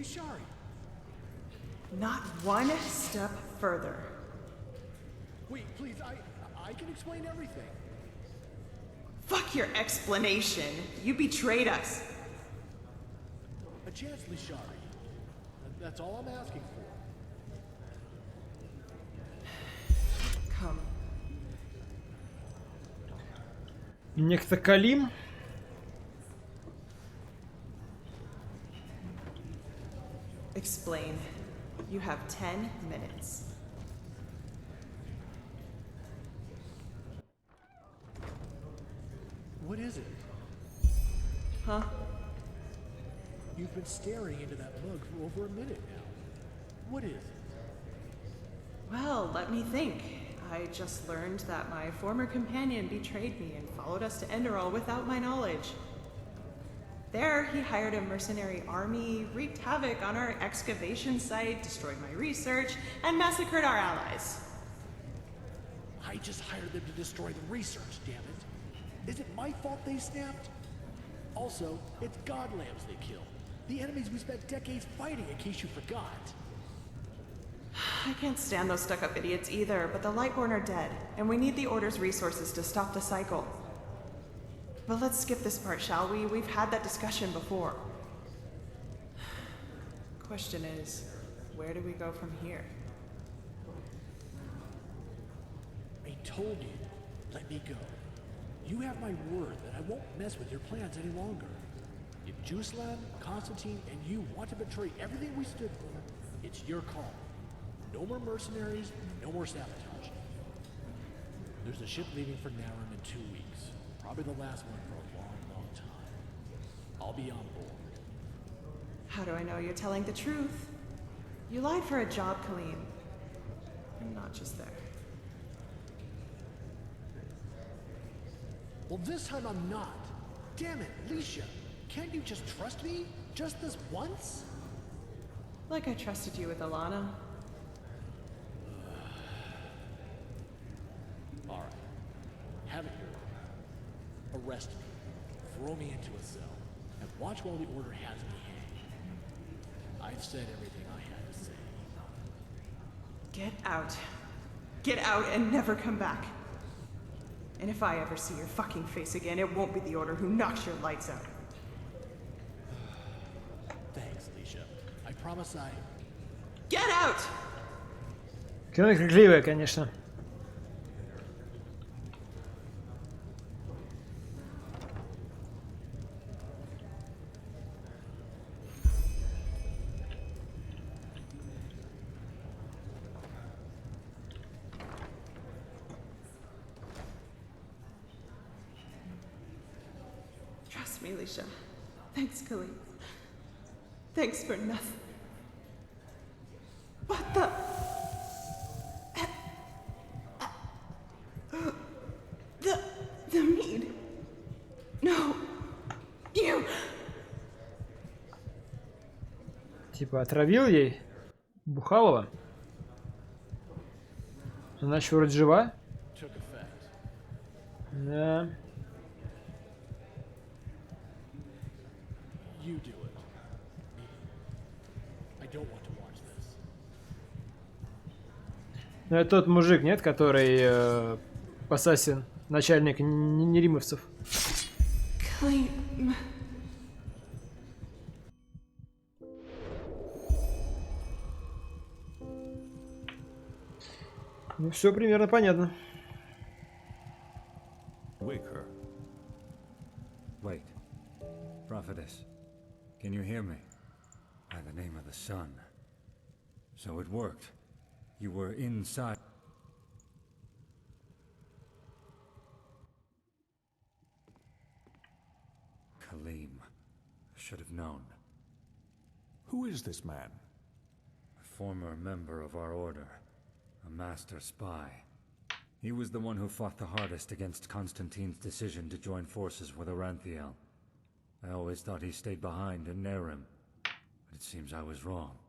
Mishari. Not one step further. Wait, please, I can explain everything. Fuck your explanation. You betrayed us. A chance, Mishari. That's all I'm asking for. Come. Некто Калим. Explain. You have 10 minutes. What is it? Huh? You've been staring into that mug for over a minute now. What is it? Well, let me think. I just learned that my former companion betrayed me and followed us to Enderal without my knowledge. There, he hired a mercenary army, wreaked havoc on our excavation site, destroyed my research, and massacred our allies. I just hired them to destroy the research, damn it. Is it my fault they snapped? Also, it's god lambs they killed. The enemies we spent decades fighting, in case you forgot. I can't stand those stuck-up idiots either, but the Lightborn are dead, and we need the Order's resources to stop the cycle. But let's skip this part, shall we? We've had that discussion before. Question is, where do we go from here? I told you, let me go. You have my word that I won't mess with your plans any longer. If Juslan, Constantine, and you want to betray everything we stood for, it's your call. No more mercenaries, no more sabotage. There's a ship leaving for Narum in 2 weeks. Probably the last one for a long, long time. I'll be on board. How do I know you're telling the truth? You lied for a job, Colleen. I'm not just there. Well, this time I'm not. Damn it, Alicia. Can't you just trust me? Just this once? Like I trusted you with Alana. Alright. Have it your way. Arrest me. Throw me into a cell. And watch while the Order has me hanged. I've said everything I had to say. Get out. Get out and never come back. And if I ever see your fucking face again, it won't be the Order who knocks your lights out. Thanks, Alicia. I promise I... Get out! Кино крикливое, конечно. Trust me, Alicia. Thanks, Colleen. Thanks for nothing. What the? The mead. No. You. Типа отравил ей Бухалова. Она еще вроде жива. Да. You do it. I don't want to watch this. Ну это тот мужик, нет, который ассасин, начальник неримовцев. Clean. Ну все примерно понятно. Wake her. Wait. Prophetess, can you hear me? By the name of the sun. So it worked. You were inside. Kaleem. Should have known. Who is this man? A former member of our order. A master spy. He was the one who fought the hardest against Constantine's decision to join forces with Aranthiel. I always thought he stayed behind in Narum, but it seems I was wrong.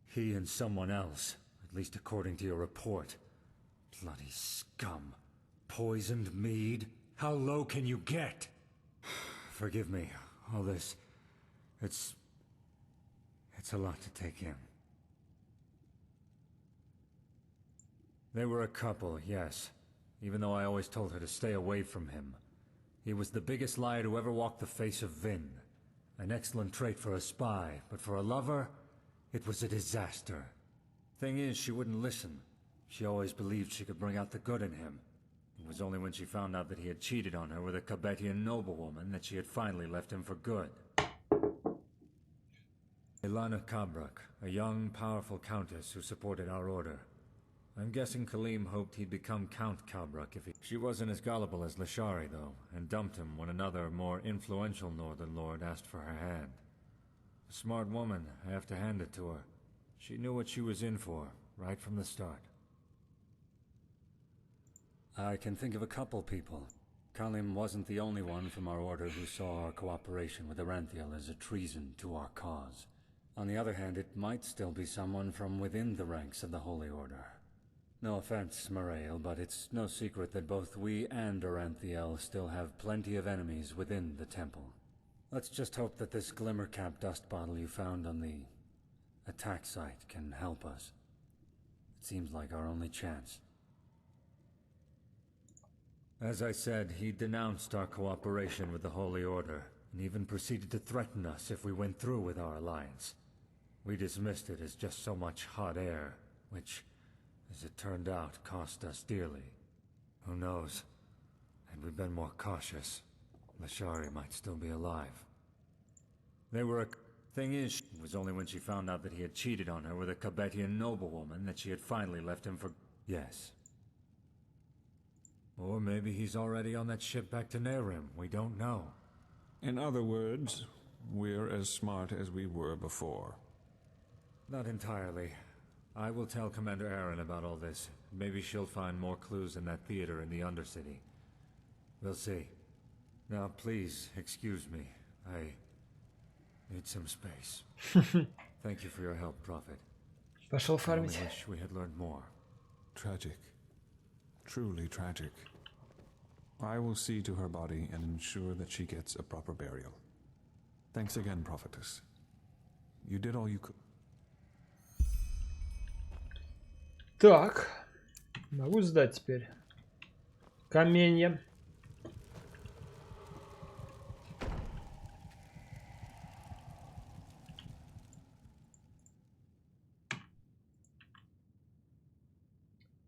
He and someone else, at least according to your report. Bloody scum. Poisoned mead? How low can you get? Forgive me, all this... It's It's a lot to take in. They were a couple, yes. Even though I always told her to stay away from him. He was the biggest liar to ever walk the face of Vin. An excellent trait for a spy, but for a lover, it was a disaster. Thing is, she wouldn't listen. She always believed she could bring out the good in him. It was only when she found out that he had cheated on her with a Cabetian noblewoman that she had finally left him for good. Ilana Kabrak, a young, powerful countess who supported our order. I'm guessing Kaleem hoped he'd become Count Kabrak if he... She wasn't as gullible as Lashari, though, and dumped him when another, more influential Northern Lord asked for her hand. A smart woman, I have to hand it to her. She knew what she was in for, right from the start. I can think of a couple people. Kaleem wasn't the only one from our order who saw our cooperation with Aranthiel as a treason to our cause. On the other hand, it might still be someone from within the ranks of the Holy Order. No offense, Morael, but it's no secret that both we and Aranthiel still have plenty of enemies within the temple. Let's just hope that this Glimmercap dust bottle you found on the attack site can help us. It seems like our only chance. As I said, he denounced our cooperation with the Holy Order, and even proceeded to threaten us if we went through with our alliance. We dismissed it as just so much hot air, which, as it turned out, cost us dearly. Who knows? Had we been more cautious, Lashari might still be alive. They were a... Thing is, it was only when she found out that he had cheated on her with a Cabetian noblewoman that she had finally left him for... Yes. Or maybe he's already on that ship back to Nerim. We don't know. In other words, we're as smart as we were before. Not entirely. I will tell Commander Aaron about all this. Maybe she'll find more clues in that theater in the Undercity. We'll see. Now, please, excuse me. I need some space. Thank you for your help, Prophet. Пошел I only фармить. wish we had learned more. Tragic. Truly tragic. I will see to her body and ensure that she gets a proper burial. Thanks again, Prophetess. You did all you could. Так. Могу сдать теперь. Каменья.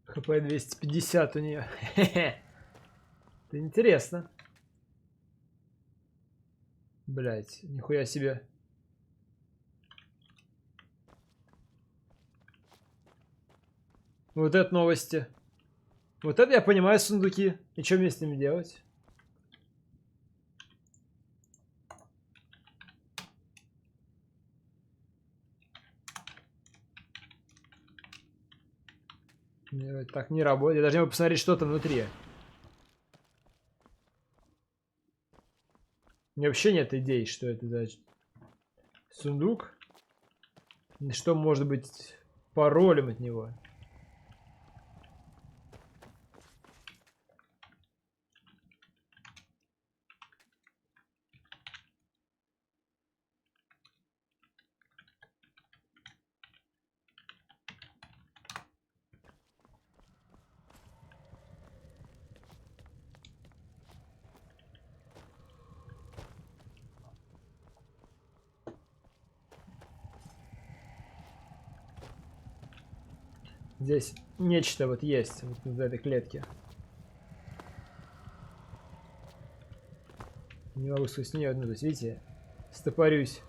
ХП 250 у нее. Это интересно. Блять, нихуя себе. Вот это новости. Вот это я понимаю, сундуки. И что мне с ними делать? Нет, так не работает. Я даже не могу посмотреть, что там внутри. У меня вообще нет идей, что это за сундук. И что может быть паролем от него. Здесь нечто вот есть вот в этой клетке. Не могу сквозь нее одну, то есть, видите, стопорюсь.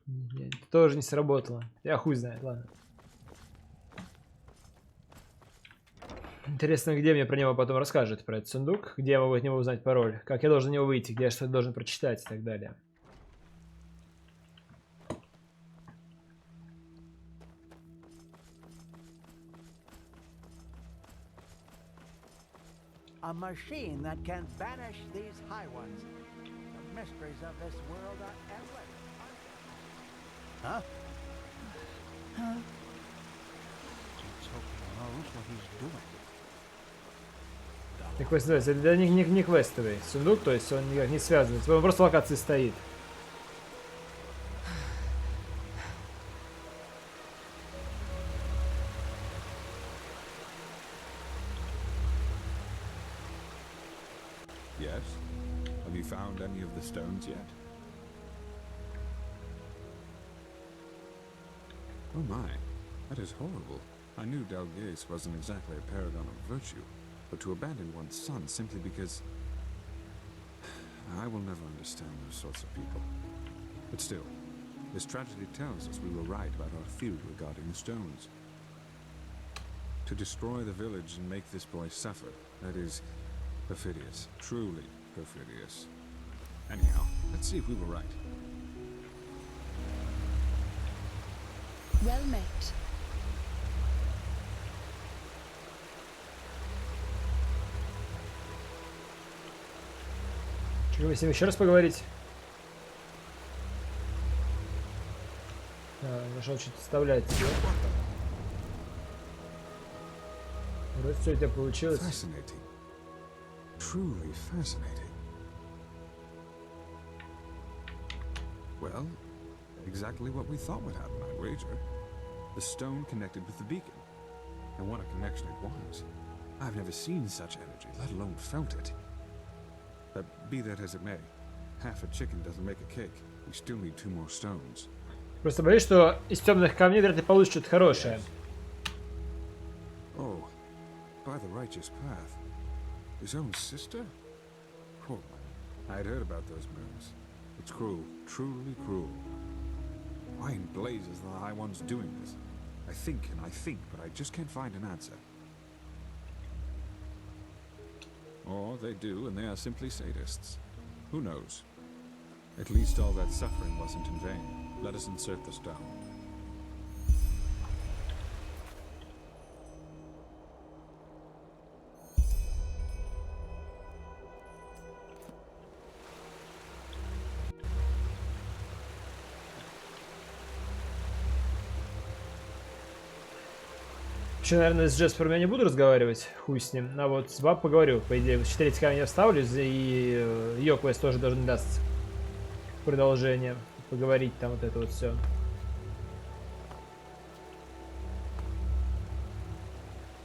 Нет, тоже не сработало. Я хуй знает, ладно. Интересно, где мне про него потом расскажут, про этот сундук, где я могу от него узнать пароль, как я должен на него выйти, где я что-то должен прочитать и так далее. A machine that can banish these high ones. The mysteries of this world are endless. Huh? what he's doing. Так квест называется. Это не квестовый сундук, то есть он никак не связывается. Он просто в локации стоит. Yes? Have you found any of the stones yet? Oh my, that is horrible. I knew Dalgais wasn't exactly a paragon of virtue, but to abandon one's son simply because... I will never understand those sorts of people. But still, this tragedy tells us we were right about our theory regarding the stones. To destroy the village and make this boy suffer, that is perfidious, truly perfidious. Anyhow, let's see if we were right. Well met. Чего вы с ним еще раз поговорить? Нашел что-то вставлять. Вроде все у тебя получилось. Fascinating. Truly fascinating. Well, exactly what we thought would happen, I'd wager. The stone connected with the beacon. And what a connection it was. I've never seen such energy, let alone felt it. But be that as it may, half a chicken doesn't make a cake. We still need 2 more stones. Просто боюсь, что из темных камней вряд ли получишь что-то хорошее. Oh, by the righteous path. His own sister? Oh, I'd heard about those moons. It's cruel, truly cruel. Why in blazes are the High Ones doing this? I think and I think, but I just can't find an answer. Or they do, and they are simply sadists. Who knows? At least all that suffering wasn't in vain. Let us insert the stone. Вообще, наверное, с Джеспером я не буду разговаривать, хуй с ним. А вот с Баб поговорю, по идее. 4 камня я вставлю, и ее квест тоже должен даст продолжение. Поговорить там вот это вот все.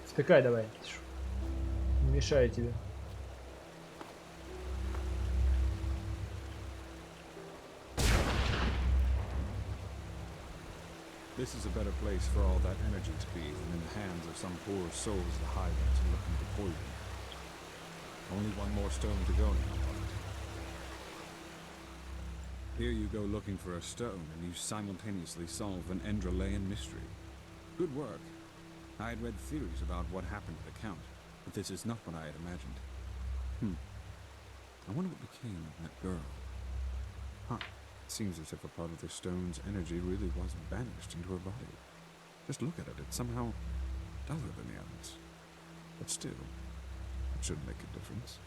Втыкай давай. Не мешаю тебе. This is a better place for all that energy to be than in the hands of some poor souls the High Ones are looking to poison. Only 1 more stone to go now. Here you go looking for a stone, and you simultaneously solve an Enderalian mystery. Good work. I had read theories about what happened to the Count, but this is not what I had imagined. I wonder what became of that girl. Huh. It seems as if a part of the stone's energy really wasn't banished into her body. Just look at it, it's somehow duller than the others. But still, it shouldn't make a difference.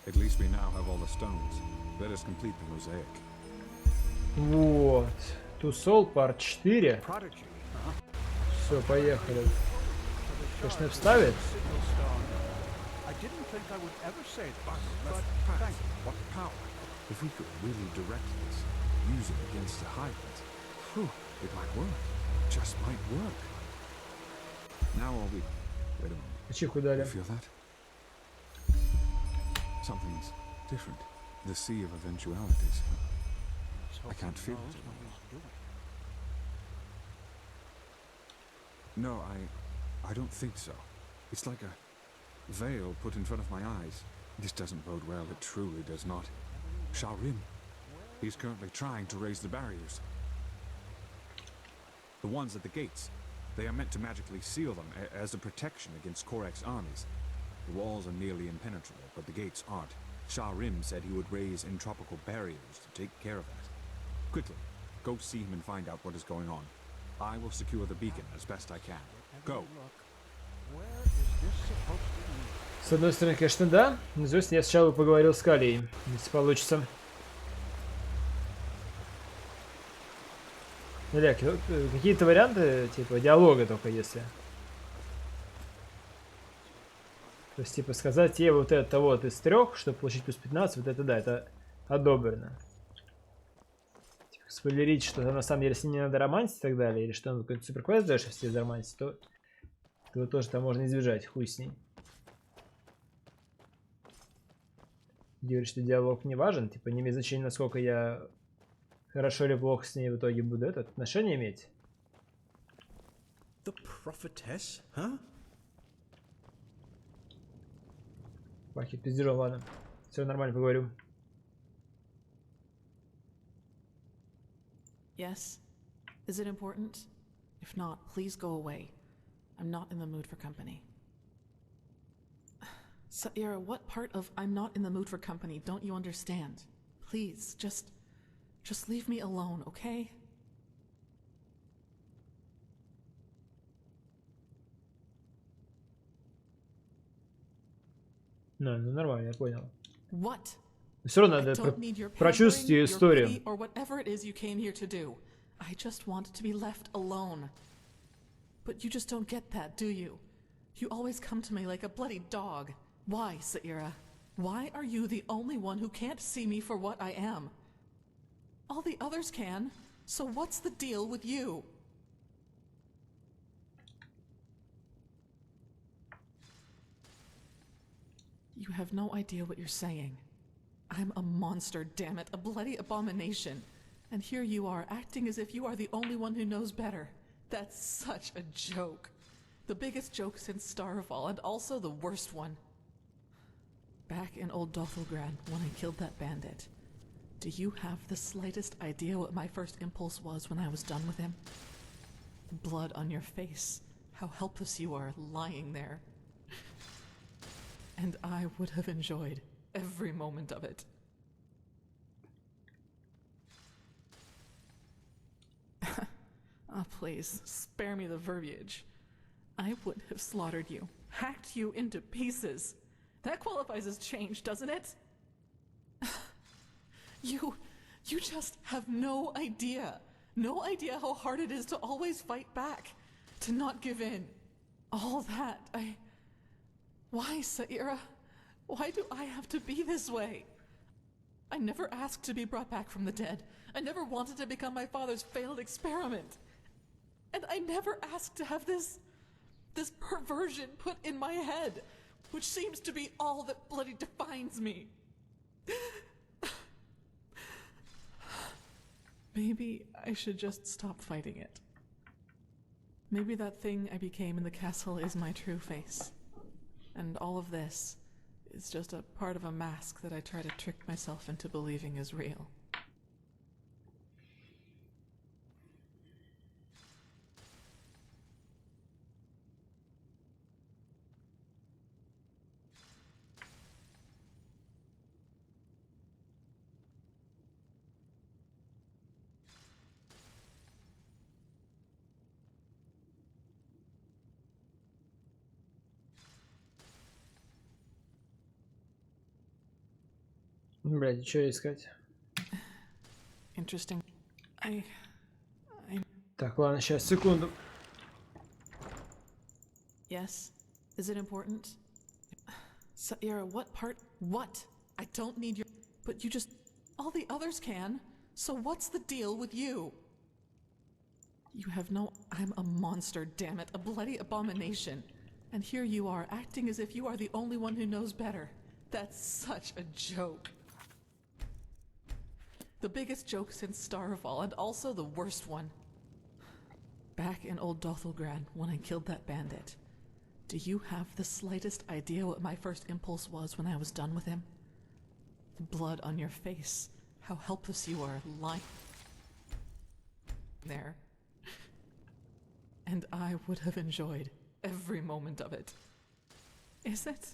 At least we now have all the stones. Let us complete the mosaic. Вот. Тусол, парт 4. Все, поехали. Конечно, вставит. If we could really direct this, use it against the High Ones, it might work. Just might work. Now are we... Wait a moment. Чиху дали. You feel that? Something's different. The sea of eventualities. I can't feel it anymore. No, I don't think so. It's like a veil put in front of my eyes. This doesn't bode well. It truly does not. Sharim. He's currently trying to raise the barriers. The ones at the gates. They are meant to magically seal them as a protection against Korak's armies. The walls are nearly impenetrable, but the gates aren't. Sharim said he would raise entropical barriers to take care of that. Quickly, go see him and find out what is going on. I will secure the beacon as best I can. Go. С одной стороны, конечно, да. Но здесь я сначала поговорил с Калией, если получится. Или какие-то варианты, типа диалога только если. То есть, типа, сказать ей вот это вот из 3, чтобы получить плюс 15, вот это да, это одобрено. Типа, спойлерить, что на самом деле с ней не надо романтить и так далее, или что он какой-то суперквест дальше все заромантить, то этого тоже там можно избежать, хуй с ней. Говорит, что диалог не важен, типа, не имеет значения, насколько я хорошо или плохо с ней в итоге буду это отношение иметь. The prophetess, huh? Бахи, пиздежом, ладно. Все нормально, поговорю. Yes? Is it important? If not, please go away. I'm not in the mood for company. Saira, what part of I'm not in the mood for company don't you understand? Please, just leave me alone, okay? Ну нормально, я понял. What? Все равно I надо don't need your прочувствовать ее pampering, your историю. pity, or whatever it is you came here to do. I just want to be left alone. But you just don't get that, do you? You always come to me like a bloody dog. Why, Saira? Why are you the only one who can't see me for what I am? All the others can, so what's the deal with you? You have no idea what you're saying. I'm a monster, damn it, a bloody abomination. And here you are, acting as if you are the only one who knows better. That's such a joke. The biggest joke since Starfall, and also the worst one. Back in old Dothelgrad, when I killed that bandit, do you have the slightest idea what my first impulse was when I was done with him? The blood on your face, how helpless you are lying there. And I would have enjoyed every moment of it. Oh, please, spare me the verbiage. I would have slaughtered you, hacked you into pieces. That qualifies as change, doesn't it? You just have no idea. No idea how hard it is to always fight back, to not give in. All that, Why, Saira? Why do I have to be this way? I never asked to be brought back from the dead. I never wanted to become my father's failed experiment. And I never asked to have this perversion put in my head, which seems to be all that bloody defines me. Maybe I should just stop fighting it. Maybe that thing I became in the castle is my true face. And all of this is just a part of a mask that I try to trick myself into believing is real. Блядь, что искать? Interesting. Так, ладно, сейчас, секунду. Yes? Is it important? Saira, what part? What? I don't need your... But you just... All the others can. So what's the deal with you? You have no... I'm a monster, damn it. A bloody abomination. And here you are, acting as if you are the only one who knows better. That's such a joke. The biggest joke since Starfall, and also the worst one. Back in old Dothelgrad, when I killed that bandit, do you have the slightest idea what my first impulse was when I was done with him? The blood on your face, how helpless you are lying there. And I would have enjoyed every moment of it. Is it?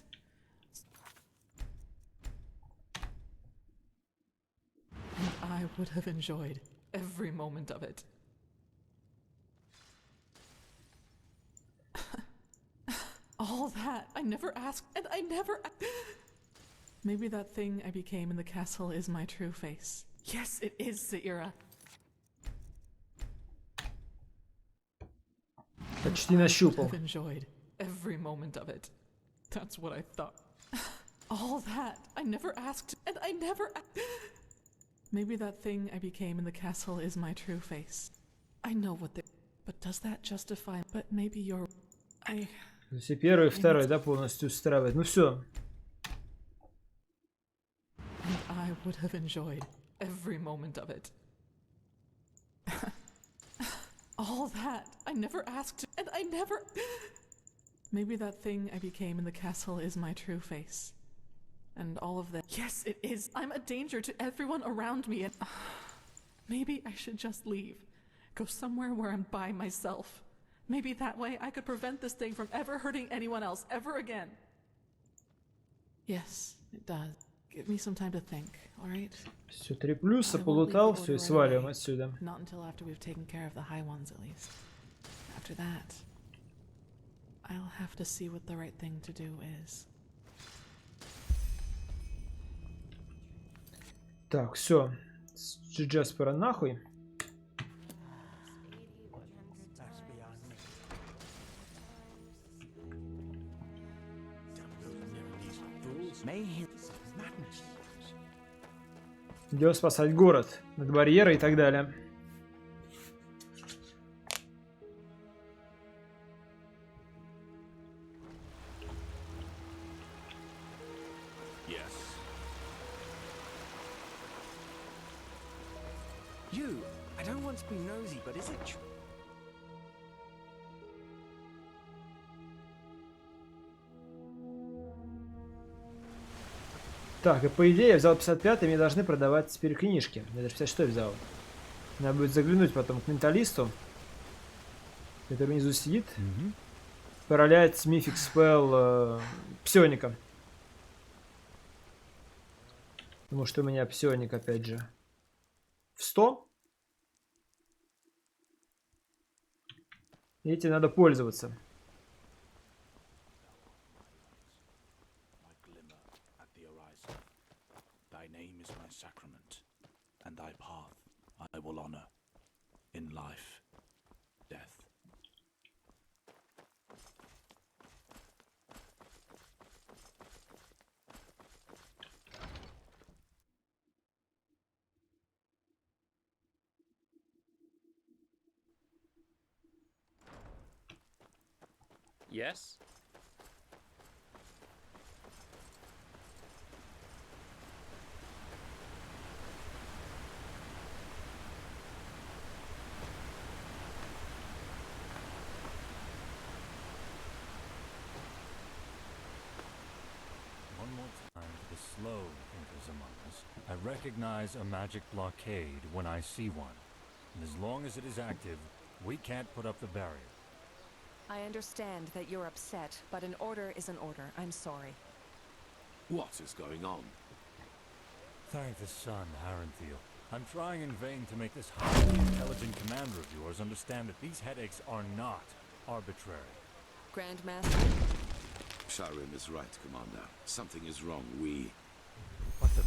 And I would have enjoyed every moment of it. All that, I never asked, and I never... Maybe that thing I became in the castle is my true face. Yes, it is, Saira. Почти нащупал. I would have enjoyed every moment of it. That's what I thought. All that. I never asked, and I never... Maybe that thing I became in the castle is my true face. I know what they... But does that justify... But maybe you're... То есть и первый, и второй, да, полностью устраивает. Ну все. And I would have enjoyed every moment of it. All that. I never asked, and I never... Maybe that thing I became in the castle is my true face. And all of that. Yes, it is. I'm a danger to everyone around me, and maybe I should just leave. Go somewhere where I'm by myself. Maybe that way I could prevent this thing from ever hurting anyone else ever again. Yes, it does. Give me some time to think, all right? Все, 3 плюса, полутал, все, и сваливаем отсюда. Not until after we've taken care of the high ones, at least. After that, I'll have to see what the right thing to do is. Так, все. Джаспера нахуй. Идем спасать город от барьера и так далее. You, I don't want to be nosy, but is it true? Так, и по идее я взял 55, и мне должны продавать теперь книжки. Я даже 56 взял. Надо будет заглянуть потом к менталисту, который внизу сидит. Паралять мифик спелл псионика. Потому что у меня псионик опять же в 100. И этим надо пользоваться. And thy path I will honor in life, death. Yes? Slow thinkers among us. I recognize a magic blockade when I see one. And as long as it is active, we can't put up the barrier. I understand that you're upset, but an order is an order. I'm sorry. What is going on? Thank the sun, Harenthiel. I'm trying in vain to make this highly intelligent commander of yours understand that these headaches are not arbitrary. Grandmaster? Sharim is right, Commander. Something is wrong. What the...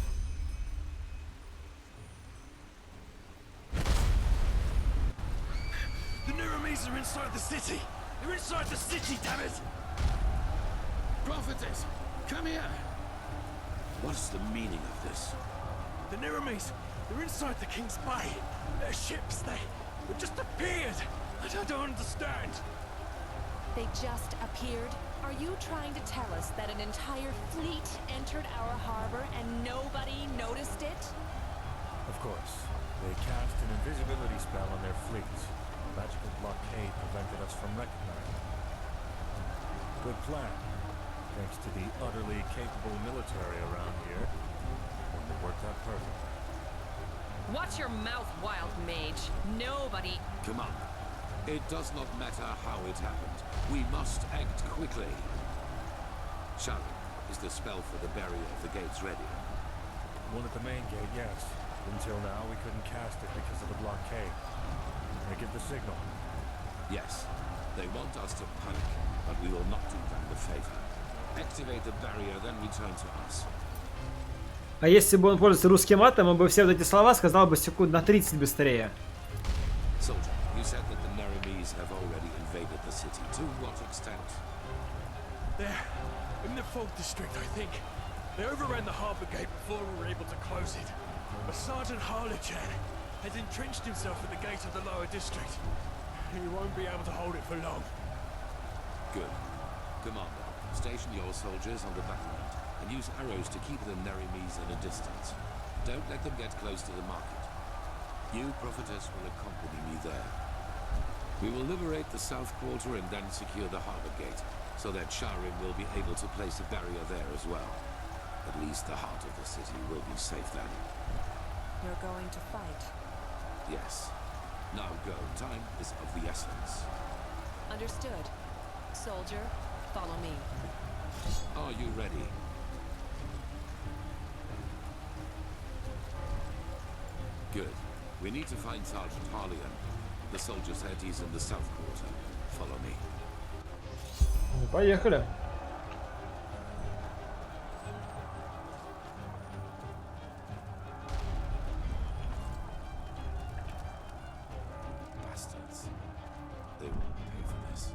The Niramis are inside the city! They're inside the city, damn it! Prophetess, come here! What's the meaning of this? The Niramis, they're inside the King's Bay. Their ships, they just appeared! I don't understand. They just appeared? Are you trying to tell us that an entire fleet entered our harbor and nobody noticed it? Of course. They cast an invisibility spell on their fleet. The magical blockade prevented us from recognizing them. Good plan. Thanks to the utterly capable military around here. And it worked out perfectly. Watch your mouth, wild mage. Nobody... Come on. It does not matter how it happened. We must act quickly. Sharon, is the spell for the barrier of the gates ready? One at the main gate, yes. Until now, we couldn't cast it because of the blockade. They give the signal. Yes. They want us to panic, but we will not do them the favor. Activate the barrier, then return to us. А если бы он пользовался русским матом, он бы все вот эти слова сказал бы секунд на 30 быстрее. Soldier, you said that the Naramis have already invaded the city. To what extent? In the fog district, I think. They overran the harbour gate before we were able to close it. But Sergeant Harlichan has entrenched himself at the gate of the lower district. He won't be able to hold it for long. Good. Commander, station your soldiers on the battlement and use arrows to keep the Neremes at a distance. Don't let them get close to the market. You, Prophetess, will accompany me there. We will liberate the south quarter and then secure the harbor gate, so that Sharim will be able to place a barrier there as well. At least the heart of the city will be safe then. You're going to fight? Yes. Now go. Time is of the essence. Understood. Soldier, follow me. Are you ready? Good. We need to find Sergeant Harlian. The soldier said he's in the south quarter. Follow me. Ну, поехали. Bastards. They will pay for this.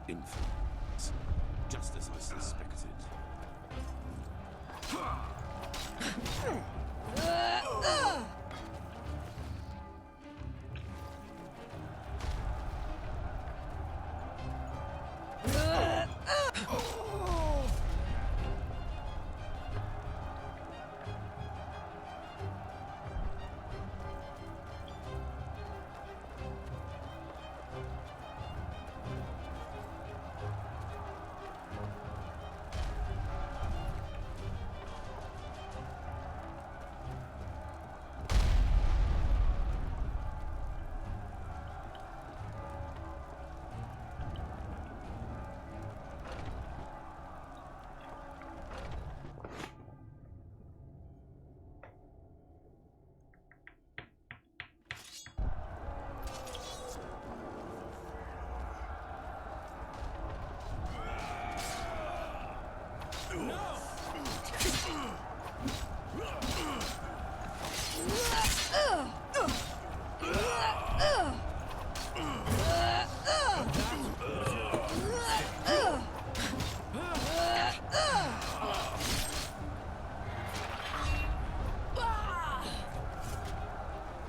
Influence. Just as I suspected.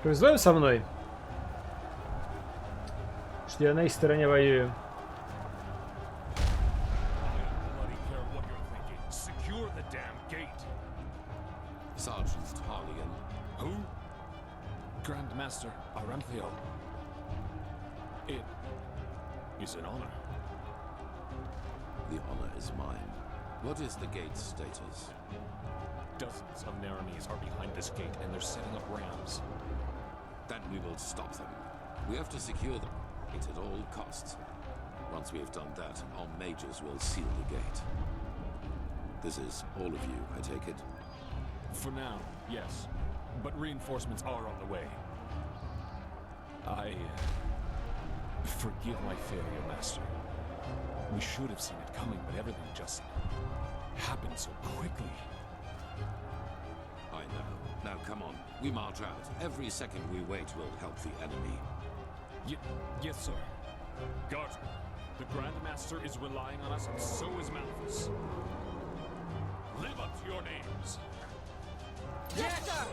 Повезло со мной, что я на их стороне воюю. Sergeant Harlian. Who? Grandmaster Aranthio. It is an honor. The honor is mine. What is the gate's status? Dozens of Neremes are behind this gate and they're setting up rams. Then we will stop them. We have to secure the gate at all costs. Once we have done that, our mages will seal the gate. This is all of you, I take it? For now, yes. But reinforcements are on the way. I forgive my failure, Master. We should have seen it coming, but everything just happened so quickly. I know. Now come on, we march out. Every second we wait will help the enemy. Yes, sir. Guardsmen, the Grandmaster is relying on us, and so is Malthus. Live up to your names. Yes, sir!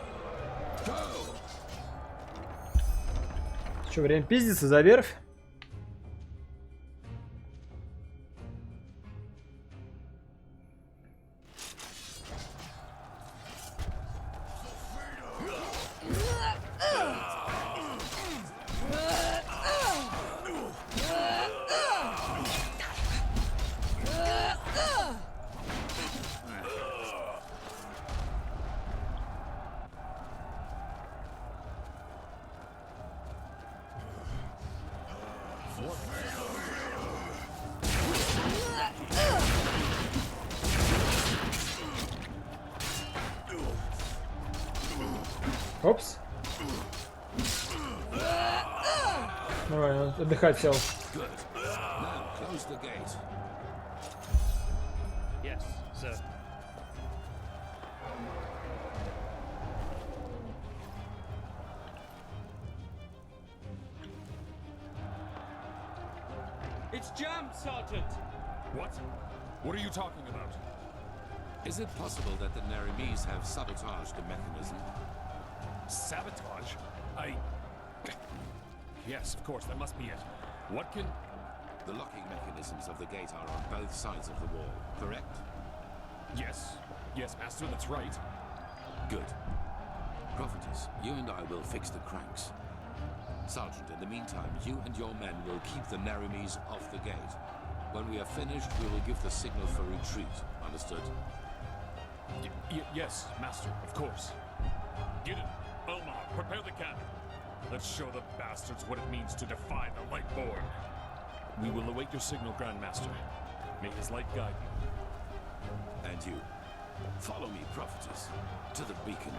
Go! Что, время пиздиться за верфь? Опс. Давай, он отдыхать сел. Good. Now close the gate. Yes, sir. It's jammed, Sergeant! What? What are you talking about? Is it possible that the Naramis have sabotaged the mechanism? Sabotage? Yes, of course, that must be it. What can... The locking mechanisms of the gate are on both sides of the wall, correct? Yes. Yes, Master, that's right. Good. Prophetess, you and I will fix the cranks. Sergeant, in the meantime, you and your men will keep the Naramis off the gate. When we are finished, we will give the signal for retreat. Understood? Yes, Master, of course. Get it. Omar, prepare the cannon. Let's show the bastards what it means to defy the Lightborn. We will await your signal, Grandmaster. May his light guide you. And you. Follow me, Prophetess, to the beacon.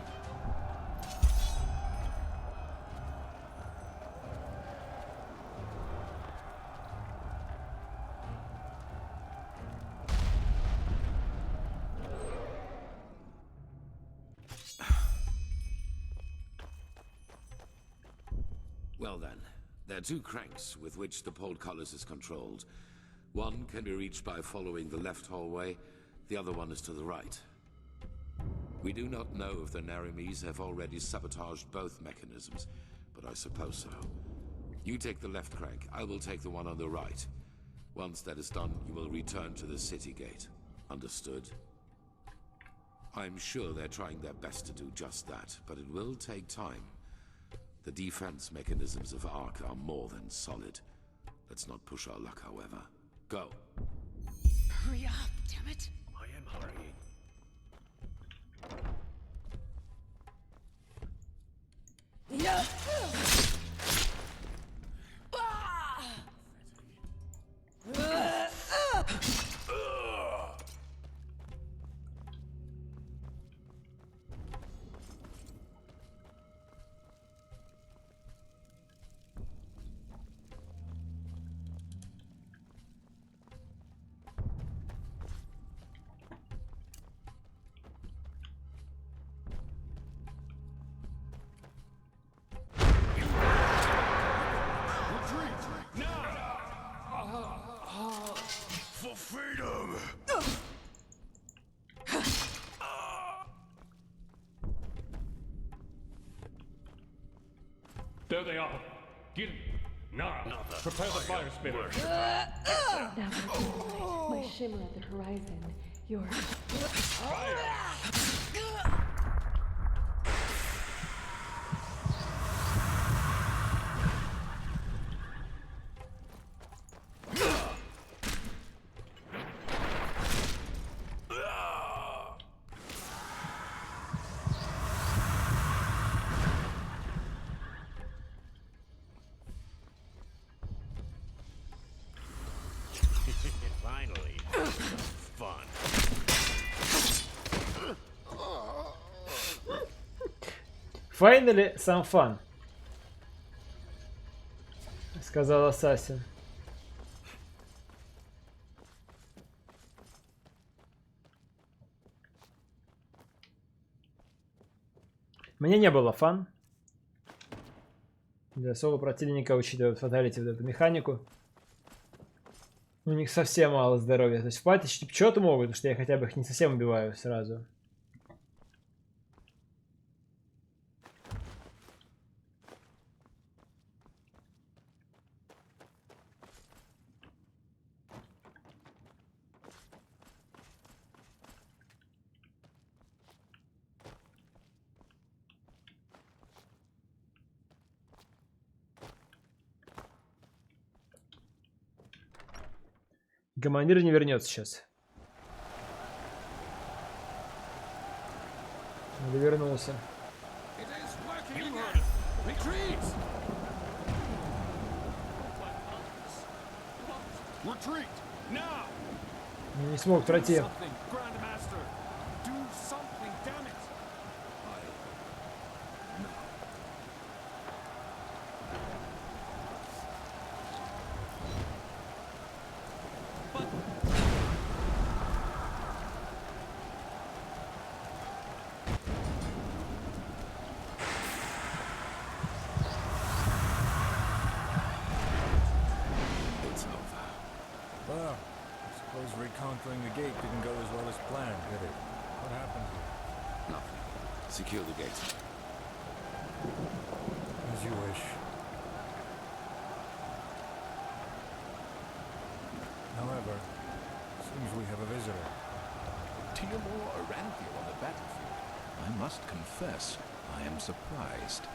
Well then, there are two cranks with which the portcullis is controlled. One can be reached by following the left hallway, the other one is to the right. We do not know if the Naramis have already sabotaged both mechanisms, but I suppose so. You take the left crank, I will take the one on the right. Once that is done, you will return to the city gate. Understood? I'm sure they're trying their best to do just that, but it will take time. The defense mechanisms of Ark are more than solid. Let's not push our luck, however. Go. Hurry up, damn it. I am hurrying. Yeah. For freedom! There they are. Get him. Now, prepare the fire spitter. Now my shimmer at the horizon. Your fire. Finally, fun. Finally, some fun. Сказал Ассасин. Мне не было фан. Для соло противника, учитывая фаталити, вот эту механику. У них совсем мало здоровья. То есть в пати что-то могут, потому что я хотя бы их не совсем убиваю сразу. Командир не вернется сейчас. Не вернулся. Не смог пройти. Suppose reconquering the gate didn't go as well as planned, did it? What happened here? Nothing. Secure the gate. As you wish. However, seems we have a visitor. Tiamor Aranthiel on the battlefield. I must confess, I am surprised.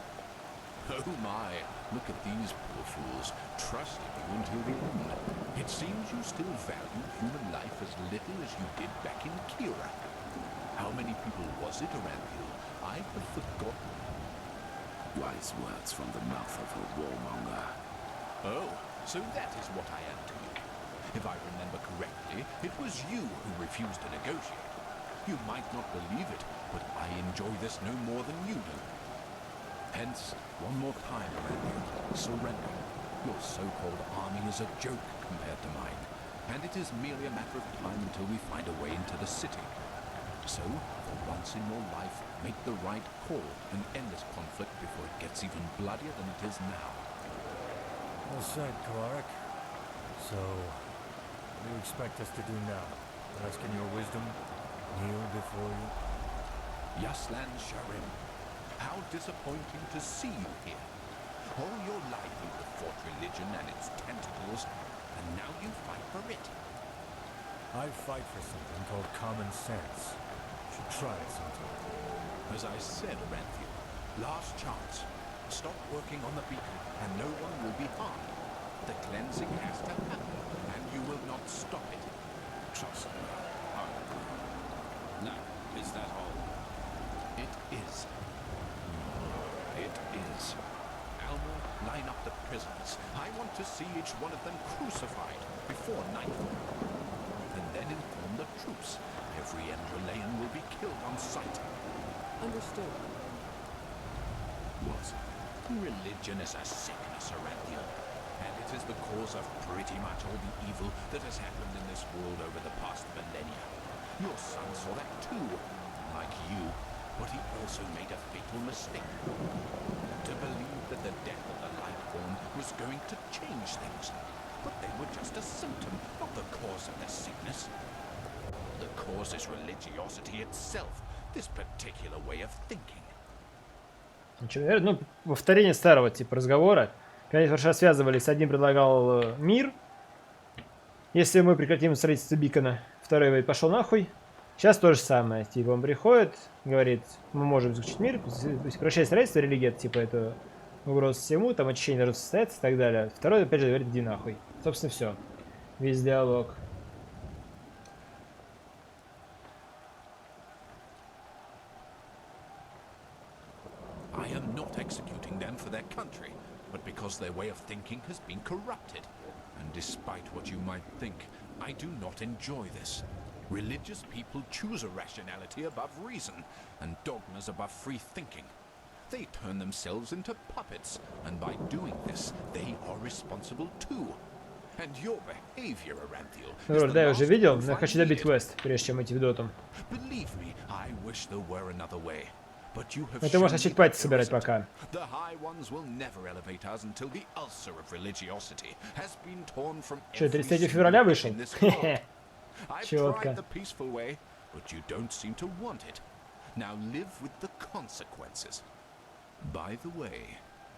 Oh my, look at these poor fools, trusting you until the end. It seems you still value human life as little as you did back in Kira. How many people was it, Aranthiel? I have forgotten. Wise words from the mouth of a warmonger. Oh, so that is what I am to you. If I remember correctly, it was you who refused to negotiate. You might not believe it, but I enjoy this no more than you do. Hence, one more time, Aranthiel, surrender. Your so-called army is a joke compared to mine, and it is merely a matter of time until we find a way into the city. So, for once in your life, make the right call and end this conflict before it gets even bloodier than it is now. Well said, Kalarik. So, what do you expect us to do now? Ask in your wisdom? Kneel before you? Yaslan Sharim, how disappointing to see you here. All your life you have fought religion and its tentacles, and now you fight for it. I fight for something called common sense. Should try it sometime. As I said, Aranthiel, last chance. Stop working on the beacon, and no one will be harmed. The cleansing has to happen, and you will not stop it. Trust me. Now, is that all? It is. It is. Alma, line up the prisoners. I want to see each one of them crucified before nightfall. And then inform the troops. Every Enderalayan will be killed on sight. Understood. What? Religion is a sickness, Aranthiel. And it is the cause of pretty much all the evil that has happened in this world over the past millennia. Your son saw that too, like you, but he also made a fatal mistake. To believe that the death of the Lightborn was going to change things. But they were just a symptom, not the cause of the sickness. The cause is religiosity itself, this particular way of thinking. Ну, повторение старого типа разговора. Когда Фарша связывались, один предлагал мир. Если мы прекратим строительство бикона, второй говорит, пошел нахуй. Сейчас то же самое. Типа он приходит, говорит, мы можем заключить мир, прекращать строительство, религия, типа это угроза всему, там очищение должно состояться и так далее. Второй опять же говорит, иди нахуй. Собственно, все. Весь диалог. I am not executing them for their country, but because their way of thinking has been corrupted. And despite what you might think, I do not enjoy this. Religious people choose a rationality above reason, and dogmas above free thinking. They turn themselves into puppets, and by doing this, they are responsible too. And your behavior, Aranthiel, is Да, я уже видел, но я proof I хочу добить needed. квест, прежде чем идти в доту. Believe me, I wish there were another way. But you have Это можно shown начать me пати that there собирать isn't. пока. The High Ones will never elevate us until the ulcer of religiosity has been torn from Что, every 33 февраля single вышел? in this world. I've Чётко. tried the peaceful way, but you don't seem to want it. Now live with the consequences. By the way,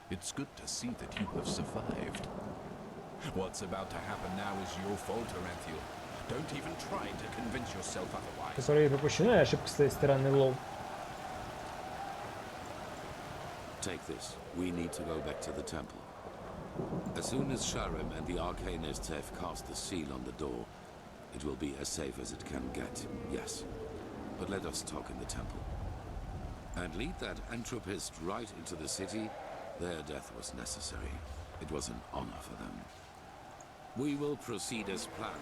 it's good to see that you have survived. What's about to happen now is your fault, Aranthiel. Don't even try to convince yourself otherwise. Которые пропущены, ошибка с твоей стороны, лол. Take this. We need to go back to the temple. As soon as Sharim and the Arcanist have cast the seal on the door, it will be as safe as it can get, yes. But let us talk in the temple. And lead that entropist right into the city. Their death was necessary. It was an honor for them. We will proceed as planned.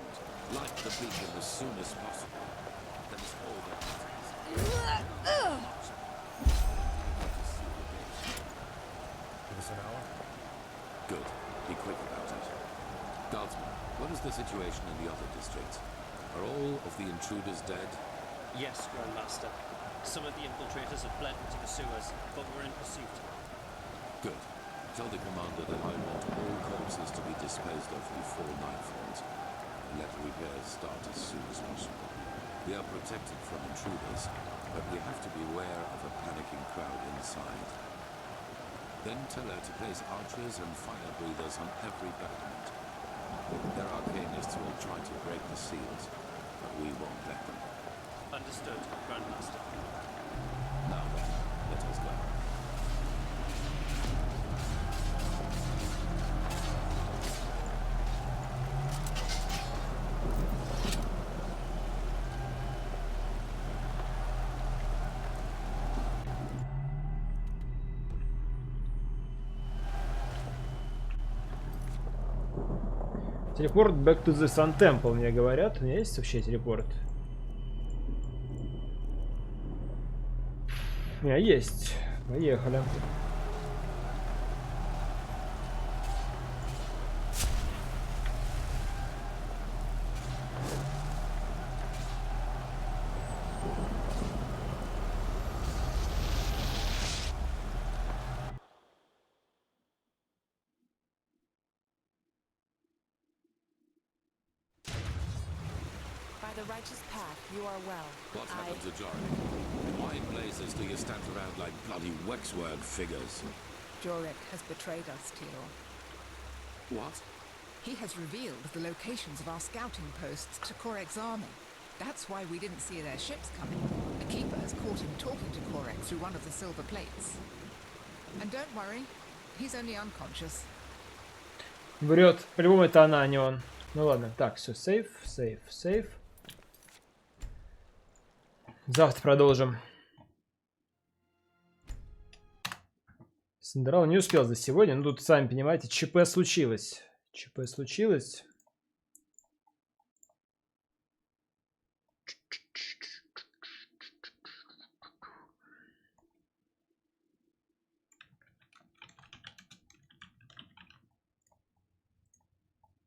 Light the beacon as soon as possible. That is all that matters. Give us an hour? Good. Be quick about it. Guardsman, what is the situation in the other districts? Are all of the intruders dead? Yes, Grandmaster. Some of the infiltrators have bled into the sewers, but we're in pursuit. Good. Tell the commander that I want all corpses to be disposed of before night falls. and let the repairs start as soon as possible. We are protected from intruders, but we have to be aware of a panicking crowd inside. Then tell her to place archers and fire breathers on every battlement. Their arcanists will try to break the seals, but we won't let them. Understood, Grandmaster. Now then, let us go. Телепорт back to the Sun Temple, мне говорят. У меня есть вообще телепорт? У меня есть. Поехали. The righteous path, you are well. What happened to Jorik? Why in blazes do you stand around like bloody waxwork figures? Jorik has betrayed us, Teor. What? He has revealed the locations of our scouting posts to Korek's army. That's why we didn't see their ships coming. The Keeper has caught him talking to Korek through one of the silver plates. And don't worry, he's only unconscious. Врет. По-любому это она, а не он. Ну ладно. Так, все, сейф, сейф, сейф. Завтра продолжим. Enderal не успел за сегодня. Ну тут, сами понимаете, ЧП случилось. ЧП случилось.